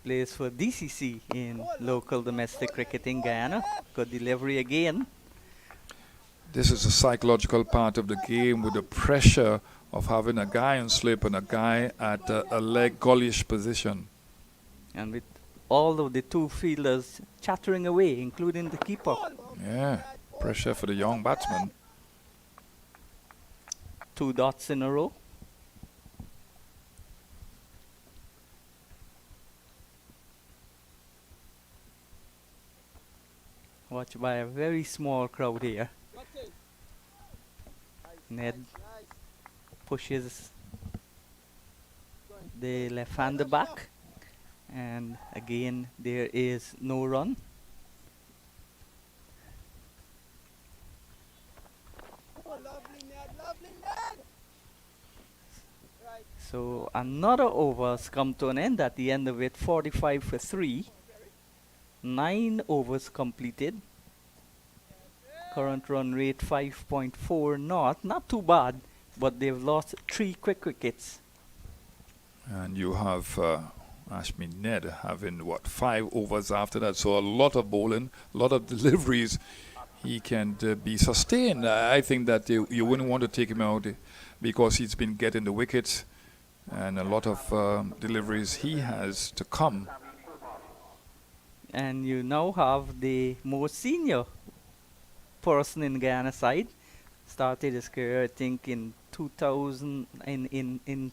plays for DCC in local domestic cricket in Guyana. Good delivery again. This is a psychological part of the game with the pressure of having a guy in slip and a guy at a leg gullish position. And with all of the 2 fielders chattering away, including the keeper. Yeah, pressure for the young batsman. 2 dots in a row. Watched by a very small crowd here. Ned pushes the left-hander back, and again there is no run. So another over has come to an end. At the end of it, 45 for 3. 9 overs completed. Current run rate 5.4 not too bad, but they've lost 3 quick wickets. And you have Ashmi Ned having, 5 overs after that. So a lot of bowling, a lot of deliveries. He can be sustained. I think that you wouldn't want to take him out because he's been getting the wickets. And a lot of deliveries he has to come. And you now have the most senior person in Guyana side. Started his career, I think, in 2000, in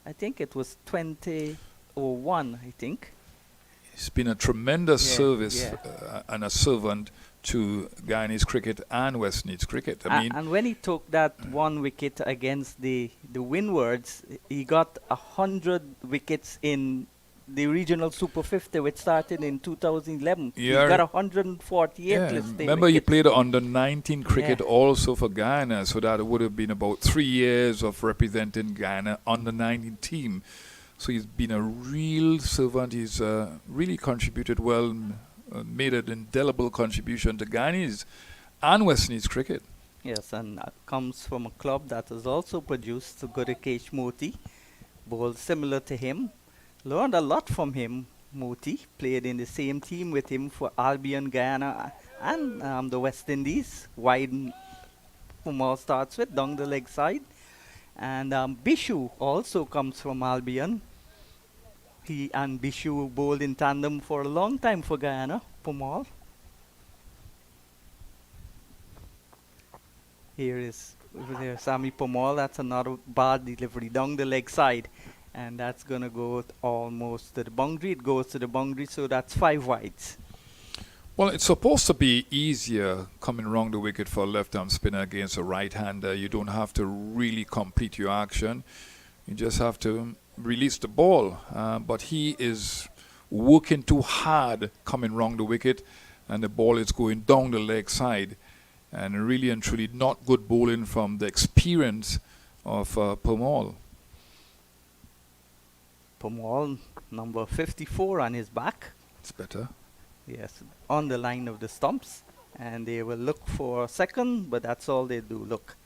I think it was 2001, I think. He's been a tremendous service and a servant to Guyanese cricket and West Indies cricket. I mean, and when he took that 1 wicket against the Windwards, he got 100 wickets in the regional Super50, which started in 2011. He got 148 listed. Remember, he played under 19 cricket also for Guyana, so that would have been about 3 years of representing Guyana on the 19 team. So he's been a real servant. He's really contributed well, made an indelible contribution to Guyanese and West Indies cricket. Yes, and comes from a club that has also produced Gurikesh Moti, bowled similar to him. Learned a lot from him. Moti played in the same team with him for Albion, Guyana, and the West Indies. Wide Kumar starts with down the leg side. And Bishu also comes from Albion. He and Bishu bowled in tandem for a long time for Guyana, Pumal. There's Sami Pumal. That's another bad delivery down the leg side. And that's going to go almost to the boundary. It goes to the boundary, so that's 5 wides. Well, it's supposed to be easier coming around the wicket for a left-arm spinner against a right-hander. You don't have to really complete your action. You just have to release the ball. But he is working too hard coming around the wicket, and the ball is going down the leg side. And really and truly not good bowling from the experience of Pumal. Pumal, number 54 on his back. It's better. Yes, on the line of the stumps. And they will look for a second, but that's all they do, look.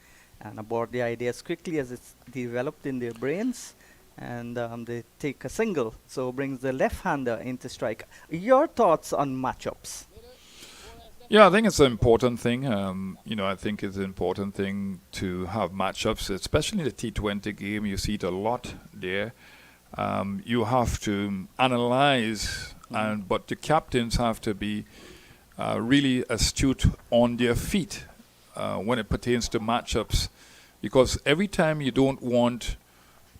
And abort the idea as quickly as it's developed in their brains. And they take a single, so brings the left-hander into strike. Your thoughts on matchups? Yeah, I think it's an important thing. I think it's an important thing to have matchups, especially in the T20 game. You see it a lot there. You have to analyze, but the captains have to be really astute on their feet when it pertains to matchups, because every time you don't want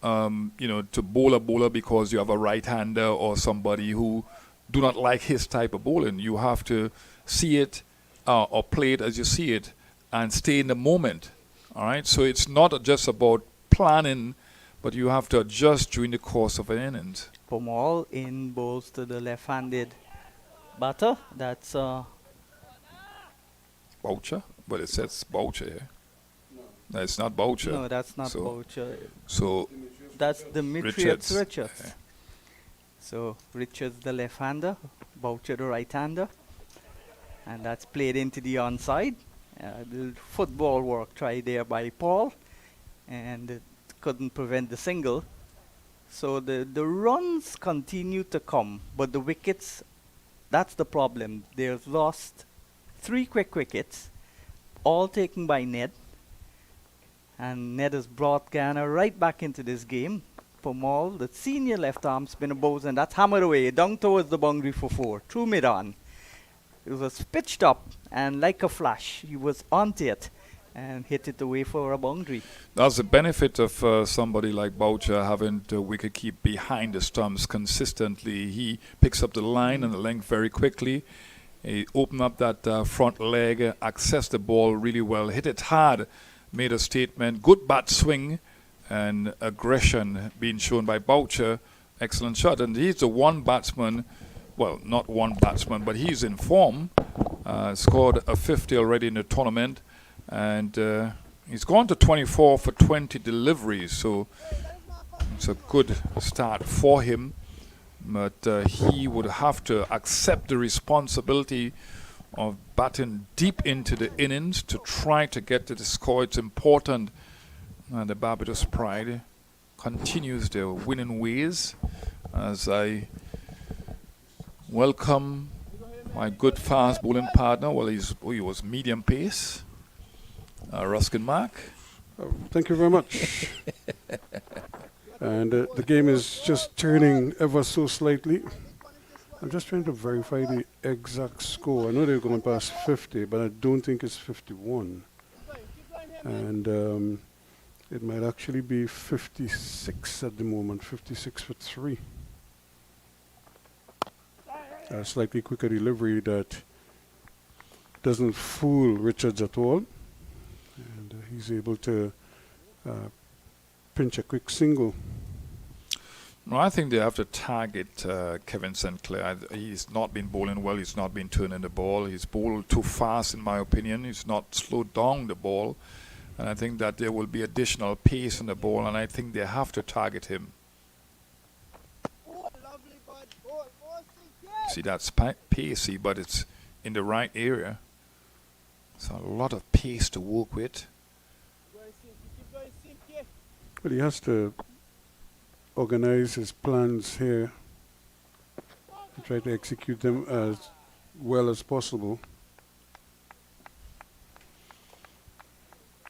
to bowl a bowler because you have a right-hander or somebody who do not like his type of bowling. You have to see it or play it as you see it and stay in the moment. All right, so it's not just about planning, but you have to adjust during the course of an innings. Pumal in bowls to the left-handed batter. That's Boucher? But it says Boucher here. No, it's not Boucher. no, that's not So- Boucher. So That's Demetrius Richards. Yeah. So Richards the left-hander, Boucher the right-hander, and that's played into the onside. The football work tried there by Paul, and it couldn't prevent the single. So the runs continue to come, but the wickets, that's the problem. They've lost 3 quick wickets, all taken by Ned. And Ned has brought Guyana right back into this game. Pumal, the senior left-arm spinner, bowls, and that's hammered away down towards the boundary for 4, through mid-on. It was pitched up, and like a flash, he was onto it and hit it away for a boundary. that's the benefit of somebody like Boucher having the wicket keep behind the stumps consistently. He picks up the line and the length very quickly. He opened up that front leg, accessed the ball really well, hit it hard, made a statement. Good bat swing and aggression being shown by Boucher. Excellent shot. And he's the one batsman, well, not one batsman, but he's in form. Scored a 50 already in the tournament. And he's gone to 24 for 20 deliveries. So it's a good start for him. But he would have to accept the responsibility of batting deep into the innings to try to get to the score. It's important. The Barbados Pride continues their winning ways as I welcome my good fast bowling partner. Well, he was medium pace. Ruskin Mark. Thank you very much. And the game is just turning ever so slightly. I'm just trying to verify the exact score. I know they're going past 50, but I don't think it's 51. And it might actually be 56 at the moment, 56 for 3. A slightly quicker delivery that doesn't fool Richards at all. And he's able to pinch a quick single. No, I think they have to target Kevin St. Clair. He's not been bowling well. He's not been turning the ball. He's bowled too fast, in my opinion. He's not slowed down the ball. And I think that there will be additional pace in the ball, and I think they have to target him. obviously that's pacey, but it's in the right area. So a lot of pace to work with. But he has to organize his plans here and try to execute them as well as possible.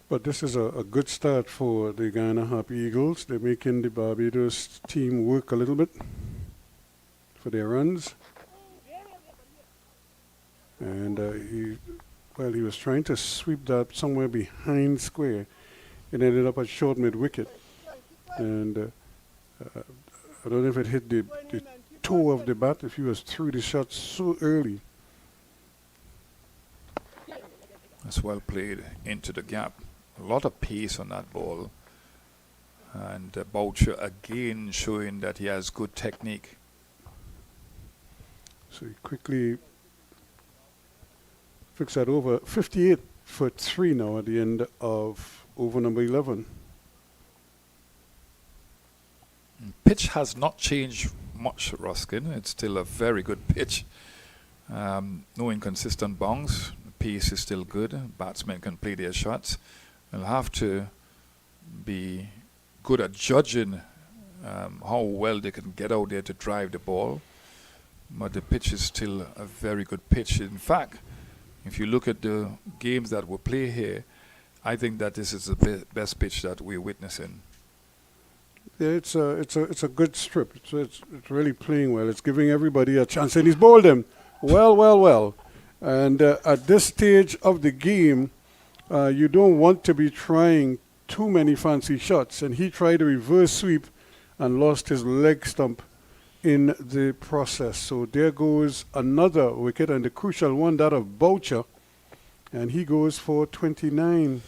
But this is a good start for the Guyana Harp Eagles. They're making the Barbados team work a little bit for their runs. And he was trying to sweep that somewhere behind square. It ended up at short mid-wicket. And I don't know if it hit the toe of the bat, if he was through the shot so early. That's well played into the gap. A lot of pace on that ball. And Boucher again showing that he has good technique. So he quickly fixed that over. 58 for 3 now at the end of over number 11. Pitch has not changed much, Ruskin. It's still a very good pitch. No inconsistent bounce. The pace is still good. Batsmen can play their shots. They'll have to be good at judging how well they can get out there to drive the ball. But the pitch is still a very good pitch. In fact, if you look at the games that will play here, I think that this is the best pitch that we're witnessing. Yeah, it's a good strip. It's really playing well. It's giving everybody a chance, and he's bowled him well. And at this stage of the game, you don't want to be trying too many fancy shots. And he tried a reverse sweep and lost his leg stump in the process. So there goes another wicket, and the crucial one, that of Boucher, and he goes for 29.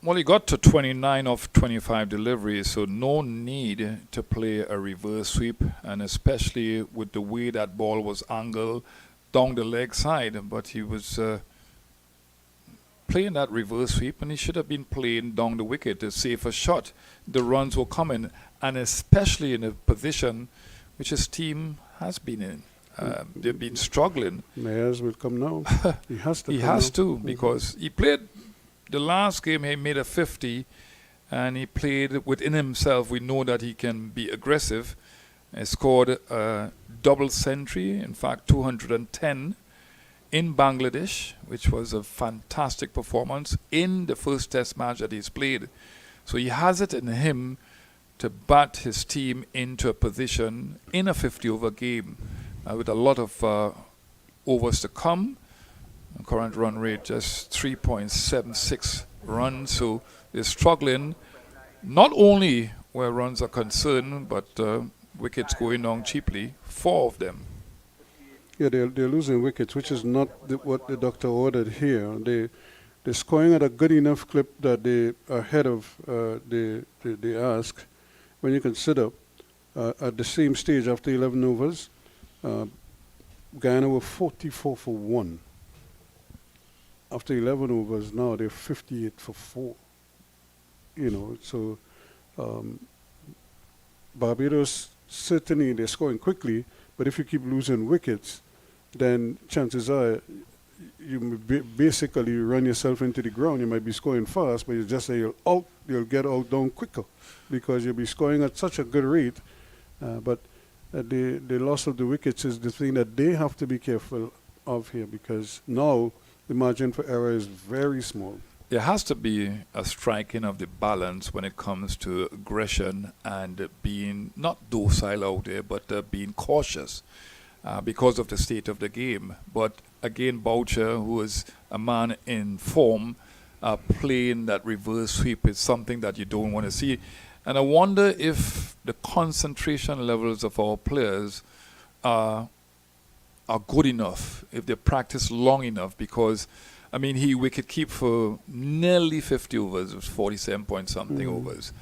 Well, he got to 29 of 25 deliveries, so no need to play a reverse sweep, and especially with the way that ball was angled down the leg side. But he was playing that reverse sweep, and he should have been playing down the wicket to save a shot. The runs were coming, and especially in a position which his team has been in. They've been struggling. Mayers will come now. He has to. He has to, because he played the last game. He made a 50, and he played within himself. We know that he can be aggressive. He scored a double century, in fact 210 in Bangladesh, which was a fantastic performance in the first test match that he's played. So he has it in him to bat his team into a position in a 50-over game with a lot of overs to come. The current run rate just 3.76 runs, so they're struggling not only where runs are concerned, but wickets going down cheaply, 4 of them. Yeah, they're losing wickets, which is not what the doctor ordered here. They're scoring at a good enough clip that they are ahead of the ask. When you consider at the same stage after 11 overs, Guyana were 44 for 1. After 11 overs, now they're 58 for 4. You know, so Barbados, certainly they're scoring quickly, but if you keep losing wickets, then chances are you basically run yourself into the ground. You might be scoring fast, but you just say you'll get out down quicker because you'll be scoring at such a good rate. But the loss of the wickets is the thing that they have to be careful of here, because now the margin for error is very small. There has to be a striking of the balance when it comes to aggression and being not docile out there, but being cautious because of the state of the game. But again, Boucher, who is a man in form, playing that reverse sweep is something that you don't want to see. And I wonder if the concentration levels of our players are good enough, if they practice long enough, because I mean, he wicket keep for nearly 50 overs. It was 47 point something overs.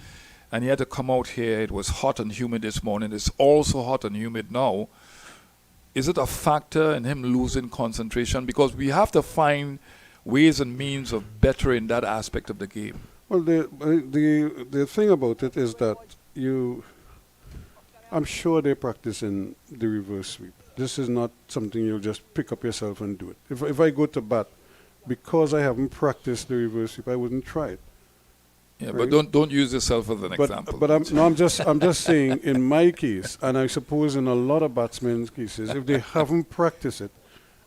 And he had to come out here. It was hot and humid this morning. It's also hot and humid now. Is it a factor in him losing concentration? Because we have to find ways and means of bettering that aspect of the game. Well, the thing about it is that I'm sure they're practicing the reverse sweep. This is not something you'll just pick up yourself and do it. If I go to bat, because I haven't practiced the reverse sweep, I wouldn't try it. Yeah, Right. but don't use yourself as an example. But I'm just saying, in my case, and I suppose in a lot of batsmen's cases, if they haven't practiced it,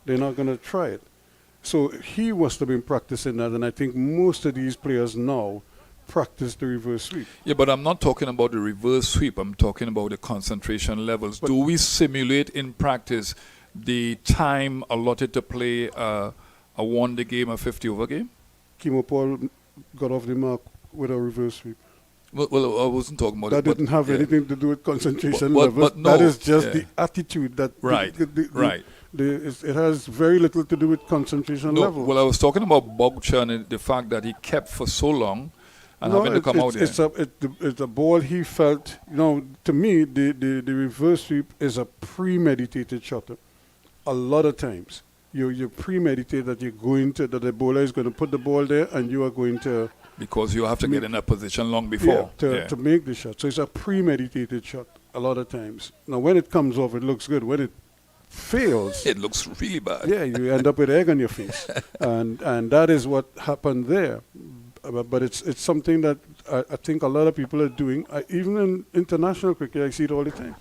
they're not going to try it. So he must have been practicing that, and I think most of these players now practice the reverse sweep. Yeah, but I'm not talking about the reverse sweep. I'm talking about the concentration levels. Do we simulate in practice the time allotted to play a one-day game, a 50-over game? Kimo Paul got off the mark with a reverse sweep. Well, I wasn't talking about That it. didn't have anything to do with concentration But levels. no, that is just yeah. the attitude that Right, right. It has very little to do with concentration No, levels. well, I was talking about Bogchan and the fact that he kept for so long and having to come out there. It's a ball he felt. To me, the reverse sweep is a premeditated shot. A lot of times, you premeditate that that the bowler is going to put the ball there, and you are going to Because you have to get in that position long before. to make the shot. So it's a premeditated shot a lot of times. Now, when it comes off, it looks good. When it fails, It looks really bad. yeah, you end up with egg on your face, and that is what happened there. But it's something that I think a lot of people are doing. Even in international cricket, I see it all the time.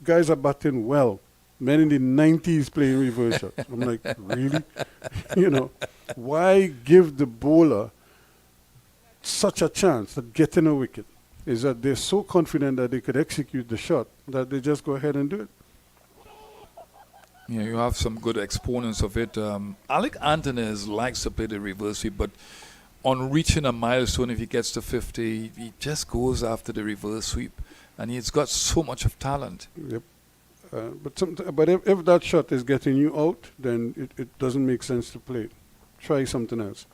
Guys are batting well. Men in the 90s playing reverse shot. I'm like, really? Why give the bowler such a chance at getting a wicket? Is that they're so confident that they could execute the shot that they just go ahead and do it. Yeah, you have some good exponents of it. Alec Antones likes to play the reverse sweep, but on reaching a milestone, if he gets to 50, he just goes after the reverse sweep. And he's got so much of talent. Yep. But if that shot is getting you out, then it doesn't make sense to play it. Try something else.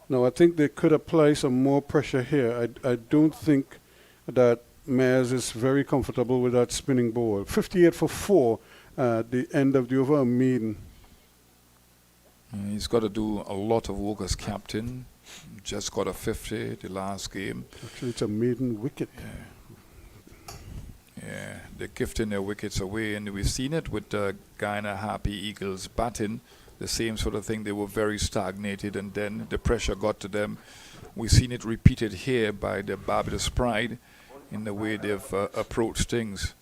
Now, I think they could apply some more pressure here. I don't think that Mayers is very comfortable with that spinning ball. 58 for 4 at the end of the over, a maiden. He's got to do a lot of work as captain. Just got a 50 the last game. Actually, it's a maiden wicket. Yeah, they're gifting their wickets away, and we've seen it with Guyana Happy Eagles batting. The same sort of thing. They were very stagnated, and then the pressure got to them. We've seen it repeated here by the Barbados Pride in the way they've approached things.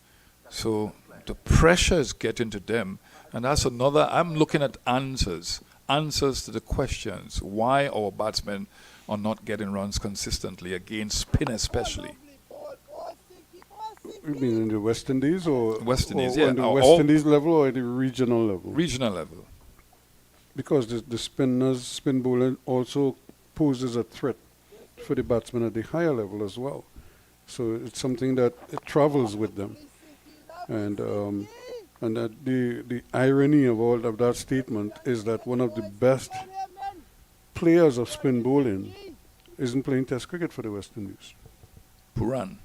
So the pressure is getting to them, and that's another. I'm looking at answers to the questions why our batsmen are not getting runs consistently against spin, especially. You mean in the West Indies or West Indies, or yeah. on the Or West Indies level or at the regional level? Regional level. Because the spin bowling also poses a threat for the batsmen at the higher level as well. So it's something that it travels with them. And that the irony of all of that statement is that one of the best players of spin bowling isn't playing Test cricket for the West Indies. Puran.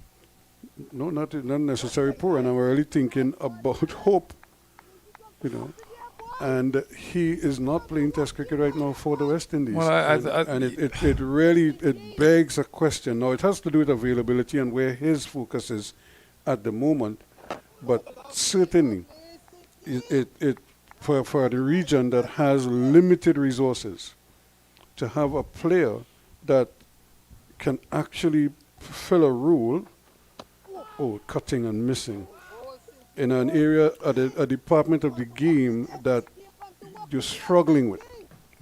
No, not necessarily poor, and I'm really thinking about Hope, and he is not playing Test cricket right now for the West Indies. Well, it really begs a question. Now it has to do with availability and where his focus is at the moment, but certainly it for the region that has limited resources to have a player that can actually fill a role. Cutting and missing in an area, a department of the game that you're struggling with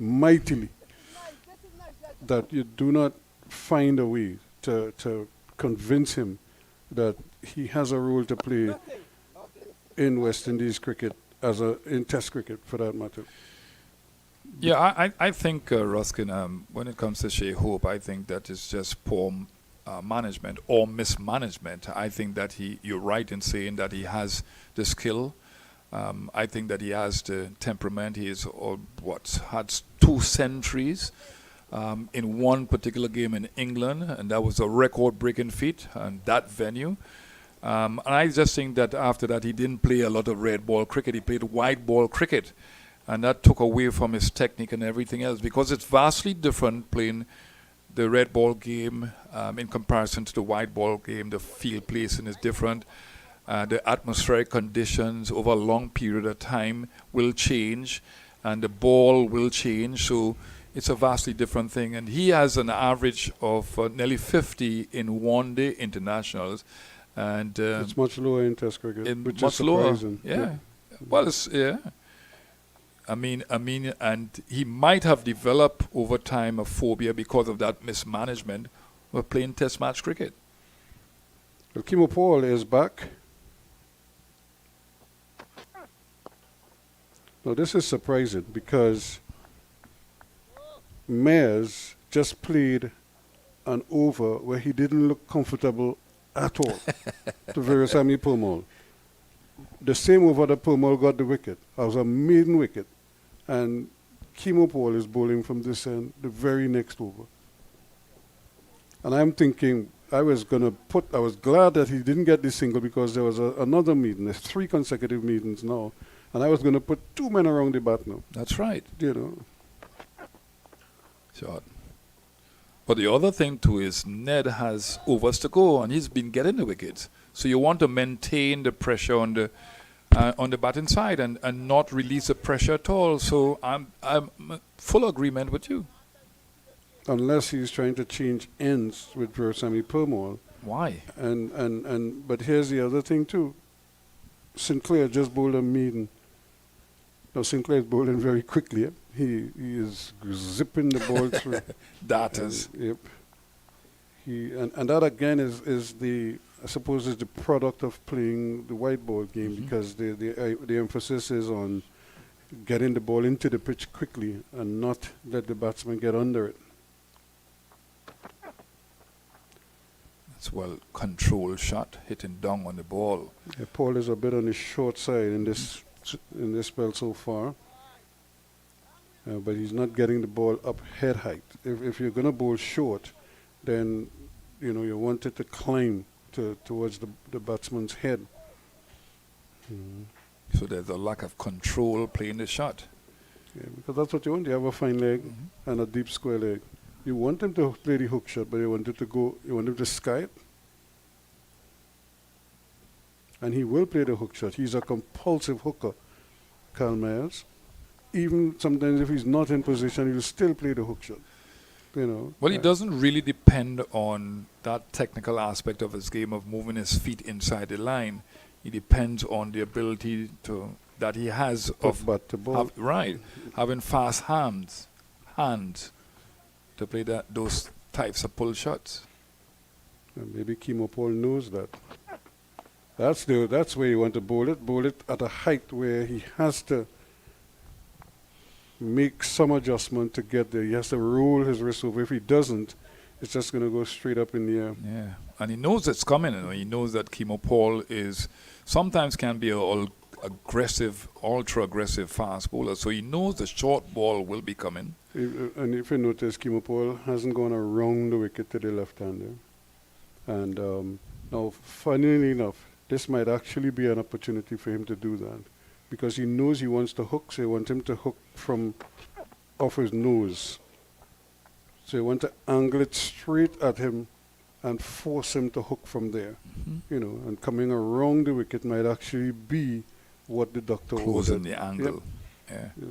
mightily, that you do not find a way to convince him that he has a role to play in West Indies cricket, in Test cricket for that matter. Yeah, I think, Ruskin, when it comes to Shea Hope, I think that is just poor management or mismanagement. I think that you're right in saying that he has the skill. I think that he has the temperament. He is had 2 centuries in one particular game in England, and that was a record-breaking feat in that venue. And I just think that after that he didn't play a lot of red ball cricket. He played white ball cricket, and that took away from his technique and everything else, because it's vastly different playing the red ball game in comparison to the white ball game. The field placing is different. the atmospheric conditions over a long period of time will change, and the ball will change. So it's a vastly different thing. And he has an average of nearly 50 in one-day internationals, and It's much lower in Test cricket, which much is lower. surprising. Yeah. Well, it's, yeah. I mean, and he might have developed over time a phobia because of that mismanagement of playing Test match cricket. Well, Kimo Paul is back. Now, this is surprising because Mayers just played an over where he didn't look comfortable at all to Virasamy Purmal. The same over that Purmal got the wicket. That was a maiden wicket. And Kimo Paul is bowling from this end the very next over. And I'm thinking, I was glad that he didn't get this single because there was another meeting. There's 3 consecutive meetings now. And I was going to put 2 men around the bat now. That's right. You know. Sure. But the other thing too is Ned has overs to go, and he's been getting the wickets. So you want to maintain the pressure on the batting side and not release the pressure at all. So I'm full agreement with you. Unless he's trying to change ends with Virasamy Purmal. Why? But here's the other thing too. Sinclair just bowled a maiden. Now Sinclair is bowling very quickly. He is zipping the ball through. That is. Yep. And that again is the, I suppose, is the product of playing the white ball game, because the emphasis is on getting the ball into the pitch quickly and not let the batsman get under it. It's well controlled shot, hitting down on the ball. Yeah, Paul is a bit on the short side in this spell so far. But he's not getting the ball up head height. If you're going to bowl short, then you want it to climb towards the batsman's head. So there's a lack of control playing the shot. Yeah, because that's what you want. You have a fine leg and a deep square leg. You want him to play the hook shot, but you want him to sky it. And he will play the hook shot. He's a compulsive hooker, Kyle Mayers. Even sometimes if he's not in position, he'll still play the hook shot. Well, he doesn't really depend on that technical aspect of his game of moving his feet inside the line. He depends on the ability that he has of bat to ball. Having fast hands to play those types of pull shots. And maybe Kimo Paul knows that. That's where you want to bowl it. Bowl it at a height where he has to make some adjustment to get there. He has to roll his wrist over. If he doesn't, it's just going to go straight up in the air. Yeah, and he knows it's coming. He knows that Kimo Paul sometimes can be an ultra aggressive fast bowler. So he knows the short ball will be coming. And if you notice, Kimo Paul hasn't gone around the wicket to the left-hander. And now, funnily enough, this might actually be an opportunity for him to do that, because he knows he wants to hook, so you want him to hook from off his nose. So you want to angle it straight at him and force him to hook from there. And coming around the wicket might actually be what the doctor closing ordered. the angle. Yep. Yeah.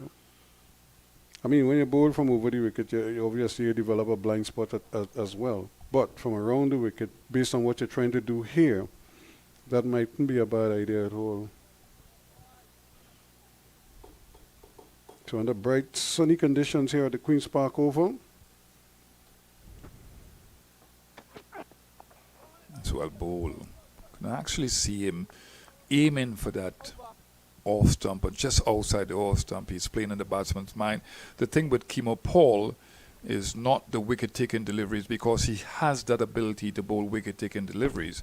I mean, when you bowl from over the wicket, you obviously develop a blind spot as well. But from around the wicket, based on what you're trying to do here, that mightn't be a bad idea at all. So under bright sunny conditions here at the Queen's Park Oval. That's well bowled. Can actually see him aiming for that off stump, but just outside the off stump. He's playing in the batsman's mind. The thing with Kimo Paul is not the wicket-taking deliveries, because he has that ability to bowl wicket-taking deliveries.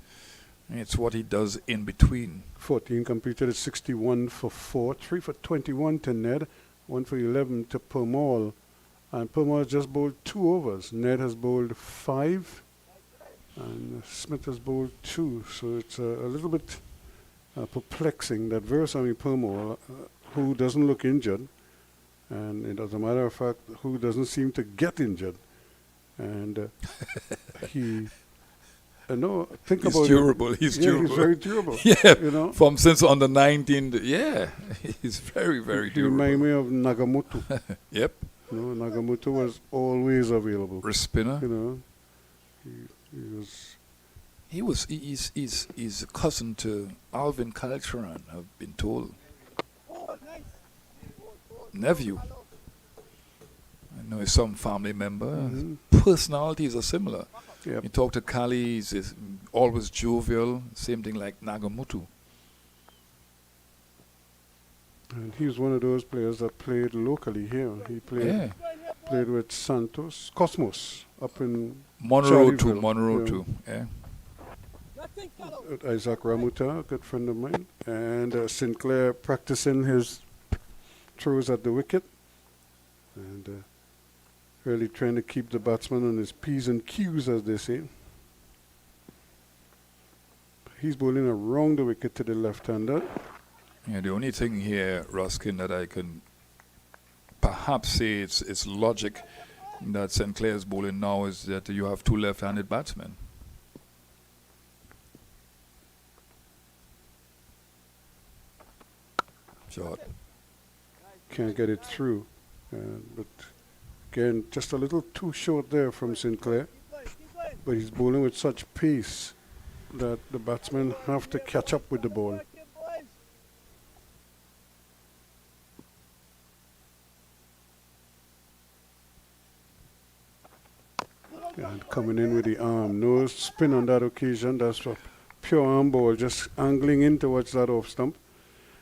It's what he does in between. 14 completed at 61 for 4, 3 for 21 to Ned, 1 for 11 to Purmal. And Purmal just bowled 2 overs. Ned has bowled 5, and Smith has bowled 2. So it's a little bit perplexing that Virasamy Purmal, who doesn't look injured, and as a matter of fact, who doesn't seem to get injured, and he No, think He's about durable. it. He's Yeah, durable. he's very durable. Yeah, You know, from since under 19. Yeah, he's very, very he remind durable. me of Nagamoto. Yep, Nagamoto was always available. wrist spinner. You know, he was. He's a cousin to Alvin Caltran, I've been told. Nephew. I know he's some family member. Mhm. Personalities are similar. Yep. You talk to Kali, he's always jovial. Same thing like Nagamoto. And he was one of those players that played locally here. He played with Santos, Cosmos up in Monroe too. Charlottesville, Monroe yeah. too. Yeah. Isaac Ramuta, a good friend of mine, and Sinclair practicing his throws at the wicket, and really trying to keep the batsman on his P's and Q's, as they say. He's bowling around the wicket to the left-hander. Yeah. The only thing here, Ruskin, that I can perhaps say it's logic that Sinclair's bowling now is that you have two left-handed batsmen. Short. Can't get it through, but again, just a little too short there from Sinclair. But he's bowling with such pace that the batsmen have to catch up with the ball. And coming in with the arm, no spin on that occasion. That's a pure arm ball, just angling in towards that off stump.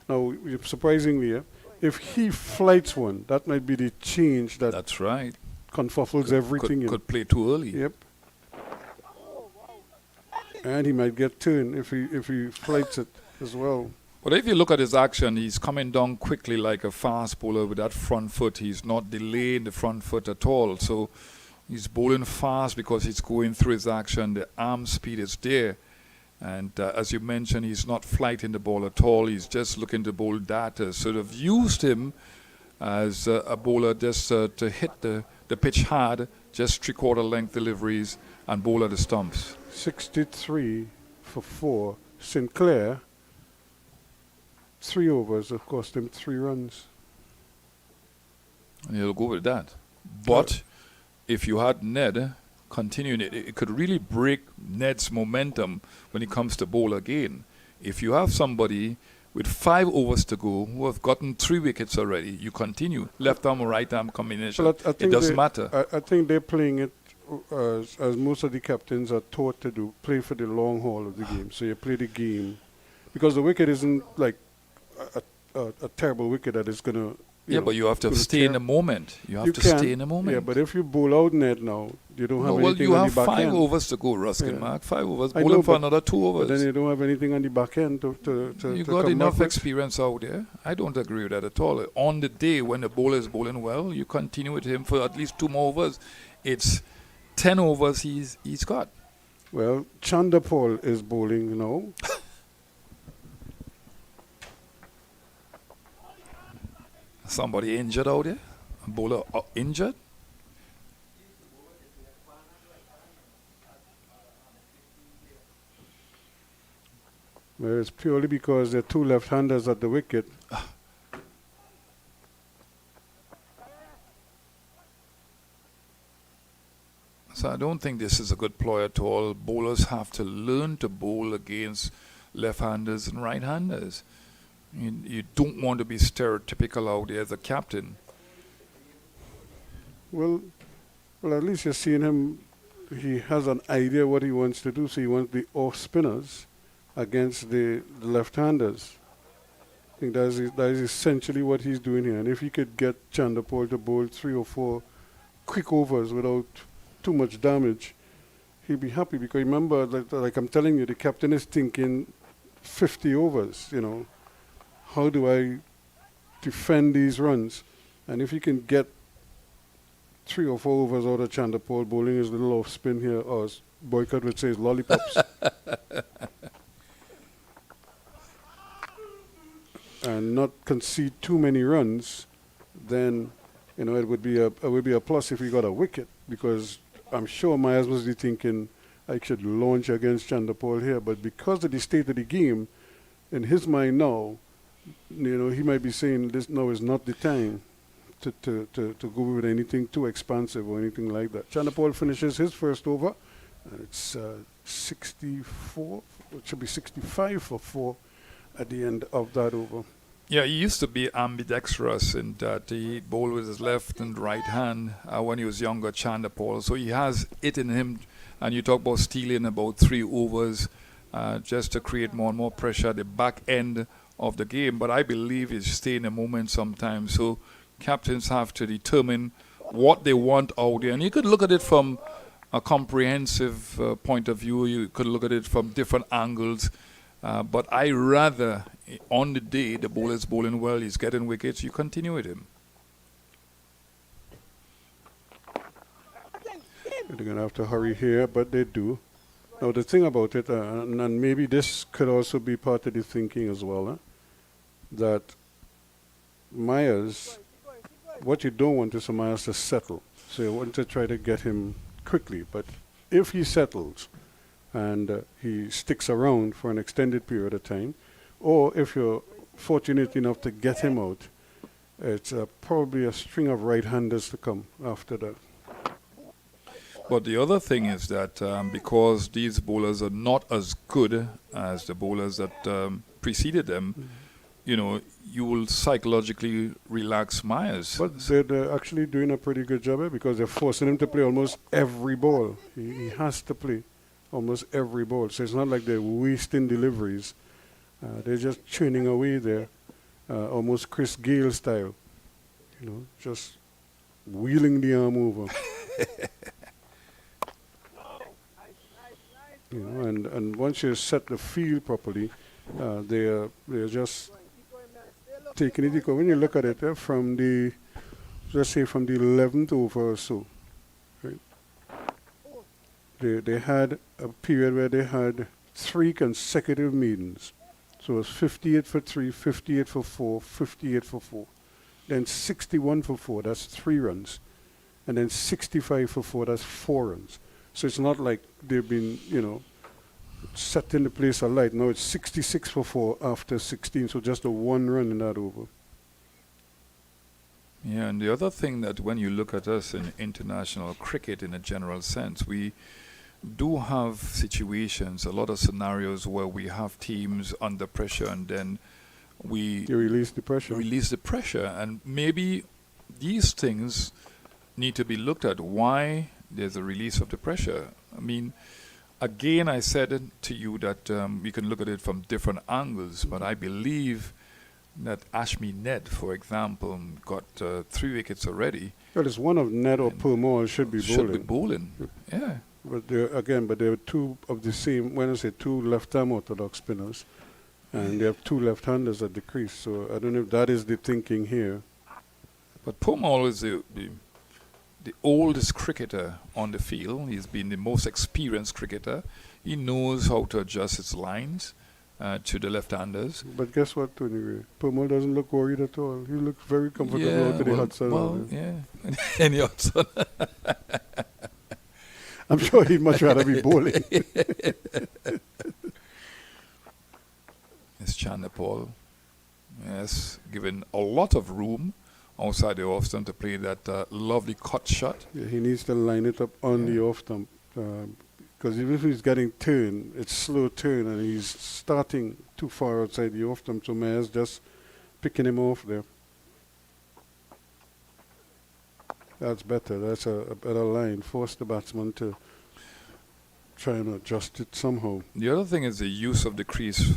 Now, surprisingly, if he flights one, that might be the change that That's right. confuffles everything. Could play too early. Yep. And he might get turned if he flights it as well. But if you look at his action, he's coming down quickly like a fast bowler with that front foot. He's not delaying the front foot at all. So he's bowling fast because he's going through his action. The arm speed is there. And as you mentioned, he's not flighting the ball at all. He's just looking to bowl data. So they've used him as a bowler just to hit the pitch hard, just three-quarter length deliveries and bowl at the stumps. 63 for 4. Sinclair, 3 overs, of cost him 3 runs. And he'll go with that. But if you had Ned continuing it could really break Ned's momentum when it comes to bowl again. If you have somebody with 5 overs to go who have gotten 3 wickets already, you continue. Left arm or right arm combination. Well, I it think doesn't matter. I think they're playing it as most of the captains are taught to do, play for the long haul of the game. So you play the game. Because the wicket isn't like a terrible wicket that is going to... Yeah, but you have to stay in the moment. You have to stay in the moment. Yeah, but if you bowl out Ned now, you don't have anything you on have the back 5 end. overs to go, Ruskin, Yeah. Mark. 5 overs. I Bowl know, him for but- another 2 overs. But then you don't have anything on the back end to You to got come enough back with. experience out there. I don't agree with that at all. On the day when the bowler is bowling well, you continue with him for at least 2 more overs. It's 10 overs he's got. Well, Chandapal is bowling now. Somebody injured out there? A bowler injured? Well, it's purely because there are 2 left-handers at the wicket. So I don't think this is a good ploy at all. Bowlers have to learn to bowl against left-handers and right-handers. You don't want to be stereotypical out there as a captain. Well, at least you're seeing him. He has an idea what he wants to do. So he wants the off spinners against the left-handers. I think that is essentially what he's doing here. And if he could get Chandapal to bowl 3 or 4 quick overs without too much damage, he'd be happy. Because remember, like I'm telling you, the captain is thinking 50 overs. You know, how do I defend these runs? And if he can get 3 or 4 overs out of Chandapal bowling his little off spin here, or as Boycott would say, his lollipops. And not concede too many runs, then it would be a plus if he got a wicket, because I'm sure Myers must be thinking, I should launch against Chanderpaul here. But because of the state of the game, in his mind now, he might be saying this now is not the time to go with anything too expansive or anything like that. Chanderpaul finishes his first over. It's 64, it should be 65 for 4 at the end of that over. Yeah, he used to be ambidextrous in that he bowled with his left and right hand when he was younger, Chanderpaul. So he has it in him. And you talk about stealing about 3 overs just to create more and more pressure at the back end of the game. But I believe it's stay in the moment sometimes. So captains have to determine what they want out there. And you could look at it from a comprehensive point of view. You could look at it from different angles. But I rather, on the day the bowler is bowling well, he's getting wickets, you continue with him. They're going to have to hurry here, but they do. Now, the thing about it, and maybe this could also be part of the thinking as well, that Myers, what you don't want is for Myers to settle. So you want to try to get him quickly. But if he settles and he sticks around for an extended period of time, or if you're fortunate enough to get him out, it's probably a string of right-handers to come after that. But the other thing is that because these bowlers are not as good as the bowlers that preceded them, you will psychologically relax Myers. But they're actually doing a pretty good job because they're forcing him to play almost every ball. He has to play almost every ball. So it's not like they're wasting deliveries. They're just churning away there, almost Chris Gale style. Just wheeling the arm over. And once you set the field properly, they're just taking it equal. When you look at it from the, let's say from the 11th over or so, right? They had a period where they had 3 consecutive meetings. So it was 58 for 3, 58 for 4, 58 for 4. Then 61 for 4, that's 3 runs. And then 65 for 4, that's 4 runs. So it's not like they've been, set in the place alight. Now it's 66 for 4 after 16, so just a 1 run in that over. Yeah, and the other thing that when you look at us in international cricket in a general sense, we do have situations, a lot of scenarios where we have teams under pressure and then you release the pressure. Release the pressure. And maybe these things need to be looked at. Why there's a release of the pressure? I mean, again, I said to you that we can look at it from different angles, but I believe that Ashmi Ned, for example, got 3 wickets already. Well, it's one of Ned or Purmore should be bowling. Yeah. But there are 2 of the same, when I say 2 left-arm orthodox spinners, and they have 2 left-handers at the crease. So I don't know if that is the thinking here. But Purmore is the oldest cricketer on the field. He's been the most experienced cricketer. He knows how to adjust his lines to the left-handers. But guess what, Tony? Purmore doesn't look worried at all. He looks very comfortable out in the hot sun. Well, yeah, in the hot sun. I'm sure he'd much rather be bowling. It's Chanderpaul. Yes, given a lot of room outside the off stump to play that lovely cut shot. Yeah, he needs to line it up on the off stump because even if he's getting turn, it's slow turn and he's starting too far outside the off stump, so Mayer's just picking him off there. That's better. That's a better line. Force the batsman to try and adjust it somehow. The other thing is the use of the crease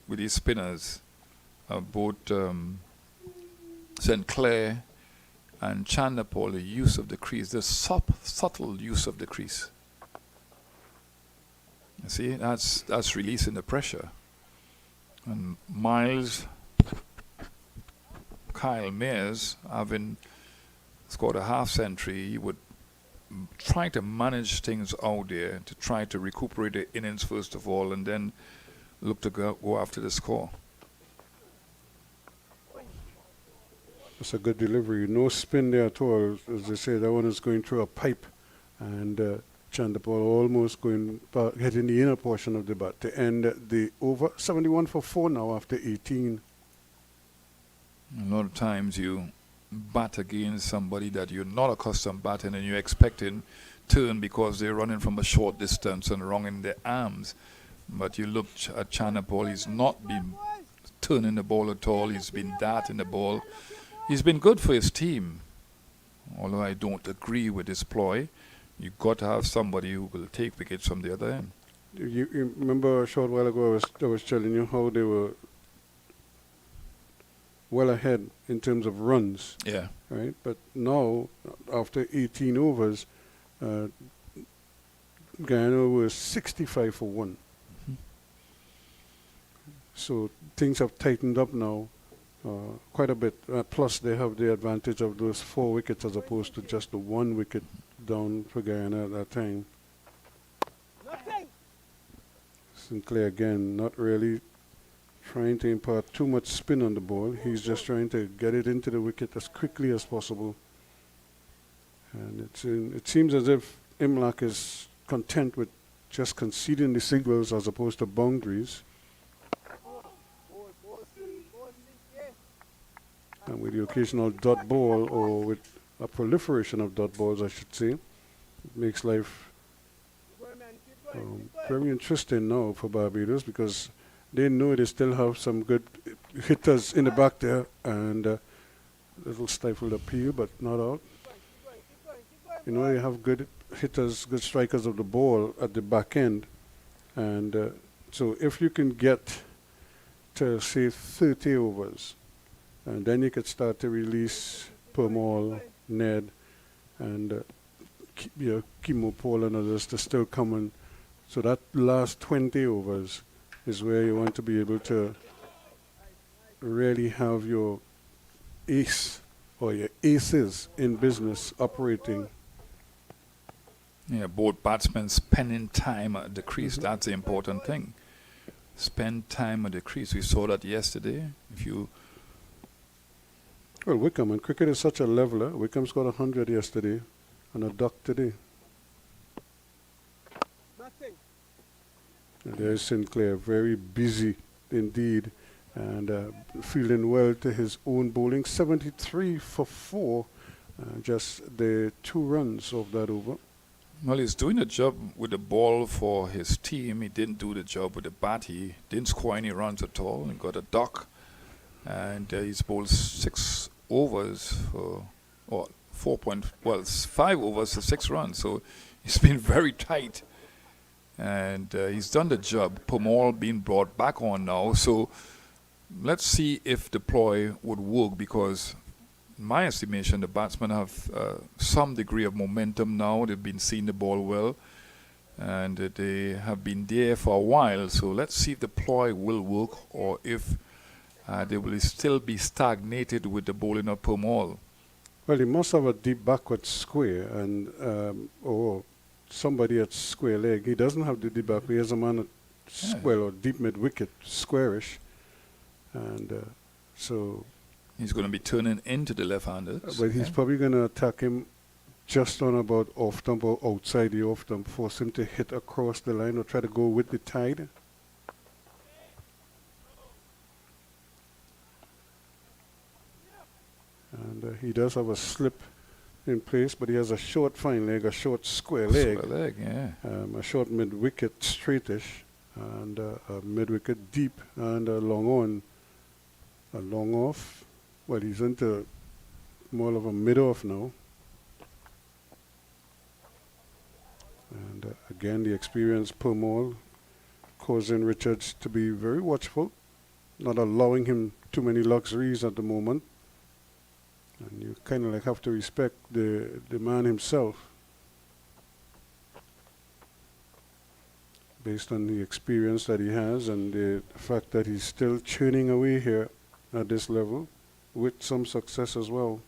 with these spinners, both St. Clair and Chanderpaul, the use of the crease, the subtle use of the crease. You see, that's releasing the pressure. And Kyle Mayers, having scored a half century, he would try to manage things out there to try to recuperate the innings first of all and then look to go after the score. That's a good delivery. No spin there at all. As they say, that one is going through a pipe. And Chandapal almost hitting the inner portion of the bat to end the over. 71 for 4 now after 18. A lot of times you bat against somebody that you're not accustomed batting and you're expecting turn because they're running from a short distance and wrong in their arms. But you look at Chanapal, he's not been turning the ball at all. He's been darting the ball. He's been good for his team. Although I don't agree with his ploy, you've got to have somebody who will take wickets from the other end. You remember a short while ago I was telling you how they were well ahead in terms of runs. Yeah. Right? But now, after 18 overs, Guyana was 65 for 1. Mm-hmm. So things have tightened up now quite a bit. Plus, they have the advantage of those 4 wickets as opposed to just the 1 wicket down for Guyana at that time. Sinclair again, not really trying to impart too much spin on the ball. He's just trying to get it into the wicket as quickly as possible. And it seems as if Imlach is content with just conceding the singles as opposed to boundaries. And with the occasional dot ball, or with a proliferation of dot balls, I should say, it makes life very interesting now for Barbados, because they know they still have some good hitters in the back there, and a little stifled appeal, but not out. You know, they have good hitters, good strikers of the ball at the back end, and so if you can get to say 30 overs, and then you could start to release Permal, Ned, and Kimo Paul and others to still come in. So that last 20 overs is where you want to be able to really have your ace or your aces in business operating. Yeah, both batsmen spending time at the crease. That's the important thing. Spend time at the crease. We saw that yesterday. Well, Wickham, and cricket is such a leveler. Wickham scored 100 yesterday and a duck today. And there's Sinclair, very busy indeed, and fielding well to his own bowling. 73 for 4, just the 2 runs of that over. Well, he's doing a job with the ball for his team. He didn't do the job with the bat. He didn't score any runs at all. He got a duck, and he's bowled 6 overs for 5 overs for 6 runs. So he's been very tight, and he's done the job. Permal being brought back on now. So let's see if the ploy would work, because in my estimation, the batsmen have some degree of momentum now. They've been seeing the ball well, and they have been there for a while. So let's see if the ploy will work, or if they will still be stagnated with the bowling of Permal. Well, he must have a deep backward square, and or somebody at square leg. He doesn't have the deep back. He has a man at square or deep mid wicket, squarish, and so he's going to be turning into the left-handers. But he's probably going to attack him just on about off stump or outside the off stump, force him to hit across the line or try to go with the tide. And he does have a slip in place, but he has a short fine leg, a short square leg. Square leg, yeah. A short mid-wicket straightish, and a mid-wicket deep, and a long on, a long off. Well, he's into more of a mid-off now. And again, the experienced Permal causing Richards to be very watchful, not allowing him too many luxuries at the moment. And you kind of like have to respect the man himself based on the experience that he has and the fact that he's still churning away here at this level with some success as well.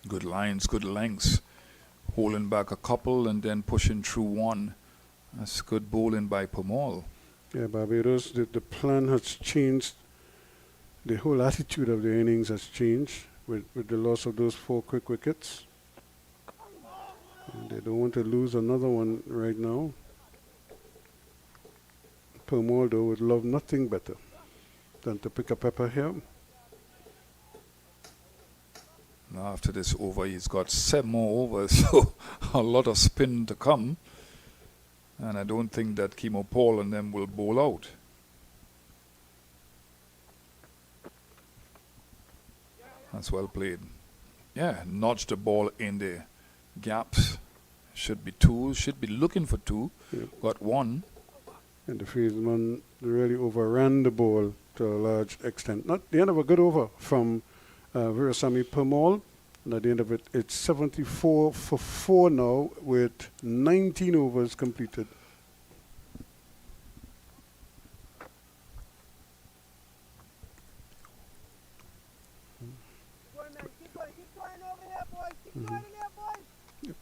Good lines, good lengths. Holding back a couple and then pushing through one. That's good bowling by Permal. Yeah, Barbados, the plan has changed. The whole attitude of the innings has changed with the loss of those 4 quick wickets. And they don't want to lose another one right now. Permaldo would love nothing better than to pick a pepper here. Now after this over, he's got 7 more overs, so a lot of spin to come. And I don't think that Kimo Paul and them will bowl out. That's well played. Yeah, nudge the ball in the gaps. Should be 2, should be looking for 2. Yeah. Got 1. And the fieldsman really overran the ball to a large extent. Not the end of a good over from Virasamy Permal. And at the end of it, it's 74 for 4 now with 19 overs completed. Keep going over here, boys. Keep going in there, boys. Yep.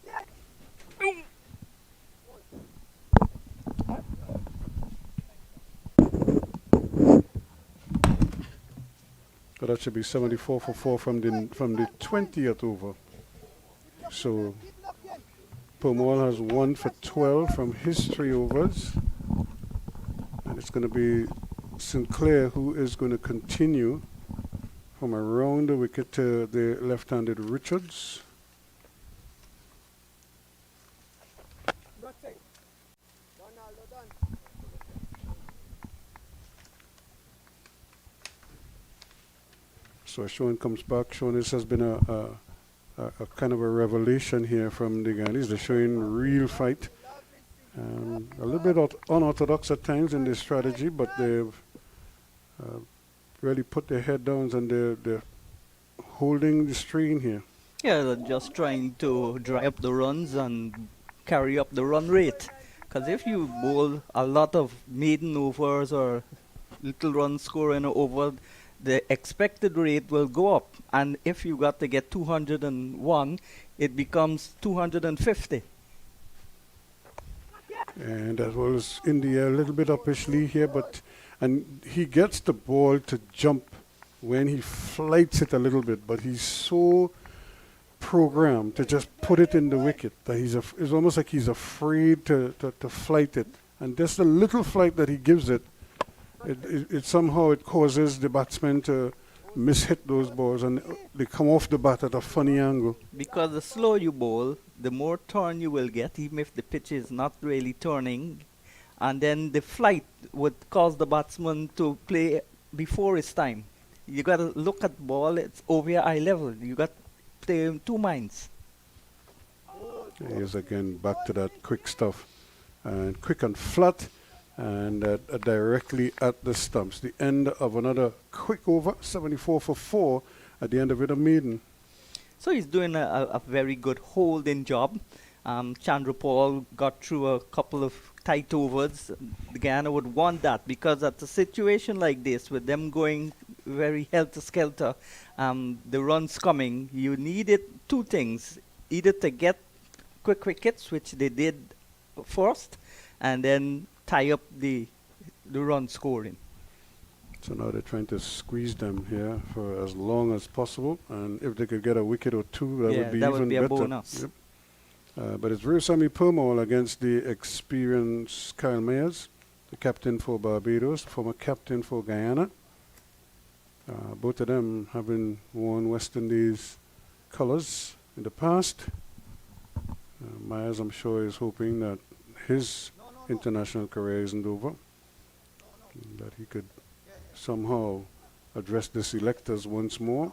Yes. So that should be 74 for 4 from the 20th over. So Keep looking. Permal has 1 for 12 from his 3 overs. And it's going to be Sinclair who is going to continue from around the wicket to the left-handed Richards. Nothing. Ronaldo done. So Sean comes back. Sean, this has been a kind of a revelation here from the Guyanese. They're showing real fight. A little bit unorthodox at times in their strategy, but they've really put their head down and they're holding the strain here. Yeah, they're just trying to dry up the runs and carry up the run rate. Because if you bowl a lot of maiden overs or little run score in an over, the expected rate will go up. And if you got to get 201, it becomes 250. And that was in the air, a little bit uppishly here, and he gets the ball to jump when he flights it a little bit, but he's so programmed to just put it in the wicket that it's almost like he's afraid to flight it. And just the little flight that he gives it, it somehow it causes the batsman to mishit those balls and they come off the bat at a funny angle. Because the slower you bowl, the more turn you will get, even if the pitch is not really turning. And then the flight would cause the batsman to play before his time. You got to look at the ball, it's over your eye level. You got to play in 2 minds. Here's again back to that quick stuff. And quick and flat. And directly at the stumps. The end of another quick over, 74 for 4. At the end of it, a maiden. So he's doing a very good holding job. Chandra Paul got through a couple of tight overs. The Guyana would want that because at a situation like this, with them going very helter-skelter, the runs coming, you needed 2 things. Either to get quick wickets, which they did first, and then tie up the run scoring. So now they're trying to squeeze them here for as long as possible. And if they could get a wicket or 2, that would be even better. A bonus. Yep. But it's Virasamy Permal against the experienced Kyle Mayers, the captain for Barbados, former captain for Guyana. Both of them having worn West Indies colours in the past. Myers, I'm sure, is hoping that his international career isn't over, that he could somehow address the selectors once more.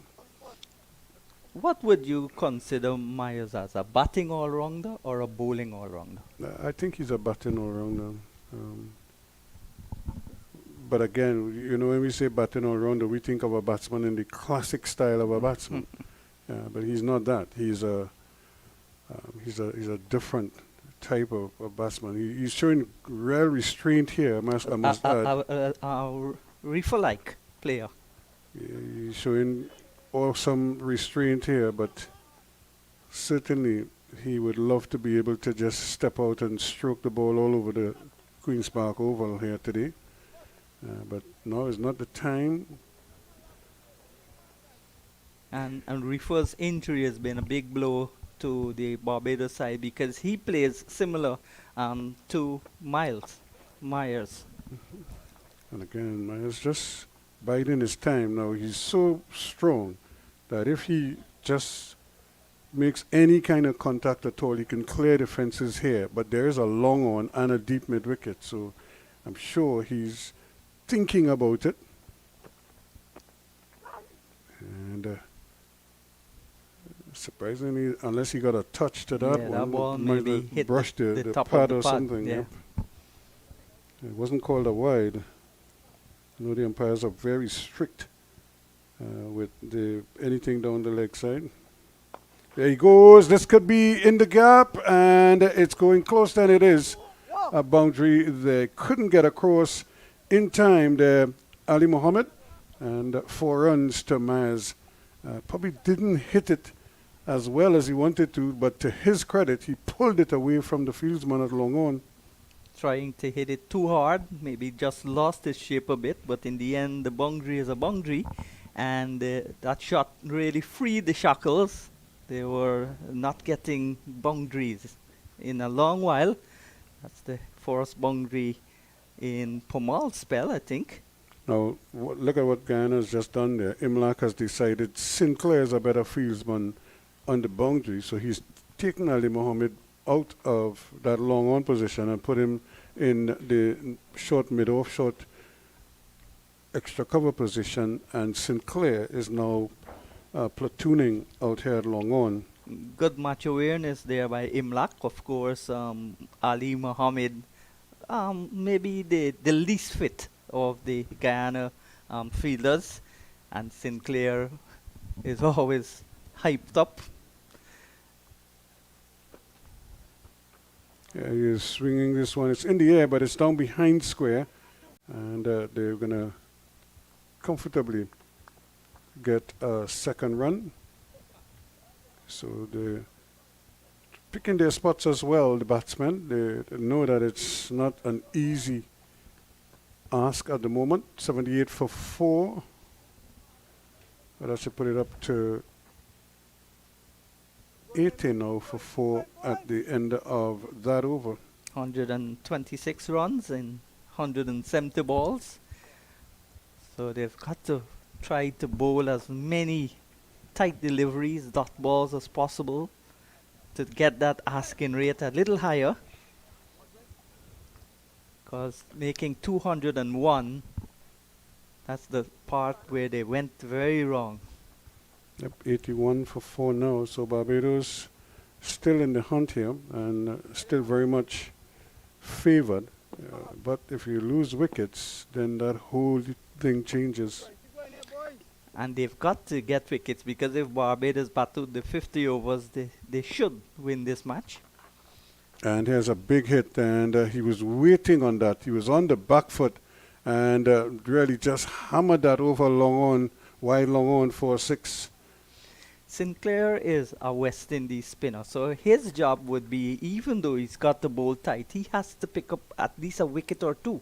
What would you consider Myers as, a batting all-rounder or a bowling all-rounder? I think he's a batting all-rounder. But again, you know, when we say batting all-rounder, we think of a batsman in the classic style of a batsman. But he's not that. He's a different type of batsman. He's showing real restraint here, I must add. A reefer-like player. He's showing awesome restraint here, but certainly he would love to be able to just step out and stroke the ball all over Queen's Park Oval here today. But now is not the time. And Reefer's injury has been a big blow to the Barbados side because he plays similar to Myers. And again, Myers just biding his time. Now he's so strong that if he just makes any kind of contact at all, he can clear the fences here. But there is a long on and a deep mid wicket, so I'm sure he's thinking about it. And surprisingly, unless he got a touch to that Yeah, one, that ball it might maybe have hit brushed the the top of pad the or pad, something. yeah. Yep. It wasn't called a wide. You know, the umpires are very strict with anything down the leg side. There he goes. This could be in the gap, and it's going close, and it is a boundary. They couldn't get across in time there, Ali Mohammed, and 4 runs to Myers. Probably didn't hit it as well as he wanted to, but to his credit, he pulled it away from the fieldsman at long on. Trying to hit it too hard, maybe just lost his shape a bit, but in the end, the boundary is a boundary, and that shot really freed the shackles. They were not getting boundaries in a long while. That's the first boundary in Pomal's spell, I think. Now, look at what Guyana has just done there. Imlak has decided Sinclair is a better fieldsman on the boundary, so he's taken Ali Mohammed out of that long on position and put him in the short mid-off, short extra cover position, and Sinclair is now platooning out here at long on. Good match awareness there by Imlak, of course. Ali Mohammed, maybe the least fit of the Guyana fielders, and Sinclair is always hyped up. Yeah, he is swinging this one. It's in the air, but it's down behind square, and they're going to comfortably get a second run. So they're picking their spots as well, the batsmen. They know that it's not an easy ask at the moment. 78 for 4. But I should put it up to 80 now for 4 at the end of that over. 126 runs in 170 balls. So they've got to try to bowl as many tight deliveries, dot balls as possible to get that asking rate a little higher. Because making 201, that's the part where they went very wrong. Yep, 81 for 4 now. So Barbados still in the hunt here and still very much favored. But if you lose wickets, then that whole thing changes. And they've got to get wickets because if Barbados battled the 50 overs, they should win this match. And here's a big hit, and he was waiting on that. He was on the back foot and really just hammered that over long on, wide long on for 6. Sinclair is a West Indies spinner, so his job would be, even though he's got the bowl tight, he has to pick up at least a wicket or 2.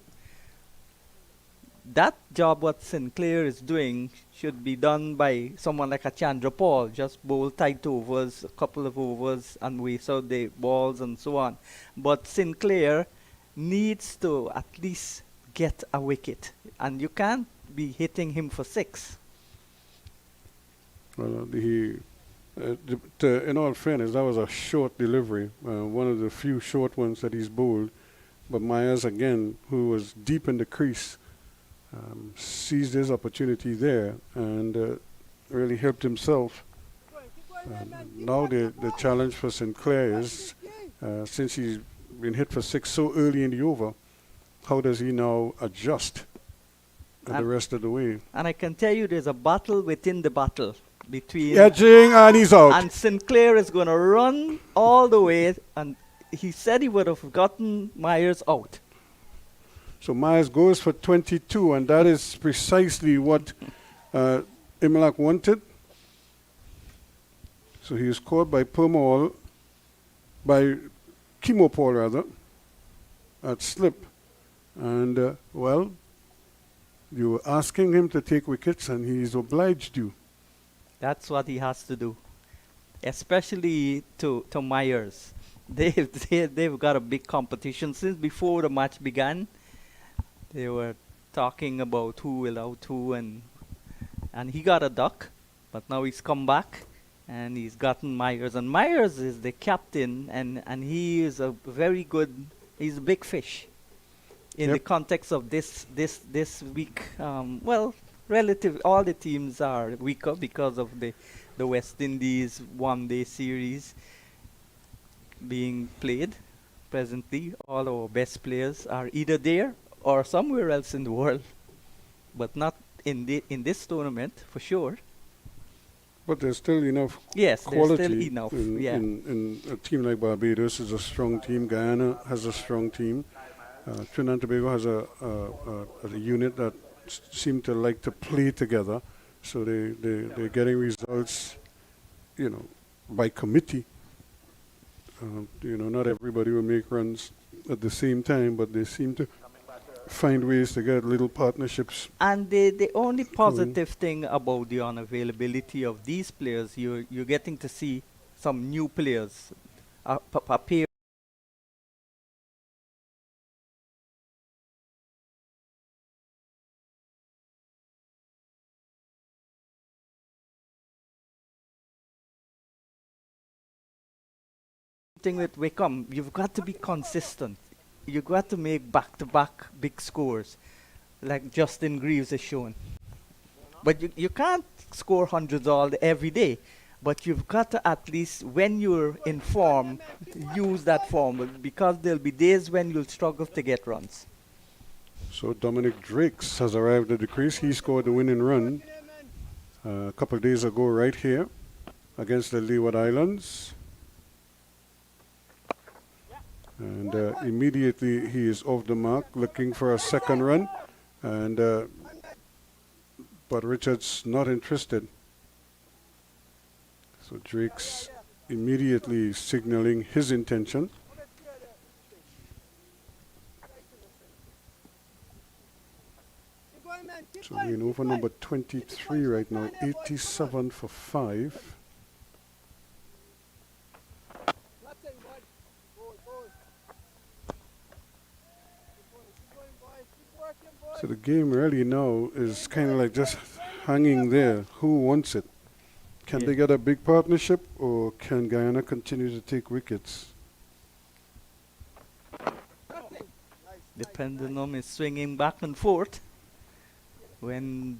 That job what Sinclair is doing should be done by someone like a Chandra Paul, just bowl tight overs, a couple of overs and waste out the balls and so on. But Sinclair needs to at least get a wicket, and you can't be hitting him for 6. Well, in all fairness, that was a short delivery, one of the few short ones that he's bowled. But Myers, again, who was deep in the crease, seized his opportunity there and really helped himself. Now the challenge for Sinclair is, since he's been hit for 6 so early in the over, how does he now adjust the rest of the way? And I can tell you there's a battle within the battle between... Edging, and he's out. And Sinclair is going to run all the way, and he said he would have gotten Myers out. So Myers goes for 22, and that is precisely what Imlak wanted. So he is caught by Chemo Paul rather, at slip. And, well, you were asking him to take wickets and he's obliged you. That's what he has to do, especially to Myers. They've got a big competition since before the match began. They were talking about who will out who, and he got a duck, but now he's come back and he's gotten Myers, and Myers is the captain, and he is a very good. He's a big fish in the Yep. context of this week. Well, relative all the teams are weaker because of the West Indies one-day series being played presently. All our best players are either there or somewhere else in the world, but not in this tournament for sure. But there's still enough Yes, there's quality still enough. Yeah. in a team like Barbados is a strong team. Guyana has a strong team. Trinidad and Tobago has a unit that seem to like to play together. So they're getting results, by committee. Not everybody will make runs at the same time, but they seem to find ways to get little partnerships. And the only positive thing about the unavailability of these players, you're getting to see some new players appear. Thing with Wickham, you've got to be consistent. You've got to make back-to-back big scores, like Justin Greaves has shown. But you can't score hundreds every day. But you've got to at least, when you're in form, use that form, because there'll be days when you'll struggle to get runs. So Dominic Drakes has arrived at the crease. He scored the winning run a couple of days ago right here against the Leeward Islands. And immediately he is off the mark looking for a second run. And but Richards not interested. So Drake's immediately signaling his intention. So we're in over number 23 right now, 87 for 5. So the game really now is kind of like just hanging there. Who wants it? Can they get a big partnership, or can Guyana continue to take wickets? The pendulum is swinging back and forth. When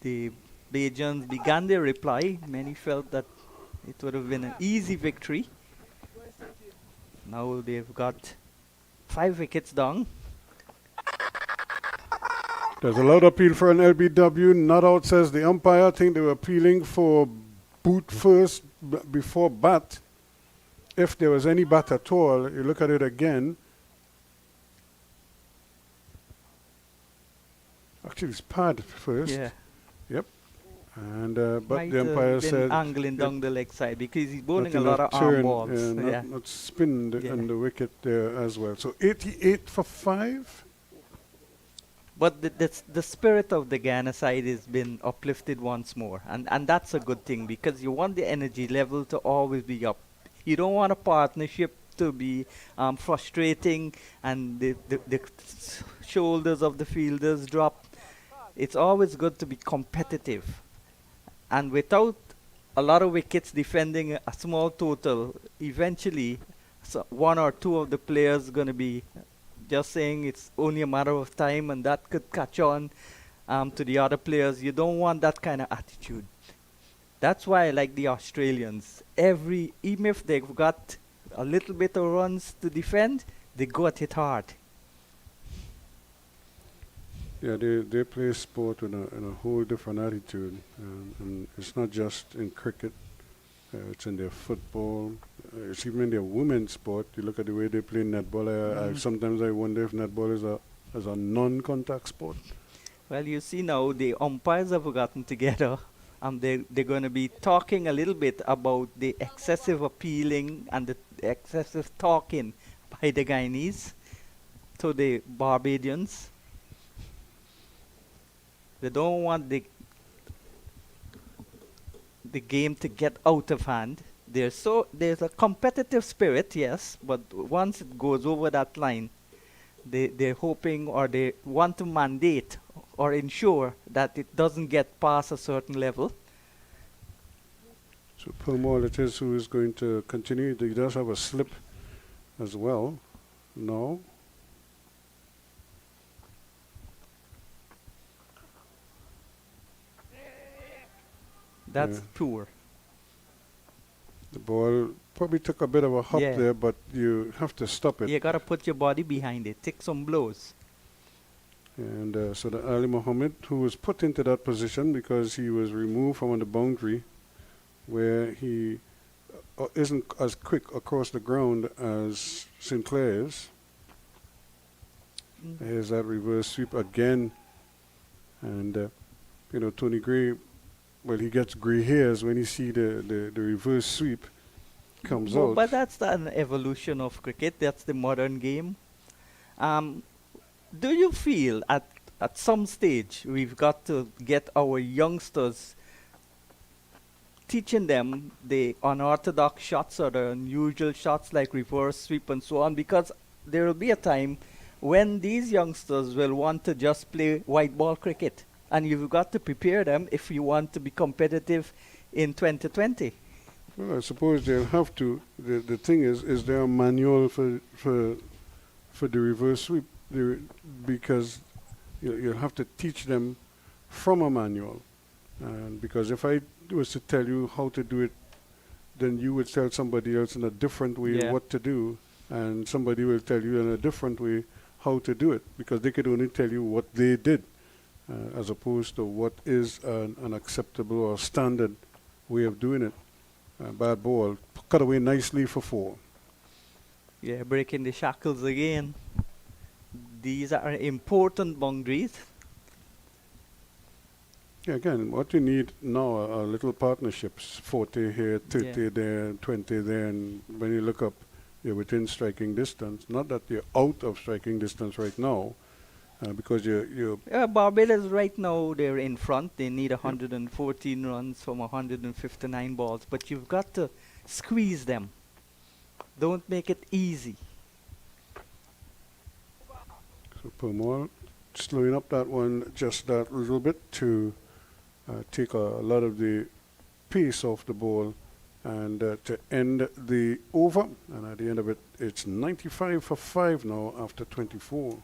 the Bajans began their reply, many felt that it would have been an easy victory. Now they've got 5 wickets down. There's a loud appeal for an LBW. Not out, says the umpire. I think they were appealing for boot first before bat. If there was any bat at all, you look at it again. Actually, it's pad first. Yeah. Yep. And but Might the have umpire been said angling down the leg side because he's bowling a nothing lot of of arm turn, balls. Yeah. not spin Yeah. on the wicket there as well. So 88 for 5. But the spirit of the Guyana side has been uplifted once more. And that's a good thing, because you want the energy level to always be up. You don't want a partnership to be frustrating and the shoulders of the fielders drop. It's always good to be competitive. And without a lot of wickets defending a small total, eventually one or two of the players going to be just saying it's only a matter of time, and that could catch on to the other players. You don't want that kind of attitude. That's why I like the Australians. Even if they've got a little bit of runs to defend, they go at it hard. Yeah, they play sport in a whole different attitude, and it's not just in cricket. It's in their football. It's even in their women's sport. You look at the way they play netball. Sometimes I wonder if netball is a non-contact sport. Well, you see now the umpires have gotten together, and they're going to be talking a little bit about the excessive appealing and the excessive talking by the Guyanese. to the Barbadians. They don't want the game to get out of hand. There's a competitive spirit, yes, but once it goes over that line, they're hoping or they want to mandate or ensure that it doesn't get past a certain level. So Purmall it is who is going to continue. He does have a slip as well. No. That's Yeah. poor. The ball probably took a bit of a hop Yeah. there, but you have to stop it. You gotta put your body behind it, take some blows. And so the Ali Mohammed, who was put into that position because he was removed from the boundary, where he isn't as quick across the ground as Sinclair is. Here's that reverse sweep again. And, Tony Gray, well, he gets gray hairs when he see the reverse sweep comes Well, out. but that's an evolution of cricket. That's the modern game. Do you feel at some stage we've got to get our youngsters, teaching them the unorthodox shots or the unusual shots like reverse sweep and so on? Because there will be a time when these youngsters will want to just play white ball cricket. And you've got to prepare them if you want to be competitive in 2020. Well, I suppose they'll have to. The thing is there a manual for the reverse sweep? Because you'll have to teach them from a manual. And because if I was to tell you how to do it, then you would tell somebody else in a different way Yeah. what to do, and somebody will tell you in a different way how to do it, because they could only tell you what they did, as opposed to what is an acceptable or standard way of doing it. Bad ball, cut away nicely for 4. Yeah, breaking the shackles again. These are important boundaries. Yeah, again, what you need now are little partnerships, 40 here, 30 Yeah. there, 20 there, and when you look up, you're within striking distance. Not that you're out of striking distance right now, because you're Barbados right now, they're in front. They need 114 runs from 159 balls, but you've got to squeeze them. Don't make it easy. so Purmall slowing up that one just that little bit to take a lot of the pace off the ball and to end the over. And at the end of it, it's 95 for 5 now after 24.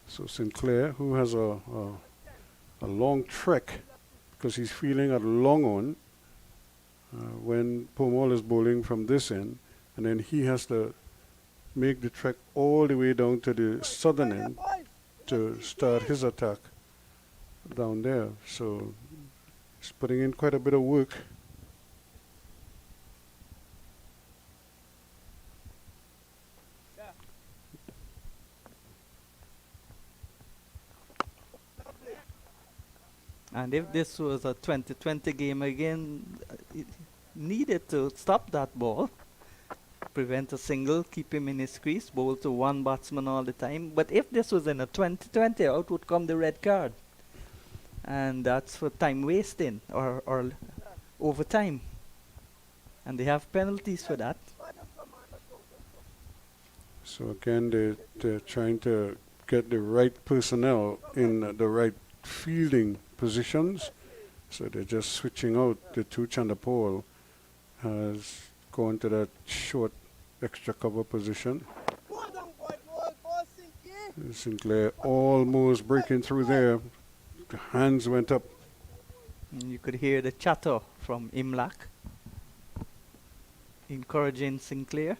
So Sinclair, who has a long trek, because he's feeling at long on when Purmall is bowling from this end, and then he has to make the trek all the way down to the southern end to start his attack down there. So he's putting in quite a bit of work. And if this was a 2020 game again, it needed to stop that ball, prevent a single, keep him in his crease, bowl to one batsman all the time. But if this was in a 2020, out would come the red card. And that's for time wasting or overtime. And they have penalties for that. So again, they're trying to get the right personnel in the right fielding positions. So they're just switching out. The two Chandapal has gone to that short extra cover position. Sinclair almost breaking through there. The hands went up. And you could hear the chatter from Imlak, encouraging Sinclair.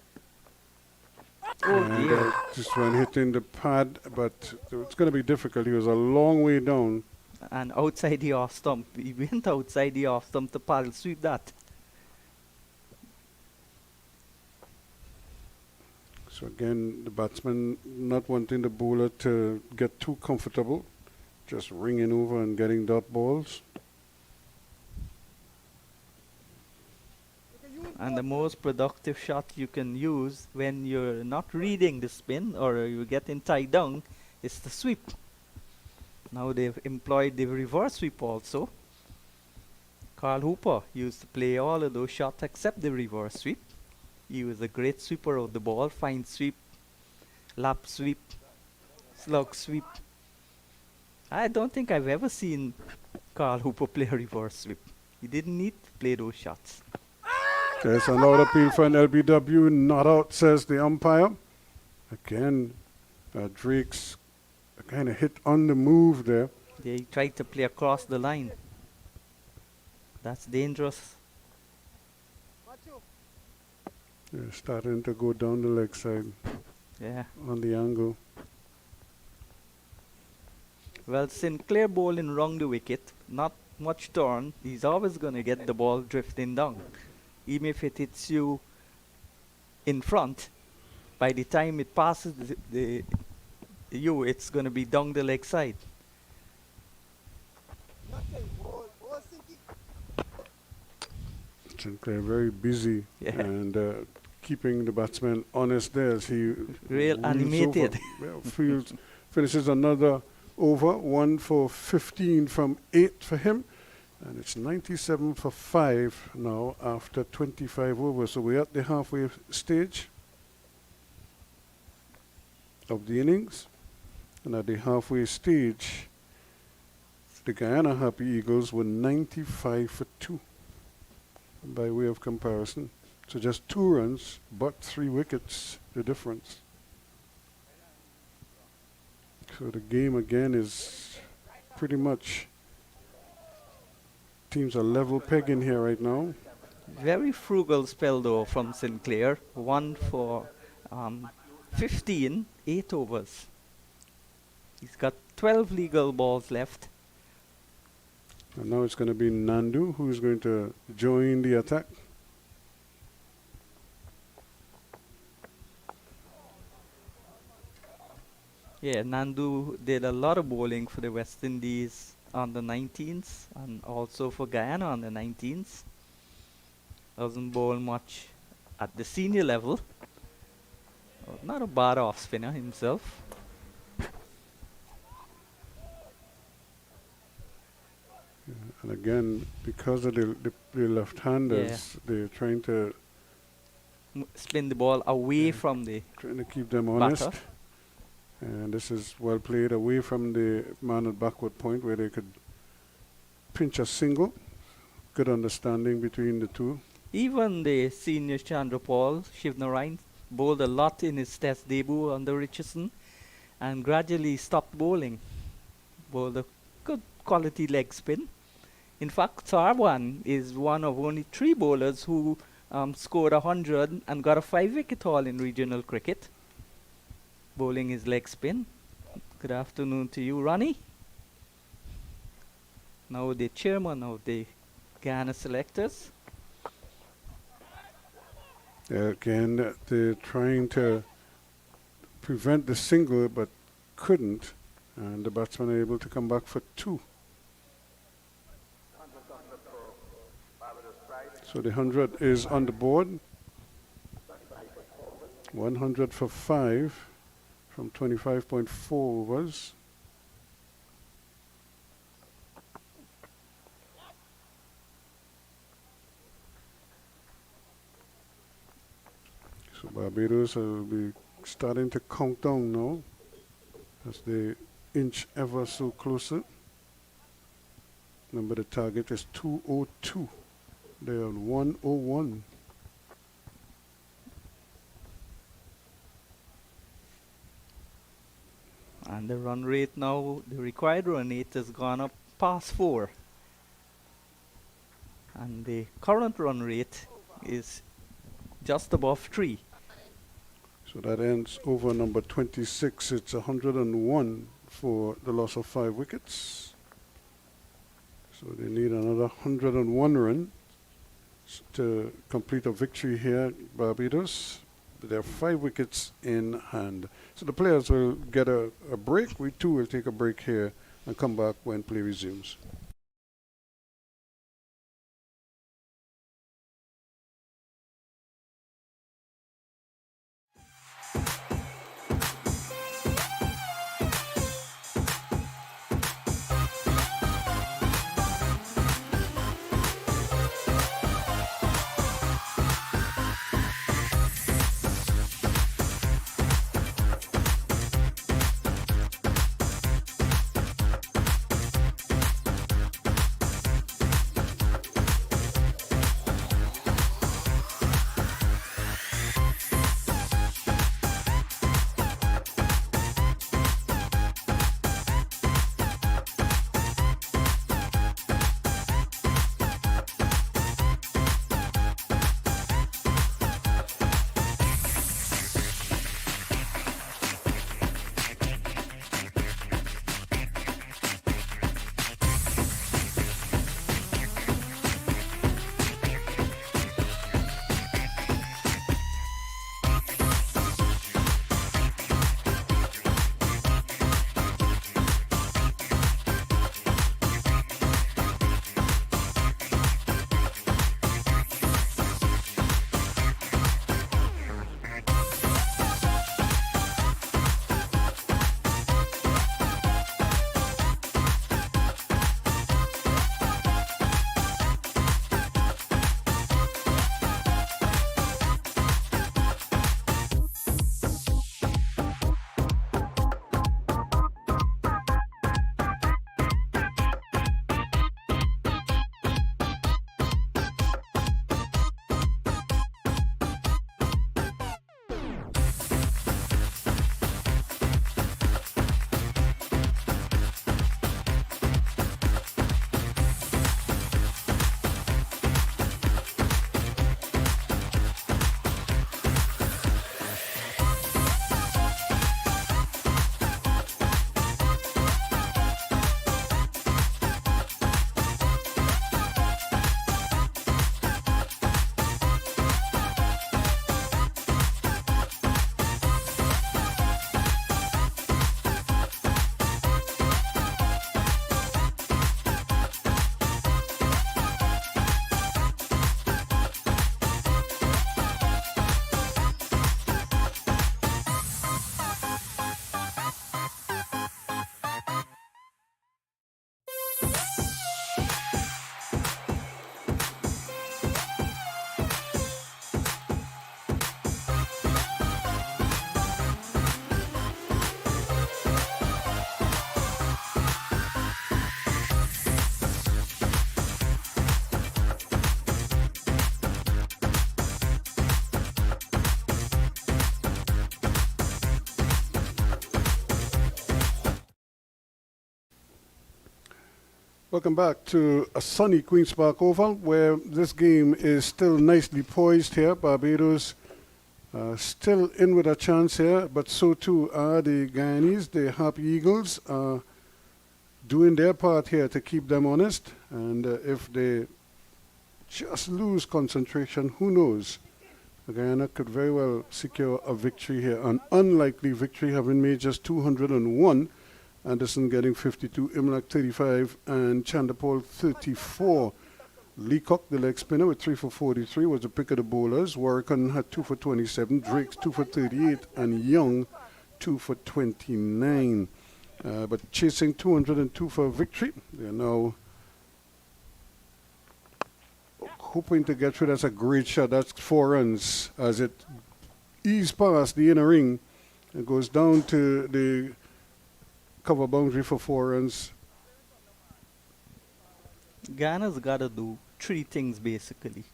Oh And dear. just one hitting the pad, but it's going to be difficult. He was a long way down. And outside the off stump. He went outside the off stump to paddle sweep that. So So again, the batsman not wanting the bowler to get too comfortable, just ringing over and getting dot balls. And the most productive shot you can use when you're not reading the spin or you're getting tied down is the sweep. Now they've employed the reverse sweep also. Carl Hooper used to play all of those shots except the reverse sweep. He was a great sweeper of the ball, fine sweep, lap sweep, slug sweep. I don't think I've ever seen Carl Hooper play a reverse sweep. He didn't need to play those shots. There's another appeal for an LBW, not out, says the umpire. Again, Drake's kind of hit on the move there. They tried to play across the line. That's dangerous. They're starting to go down the leg side Yeah. on the angle. Well, Sinclair bowling wrong the wicket, not much turn. He's always going to get the ball drifting down. Even if it hits you in front, by the time it passes you, it's going to be down the leg side. Sinclair very busy Yeah. and keeping the batsman honest there as he Real wheels animated. over. Well, finishes another over, 1 for 15 from 8 for him. And it's 97 for 5 now after 25 overs. So we're at the halfway stage of the innings. And at the halfway stage, the Guyana Happy Eagles were 95 for 2 by way of comparison. So just 2 runs, but 3 wickets, the difference. So the game again is pretty much, teams are level pegging here right now. Very frugal spell though from Sinclair. 1 for 15, 8 overs. He's got 12 legal balls left. And now it's going to be Nandu who's going to join the attack. Yeah, Nandu did a lot of bowling for the West Indies on the 19s and also for Guyana on the 19s. Doesn't bowl much at the senior level. Not a bad off spinner himself. And again, because of the left-handers, they're trying to Spin the ball away Yeah. from the keep them honest. batter. And this is well played away from the man at backward point where they could pinch a single. Good understanding between the two. Even the senior Chandrapal Shivnarayan bowled a lot in his test debut under Richardson and gradually stopped bowling. Bowled a good quality leg spin. In fact, Sarwan is one of only 3 bowlers who scored 100 and got a 5-wicket haul in regional cricket, bowling his leg spin. Good afternoon to you, Ronnie. Now the chairman of the Guyana selectors. Again, they're trying to prevent the single but couldn't. And the batsmen are able to come back for 2. So the 100 is on the board. 100 for 5 from 25.4 overs. So Barbados will be starting to count down now as they inch ever so closer. Remember the target is 202. They are on 101. And the run rate now, the required run rate has gone up past 4. And the current run rate is just above 3. So that ends over number 26. It's 101 for the loss of 5 wickets. So they need another 101 run to complete a victory here at Barbados. There are 5 wickets in hand. So the players will get a break. We too will take a break here and come back when play resumes. Welcome back to a sunny Queen's Park Oval, where this game is still nicely poised here. Barbados still in with a chance here, but so too are the Guyanese. The Happy Eagles are doing their part here to keep them honest. And if they just lose concentration, who knows? Guyana could very well secure a victory here, an unlikely victory, having made just 201. Anderson getting 52, Imlak 35, and Chandapol 34. Leacock, the leg spinner, with 3 for 43, was the pick of the bowlers. Warrican had 2 for 27, Drakes 2 for 38, and Young 2 for 29. But chasing 202 for a victory. They are now hoping to get through. That's a great shot. That's 4 runs as it eased past the inner ring. It goes down to the cover boundary for 4 runs. Guyana's got to do 3 things basically.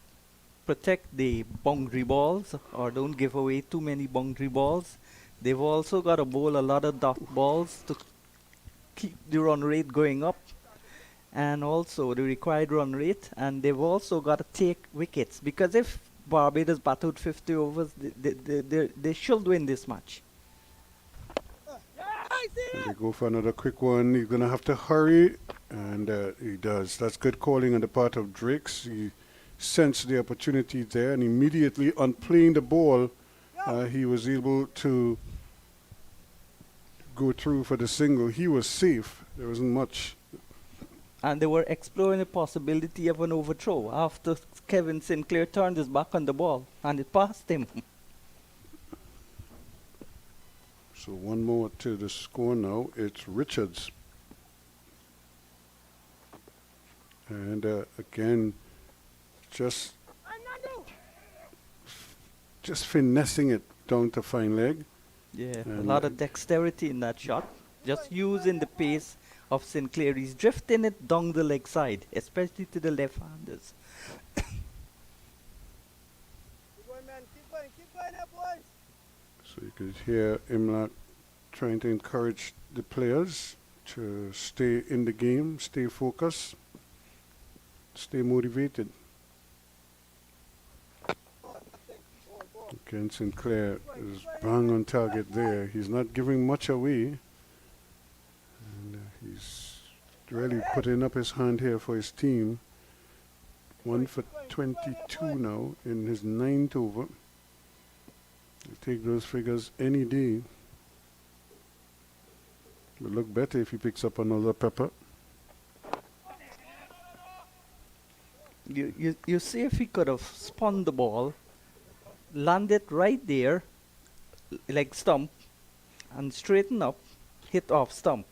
Protect the boundary balls, or don't give away too many boundary balls. They've also got to bowl a lot of dot balls to keep the run rate going up, and also the required run rate. And they've also got to take wickets, because if Barbados battled 50 overs, they should win this match. And they go for another quick one. He's going to have to hurry, and he does. That's good calling on the part of Drakes. He sensed the opportunity there, and immediately on playing the ball he was able to go through for the single. He was safe. There wasn't much. And they were exploring the possibility of an overthrow after Kevin Sinclair turned his back on the ball and it passed him. So one more to the score now. It's Richards. And again, just finessing it down to fine leg. Yeah, a And lot of dexterity in that shot. Just using the pace of Sinclair. He's drifting it down the leg side, especially to the left-handers. Keep going, man. Keep going there, boys. So you could hear Imlach trying to encourage the players to stay in the game, stay focused, stay motivated. Again, Sinclair is bang on target there. He's not giving much away. And he's really putting up his hand here for his team. 1 for 22 now in his 9th over. He'll take those figures any day. It'll look better if he picks up another pepper. You see if he could have spun the ball, landed right there, leg stump, and straighten up, hit off stump.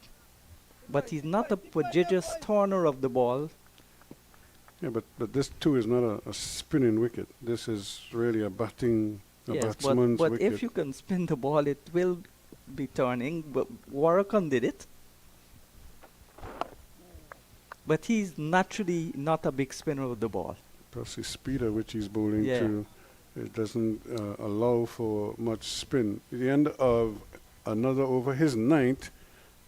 But he's not a prodigious turner of the ball. Yeah, but this too is not a spinning wicket. This is really a batsman's but wicket. if you can spin the ball, it will be turning. But Warrican did it. But he's naturally not a big spinner of the ball. Plus his speed at which he's bowling Yeah. to, it doesn't allow for much spin. At the end of another over, his 9th,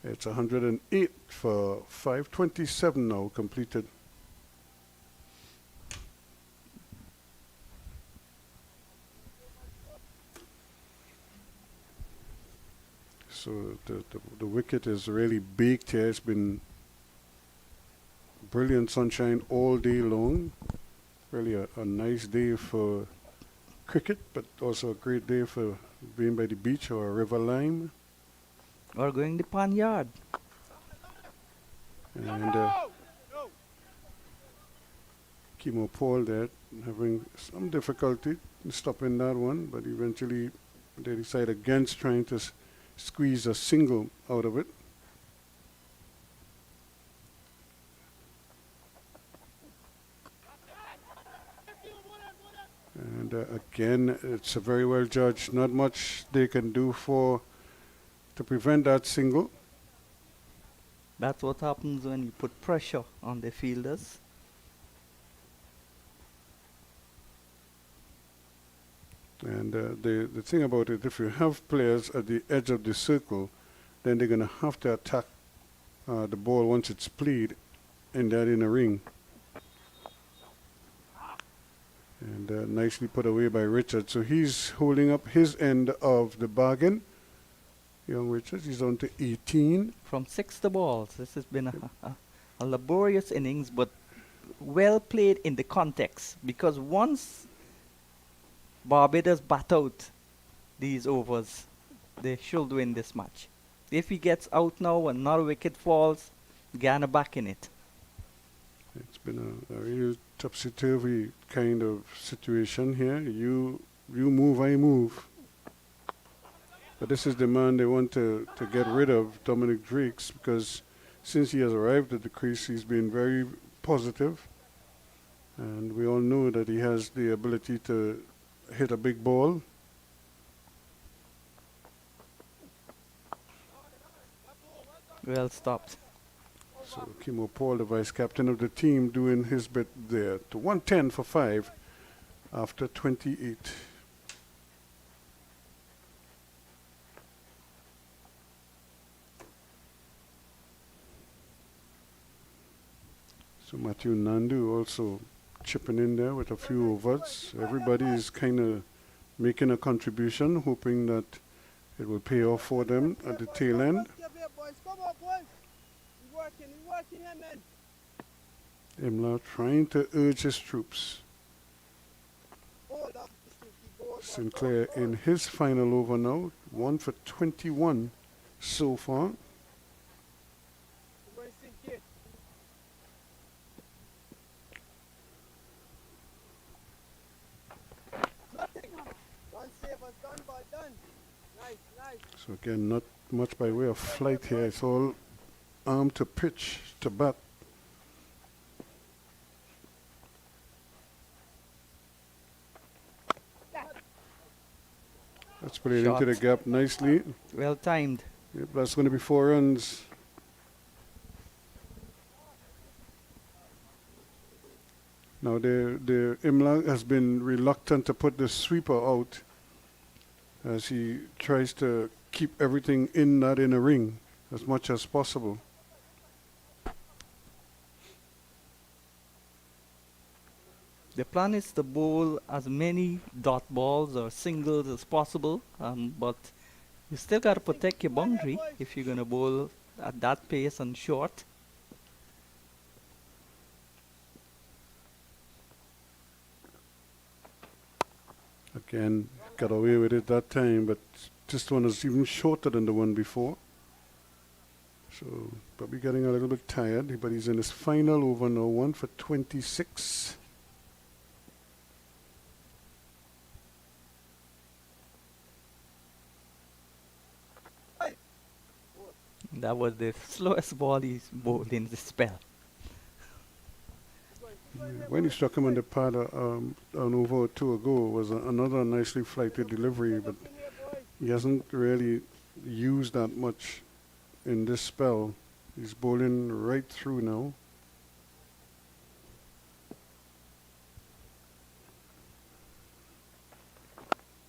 it's 108 for 527 now completed. So the wicket is really baked here. It's been brilliant sunshine all day long. Really a nice day for cricket, but also a great day for being by the beach or a river line. Or going the pan yard. And Kimo Paul there having some difficulty in stopping that one, but eventually they decide against trying to squeeze a single out of it. And again, it's a very well judged. Not much they can do to prevent that single. That's what happens when you put pressure on the fielders. And the thing about it, if you have players at the edge of the circle, then they're going to have to attack the ball once it's played in that inner ring. And nicely put away by Richard. So he's holding up his end of the bargain. Young Richards, he's on to 18. From 6 to balls. This has been a laborious innings, but well played in the context. Because once Barbados bat out these overs, they should win this match. If he gets out now and another wicket falls, Guyana back in it. It's been a real topsy-turvy kind of situation here. You move, I move. But this is the man they want to get rid of, Dominic Drakes, because since he has arrived at the crease, he's been very positive. And we all know that he has the ability to hit a big ball. Well stopped. So Kimo Paul, the vice captain of the team, doing his bit there to 110 for 5 after 28. So Matthew Nandu also chipping in there with a few overs. Everybody is kind of making a contribution, hoping that it will pay off for them at the tail end. Come on, boys. We're working here, man. Imla trying to urge his troops. Hold up. Keep going. Sinclair in his final over now, 1 for 21 so far. Going sink it. Nothing. Done safe as done, but done. Nice, nice. So again, not much by way of flight here. It's all arm to pitch to bat. That's played into the Shot. gap nicely. Well timed. Yep, that's going to be 4 runs. Now the Imla has been reluctant to put the sweeper out as he tries to keep everything in that inner ring as much as possible. The plan is to bowl as many dot balls or singles as possible, but you still got to protect your boundary if you're going to bowl at that pace and short. Again, got away with it that time, but this one is even shorter than the one before. So probably getting a little bit tired, but he's in his final over now, 1 for 26. That was the slowest ball he's bowled in the spell. When he struck him on the pad an over or two ago, was another nicely flighted delivery, but he hasn't really used that much in this spell. He's bowling right through now.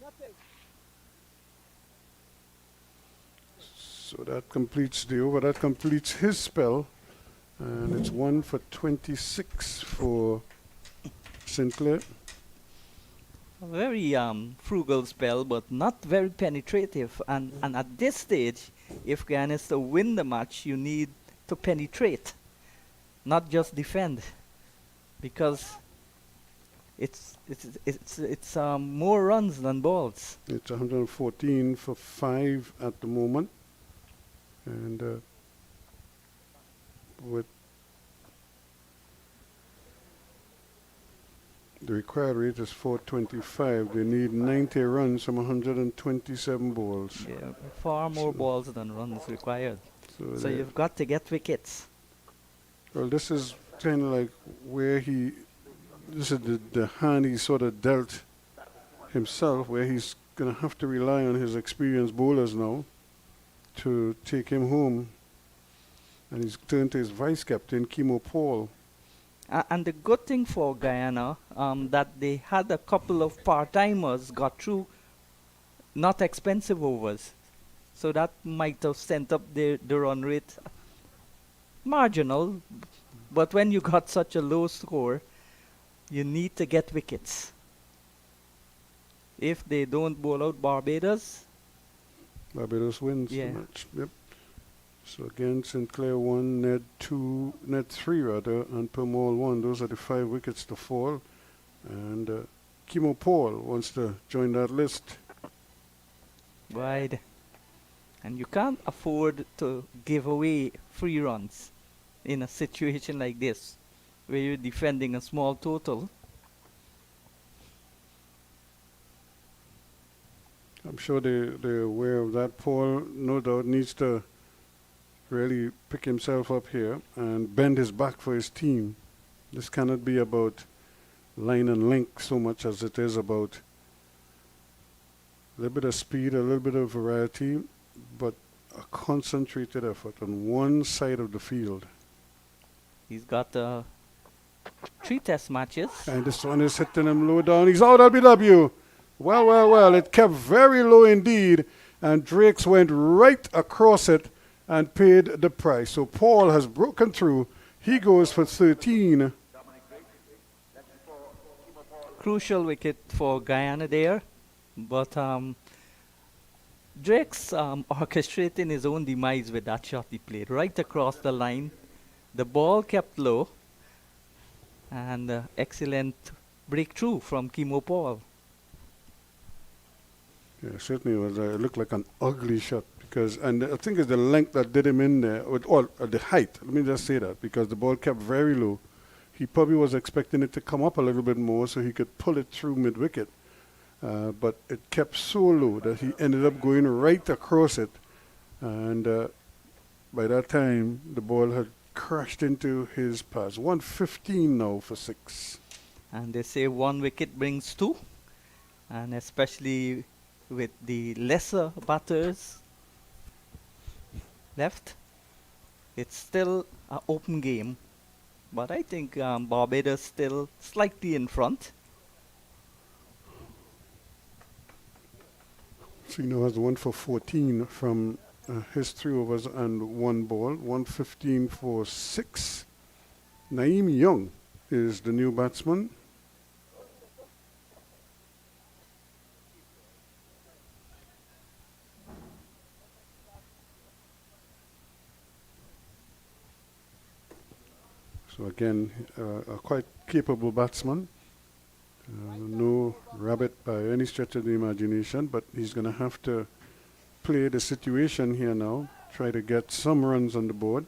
Nothing. So that completes the over. That completes his spell. And it's 1 for 26 for Sinclair. A very frugal spell, but not very penetrative. And at this stage, if Guyana is to win the match, you need to penetrate, not just defend, because it's more runs than balls. It's 114 for 5 at the moment. And with the required rate is 425. They need 90 runs from 127 balls. Yeah, far more So- balls than runs required. So they- you've got to get wickets. well, this is kind of like where this is the hand he sort of dealt himself, where he's going to have to rely on his experienced bowlers now to take him home. And he's turned to his vice captain, Kimo Paul. And the good thing for Guyana, that they had a couple of part-timers got through not expensive overs. So that might have sent up the run rate marginal. But when you got such a low score, you need to get wickets. If they don't bowl out Barbados, Barbados wins Yeah. the match. Yep. So again, Sinclair 1, Ned 2, Ned 3 rather, and Permaul 1. Those are the 5 wickets to fall. And Kimo Paul wants to join that list. wide. And you can't afford to give away free runs in a situation like this, where you're defending a small total. I'm sure they're aware of that. Paul, no doubt, needs to really pick himself up here and bend his back for his team. This cannot be about line and length so much as it is about a little bit of speed, a little bit of variety, but a concentrated effort on one side of the field. He's got 3 test matches. And this one is hitting him low down. He's out LBW. Well, well, well. It kept very low indeed. And Drakes went right across it and paid the price. So Paul has broken through. He goes for 13. Crucial wicket for Guyana there. But Drake's orchestrating his own demise with that shot he played right across the line. The ball kept low. And excellent breakthrough from Kimo Paul. Yeah, certainly it was. It looked like an ugly shot because, and I think it's the length that did him in there, or the height. Let me just say that because the ball kept very low. He probably was expecting it to come up a little bit more so he could pull it through mid-wicket, but it kept so low that he ended up going right across it, and by that time the ball had crashed into his pass. 115 now for 6. And they say 1 wicket brings 2, and especially with the lesser batters left, it's still an open game. But I think Barbados still slightly in front. Sino has 1 for 14 from his 3 overs and 1 ball. 115 for 6. Naeem Young is the new batsman. So again, a quite capable batsman. No rabbit by any stretch of the imagination, but he's going to have to play the situation here now, try to get some runs on the board.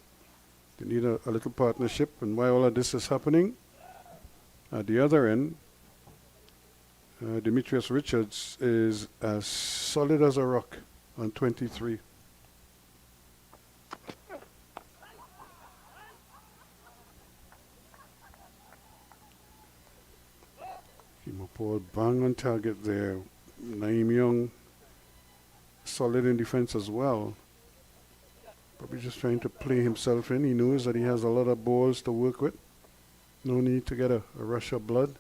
They need a little partnership, and while all of this is happening, at the other end, Demetrius Richards is as solid as a rock on 23. Paul bang on target there. Naeem Young solid in defense as well. Probably just trying to play himself in. He knows that he has a lot of balls to work with. No need to get a rush of blood.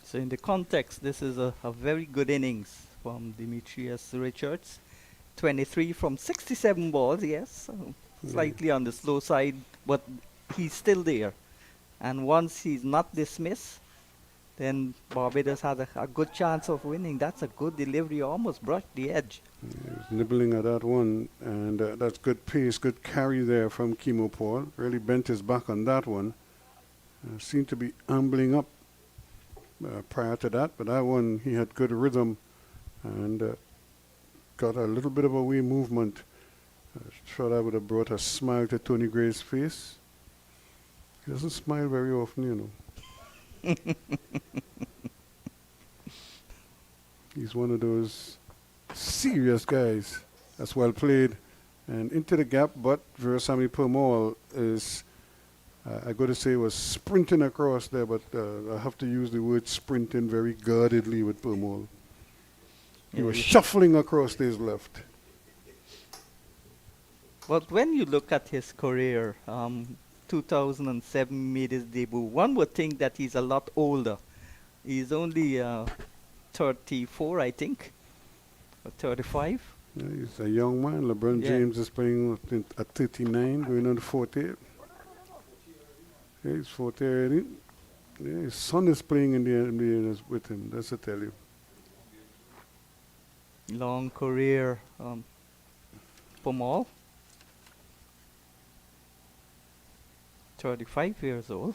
So in the context, this is a very good innings from Demetrius Richards. 23 from 67 balls, yes. Slightly on the slow side, but he's still there. And once he's not dismissed, then Barbados has a good chance of winning. That's a good delivery, almost brushed the edge. He was nibbling at that one, and that's good pace, good carry there from Kimo Paul. Really bent his back on that one. Seemed to be ambling up prior to that, but that one he had good rhythm and got a little bit of a wee movement. Sure that would have brought a smile to Tony Gray's face. He doesn't smile very often, you know. He's one of those serious guys. That's well played. And into the gap, but Veerasamy Permaul is, I got to say, was sprinting across there, but I have to use the word sprinting very guardedly with Permaul. He was shuffling across to his left. But when you look at his career, 2007 made his debut. One would think that he's a lot older. He's only 34, I think, or 35. Yeah, he's a young man. LeBron James is playing at 39, going on 40. Yeah, he's 40 already. Yeah, his son is playing in the NBA with him, that's to tell you. Long career, Pomal. 35 years old.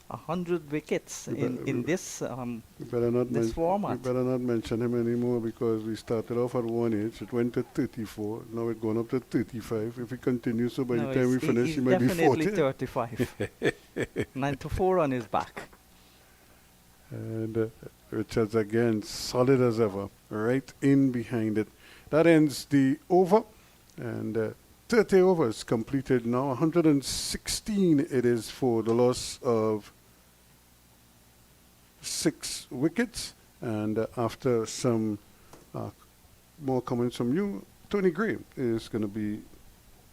100 wickets in this this format. We better not mention him anymore because we started off at one age. It went to 34. Now it's gone up to 35. If he continues, so by the time we finish, he might be 40. Definitely 35. 94 on his back. And Richards again, solid as ever, right in behind it. That ends the over, and 30 overs completed now. 116 it is for the loss of 6 wickets. And after some more comments from you, Tony Gray is going to be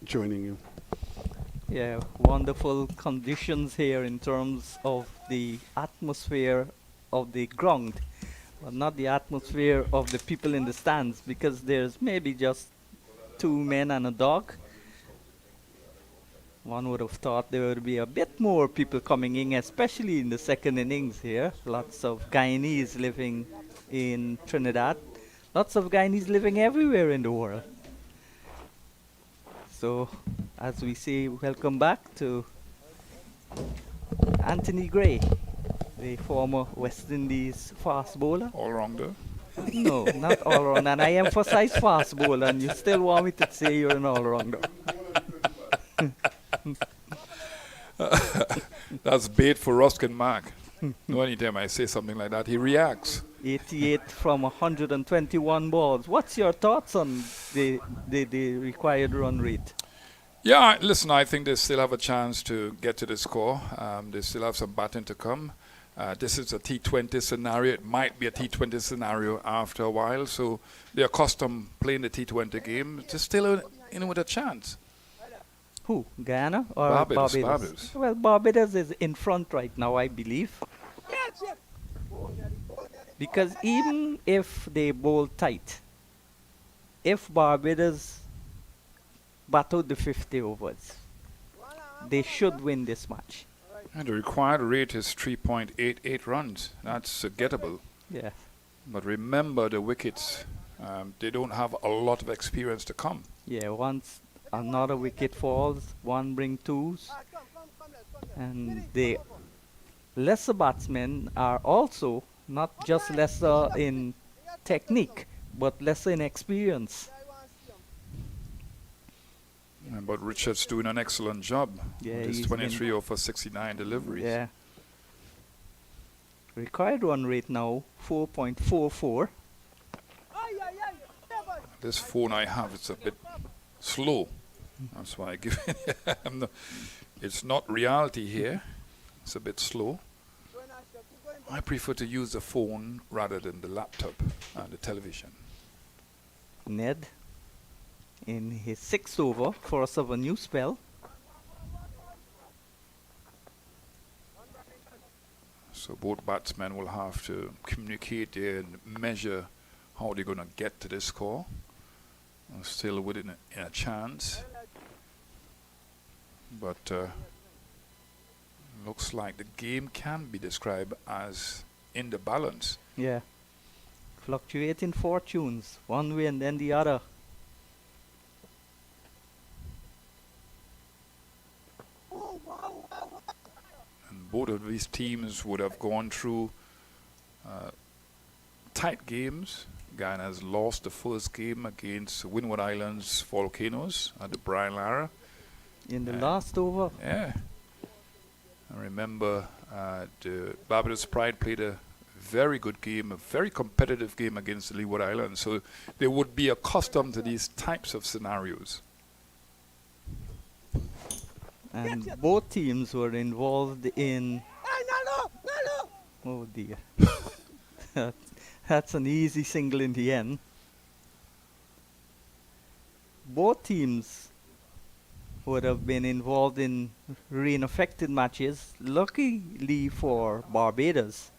joining you. Yeah, wonderful conditions here in terms of the atmosphere of the ground, but not the atmosphere of the people in the stands, because there's maybe just 2 men and a dog. One would have thought there would be a bit more people coming in, especially in the second innings here. Lots of Guyanese living in Trinidad. Lots of Guyanese living everywhere in the world. So, as we say, welcome back to Anthony Gray. the former West Indies fast bowler. All-rounder. No, not all-round. And I emphasize fast bowler, and you still want me to say you're an all-rounder. That's bait for Ruskin Mark. No, anytime I say something like that, he reacts. 88 from 121 balls. What's your thoughts on the required run rate? Yeah, listen, I think they still have a chance to get to the score. They still have some batting to come. This is a T20 scenario. It might be a T20 scenario after a while. So they're accustomed playing the T20 game. They're still in with a chance. Who? Guyana or Barbados, Barbados? Barbados. Well, Barbados is in front right now, I believe. Because even if they bowl tight, if Barbados bat out the 50 overs, they should win this match. And the required rate is 3.88 runs. That's gettable. Yeah. But remember the wickets, they don't have a lot of experience to come. Yeah, once another wicket falls, one bring twos. And the lesser batsmen are also not just lesser in technique, but lesser in experience. But Richard's doing an excellent job. Yeah, With his he's 23 over 69 deliveries. Yeah. Required run rate now 4.44. This phone I have, it's a bit slow. That's why I give it. It's not reality here. It's a bit slow. I prefer to use the phone rather than the laptop and the television. Ned in his 6th over for us of a new spell. So both batsmen will have to communicate there and measure how they're going to get to this score. Still within a chance. But looks like the game can be described as in the balance. Yeah. Fluctuating fortunes, one way and then the other. And both of these teams would have gone through tight games. Guyana has lost the first game against Windward Islands Volcanoes at the Brian Lara. In the last over. Yeah. I remember the Barbados Pride played a very good game, a very competitive game against the Leeward Islands. So they would be accustomed to these types of scenarios. And both teams were involved in... Oh dear. That's an easy single in the end. Both teams would have been involved in rain-affected matches. Luckily for Barbados,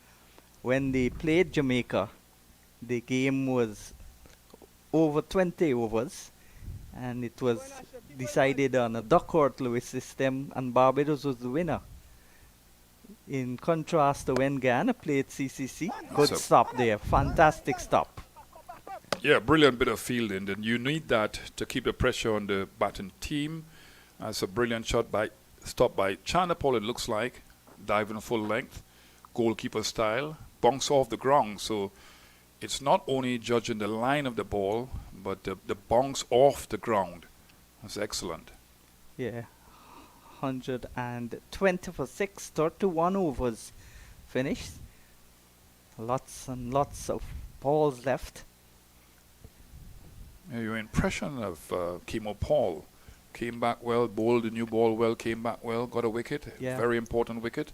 when they played Jamaica, the game was over 20 overs, and it was decided on a Duckworth-Lewis system, and Barbados was the winner. In contrast to when Guyana played CCC, good stop there, fantastic stop. Yeah, brilliant bit of fielding. And you need that to keep the pressure on the batting team. That's a brilliant shot stop by Chanapol, it looks like, diving full length, goalkeeper style, bounce off the ground. So it's not only judging the line of the ball, but the bounce off the ground. That's excellent. Yeah, 120 for 6, 31 overs finished. Lots and lots of balls left. Yeah, your impression of Kimo Paul? Came back well, bowled the new ball well, came back well, got a wicket, Yeah. very important wicket.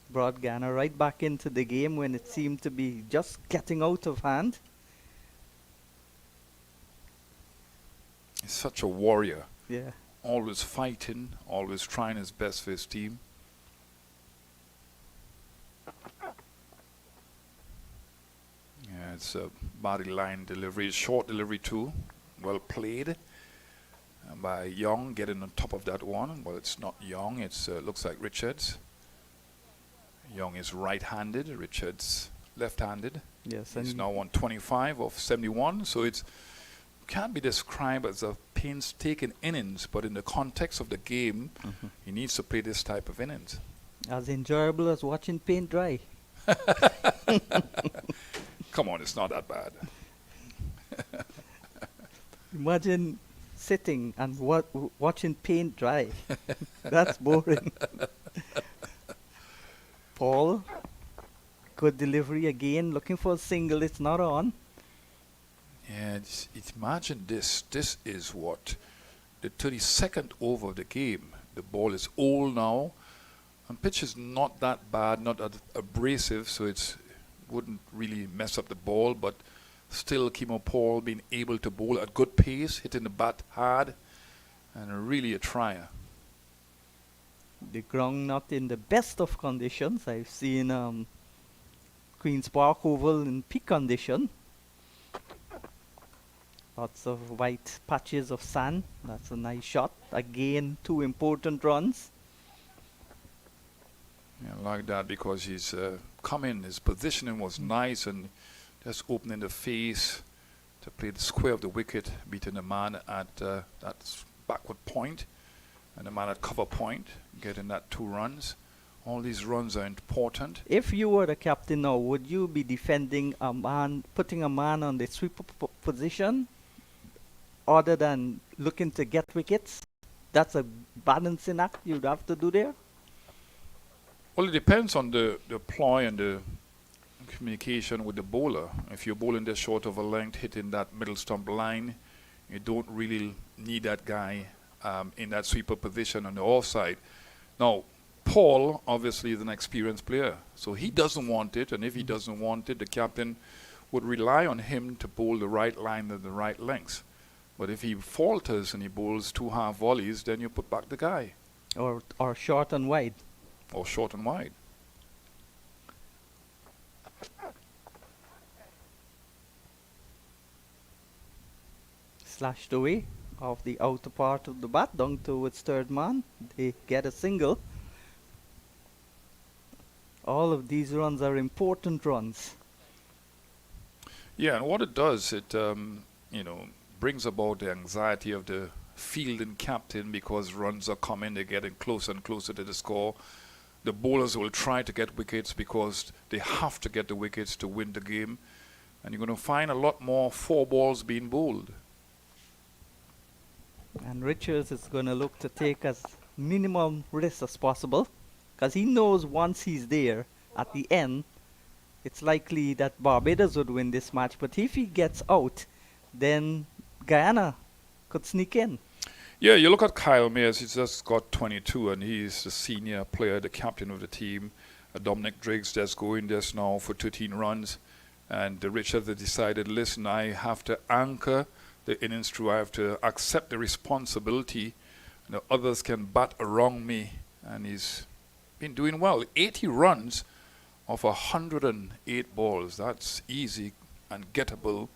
Brought Guyana right back into the game when it seemed to be just getting out of hand. He's such a warrior. Yeah. Always fighting, always trying his best for his team. Yeah, it's a body line delivery, short delivery too. Well played by Young, getting on top of that one. Well, it's not Young, it's looks like Richards. Young is right-handed, Richards left-handed. Yes, He's and now on 25 of 71, so it's can't be described as a painstaking innings, but in the context of the game, he needs to play this type of innings. As enjoyable as watching paint dry. Come on, it's not that bad. Imagine sitting and watching paint dry. That's boring. Paul, good delivery again, looking for a single, it's not on. Yeah, imagine this. This is what? The 32nd over of the game. The ball is old now. And pitch is not that bad, not that abrasive, so it wouldn't really mess up the ball, but still Kimo Paul being able to bowl at good pace, hitting the bat hard, and really a trier. The ground not in the best of conditions. I've seen Queen's Park Oval in peak condition. Lots of white patches of sand. That's a nice shot. Again, 2 important runs. Yeah, I like that because he's come in, his positioning was nice and just opening the face to play the square of the wicket, beating the man at that backward point and the man at cover point, getting that 2 runs. All these runs are important. If you were the captain now, would you be defending a man, putting a man on the sweeper position, other than looking to get wickets? That's a balancing act you'd have to do there. Well, it depends on the ploy and the communication with the bowler. If you're bowling this short of a length, hitting that middle stump line, you don't really need that guy in that sweeper position on the offside. Now, Paul obviously is an experienced player, so he doesn't want it, and if he doesn't want it, the captain would rely on him to bowl the right line at the right length. But if he falters and he bowls 2 half volleys, then you put back the guy. Or short and wide. Or short and wide. Slashed away off the outer part of the bat down towards third man. They get a single. All of these runs are important runs. Yeah, and what it does, it brings about the anxiety of the fielding captain because runs are coming, they're getting closer and closer to the score. The bowlers will try to get wickets because they have to get the wickets to win the game. And you're going to find a lot more 4 balls being bowled. And Richards is going to look to take as minimum risk as possible, because he knows once he's there at the end, it's likely that Barbados would win this match. But if he gets out, then Guyana could sneak in. Yeah, you look at Kyle Mayers, he's just got 22 and he's the senior player, the captain of the team. Dominic Driggs just going this now for 13 runs. And Richards has decided, listen, I have to anchor the innings through. I have to accept the responsibility. Others can bat around me. And he's been doing well. 80 runs off 108 balls. That's easy and gettable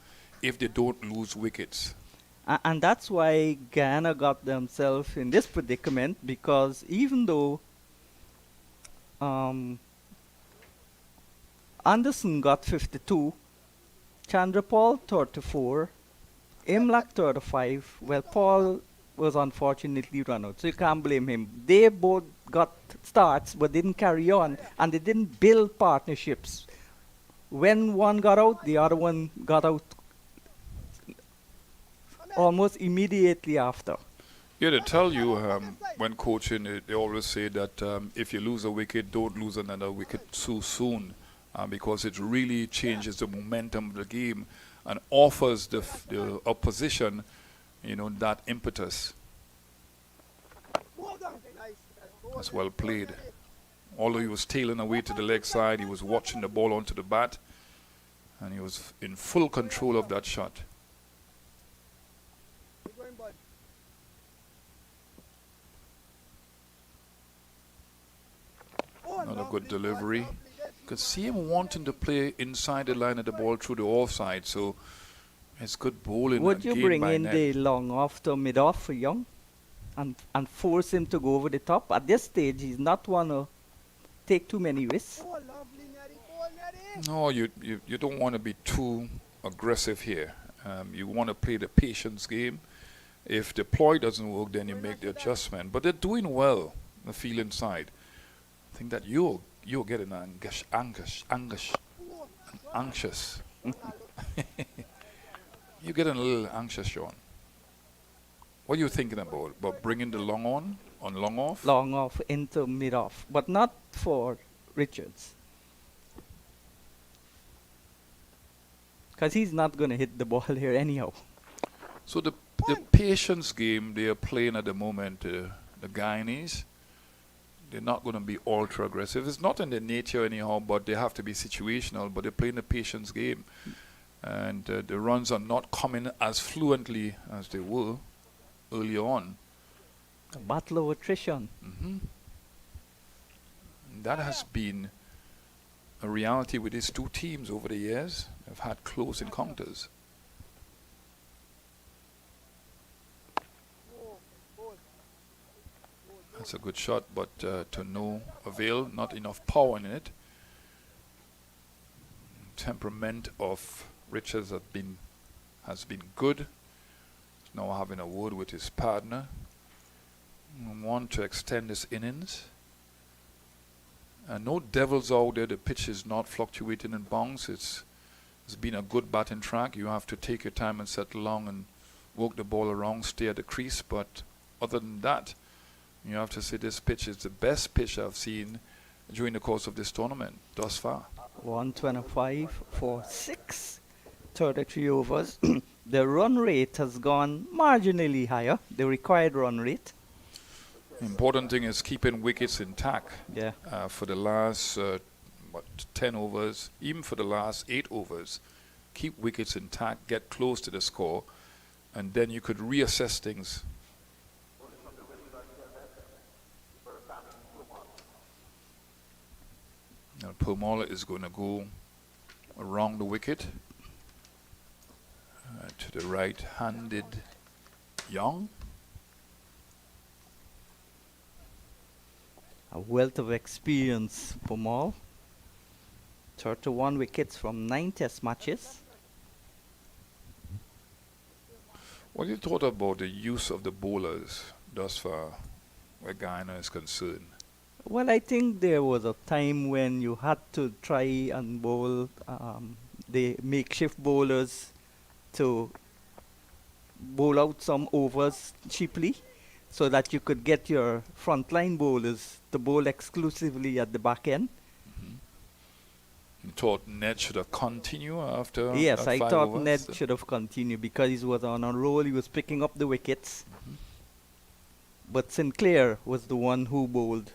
if they don't lose wickets. And that's why Guyana got themselves in this predicament, because even though Anderson got 52, Chandrapal 34, Imlak 35, well, Paul was unfortunately run out, so you can't blame him. They both got starts but didn't carry on, and they didn't build partnerships. When one got out, the other one got out almost immediately after. Yeah, they tell you when coaching, they always say that if you lose a wicket, don't lose another wicket too soon, because it really changes the momentum of the game and offers the opposition, that impetus. That's well played. Although he was tailing away to the leg side, he was watching the ball onto the bat, and he was in full control of that shot. Another good delivery. Could see him wanting to play inside the line of the ball through the offside, so it's good bowling. Would you bring in the long off to mid off for Young and force him to go over the top? At this stage, he's not want to take too many risks. No, you don't want to be too aggressive here. You want to play the patience game. If the ploy doesn't work, then you make the adjustment. But they're doing well, the fielding side. I think that you're getting anxious. You're getting a little anxious, Sean. What are you thinking about bringing the long on long off? Long off into mid off, but not for Richards. Because he's not going to hit the ball here anyhow. So the patience game they are playing at the moment, the Guyanese, they're not going to be ultra aggressive. It's not in their nature anyhow, but they have to be situational. But they're playing the patience game, and the runs are not coming as fluently as they were early on. A battle of attrition. That has been a reality with these two teams over the years. They've had close encounters. That's a good shot, but to no avail, not enough power in it. Temperament of Richards has been good. He's now having a word with his partner. Want to extend his innings. No devils out there. The pitch is not fluctuating in bounce. It's been a good batting track. You have to take your time and settle along and work the ball around, stay at the crease. But other than that, you have to say this pitch is the best pitch I've seen during the course of this tournament thus far. 125 for 6, 33 overs. The run rate has gone marginally higher, the required run rate. Important thing is keeping wickets intact. Yeah. For the last 10 overs, even for the last 8 overs, keep wickets intact, get close to the score, and then you could reassess things. Now Pumala is going to go around the wicket to the right-handed Young. A wealth of experience for Maul. 31 wickets from 9 test matches. What do you thought about the use of the bowlers thus far, where Guyana is concerned? Well, I think there was a time when you had to try and bowl the makeshift bowlers to bowl out some overs cheaply so that you could get your frontline bowlers to bowl exclusively at the back end. You thought Ned should have continued after Yes, that I 5 thought overs? Ned should have continued because he was on a roll, he was picking up the wickets. But Sinclair was the one who bowled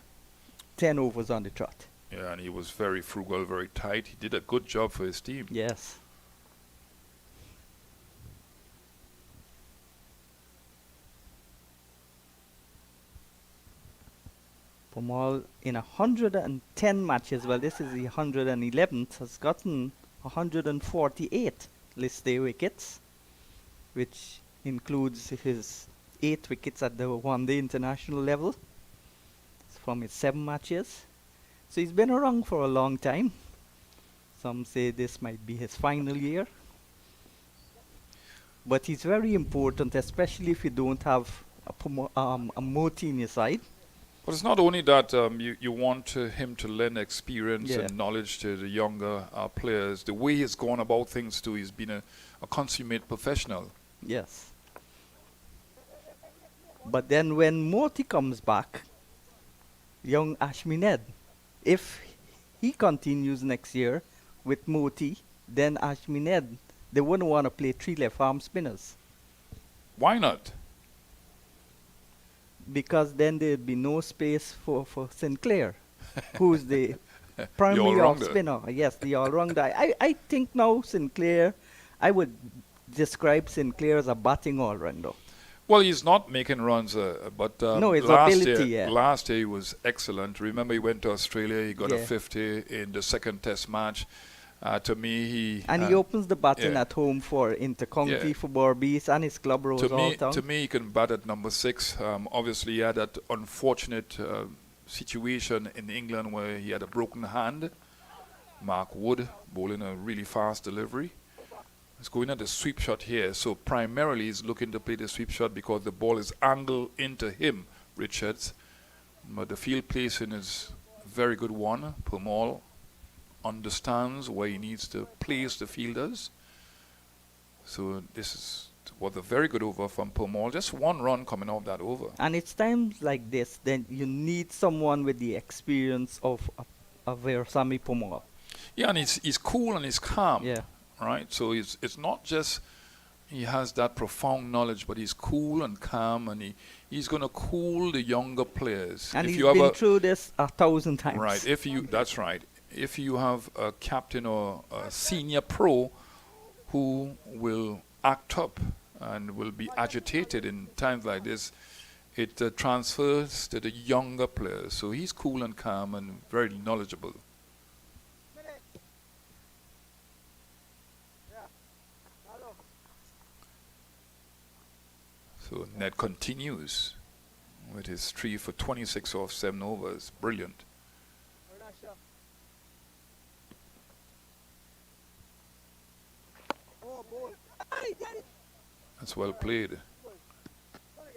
10 overs on the trot. Yeah, and he was very frugal, very tight. He did a good job for his team. Yes. Pamal in 110 matches, well this is the 111th, has gotten 148 list day wickets, which includes his 8 wickets at the one-day international level from his 7 matches. So he's been around for a long time. Some say this might be his final year. But he's very important, especially if you don't have a Moti in your side. But it's not only that you want him to lend experience Yeah. and knowledge to the younger players. The way he's gone about things too, he's been a consummate professional. Yes. But then when Moti comes back, young Ashmined, if he continues next year with Moti, then Ashmined, they wouldn't want to play 3 left arm spinners. Why not? Because then there'd be no space for Sinclair, who's the primary off all-rounder. spinner. Yes, the all-rounder. I think now Sinclair, I would describe Sinclair as a batting all-rounder. Well, he's not making runs, but No, his last ability, year, yeah. last year he was excellent. Remember, he went to Australia. He got a Yeah. 50 in the second Test match. To me, he opens the batting yeah. at home for Intercounty, Yeah. for Barbados, and his club rose all town. to me, he can bat at number 6. Obviously, he had that unfortunate situation in England where he had a broken hand. Mark Wood bowling a really fast delivery. He's going at the sweep shot here, so primarily he's looking to play the sweep shot because the ball is angled into him, Richards. But the field placing is very good one. Pumal understands where he needs to place the fielders. So this was a very good over from Pumal. Just one run coming off that over. And it's times like this, then you need someone with the experience of Versami Pumal. Yeah, and he's cool and he's calm. Yeah. Right? So it's not just he has that profound knowledge, but he's cool and calm, and he's going to cool the younger players. And if he's you have been through this 1,000 times. Right. That's right. If you have a captain or a senior pro who will act up and will be agitated in times like this, it transfers to the younger players. So he's cool and calm and very knowledgeable. So Ned continues with his 3 for 26 off 7 overs. Brilliant. That's well played.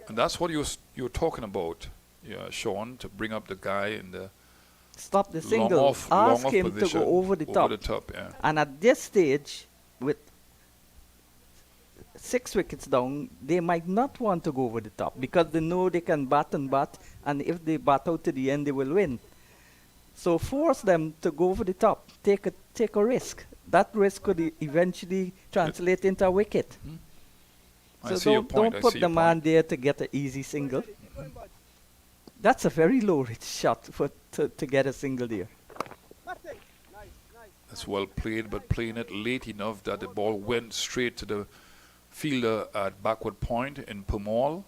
And that's what you're talking about, yeah, Sean, to bring up the guy in the Stop the long single. off Ask long him off to position, go over the top. yeah. And at this stage, with 6 wickets down, they might not want to go over the top because they know they can bat, and if they bat out to the end, they will win. So force them to go over the top. Take a risk. That risk could eventually translate into a wicket. I So see your point. don't put the man there to get an easy single. That's a very low rate shot to get a single there. That's well played, but playing it late enough that the ball went straight to the fielder at backward point in Pumal.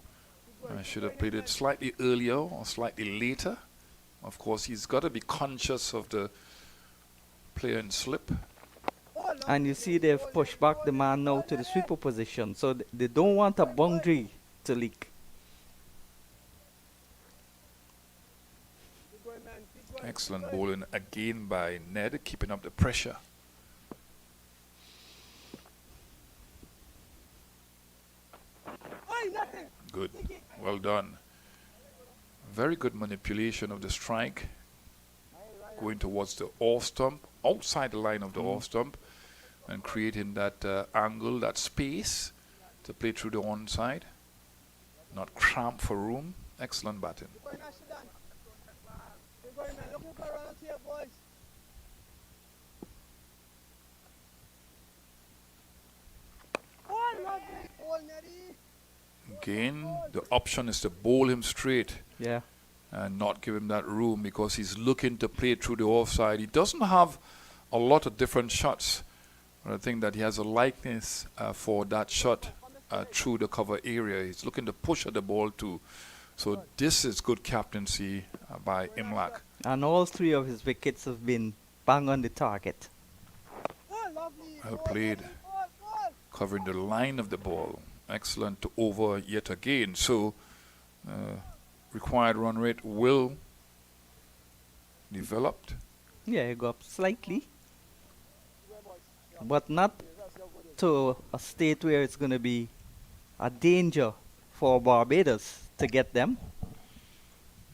I should have played it slightly earlier or slightly later. Of course, he's got to be conscious of the player in slip. And you see they've pushed back the man now to the sweeper position. So they don't want a boundary to leak. Excellent bowling again by Ned, keeping up the pressure. Good. Well done. Very good manipulation of the strike. Going towards the off stump, outside the line of the off stump, and creating that angle, that space to play through the onside. Not cramp for room. Excellent batting. Again, the option is to bowl him straight. Yeah. And not give him that room because he's looking to play through the offside. He doesn't have a lot of different shots, but I think that he has a likeness for that shot through the cover area. He's looking to push at the ball too. So this is good captaincy by Imlak. And all 3 of his wickets have been bang on the target. Well played. Covering the line of the ball. Excellent to over yet again. So required run rate will developed. Yeah, you go up slightly. But not to a state where it's going to be a danger for Barbados to get them.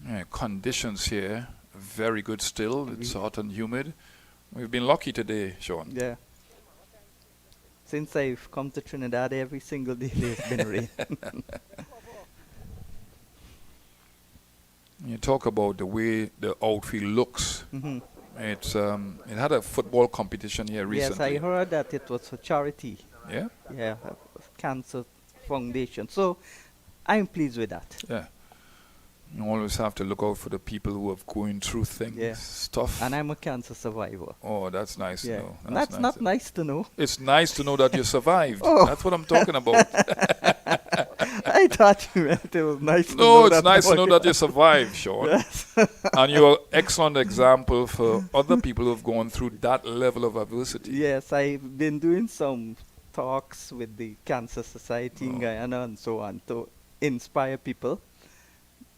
Yeah, conditions here, very good still. It's hot and humid. We've been lucky today, Sean. Yeah. Since I've come to Trinidad, every single day there's been rain. You talk about the way the outfield looks. It's it had a football competition here recently. Yes, I heard that it was for charity. Yeah? Yeah, Cancer Foundation. So I'm pleased with that. Yeah. You always have to look out for the people who have going through things, Yeah. stuff. And I'm a cancer survivor. Oh, that's nice to know. That's not nice to know. It's nice to know that you survived. Oh. That's what I'm talking about. I thought you meant it was nice to know. No, it's that nice to know about that you survived, Sean. Yes. And you're an excellent example for other people who have gone through that level of adversity. Yes, I've been doing some talks with the Cancer Society in Guyana and so on to inspire people.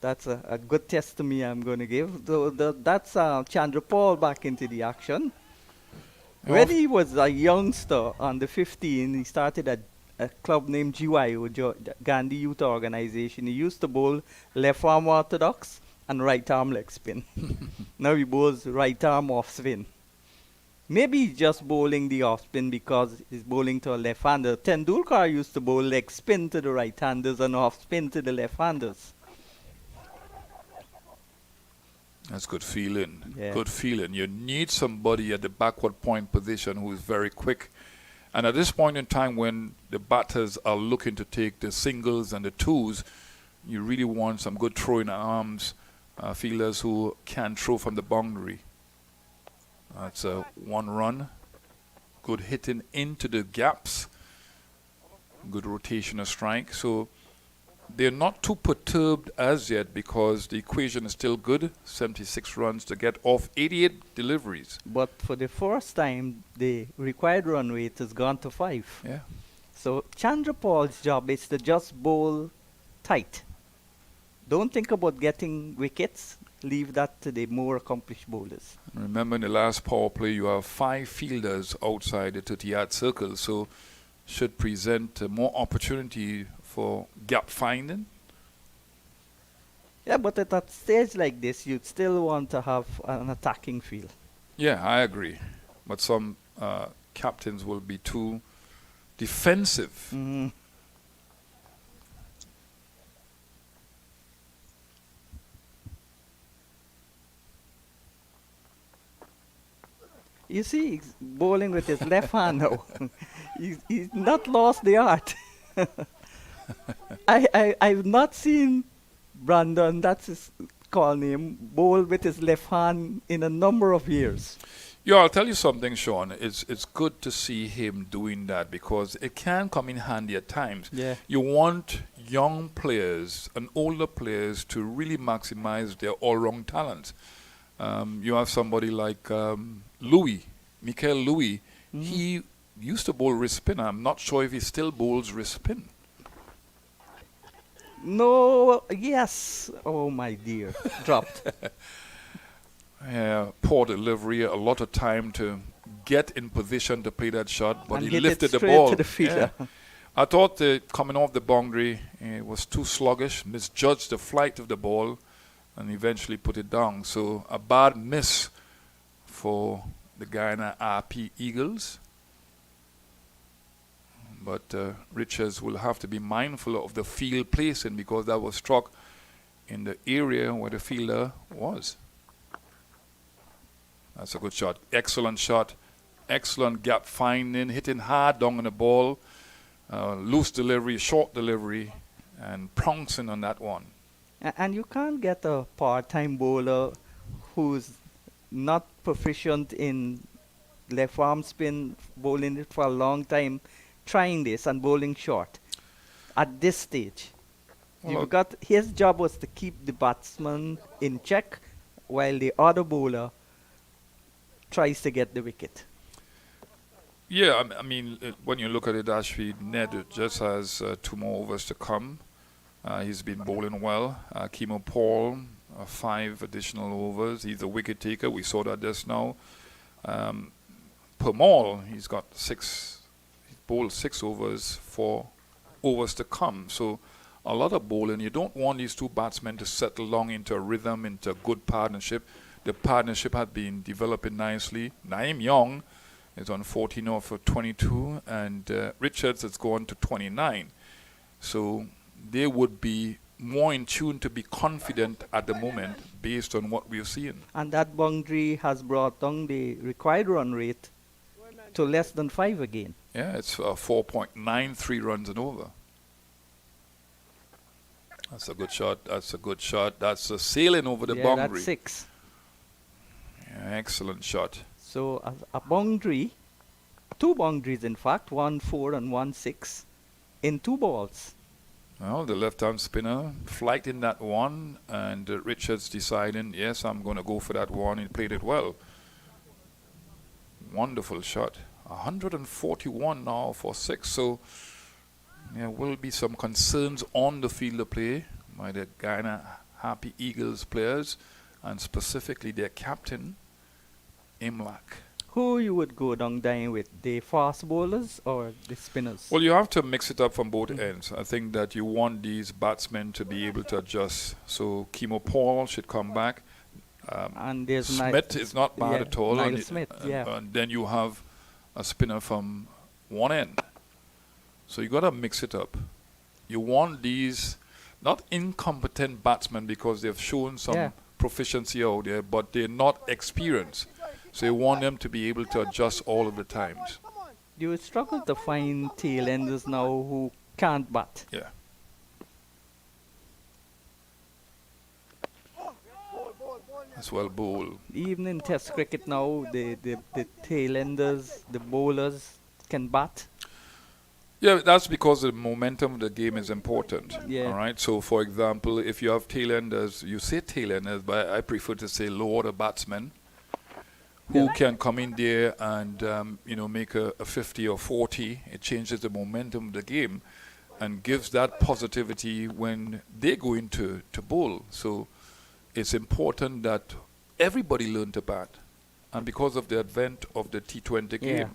That's a good testimony I'm going to give. That's Chandra Paul back into the action. When he was a youngster, under 15, he started a club named GYO, Gandhi Youth Organization. He used to bowl left arm orthodox and right arm leg spin. Now he bowls right arm off spin. Maybe he's just bowling the off spin because he's bowling to a left-hander. Tendulkar used to bowl leg spin to the right-handers and off spin to the left-handers. That's good feeling. Yeah. Good feeling. You need somebody at the backward point position who is very quick. And at this point in time when the batters are looking to take the singles and the twos, you really want some good throwing arms, fielders who can throw from the boundary. That's a 1 run. Good hitting into the gaps. Good rotational strike. So they're not too perturbed as yet because the equation is still good. 76 runs to get off 88 deliveries. But for the first time, the required run rate has gone to 5. Yeah. So Chandrapal's job is to just bowl tight. Don't think about getting wickets. Leave that to the more accomplished bowlers. Remember in the last power play you have 5 fielders outside the 30-yard circle, so should present more opportunity for gap finding. Yeah, but at a stage like this, you'd still want to have an attacking field. Yeah, I agree. But some captains will be too defensive. Mhm. You see, he's bowling with his left hand now. He's not lost the art. I've not seen Brandon, that's his call name, bowl with his left hand in a number of years. Yeah, I'll tell you something, Sean. It's good to see him doing that because it can come in handy at times. Yeah. You want young players and older players to really maximize their all-round talent. You have somebody like Michael Louis. He used to bowl wrist spin. I'm not sure if he still bowls wrist spin. No, yes. Oh, my dear. Dropped. Poor delivery, a lot of time to get in position to play that shot, but And he hit it lifted the straight ball. to the fielder. Yeah. I thought coming off the boundary was too sluggish, misjudged the flight of the ball, and eventually put it down. So a bad miss for the Guyana RP Eagles. But Richards will have to be mindful of the field placing because that was struck in the area where the fielder was. That's a good shot. Excellent shot. Excellent gap finding, hitting hard down on the ball. Loose delivery, short delivery, and pouncing on that one. And you can't get a part-time bowler who's not proficient in left arm spin, bowling it for a long time, trying this and bowling short at this stage. Well, You've got his job was to keep the batsman in check while the other bowler tries to get the wicket. Yeah, I mean, when you look at it, actually, Ned just has 2 more overs to come. He's been bowling well. Kimo Paul, 5 additional overs. He's a wicket taker. We saw that just now. Permal, he's got 6. He's bowled 6 overs, 4 overs to come. So a lot of bowling. You don't want these 2 batsmen to settle long into a rhythm, into a good partnership. The partnership had been developing nicely. Naeem Young is on 14 off for 22, and Richards has gone to 29. So they would be more in tune to be confident at the moment based on what we're seeing. And that boundary has brought down the required run rate to less than 5 again. Yeah, it's 4.93 runs and over. That's a good shot. That's a good shot. That's a sailing over the boundary. That's 6. Yeah, excellent shot. So a boundary, 2 boundaries in fact, 1-4 and 1-6 in 2 balls. Well, the left-hand spinner flighting that one, and Richards deciding, yes, I'm going to go for that one. He played it well. Wonderful shot. 141 now for 6. So there will be some concerns on the field of play by the Guyana Happy Eagles players, and specifically their captain, Imlak. Who you would go down there with, the fast bowlers or the spinners? Well, you have to mix it up from both ends. I think that you want these batsmen to be able to adjust. So Kimo Paul should come back. And there's Smith is not bad yeah, at all. Niall and, Smith, and, yeah. and then you have a spinner from one end. So you got to mix it up. You want these not incompetent batsmen because they've shown some Yeah. proficiency out there, but they're not experienced. So you want them to be able to adjust all of the times. You would struggle to find tail enders now who can't bat. Yeah. As well, bowl. Even in Test cricket now, the tail enders, the bowlers can bat. Yeah, that's because the momentum of the game is important. Yeah. All right. So, for example, if you have tail enders, you say tail enders, but I prefer to say low order batsmen who can come in there and make a 50 or 40. It changes the momentum of the game and gives that positivity when they go into to bowl. So it's important that everybody learn to bat, and because of the advent of the T20 game,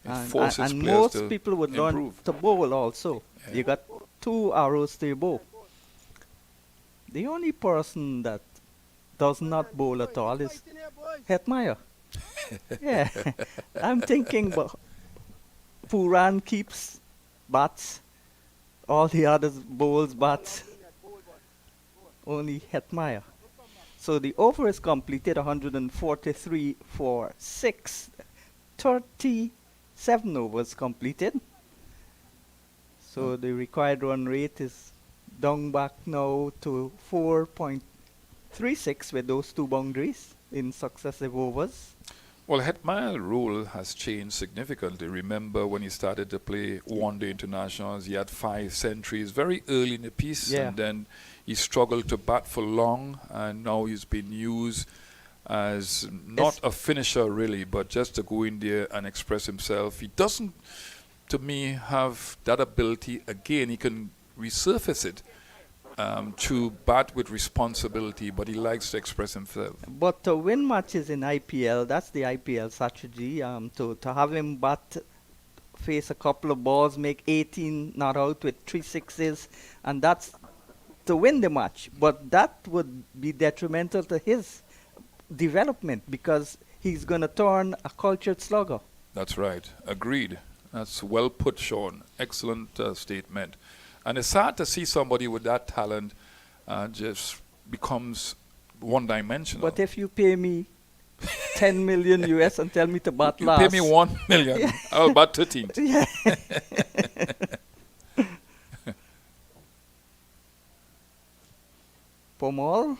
it forces and players most to people would learn improve. to bowl also. Yeah. You got 2 arrows to your bow. The only person that does not bowl at all is Hetmeyer. Yeah, I'm thinking, but Puran keeps bats, all the others bowls bats, only Hetmeyer. So the over is completed, 143 for 6, 37 overs completed. So the required run rate is down back now to 4.36 with those 2 boundaries in successive overs. Well, Hetmeyer's role has changed significantly. Remember when he started to play one-day internationals, he had 5 centuries very early in the piece, Yeah. and then he struggled to bat for long, and now he's been used as not a finisher really, but just to go in there and express himself. He doesn't, to me, have that ability. Again, he can resurface it to bat with responsibility, but he likes to express himself. But to win matches in IPL, that's the IPL strategy. To have him bat, face a couple of balls, make 18 not out with 3 sixes, and that's to win the match. But that would be detrimental to his development because he's going to turn a cultured slugger. That's right. Agreed. That's well put, Sean. Excellent statement. And it's sad to see somebody with that talent just becomes one-dimensional. But if you pay me 10 million US and tell me to bat You last. pay me 1 million, I'll bat 13th. Yeah. Pomal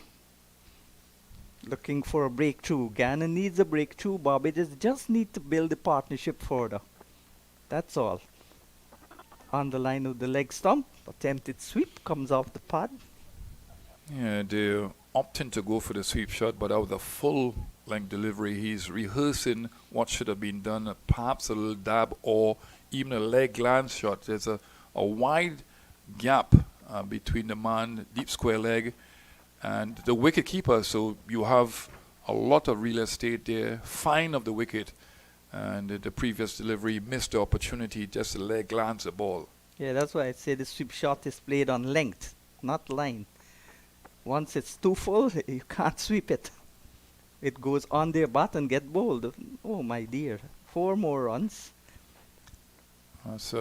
looking for a breakthrough. Guyana needs a breakthrough. Barbados just need to build the partnership further. That's all. On the line of the leg stump, attempted sweep comes off the pad. Yeah, they're opting to go for the sweep shot, but out of the full-length delivery, he's rehearsing what should have been done, perhaps a little dab or even a leg glance shot. There's a wide gap between the man, deep square leg, and the wicket keeper, so you have a lot of real estate there. Fine of the wicket, and the previous delivery missed the opportunity, just a leg glance the ball. Yeah, that's why I say the sweep shot is played on length, not line. Once it's too full, you can't sweep it. It goes on their bat and get bowled. Oh my dear, 4 more runs. That's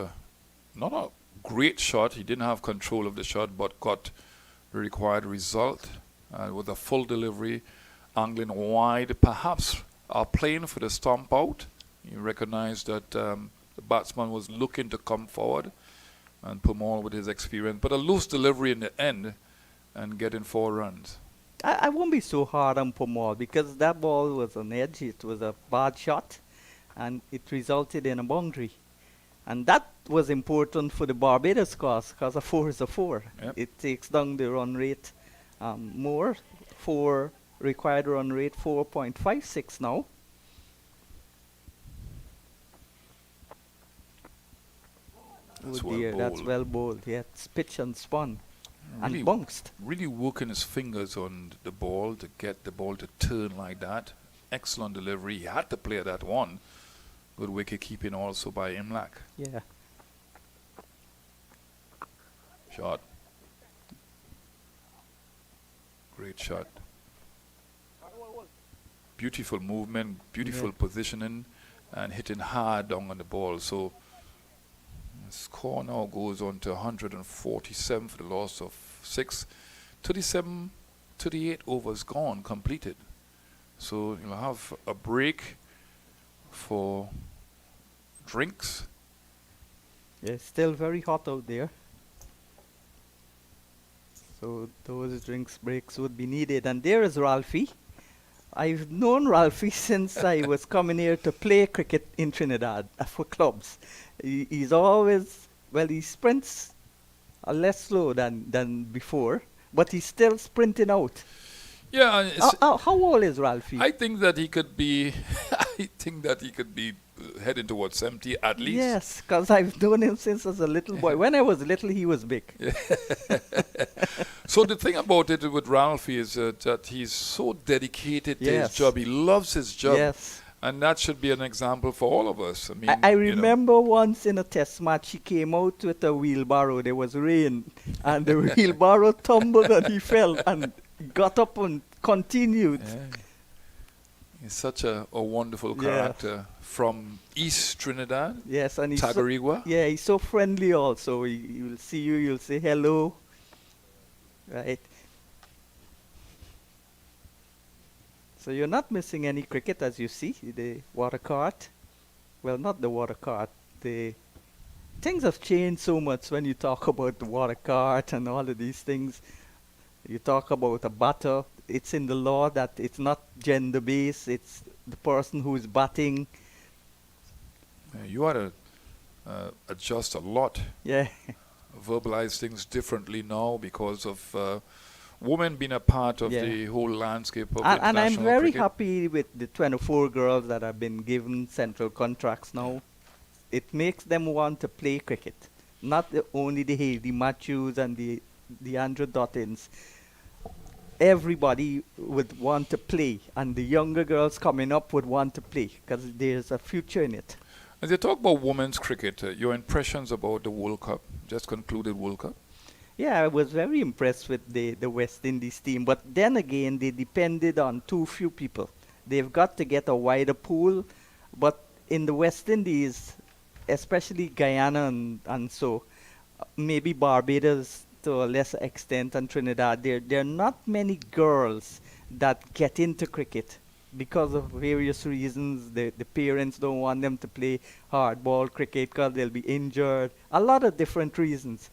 not a great shot. He didn't have control of the shot, but got the required result with a full delivery, angling wide, perhaps playing for the stomp out. You recognize that the batsman was looking to come forward and Pumal with his experience, but a loose delivery in the end and getting 4 runs. I won't be so hard on Pomal because that ball was on edge. It was a bad shot and it resulted in a boundary. And that was important for the Barbados cause because a 4 is a 4. Yep. It takes down the run rate more. Required run rate 4.56 now. That's Oh well dear, that's bowled. well bowled. Yeah, it's pitch and spun Really, and bounced. really working his fingers on the ball to get the ball to turn like that. excellent delivery. He had to play that one. Good wicket keeping also by Imlak. Yeah. Shot. Great shot. Beautiful movement, beautiful positioning, and hitting hard down on the ball. So the score now goes on to 147 for the loss of 6. 37, 38 overs gone, completed. So you'll have a break for drinks. Yeah, it's still very hot out there. So those drinks breaks would be needed. And there is Ralphie. I've known Ralphie since I was coming here to play cricket in Trinidad for clubs. He's always, well, he sprints less slow than before, but he's still sprinting out. Yeah, How old is Ralphie? I think that he could be. I think that he could be heading towards 70 at least. Yes, because I've known him since I was a little boy. When I was little, he was big. So the thing about it with Ralphie is that he's so dedicated to his Yes. job. He loves his job. Yes. And that should be an example for all of us. I mean, I you know. remember once in a test match, he came out with a wheelbarrow. There was rain, and the wheelbarrow tumbled and he fell and got up and continued. Yeah. He's such a wonderful Yeah. character from East Trinidad, Yes, and he's so, Tagarigua. yeah, he's so friendly also. He'll see you, you'll say hello. Right. So you're not missing any cricket, as you see. The water cart. Well, not the water cart. The things have changed so much when you talk about the water cart and all of these things. You talk about a batter. It's in the law that it's not gender-based. It's the person who is batting. You ought to adjust a lot, Yeah. verbalize things differently now because of women being a part of Yeah. the whole landscape of And I'm international very cricket. happy with the 24 girls that have been given central contracts now. It makes them want to play cricket. Not only the Haley Matthews and the Andrew Dottins. Everybody would want to play, and the younger girls coming up would want to play because there's a future in it. As you talk about women's cricket, your impressions about the World Cup, just concluded World Cup? Yeah, I was very impressed with the West Indies team, but then again, they depended on too few people. They've got to get a wider pool, but in the West Indies, especially Guyana and so, maybe Barbados to a lesser extent and Trinidad, there are not many girls that get into cricket because of various reasons. The parents don't want them to play hardball cricket because they'll be injured. A lot of different reasons.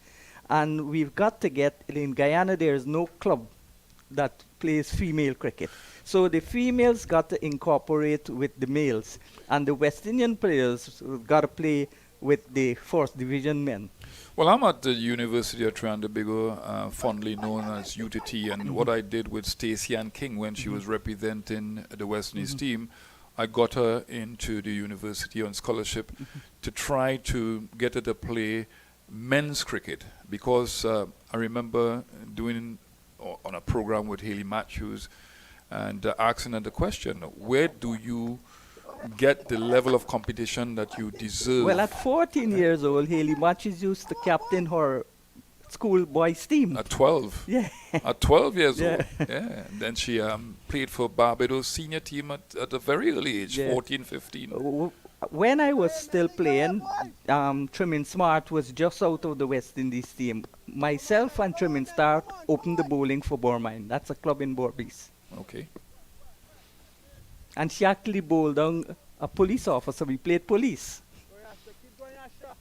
And we've got to get, in Guyana there is no club that plays female cricket. So the females got to incorporate with the males. And the West Indian players got to play with the first division men. Well, I'm at the University of Trinidad and Tobago, fondly known as UTT, and what I did with Stacey Ann King when she was representing the West Indies team, I got her into the university on scholarship to try to get her to play men's cricket, because I remember doing on a program with Haley Matthews and asking her the question, where do you get the level of competition that you deserve? Well, at 14 years old, Haley Matthews used to captain her school boys team. At 12. Yeah. At 12 years Yeah. old. Yeah. And then she played for Barbados senior team at a very early age, Yeah. 14, 15. When I was still playing, Trimming Smart was just out of the West Indies team. Myself and Trimming Smart opened the bowling for Bourmine. That's a club in Berbice. Okay. And she actually bowled down a police officer. We played police. Keep going, Asha.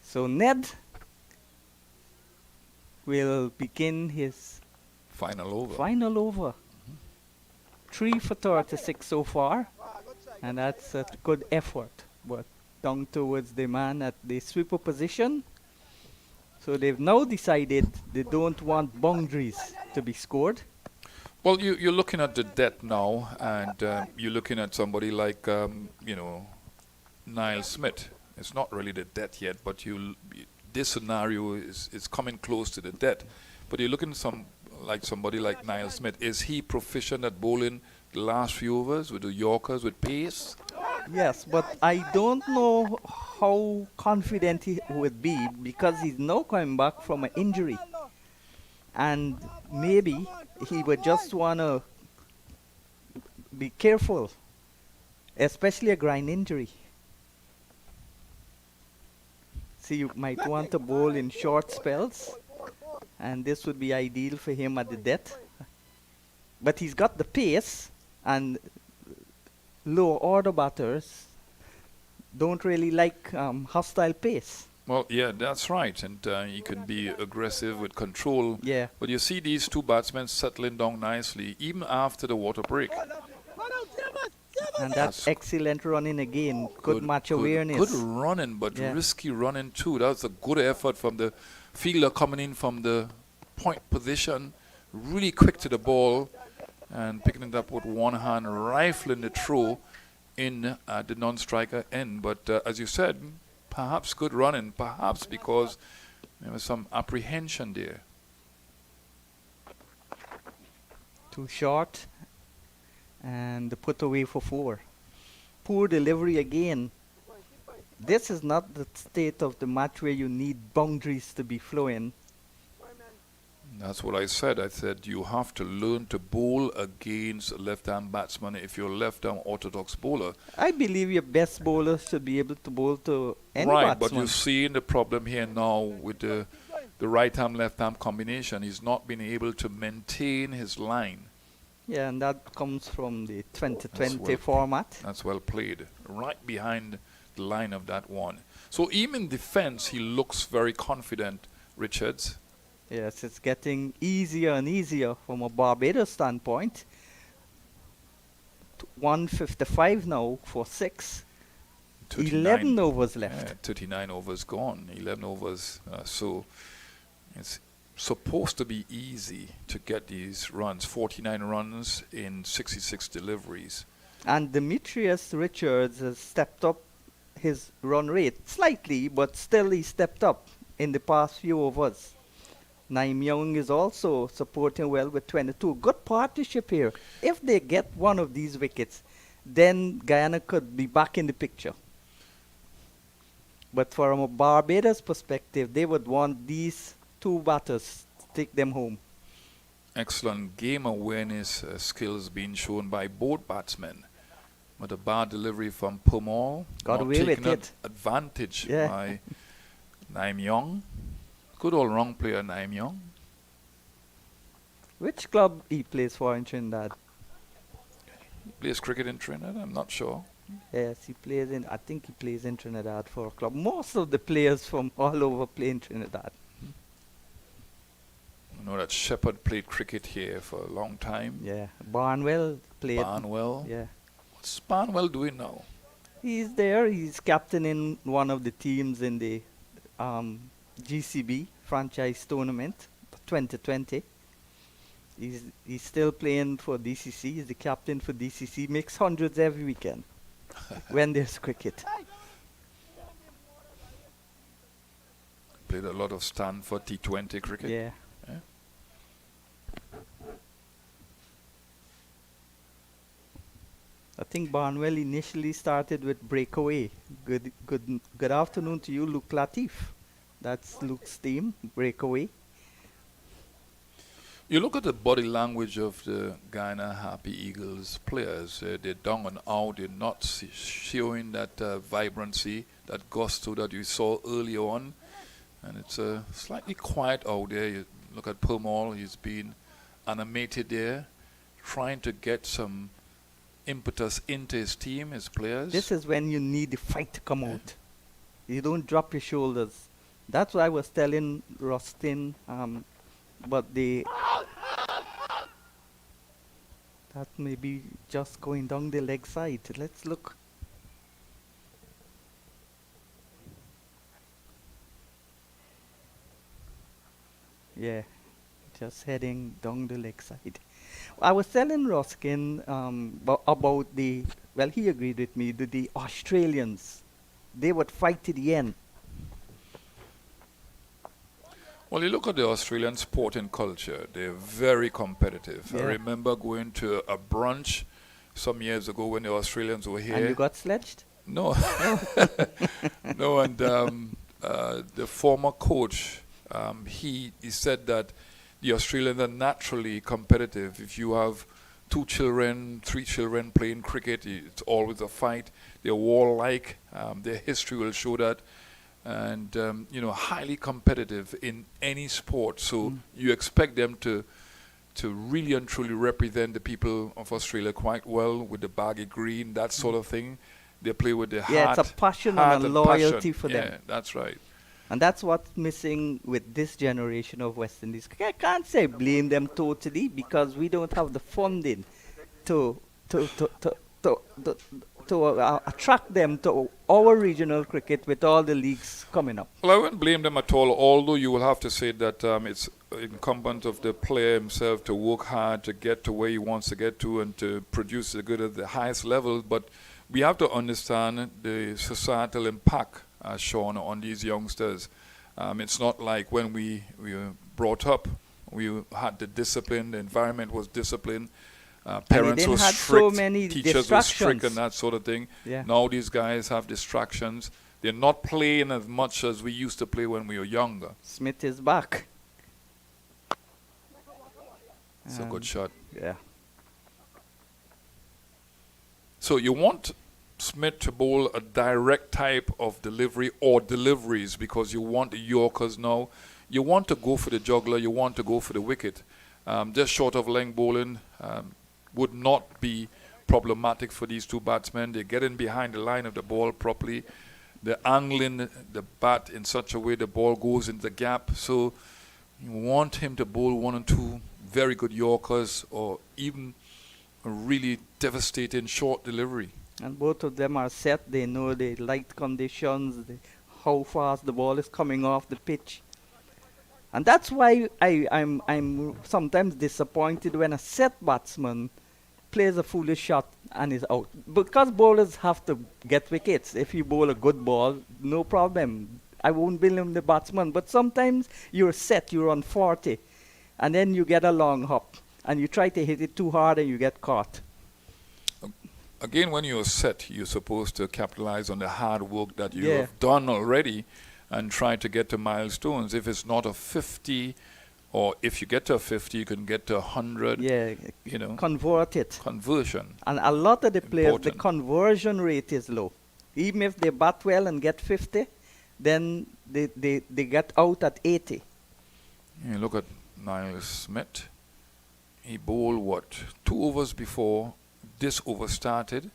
So Ned will begin his Final over. final over. 3 for 36 so far. And that's a good effort. But down towards the man at the sweeper position. So they've now decided they don't want boundaries to be scored. Well, you're looking at the depth now, and you're looking at somebody like, Niall Smith. It's not really the depth yet, but this scenario is coming close to the death. But you're looking like somebody like Niall Smith. Is he proficient at bowling the last few overs with the Yorkers with pace? Yes, but I don't know how confident he would be because he's now coming back from an injury. And maybe he would just want to be careful, especially a groin injury. So you might want to bowl in short spells, and this would be ideal for him at the death. But he's got the pace, and lower order batters don't really like hostile pace. Well, yeah, that's right. And he can be aggressive with control. Yeah. But you see these two batsmen settling down nicely, even after the water break. And that's excellent running again. Good match awareness. Good running, but Yeah. risky running too. That was a good effort from the fielder coming in from the point position, really quick to the ball and picking it up with one hand, rifling the throw in at the non-striker end. But as you said, perhaps good running, perhaps because there was some apprehension there. Too short. And put away for 4. Poor delivery again. This is not the state of the match where you need boundaries to be flowing. That's what I said. I said you have to learn to bowl against a left-hand batsman if you're a left-arm orthodox bowler. I believe your best bowler should be able to bowl to any Right, but batsman. you're seeing the problem here now with the right-arm, left-arm combination. He's not been able to maintain his line. Yeah, and that comes from the 2020 well- format. That's well played. Right behind the line of that one. So even in defense, he looks very confident, Richards. Yes, it's getting easier and easier from a Barbados standpoint. 155 now for 6. 11 overs left. 39 overs gone. 11 overs. So it's supposed to be easy to get these runs. 49 runs in 66 deliveries. And Demetrius Richards has stepped up his run rate slightly, but still he stepped up in the past few overs. Naim Young is also supporting well with 22. Good partnership here. If they get one of these wickets, then Guyana could be back in the picture. But from a Barbados perspective, they would want these 2 batters to take them home. Excellent game awareness skills being shown by both batsmen. But a bad delivery from Pumal. Got not away with taken it. Advantage Yeah. by Naim Young. Good all-round player, Naim Young. Which club he plays for in Trinidad? He plays cricket in Trinidad, I'm not sure. Yes, he plays in, I think he plays in Trinidad for a club. Most of the players from all over play in Trinidad. I know that Shepherd played cricket here for a long time. Yeah, Barnwell played. Barnwell. Yeah. What's Barnwell doing now? He's there. He's captaining one of the teams in the GCB franchise tournament 2020. He's still playing for DCC. He's the captain for DCC. Makes hundreds every weekend when there's cricket. Played a lot of Stanford T20 cricket. Yeah. Yeah. I think Barnwell initially started with breakaway. Good afternoon to you, Luke Latif. That's Luke's team, breakaway. You look at the body language of the Guyana Happy Eagles players. They're down and out. They're not showing that vibrancy, that gusto that you saw early on. And it's slightly quiet out there. You look at Pumal. He's been animated there, trying to get some impetus into his team, his players. This is when you need the fight to come out. You don't drop your shoulders. That's what I was telling Rustin. But that may be just going down the leg side. Let's look. Yeah, just heading down the leg side. I was telling Ruskin about the, well, he agreed with me, the Australians. They would fight to the end. Well, you look at the Australian sporting culture, they're very competitive. I Yeah. remember going to a brunch some years ago when the Australians were here. And you got sledged? No. No, and the former coach, he said that the Australians are naturally competitive. If you have 2 children, 3 children playing cricket, it's always a fight. They're warlike. Their history will show that. And, highly competitive in any sport. So you expect them to really and truly represent the people of Australia quite well with the baggy green, that sort of thing. They play with their Yeah, heart. it's a passion heart and a and loyalty passion. for Yeah, them. that's right. And that's what's missing with this generation of West Indies. I can't say blame them totally because we don't have the funding to attract them to our regional cricket with all the leagues coming up. Well, I wouldn't blame them at all, although you will have to say that it's incumbent of the player himself to work hard to get to where he wants to get to and to produce the good at the highest level. But we have to understand the societal impact, Sean, on these youngsters. It's not like when we were brought up, we had the discipline, the environment was disciplined. Parents didn't were have strict, so many teachers were strict distractions. and that sort of thing. Yeah. Now these guys have distractions. They're not playing as much as we used to play when we were younger. Smith is back. It's a good shot. Yeah. So you want Smith to bowl a direct type of delivery or deliveries because you want the Yorkers now. You want to go for the juggler. You want to go for the wicket. Just short of length bowling would not be problematic for these two batsmen. They're getting behind the line of the ball properly. They're angling the bat in such a way the ball goes into the gap. So you want him to bowl 1 and 2 very good Yorkers or even a really devastating short delivery. And both of them are set. They know the light conditions, how fast the ball is coming off the pitch. And that's why I'm sometimes disappointed when a set batsman plays a foolish shot and is out. Because bowlers have to get wickets. If you bowl a good ball, no problem. I won't blame the batsman. But sometimes you're set, you're on 40, and then you get a long hop, and you try to hit it too hard and you get caught. Again, when you're set, you're supposed to capitalize on the hard work that you Yeah. have done already and try to get to milestones. If it's not a 50, or if you get to a 50, you can get to 100. Yeah, You know, convert it. conversion. And a lot of the players, the Important. conversion rate is low. Even if they bat well and get 50, then they get out at 80. You look at Niall Smith. He bowled, 2 overs before this over started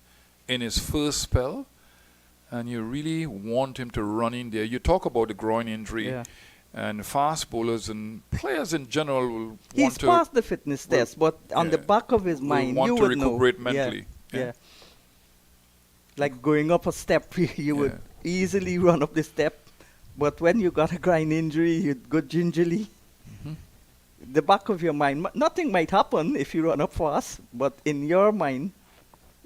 in his first spell. And you really want him to run in there. You talk about the groin injury. Yeah. And fast bowlers and players in general will He's want to passed the fitness will- test, but on the yeah, back of his will mind, want you to would know. recuperate Yeah, mentally. Yeah. Like going up a step, you would easily run up the step. But when you got a groin injury, you'd go gingerly. Mhm. The back of your mind, nothing might happen if you run up fast, but in your mind,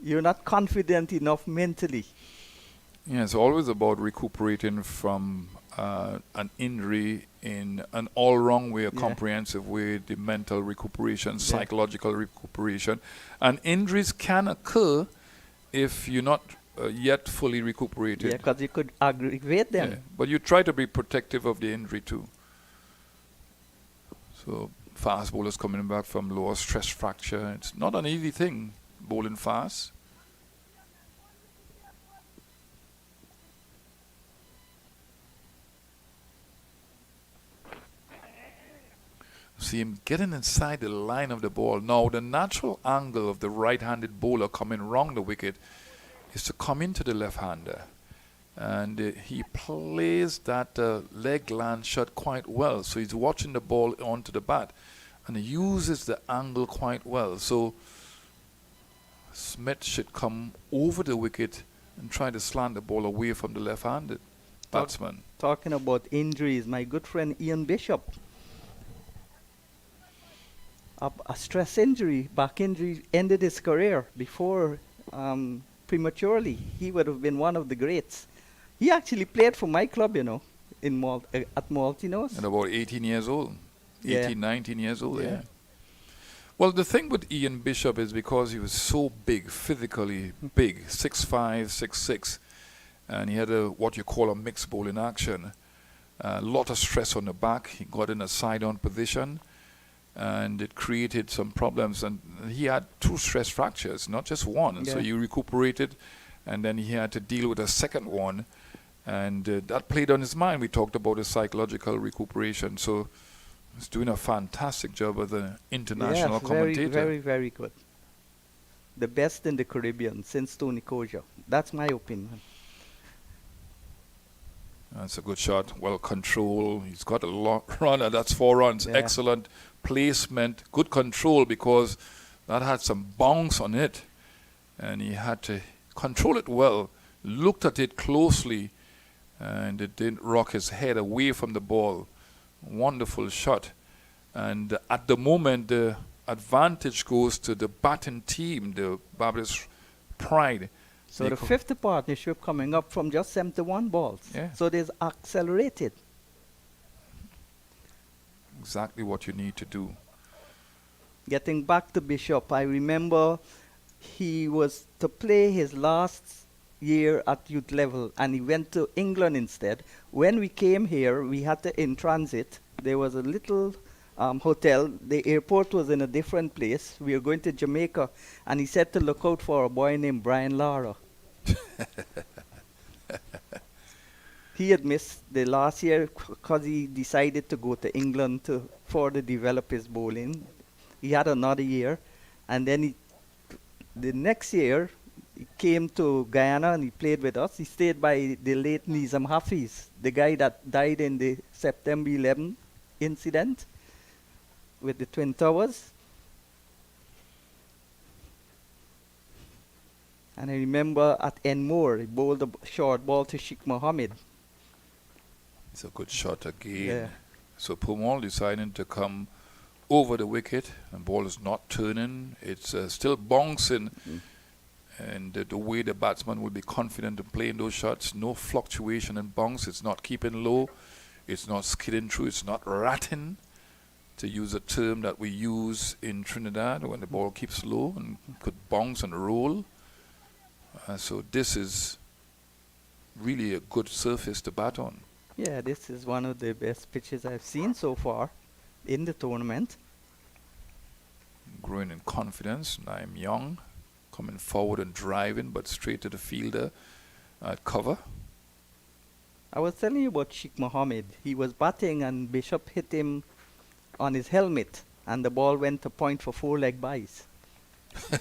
you're not confident enough mentally. Yeah, it's always about recuperating from an injury in an all-round way, a Yeah. comprehensive way, the mental recuperation, Yeah. psychological recuperation. And injuries can occur if you're not yet fully recuperated. Yeah, because you could aggravate them. Yeah, but you try to be protective of the injury too. So fast bowlers coming back from lower stress fracture, it's not an easy thing, bowling fast. See him getting inside the line of the ball. Now the natural angle of the right-handed bowler coming round the wicket is to come into the left-hander. And he plays that leg land shot quite well. So he's watching the ball onto the bat and he uses the angle quite well. So Smith should come over the wicket and try to slant the ball away from the left-handed batsman. Talking about injuries, my good friend Ian Bishop, a stress injury, back injury, ended his career before prematurely. He would have been one of the greats. He actually played for my club, you know. in at Maltinos. And about 18 years old. Yeah. 18, 19 years old, Yeah. yeah. Well, the thing with Ian Bishop is because he was so big, physically big, 6'5", 6'6", and he had what you call a mixed bowling action. A lot of stress on the back. He got in a side-on position, and it created some problems. And he had 2 stress fractures, not just one. And so Yeah. he recuperated, and then he had to deal with a second one. And that played on his mind. We talked about his psychological recuperation. So he's doing a fantastic job as an international Yeah, commentator. very, very good. The best in the Caribbean since Tony Koja. That's my opinion. That's a good shot. Well controlled. He's got a lot runner. That's 4 runs. Yeah. Excellent placement. Good control because that had some bounce on it. And he had to control it well. Looked at it closely. And it didn't rock his head away from the ball. Wonderful shot. And at the moment, the advantage goes to the batting team, the Barbados Pride. So They the co- 50th partnership coming up from just 71 balls. Yeah. So there's accelerated. Exactly what you need to do. Getting back to Bishop, I remember he was to play his last year at youth level and he went to England instead. When we came here, we had to in transit. There was a little hotel. The airport was in a different place. We were going to Jamaica and he said to look out for a boy named Brian Lara. He had missed the last year because he decided to go to England to further develop his bowling. He had another year, and then the next year he came to Guyana and he played with us. He stayed by the late Nizam Hafiz, the guy that died in the September 11 incident with the Twin Towers. And I remember at Enmore, he bowled a short ball to Sheikh Mohammed. It's a good shot again. Yeah. So Pumal deciding to come over the wicket, and ball is not turning. It's still bouncing, and the way the batsman will be confident in playing those shots, no fluctuation in bounce. It's not keeping low. It's not skidding through. It's not ratting, to use a term that we use in Trinidad when the ball keeps low and could bounce and roll. So this is really a good surface to bat on. Yeah, this is one of the best pitches I've seen so far in the tournament. Growing in confidence. I'm young, coming forward and driving, but straight to the fielder at cover. I was telling you about Sheikh Mohammed. He was batting and Bishop hit him on his helmet and the ball went to point for 4-leg byes.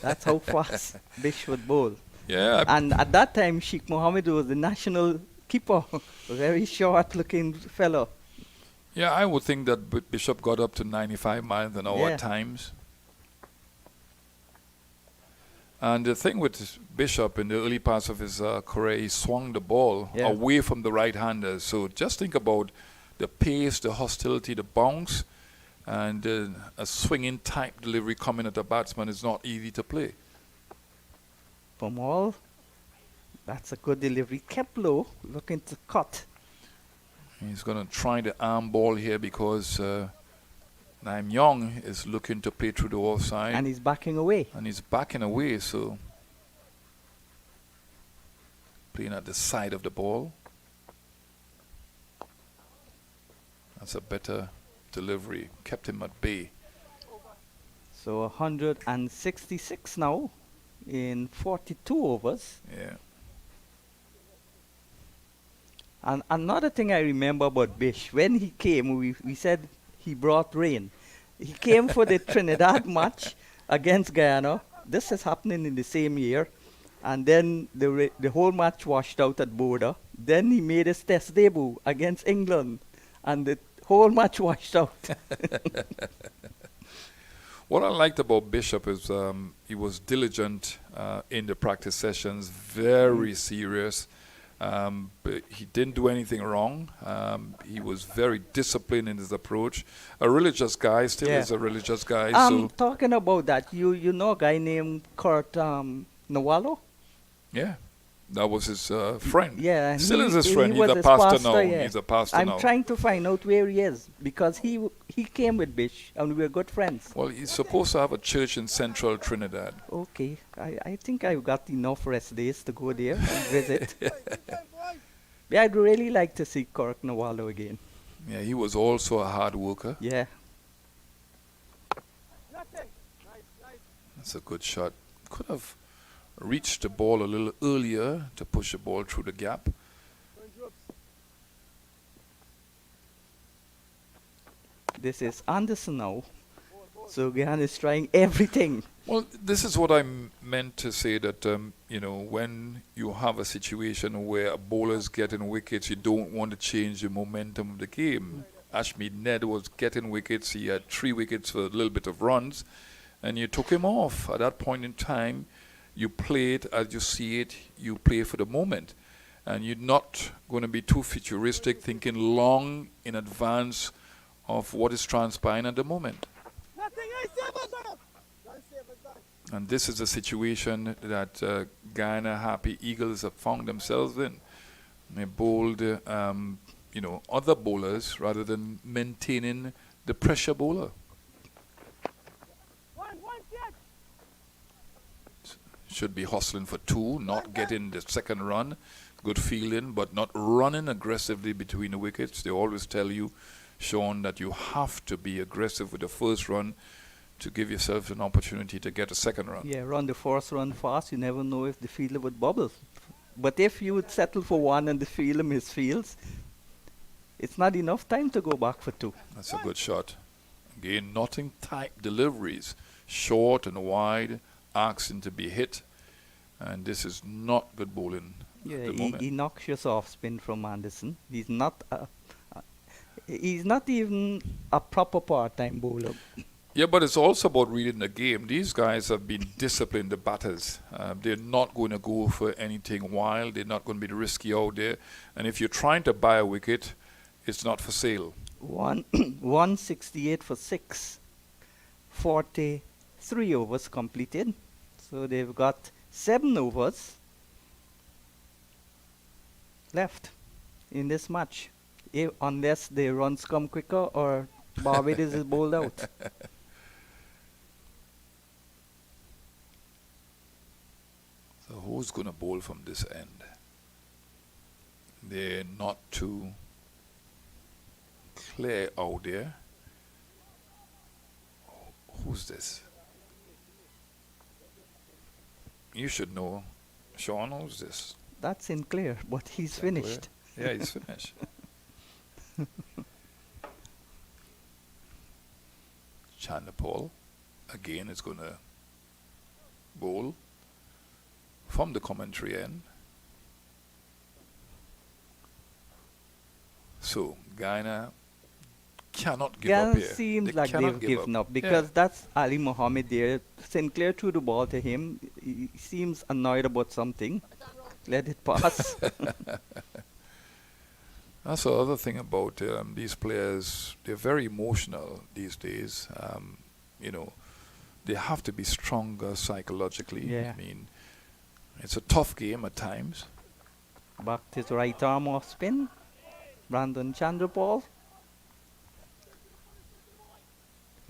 That's how fast Bish would bowl. Yeah, And at that time, Sheikh Mohammed was the national keeper, a very short-looking fellow. yeah. I would think that Bishop got up to 95 miles an hour Yeah. at times. And the thing with Bishop in the early parts of his career, he swung the ball Yeah. away from the right-hander. So just think about the pace, the hostility, the bounce, and a swinging type delivery coming at a batsman is not easy to play. From all, that's a good delivery. Kept low, looking to cut. He's going to try the arm ball here because Naim Young is looking to play through the offside. And he's backing away. And he's backing away, so playing at the side of the ball. That's a better delivery. Kept him at bay. So 166 now in 42 overs. Yeah. And another thing I remember about Bish, when he came, we said he brought rain. He came for the Trinidad match against Guyana. This is happening in the same year. And then the whole match washed out at border. Then he made his test debut against England. And the whole match washed out. What I liked about Bishop is he was diligent in the practice sessions, very serious. But he didn't do anything wrong. He was very disciplined in his approach. A religious guy, still Yeah. is a religious guy. So Talking about that, you know a guy named Kurt Nawalo? yeah, That was his friend. Yeah, and Still he- is his he friend. He's was a his pastor now. yeah. He's a pastor I'm now. trying to find out where he is because he came with Bish and we were good friends. Well, he's supposed to have a church in central Trinidad. Okay, I think I've got enough rest days to go there and visit. Yeah, I'd really like to see Cork Nawalo again. Yeah, he was also a hard worker. Yeah. Nothing. Nice, nice. That's a good shot. Could have reached the ball a little earlier to push the ball through the gap. Turn drops. This is Anderson now. So Guyana is trying everything. Well, this is what I meant to say that, when you have a situation where a bowler's getting wickets, you don't want to change the momentum of the game. Ashmead Ned was getting wickets. He had 3 wickets for a little bit of runs, and you took him off. At that point in time, you play it as you see it. You play for the moment. And you're not going to be too futuristic, thinking long in advance of what is transpiring at the moment. Nothing. Nice save us up. Done save us done. And this is a situation that Guyana Happy Eagles have found themselves in. They bowled, other bowlers rather than maintaining the pressure bowler. One catch. Should be hustling for 2, not getting the second run. Good fielding, but not running aggressively between the wickets. They always tell you, Sean, that you have to be aggressive with the first run to give yourself an opportunity to get a second run. Yeah, run the first run fast. You never know if the fielder would bubble. But if you would settle for 1 and the fielder misfields, it's not enough time to go back for 2. That's a good shot. Again, Notting type deliveries, short and wide, asking to be hit, and this is not good bowling Yeah, at the moment. he knocks your off spin from Anderson. He's not even a proper part-time bowler. Yeah, but it's also about reading the game. These guys have been disciplined, the batters. They're not going to go for anything wild. They're not going to be risky out there. And if you're trying to buy a wicket, it's not for sale. 168 for 6. 43 overs completed. So they've got 7 overs left in this match. Unless the runs come quicker or Barbados is bowled out. So who's going to bowl from this end? They're not too clear out there. Who's this? You should know. Sean, who's this? That's Sinclair, but he's Sinclair? finished. Yeah, he's finished. Chandler Paul, again, is going to bowl from the commentary end. So, Guyana cannot give up Guyana here. seems They like cannot they've give given up because Yeah. that's Ali Mohammed there. Sinclair threw the ball to him. He seems annoyed about something. Let it pass. That's the other thing about these players. They're very emotional these days. They have to be stronger psychologically. Yeah. I mean, it's a tough game at times. Back to his right arm off spin. Brandon Chandrapal.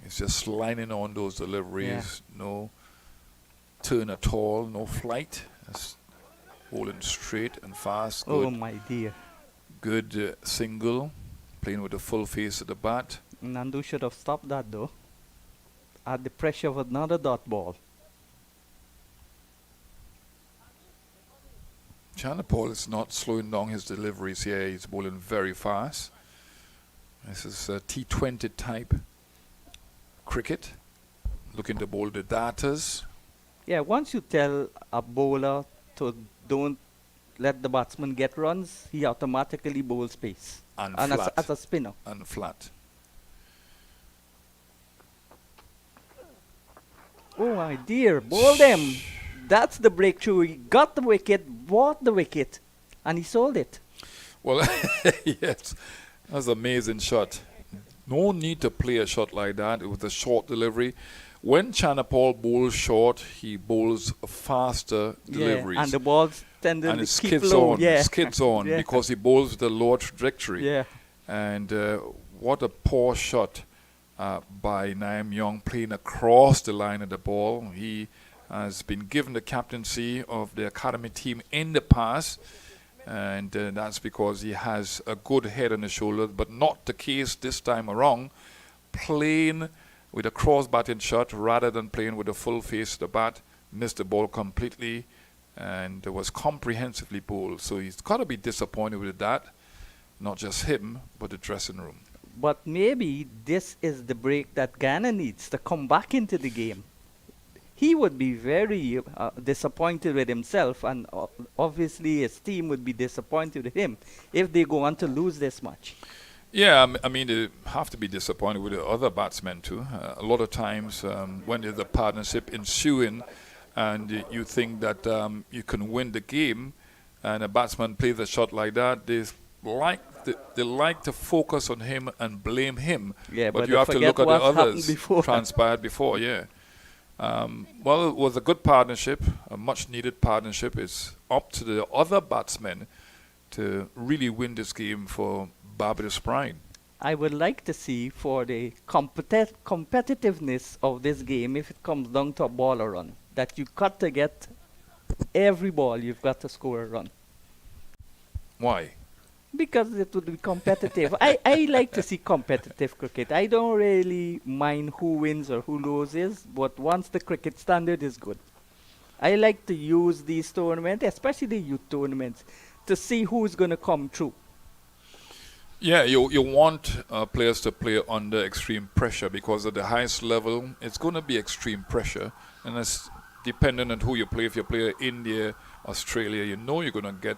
It's just lining on those deliveries. No turn at all. No flight. Just bowling straight and fast. Good, Oh my dear. good single. Playing with the full face of the bat. Nandu should have stopped that though. At the pressure of another dot ball. Chandler Paul is not slowing down his deliveries here. He's bowling very fast. This is a T20 type cricket. Looking to bowl the darters. Yeah, once you tell a bowler to don't let the batsman get runs, he automatically bowls pace. And And flat. as a spinner. And flat. Oh my dear, bowl them. That's the breakthrough. He got the wicket, bought the wicket, and he sold it. Well, yes. That's an amazing shot. No need to play a shot like that with a short delivery. When Chanapal bowls short, he bowls faster deliveries. Yeah, and the balls tend and to it keep skids low. on, Yeah. skids on Yeah. because he bowls with a lower trajectory. Yeah. And what a poor shot by Naim Young playing across the line of the ball. He has been given the captaincy of the academy team in the past, and that's because he has a good head on his shoulders, but not the case this time around. Playing with a cross-batting shot rather than playing with a full face of the bat, missed the ball completely and was comprehensively bowled. So he's got to be disappointed with that, not just him, but the dressing room. But maybe this is the break that Guyana needs to come back into the game. He would be very disappointed with himself, and obviously his team would be disappointed with him if they go on to lose this match. Yeah, I mean, they have to be disappointed with the other batsmen too. A lot of times when there's a partnership ensuing and you think that you can win the game and a batsman plays a shot like that, they like to focus on him and blame him. Yeah, but you have to look at the what's happened others before. transpired before, yeah. Well, it was a good partnership, a much-needed partnership. It's up to the other batsmen to really win this game for Barbados pride. I would like to see for the competitiveness of this game, if it comes down to a ball or run, that you got to get every ball, you've got to score a run. Why? Because it would be competitive. I like to see competitive cricket. I don't really mind who wins or who loses, but once the cricket standard is good. I like to use these tournaments, especially the youth tournaments, to see who's going to come through. Yeah, you want players to play under extreme pressure because at the highest level, it's going to be extreme pressure. And it's dependent on who you play. If you play India, Australia, you know you're going to get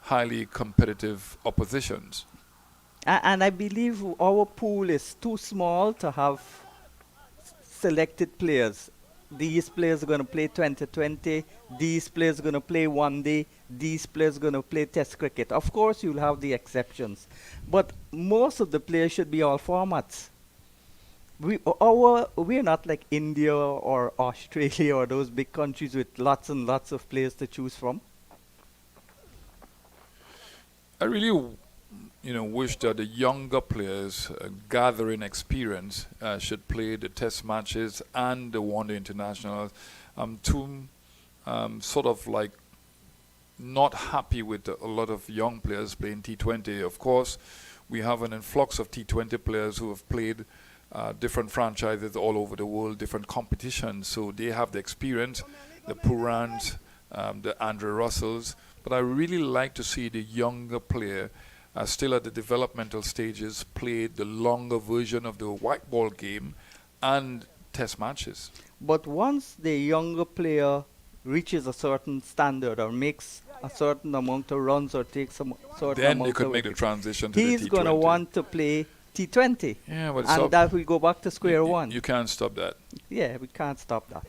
highly competitive oppositions. And I believe our pool is too small to have selected players. These players are going to play 2020. These players are going to play one day. These players are going to play test cricket. Of course, you'll have the exceptions. But most of the players should be all formats. We're not like India or Australia or those big countries with lots and lots of players to choose from. I really, wish that the younger players gathering experience should play the test matches and the one-day internationals. I'm too sort of like not happy with a lot of young players playing T20. Of course, we have an influx of T20 players who have played different franchises all over the world, different competitions. So they have the experience, the Purans, the Andrew Russells. But I really like to see the younger player still at the developmental stages play the longer version of the white ball game and test matches. But once the younger player reaches a certain standard or makes a certain amount of runs or takes a certain Then amount you could of make the wickets, transition to the T20. he's going to want to play T20. Yeah, but And that will go back to square one. You can't stop that. Yeah, we can't stop that.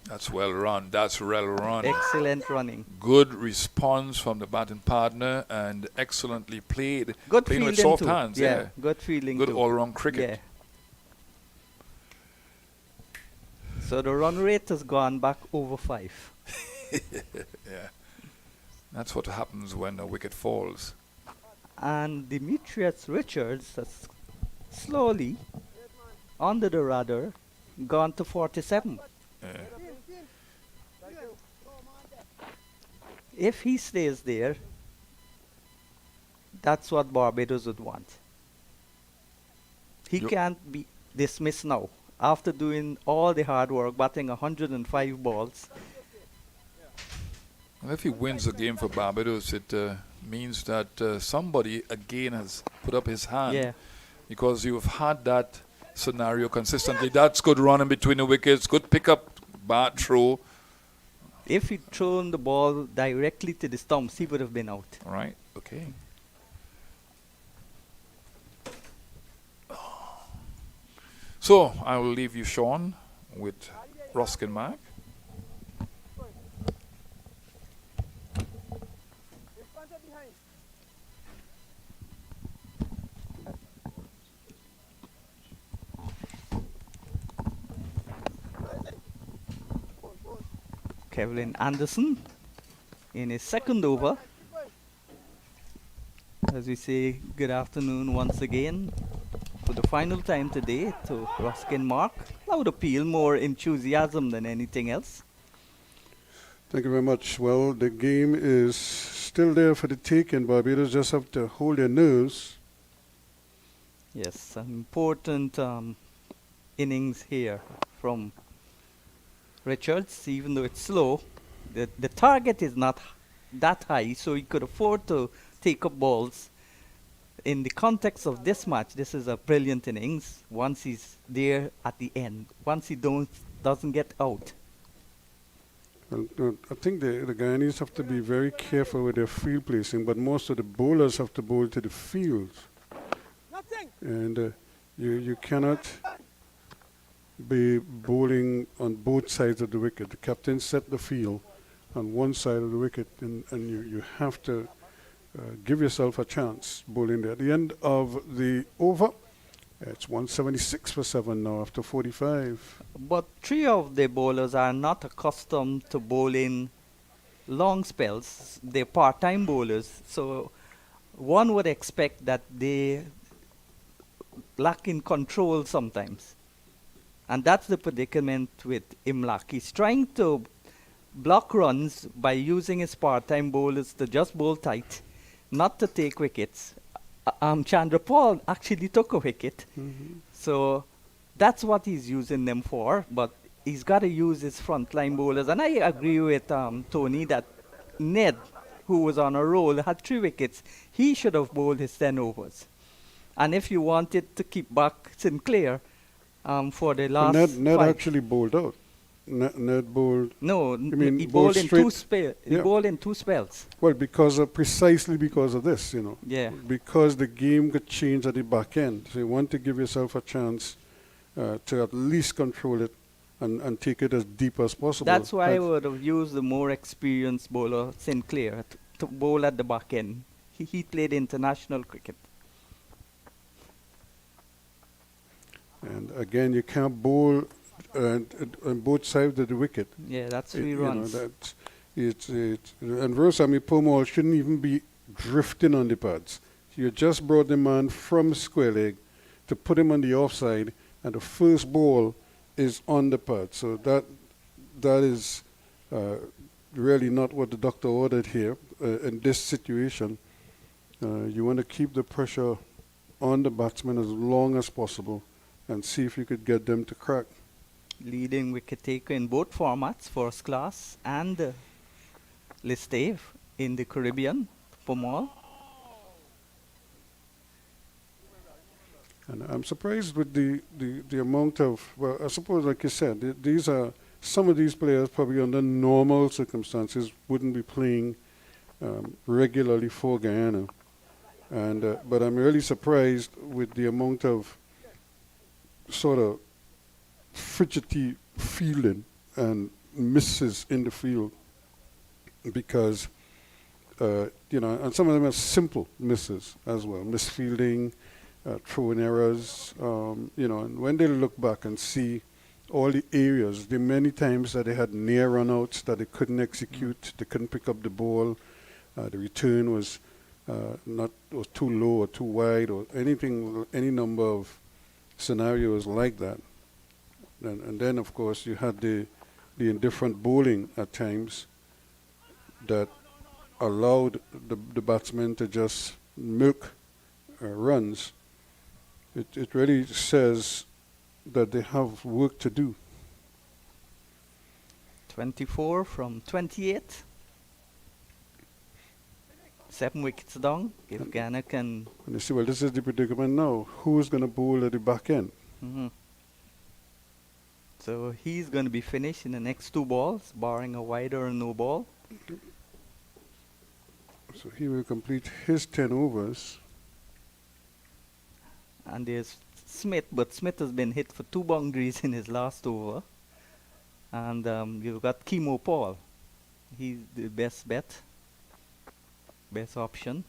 That's well run. That's well run. Excellent running. Good response from the batting partner and excellently played. Good Playing with fielding soft too. hands. Yeah, Yeah. good fielding Good too. all-round cricket. Yeah. So the run rate has gone back over 5. Yeah. That's what happens when a wicket falls. And Demetrius Richards has slowly, under the radar, gone to 47. Yeah. If he stays there, that's what Barbados would want. He You- can't be dismissed now. After doing all the hard work, batting 105 balls, Well, if he wins the game for Barbados, it means that somebody again has put up his hand. yeah. Because you've had that scenario consistently. That's good running between the wickets, good pick up, bat throw. If he'd thrown the ball directly to the stumps, he would have been out. All right, okay. So I will leave you, Sean, with Ruskin Mac. Kevin Anderson in his second over. As we say, good afternoon once again for the final time today to Ruskin Mark. Loud appeal, more enthusiasm than anything else. Thank you very much. Well, the game is still there for the taking. Barbados just have to hold their nerves. Yes, an important innings here from Richards, even though it's slow. The target is not that high, so he could afford to take up balls. In the context of this match, this is a brilliant innings once he's there at the end, once he doesn't get out. Well, I think the Guyanese have to be very careful with their field placing, but most of the bowlers have to bowl to the field. Nothing. And you cannot be bowling on both sides of the wicket. The captain set the field on one side of the wicket, and you have to give yourself a chance bowling there. At the end of the over, it's 176 for 7 now after 45. But three of the bowlers are not accustomed to bowling long spells. They're part-time bowlers, so one would expect that they lack in control sometimes. And that's the predicament with Imlak. He's trying to block runs by using his part-time bowlers to just bowl tight, not to take wickets. Chandra Paul actually took a wicket. So that's what he's using them for, but he's got to use his frontline bowlers. And I agree with Tony that Ned, who was on a roll, had 3 wickets. He should have bowled his 10 overs. And if you wanted to keep back Sinclair for the last Ned 5. actually bowled out. Ned bowled. No, mean he bowled bowled in straight? 2 spells. He Yeah. bowled in 2 spells. Well, precisely because of this, you know. Yeah. Because the game could change at the back end. So you want to give yourself a chance to at least control it and take it as deep as possible. That's why I Had- would have used the more experienced bowler, Sinclair, to bowl at the back end. He played international cricket. And again, you can't bowl on both sides of the wicket. Yeah, that's It- 3 you know, runs. and Rosami Pomal shouldn't even be drifting on the pads. You just brought the man from square leg to put him on the offside, and the first ball is on the pad. So that is really not what the doctor ordered here in this situation. You want to keep the pressure on the batsman as long as possible and see if you could get them to crack. Leading wicket taker in both formats, first class and List A in the Caribbean, Pomal. And I'm surprised with the amount of, well, I suppose, like you said, these are, some of these players probably under normal circumstances wouldn't be playing regularly for Guyana. And but I'm really surprised with the amount of sort of fidgety fielding and misses in the field, because and some of them are simple misses as well, misfielding, throwing errors, and when they look back and see all the areas, the many times that they had near runouts that they couldn't execute, they couldn't pick up the ball, the return was was too low or too wide or anything, any number of scenarios like that. And then, of course, you had the indifferent bowling at times that allowed the batsmen to just milk runs. It really says that they have work to do. 24 from 28. 7 wickets down. If Ghana can... And you see, well, this is the predicament now. Who's going to bowl at the back end? So he's going to be finished in the next 2 balls, barring a wide or a no ball. So he will complete his 10 overs. And there's Smith, but Smith has been hit for 2 boundaries in his last over. And you've got Kimo Paul. He's the best bet, best option.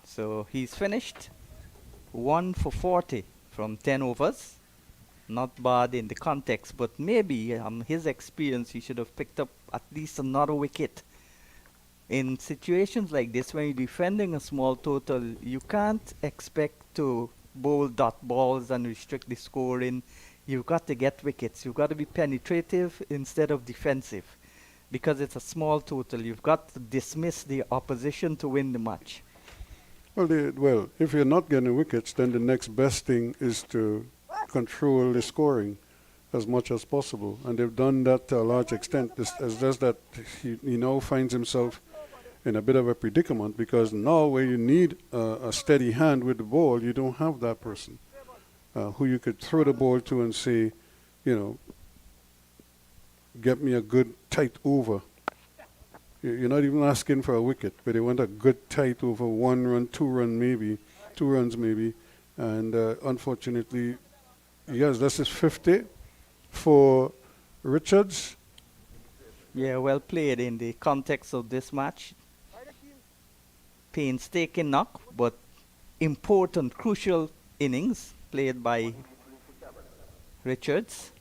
So he's finished 1 for 40 from 10 overs. not bad in the context, but maybe his experience, he should have picked up at least another wicket. In situations like this, when you're defending a small total, you can't expect to bowl dot balls and restrict the scoring. You've got to get wickets. You've got to be penetrative instead of defensive. Because it's a small total, you've got to dismiss the opposition to win the match. Well, if you're not getting wickets, then the next best thing is to control the scoring as much as possible. And they've done that to a large extent. It's just that he now finds himself in a bit of a predicament, because now where you need a steady hand with the ball, you don't have that person who you could throw the ball to and say, you know, get me a good tight over. You're not even asking for a wicket, but they want a good tight over, 1 run, 2 runs maybe. And unfortunately, yes, this is 50 for Richards. Yeah, well played in the context of this match. Painstaking knock, but important, crucial innings played by Richards.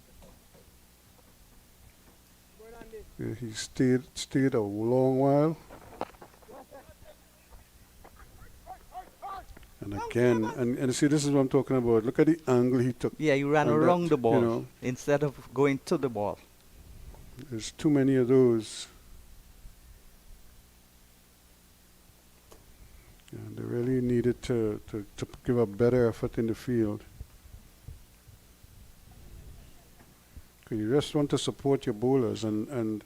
Yeah, he stayed a long while. And again, and see, this is what I'm talking about. Look at the angle he took. Yeah, you ran And around that, the ball you know, instead of going to the ball. there's too many of those. Yeah, they really needed to give a better effort in the field. 'Cause you just want to support your bowlers and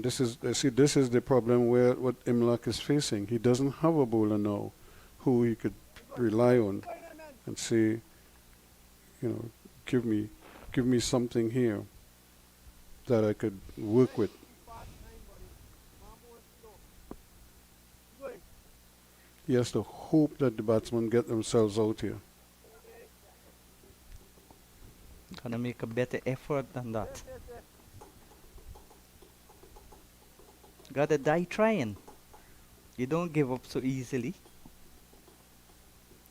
this is, see, this is the problem where what Imlak is facing. He doesn't have a bowler now who he could rely on and say, you know, give me something here that I could work with. He has to hope that the batsmen get themselves out here. Gonna make a better effort than that. Gotta die trying. You don't give up so easily.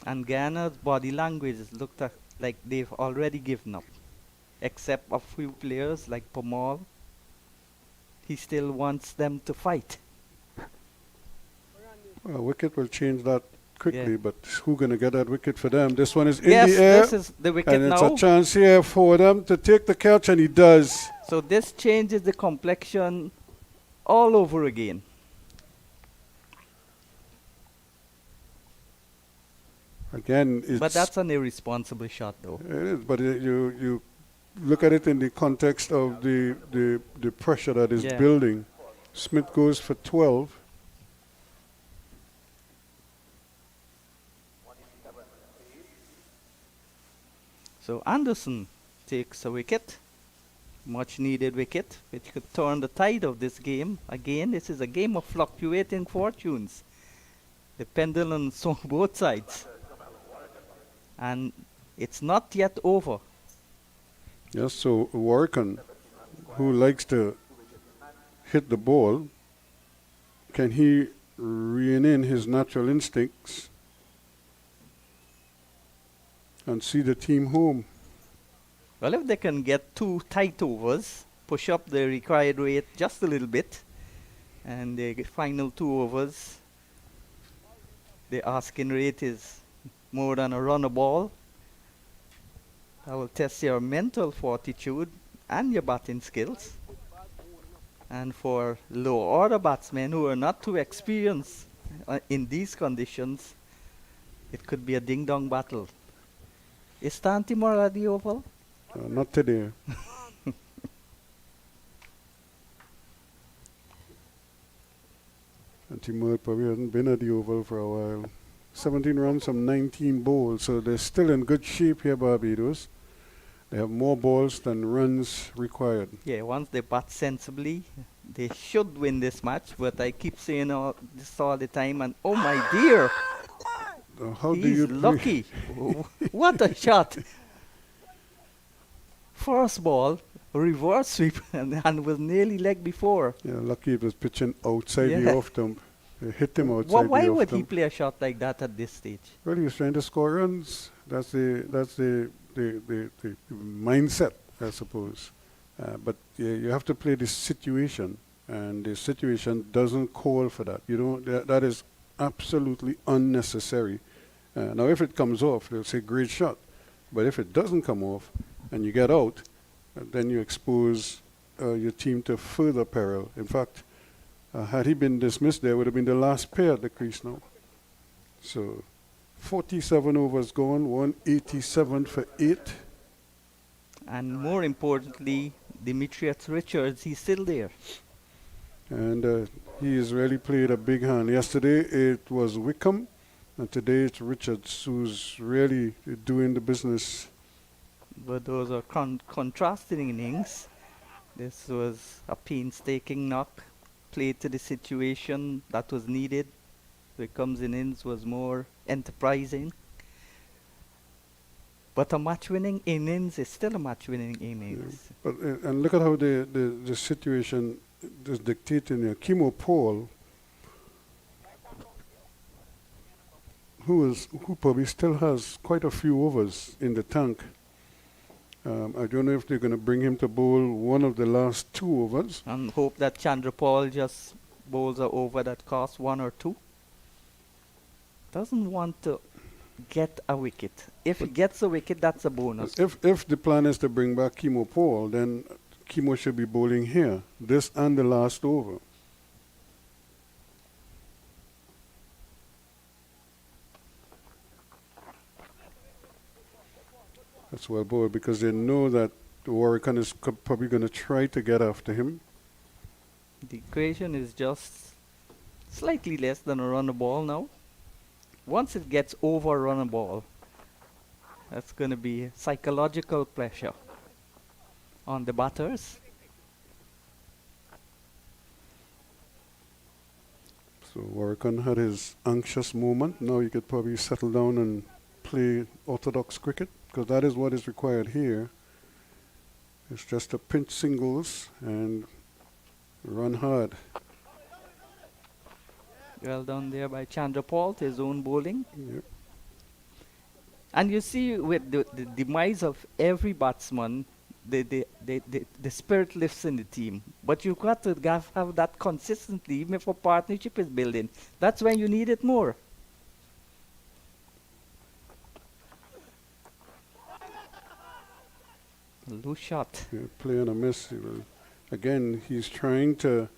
And Guyana's body language looked like they've already given up. Except a few players like Pamal. He still wants them to fight. Well, wicket will change that quickly, Yeah. but who's going to get that wicket for them? This one is in Yes, the air, this is the wicket and it's now. a chance here for them to take the catch, and he does. So this changes the complexion all over again. Again, But that's an irresponsible shot though. it is, but you look at it in the context of the pressure that is Yeah. building. Smith goes for 12. So Anderson takes a wicket. Much needed wicket, which could turn the tide of this game. Again, this is a game of fluctuating fortunes. The pendulum swung both sides. And it's not yet over. Yes, so Warrican, who likes to hit the ball, can he rein in his natural instincts and see the team home? Well, if they can get 2 tight overs, push up the required rate just a little bit, and the final 2 overs, the asking rate is more than a run a ball. That will test your mental fortitude and your batting skills. And for low order batsmen who are not too experienced in these conditions, it could be a ding-dong battle. Is Stan Timor at the Oval? Not today. And Timur probably hasn't been at the Oval for a while. 17 runs from 19 balls, so they're still in good shape here, Barbados. They have more balls than runs required. Yeah, once they bat sensibly, they should win this match. But I keep saying this all the time, and oh my dear, How do he's you lucky. What a shot! First ball, reverse sweep, and was nearly leg before. Yeah, lucky it was pitching outside Yeah. the off stump. hit him outside Why the would off he stump. play a shot like that at this stage? Well, he was trying to score runs. That's the mindset, I suppose. But you have to play the situation, and the situation doesn't call for that. You don't. That is absolutely unnecessary. Now, if it comes off, they'll say great shot. But if it doesn't come off, and you get out, then you expose your team to further peril. In fact, had he been dismissed, there would have been the last pair at the crease now. So, 47 overs gone, 187 for 8. And more importantly, Demetrius Richards, he's still there. And he has really played a big hand. Yesterday it was Wickham, and today it's Richards who's really doing the business. But those are contrasting innings. This was a painstaking knock, played to the situation that was needed. Wickham's innings was more enterprising. But a match-winning innings is still a match-winning innings. But and look at how the situation is dictating here. Kimo Paul, who probably still has quite a few overs in the tank. I don't know if they're going to bring him to bowl one of the last 2 overs. And hope that Chandra Paul just bowls a over that costs 1 or 2. Doesn't want to get a wicket. If he gets a wicket, that's a bonus. If the plan is to bring back Kimo Paul, then Kimo should be bowling here, this and the last over. That's well bowled because they know that the Warrican is probably going to try to get after him. The equation is just slightly less than a run a ball now. Once it gets over a run a ball, that's going to be psychological pressure on the batters. So Warrican had his anxious moment. Now he could probably settle down and play orthodox cricket, because that is what is required here. It's just a pinch singles and run hard. Well done there by Chandra Paul, his own bowling. Yep. And you see, with the demise of every batsman, the spirit lifts in the team. But you've got to have that consistently, even if a partnership is building. That's when you need it more. Loose shot. Yeah, play on a miss. Again, he's trying to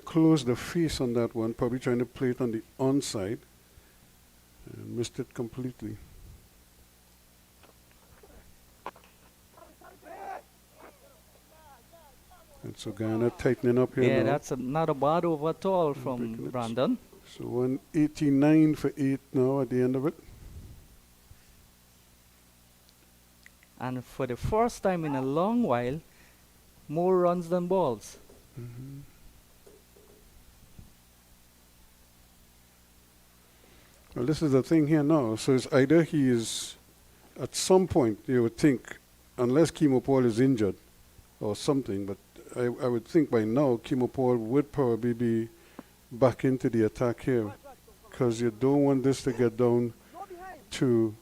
close the face on that one, probably trying to play it on the onside, and missed it completely. And so Guyana tightening up here Yeah, now. that's not a bad over at all Breaking from it. Brandon. So 189 for 8 now at the end of it. And for the first time in a long while, more runs than balls. Mm-hmm. Well, this is the thing here now. So it's either he is, at some point, you would think, unless Kimo Paul is injured or something, but I would think by now Kimo Paul would probably be back into the attack here, because you don't want this to get down to.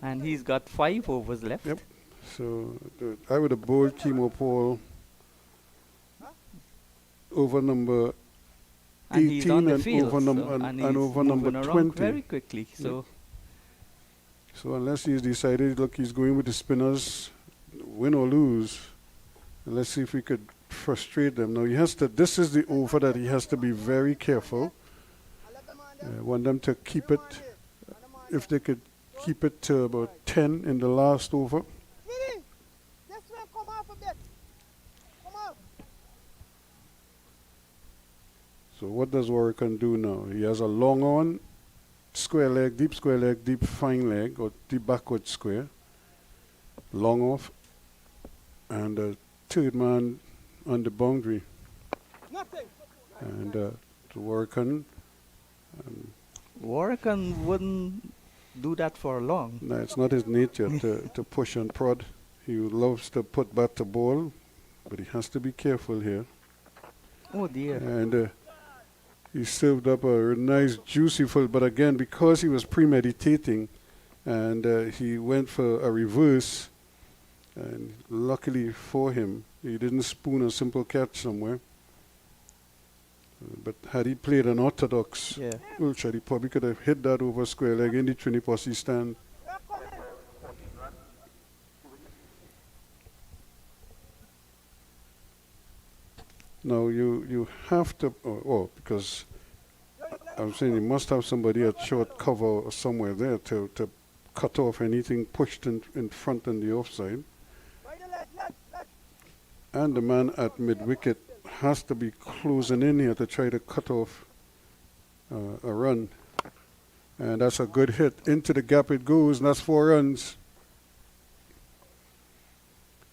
And he's got 5 overs left. Yep. So I would have bowled Kimo Paul over number And he's 18 on the and field. over, and and he's over number moving around 20. very quickly. So So unless he's decided, look, he's going with the spinners, win or lose, and let's see if we could frustrate them. Now he has to. This is the over that he has to be very careful. Want them to keep it. If they could keep it to about 10 in the last over. Sweetie, this way, come off a bit. Come off. So what does Warrican do now? He has a long on, square leg, deep fine leg, or deep backward square, long off, and a third man on the boundary. Nothing. And to Warrican, Warrican wouldn't do that for long. no, it's not his nature to push and prod. He loves to put bat to ball, but he has to be careful here. Oh dear. And He served up a nice juicy full, but again, because he was premeditating, and he went for a reverse, and luckily for him, he didn't spoon a simple catch somewhere. But had he played an orthodox Yeah. full shot, he probably could have hit that over square leg in the 20 posse stand. Now you have to, because I'm saying you must have somebody at short cover somewhere there to cut off anything pushed in front in the offside. By the left. And the man at mid-wicket has to be closing in here to try to cut off a run. And that's a good hit. Into the gap it goes, and that's 4 runs.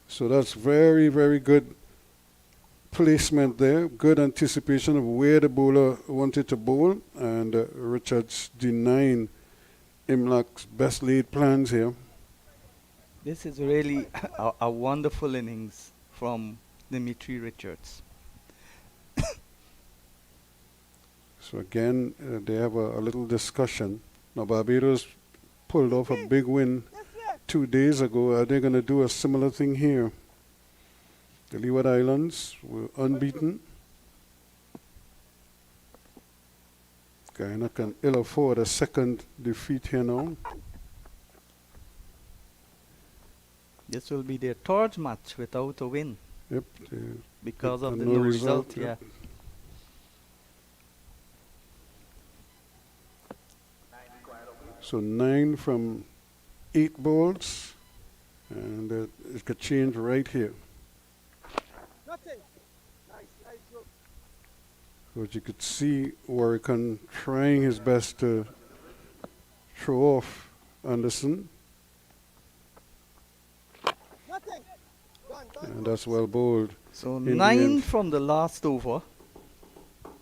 So that's very, very good placement there. Good anticipation of where the bowler wanted to bowl. And Richards denying Imlac's best laid plans here. This is really a wonderful innings from Dimitri Richards. So again, they have a little discussion. Now Barbados pulled off a big win 2 days ago. Are they going to do a similar thing here? The Leeward Islands were unbeaten. Guyana can ill afford a second defeat here now. This will be their third match without a win Yep. because of the no no result, result. Yeah. yep. So 9 from 8 balls, and it could change right here. Nothing. Nice look. But you could see Warrican trying his best to throw off Anderson, Nothing. Done. and that's well bowled. So In the 9 end. from the last over.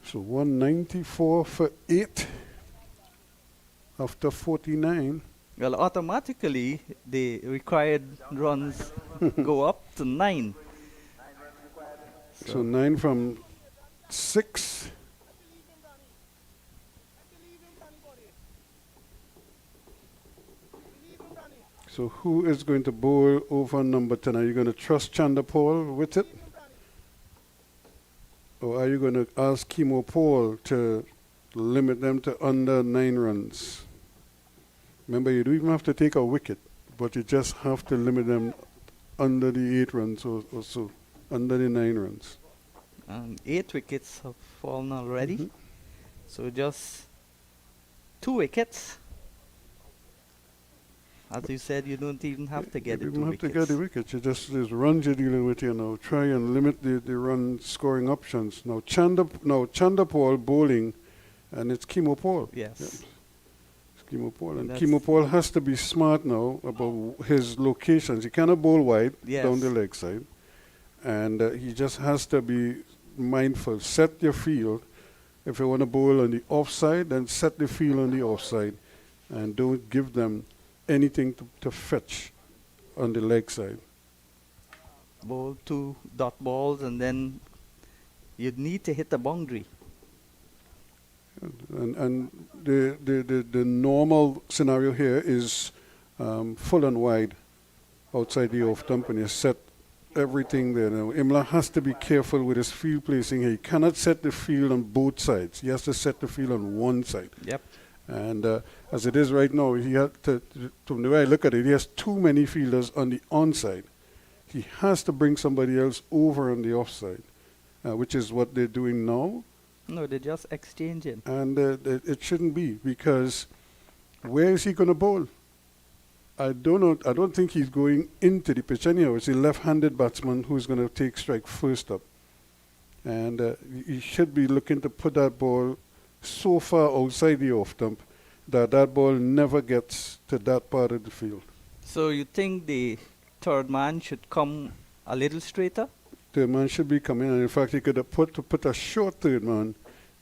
So 194 for 8 after 49. Well, automatically the required runs go up to 9. So 9 from 6. So who is going to bowl over number 10? Are you going to trust Chanderpaul with it? Or are you going to ask Kimo Paul to limit them to under 9 runs? Remember, you don't even have to take a wicket, but you just have to limit them under the 8 runs or so, under the 9 runs. And 8 wickets have fallen already. Mhm. So just 2 wickets. As you said, you don't even have to get You it. don't 2 have to get the wickets. wickets. You just there's runs you're dealing with here now. Try and limit the run scoring options. Now Chanderpaul bowling, and it's Kimo Paul. Yes. Yep. It's Kimo Paul, and That's- Kimo Paul has to be smart now about his locations. He cannot bowl wide Yes. down the leg side, and he just has to be mindful. Set your field. If you want to bowl on the offside, then set the field on the offside, and don't give them anything to fetch on the leg side. Bowl 2 dot balls, and then you'd need to hit the boundary. And the normal scenario here is full and wide outside the off stump, and you set everything there. Now Imla has to be careful with his field placing here. He cannot set the field on both sides. He has to set the field on one side. Yep. And as it is right now, he had to, from the way I look at it, he has too many fielders on the onside. He has to bring somebody else over on the offside, which is what they're doing now. No, they're just exchanging. And it shouldn't be, because where is he going to bowl? I don't know. I don't think he's going into the pitch anyhow. It's a left-handed batsman who's going to take strike first up. And he should be looking to put that ball so far outside the off-stump that that ball never gets to that part of the field. So you think the third man should come a little straighter? Third man should be coming, and in fact, he could have put a short third man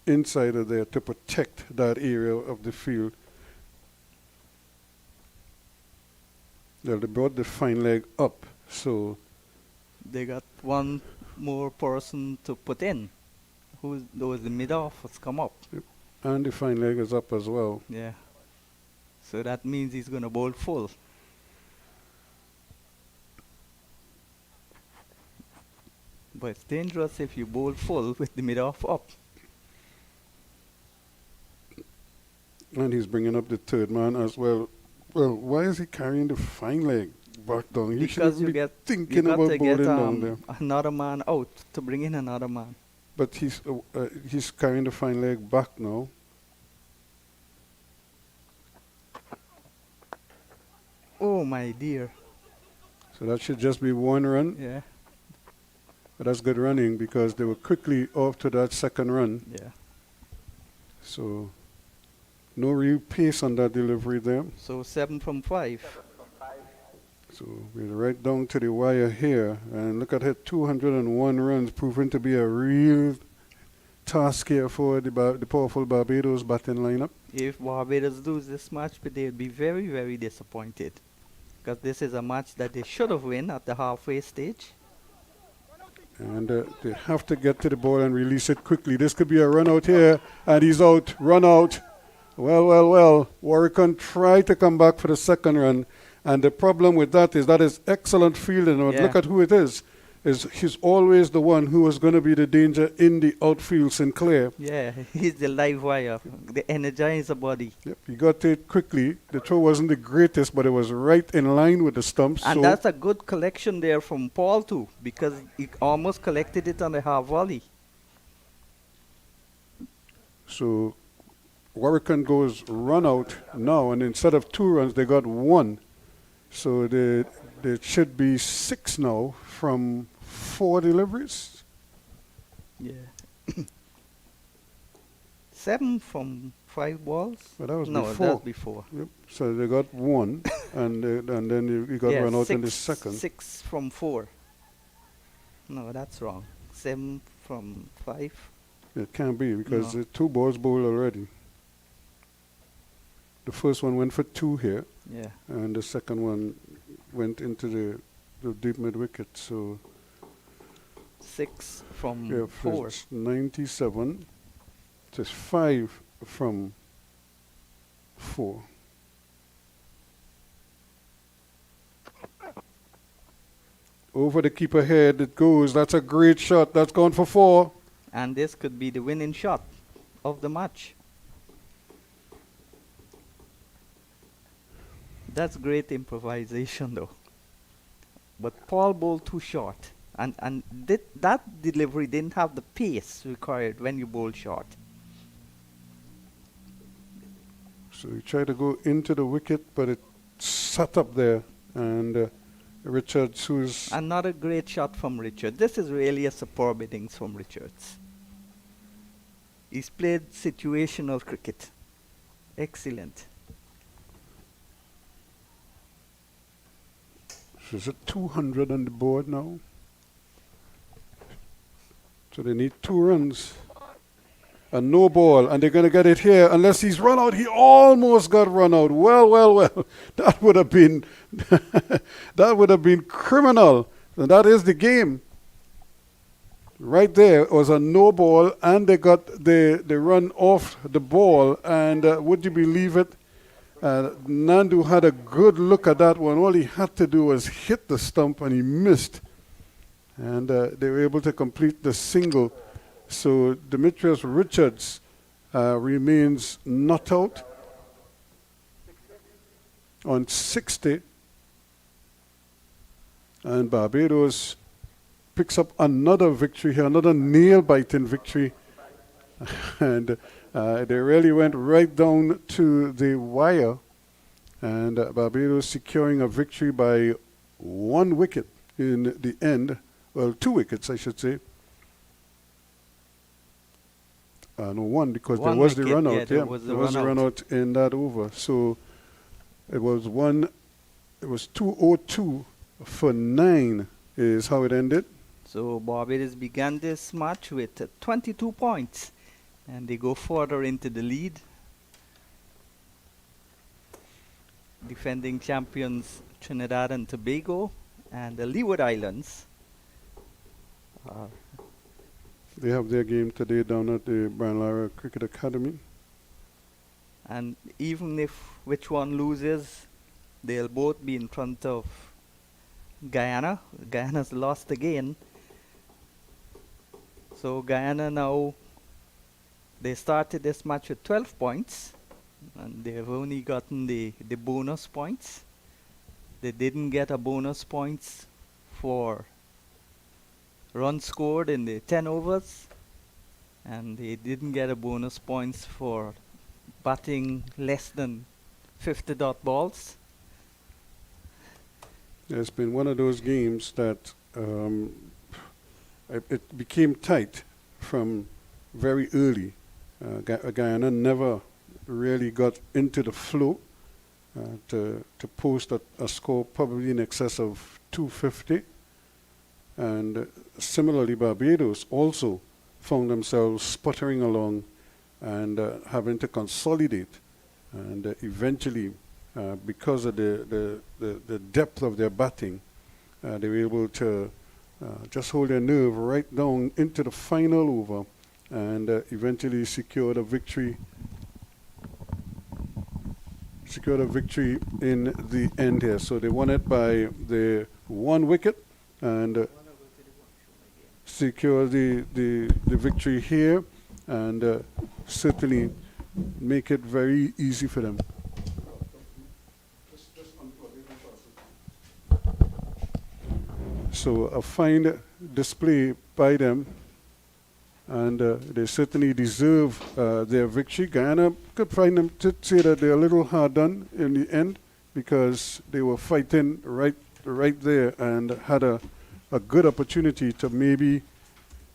inside of there to protect that area of the field. Well, they brought the fine leg up, so They got one more person to put in. Those the mid-off has come up. And the fine leg is up as well. Yeah. So that means he's going to bowl full. But it's dangerous if you bowl full with the mid-off up. And he's bringing up the third man as well. Well, why is he carrying the fine leg back down? He Because shouldn't you be got thinking about to bowling get down there. another man out to bring in another man. But he's carrying the fine leg back now. Oh my dear. So that should just be one run. Yeah. But that's good running because they were quickly off to that second run. Yeah. So no real pace on that delivery there. So 7 from 5. So we're right down to the wire here. And look at it, 201 runs, proving to be a real task here for the powerful Barbados batting lineup. If Barbados lose this match, but they'll be very, very disappointed. Because this is a match that they should have won at the halfway stage. And they have to get to the ball and release it quickly. This could be a run out here, and he's out, run out. Well. Warwick tried to come back for the second run, and the problem with that is excellent fielding. Yeah. Look at who it is. He's always the one who was going to be the danger in the outfield, Sinclair. Yeah, he's the live wire, the energizer body. Yep, he got it quickly. The throw wasn't the greatest, but it was right in line with the stumps. And so that's a good collection there from Paul too, because he almost collected it on the half volley. So Warwick goes run out now, and instead of 2 runs, they got 1. So they should be 6 now from 4 deliveries. Yeah. 7 from 5 balls? But that was no, before. that's before. Yep. So they got 1, and then he got Yeah, run out in the 6 second. 6 from 4. No, that's wrong. 7 from 5. It can't be because No. 2 balls bowled already. The first one went for 2 here, Yeah. and the second one went into the deep mid wicket. So 6 from yeah, 4. it's 97. Just 5 from 4. Over the keeper head it goes. That's a great shot. That's gone for 4. And this could be the winning shot of the match. That's great improvisation though. But Paul bowled too short. And that delivery didn't have the pace required when you bowl short. So he tried to go into the wicket, but it sat up there. And Richards, who's Another great shot from Richards. This is really a superb innings from Richards. He's played situational cricket. Excellent. So is it 200 on the board now? So they need 2 runs. And no ball. And they're going to get it here unless he's run out. He almost got run out. Well. That would have been that would have been criminal. And that is the game. Right there was a no ball, and they got the run off the ball. And would you believe it? Nandu had a good look at that one. All he had to do was hit the stump, and he missed. And they were able to complete the single. So Demetrius Richards remains not out on 60. And Barbados picks up another victory here, another nail-biting victory. And they really went right down to the wire. And Barbados securing a victory by 1 wicket in the end. Well, 2 wickets, I should say. No, 1 because there was the wicket, run out. yeah, there was the there was a run run out in that over. So it was 1. It was 202 for 9 is how it ended. So Barbados began this match with 22 points. And they go further into the lead. Defending champions Trinidad and Tobago and the Leeward Islands are They have their game today down at the Brian Lara Cricket Academy. And even if which one loses, they'll both be in front of Guyana. Guyana's lost again. So Guyana now, they started this match with 12 points. And they've only gotten the bonus points. They didn't get a bonus points for runs scored in the 10 overs. And they didn't get a bonus points for batting less than 50 dot balls. It's been one of those games that it became tight from very early. Guyana never really got into the flow to post a score probably in excess of 250. And similarly, Barbados also found themselves sputtering along and having to consolidate. And eventually, because of the depth of their batting, they were able to just hold their nerve right down into the final over and eventually secured a victory in the end here. So they won it by the 1 wicket and secure the victory here and certainly make it very easy for them. So a fine display by them, and they certainly deserve their victory. Guyana could find them to say that they're a little hard done in the end because they were fighting right there and had a good opportunity to maybe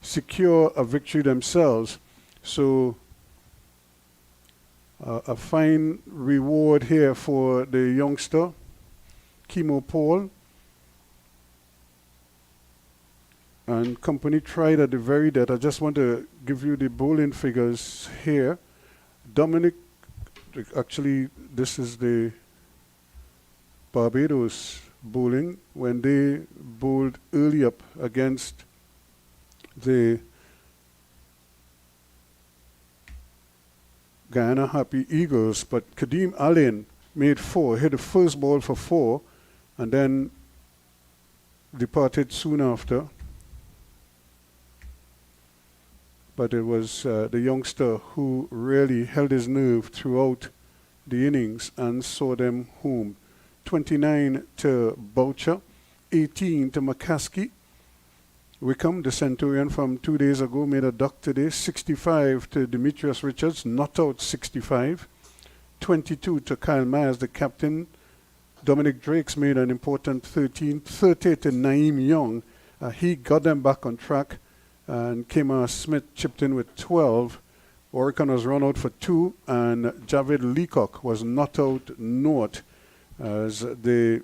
secure a victory themselves. So a fine reward here for the youngster, Kimo Paul. And company tried at the very death. I just want to give you the bowling figures here. Dominic, actually this is the Barbados bowling when they bowled early up against the Guyana Happy Eagles, but Kadeem Allen made 4, hit the first ball for 4 and then departed soon after. But it was the youngster who really held his nerve throughout the innings and saw them home. 29 to Boucher, 18 to McCaskey. Wickham, the Centurion from 2 days ago, made a duck today. 65 to Demetrius Richards, not out 65. 22 to Kyle Myers, the captain. Dominic Drakes made an important 13. 30 to Naeem Young. He got them back on track. And Kemar Smith chipped in with 12. Oricon was run out for 2, and Javed Leacock was not out naught as the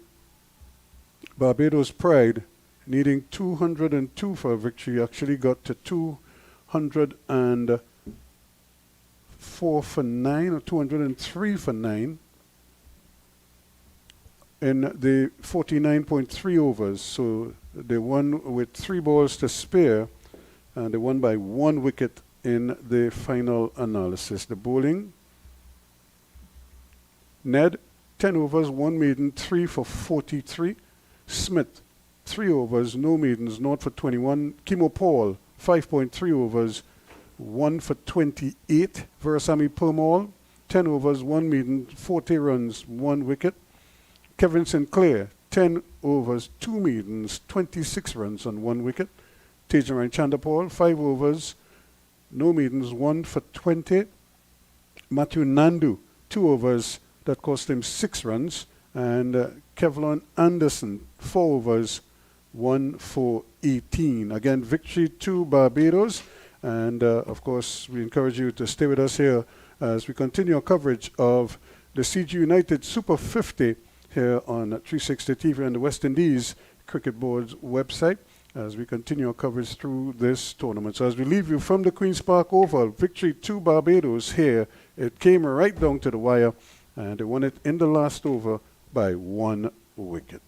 Barbados Pride, needing 202 for a victory, actually got to 204 for 9 or 203 for 9 in the 49.3 overs. So they won with 3 balls to spare. And they won by 1 wicket in the final analysis. The bowling, Ned, 10 overs, 1 maiden, 3 for 43. Smith, 3 overs, no maidens, 0 for 21. Kimo Paul, 5.3 overs, 1 for 28. Versami Permaul, 10 overs, 1 maiden, 40 runs, 1 wicket. Kevin Sinclair, 10 overs, 2 maidens, 26 runs on 1 wicket. Tejan Chandapal, 5 overs, no maidens, 1 for 20. Matthew Nandu, 2 overs, that cost him 6 runs. And Kevlon Anderson, 4 overs, 1 for 18. Again, victory to Barbados. And of course, we encourage you to stay with us here as we continue our coverage of the CG United Super 50 here on 360 TV and the West Indies Cricket Board's website, as we continue our coverage through this tournament. So as we leave you from the Queen's Park Oval, victory to Barbados here. It came right down to the wire, and they won it in the last over by 1 wicket.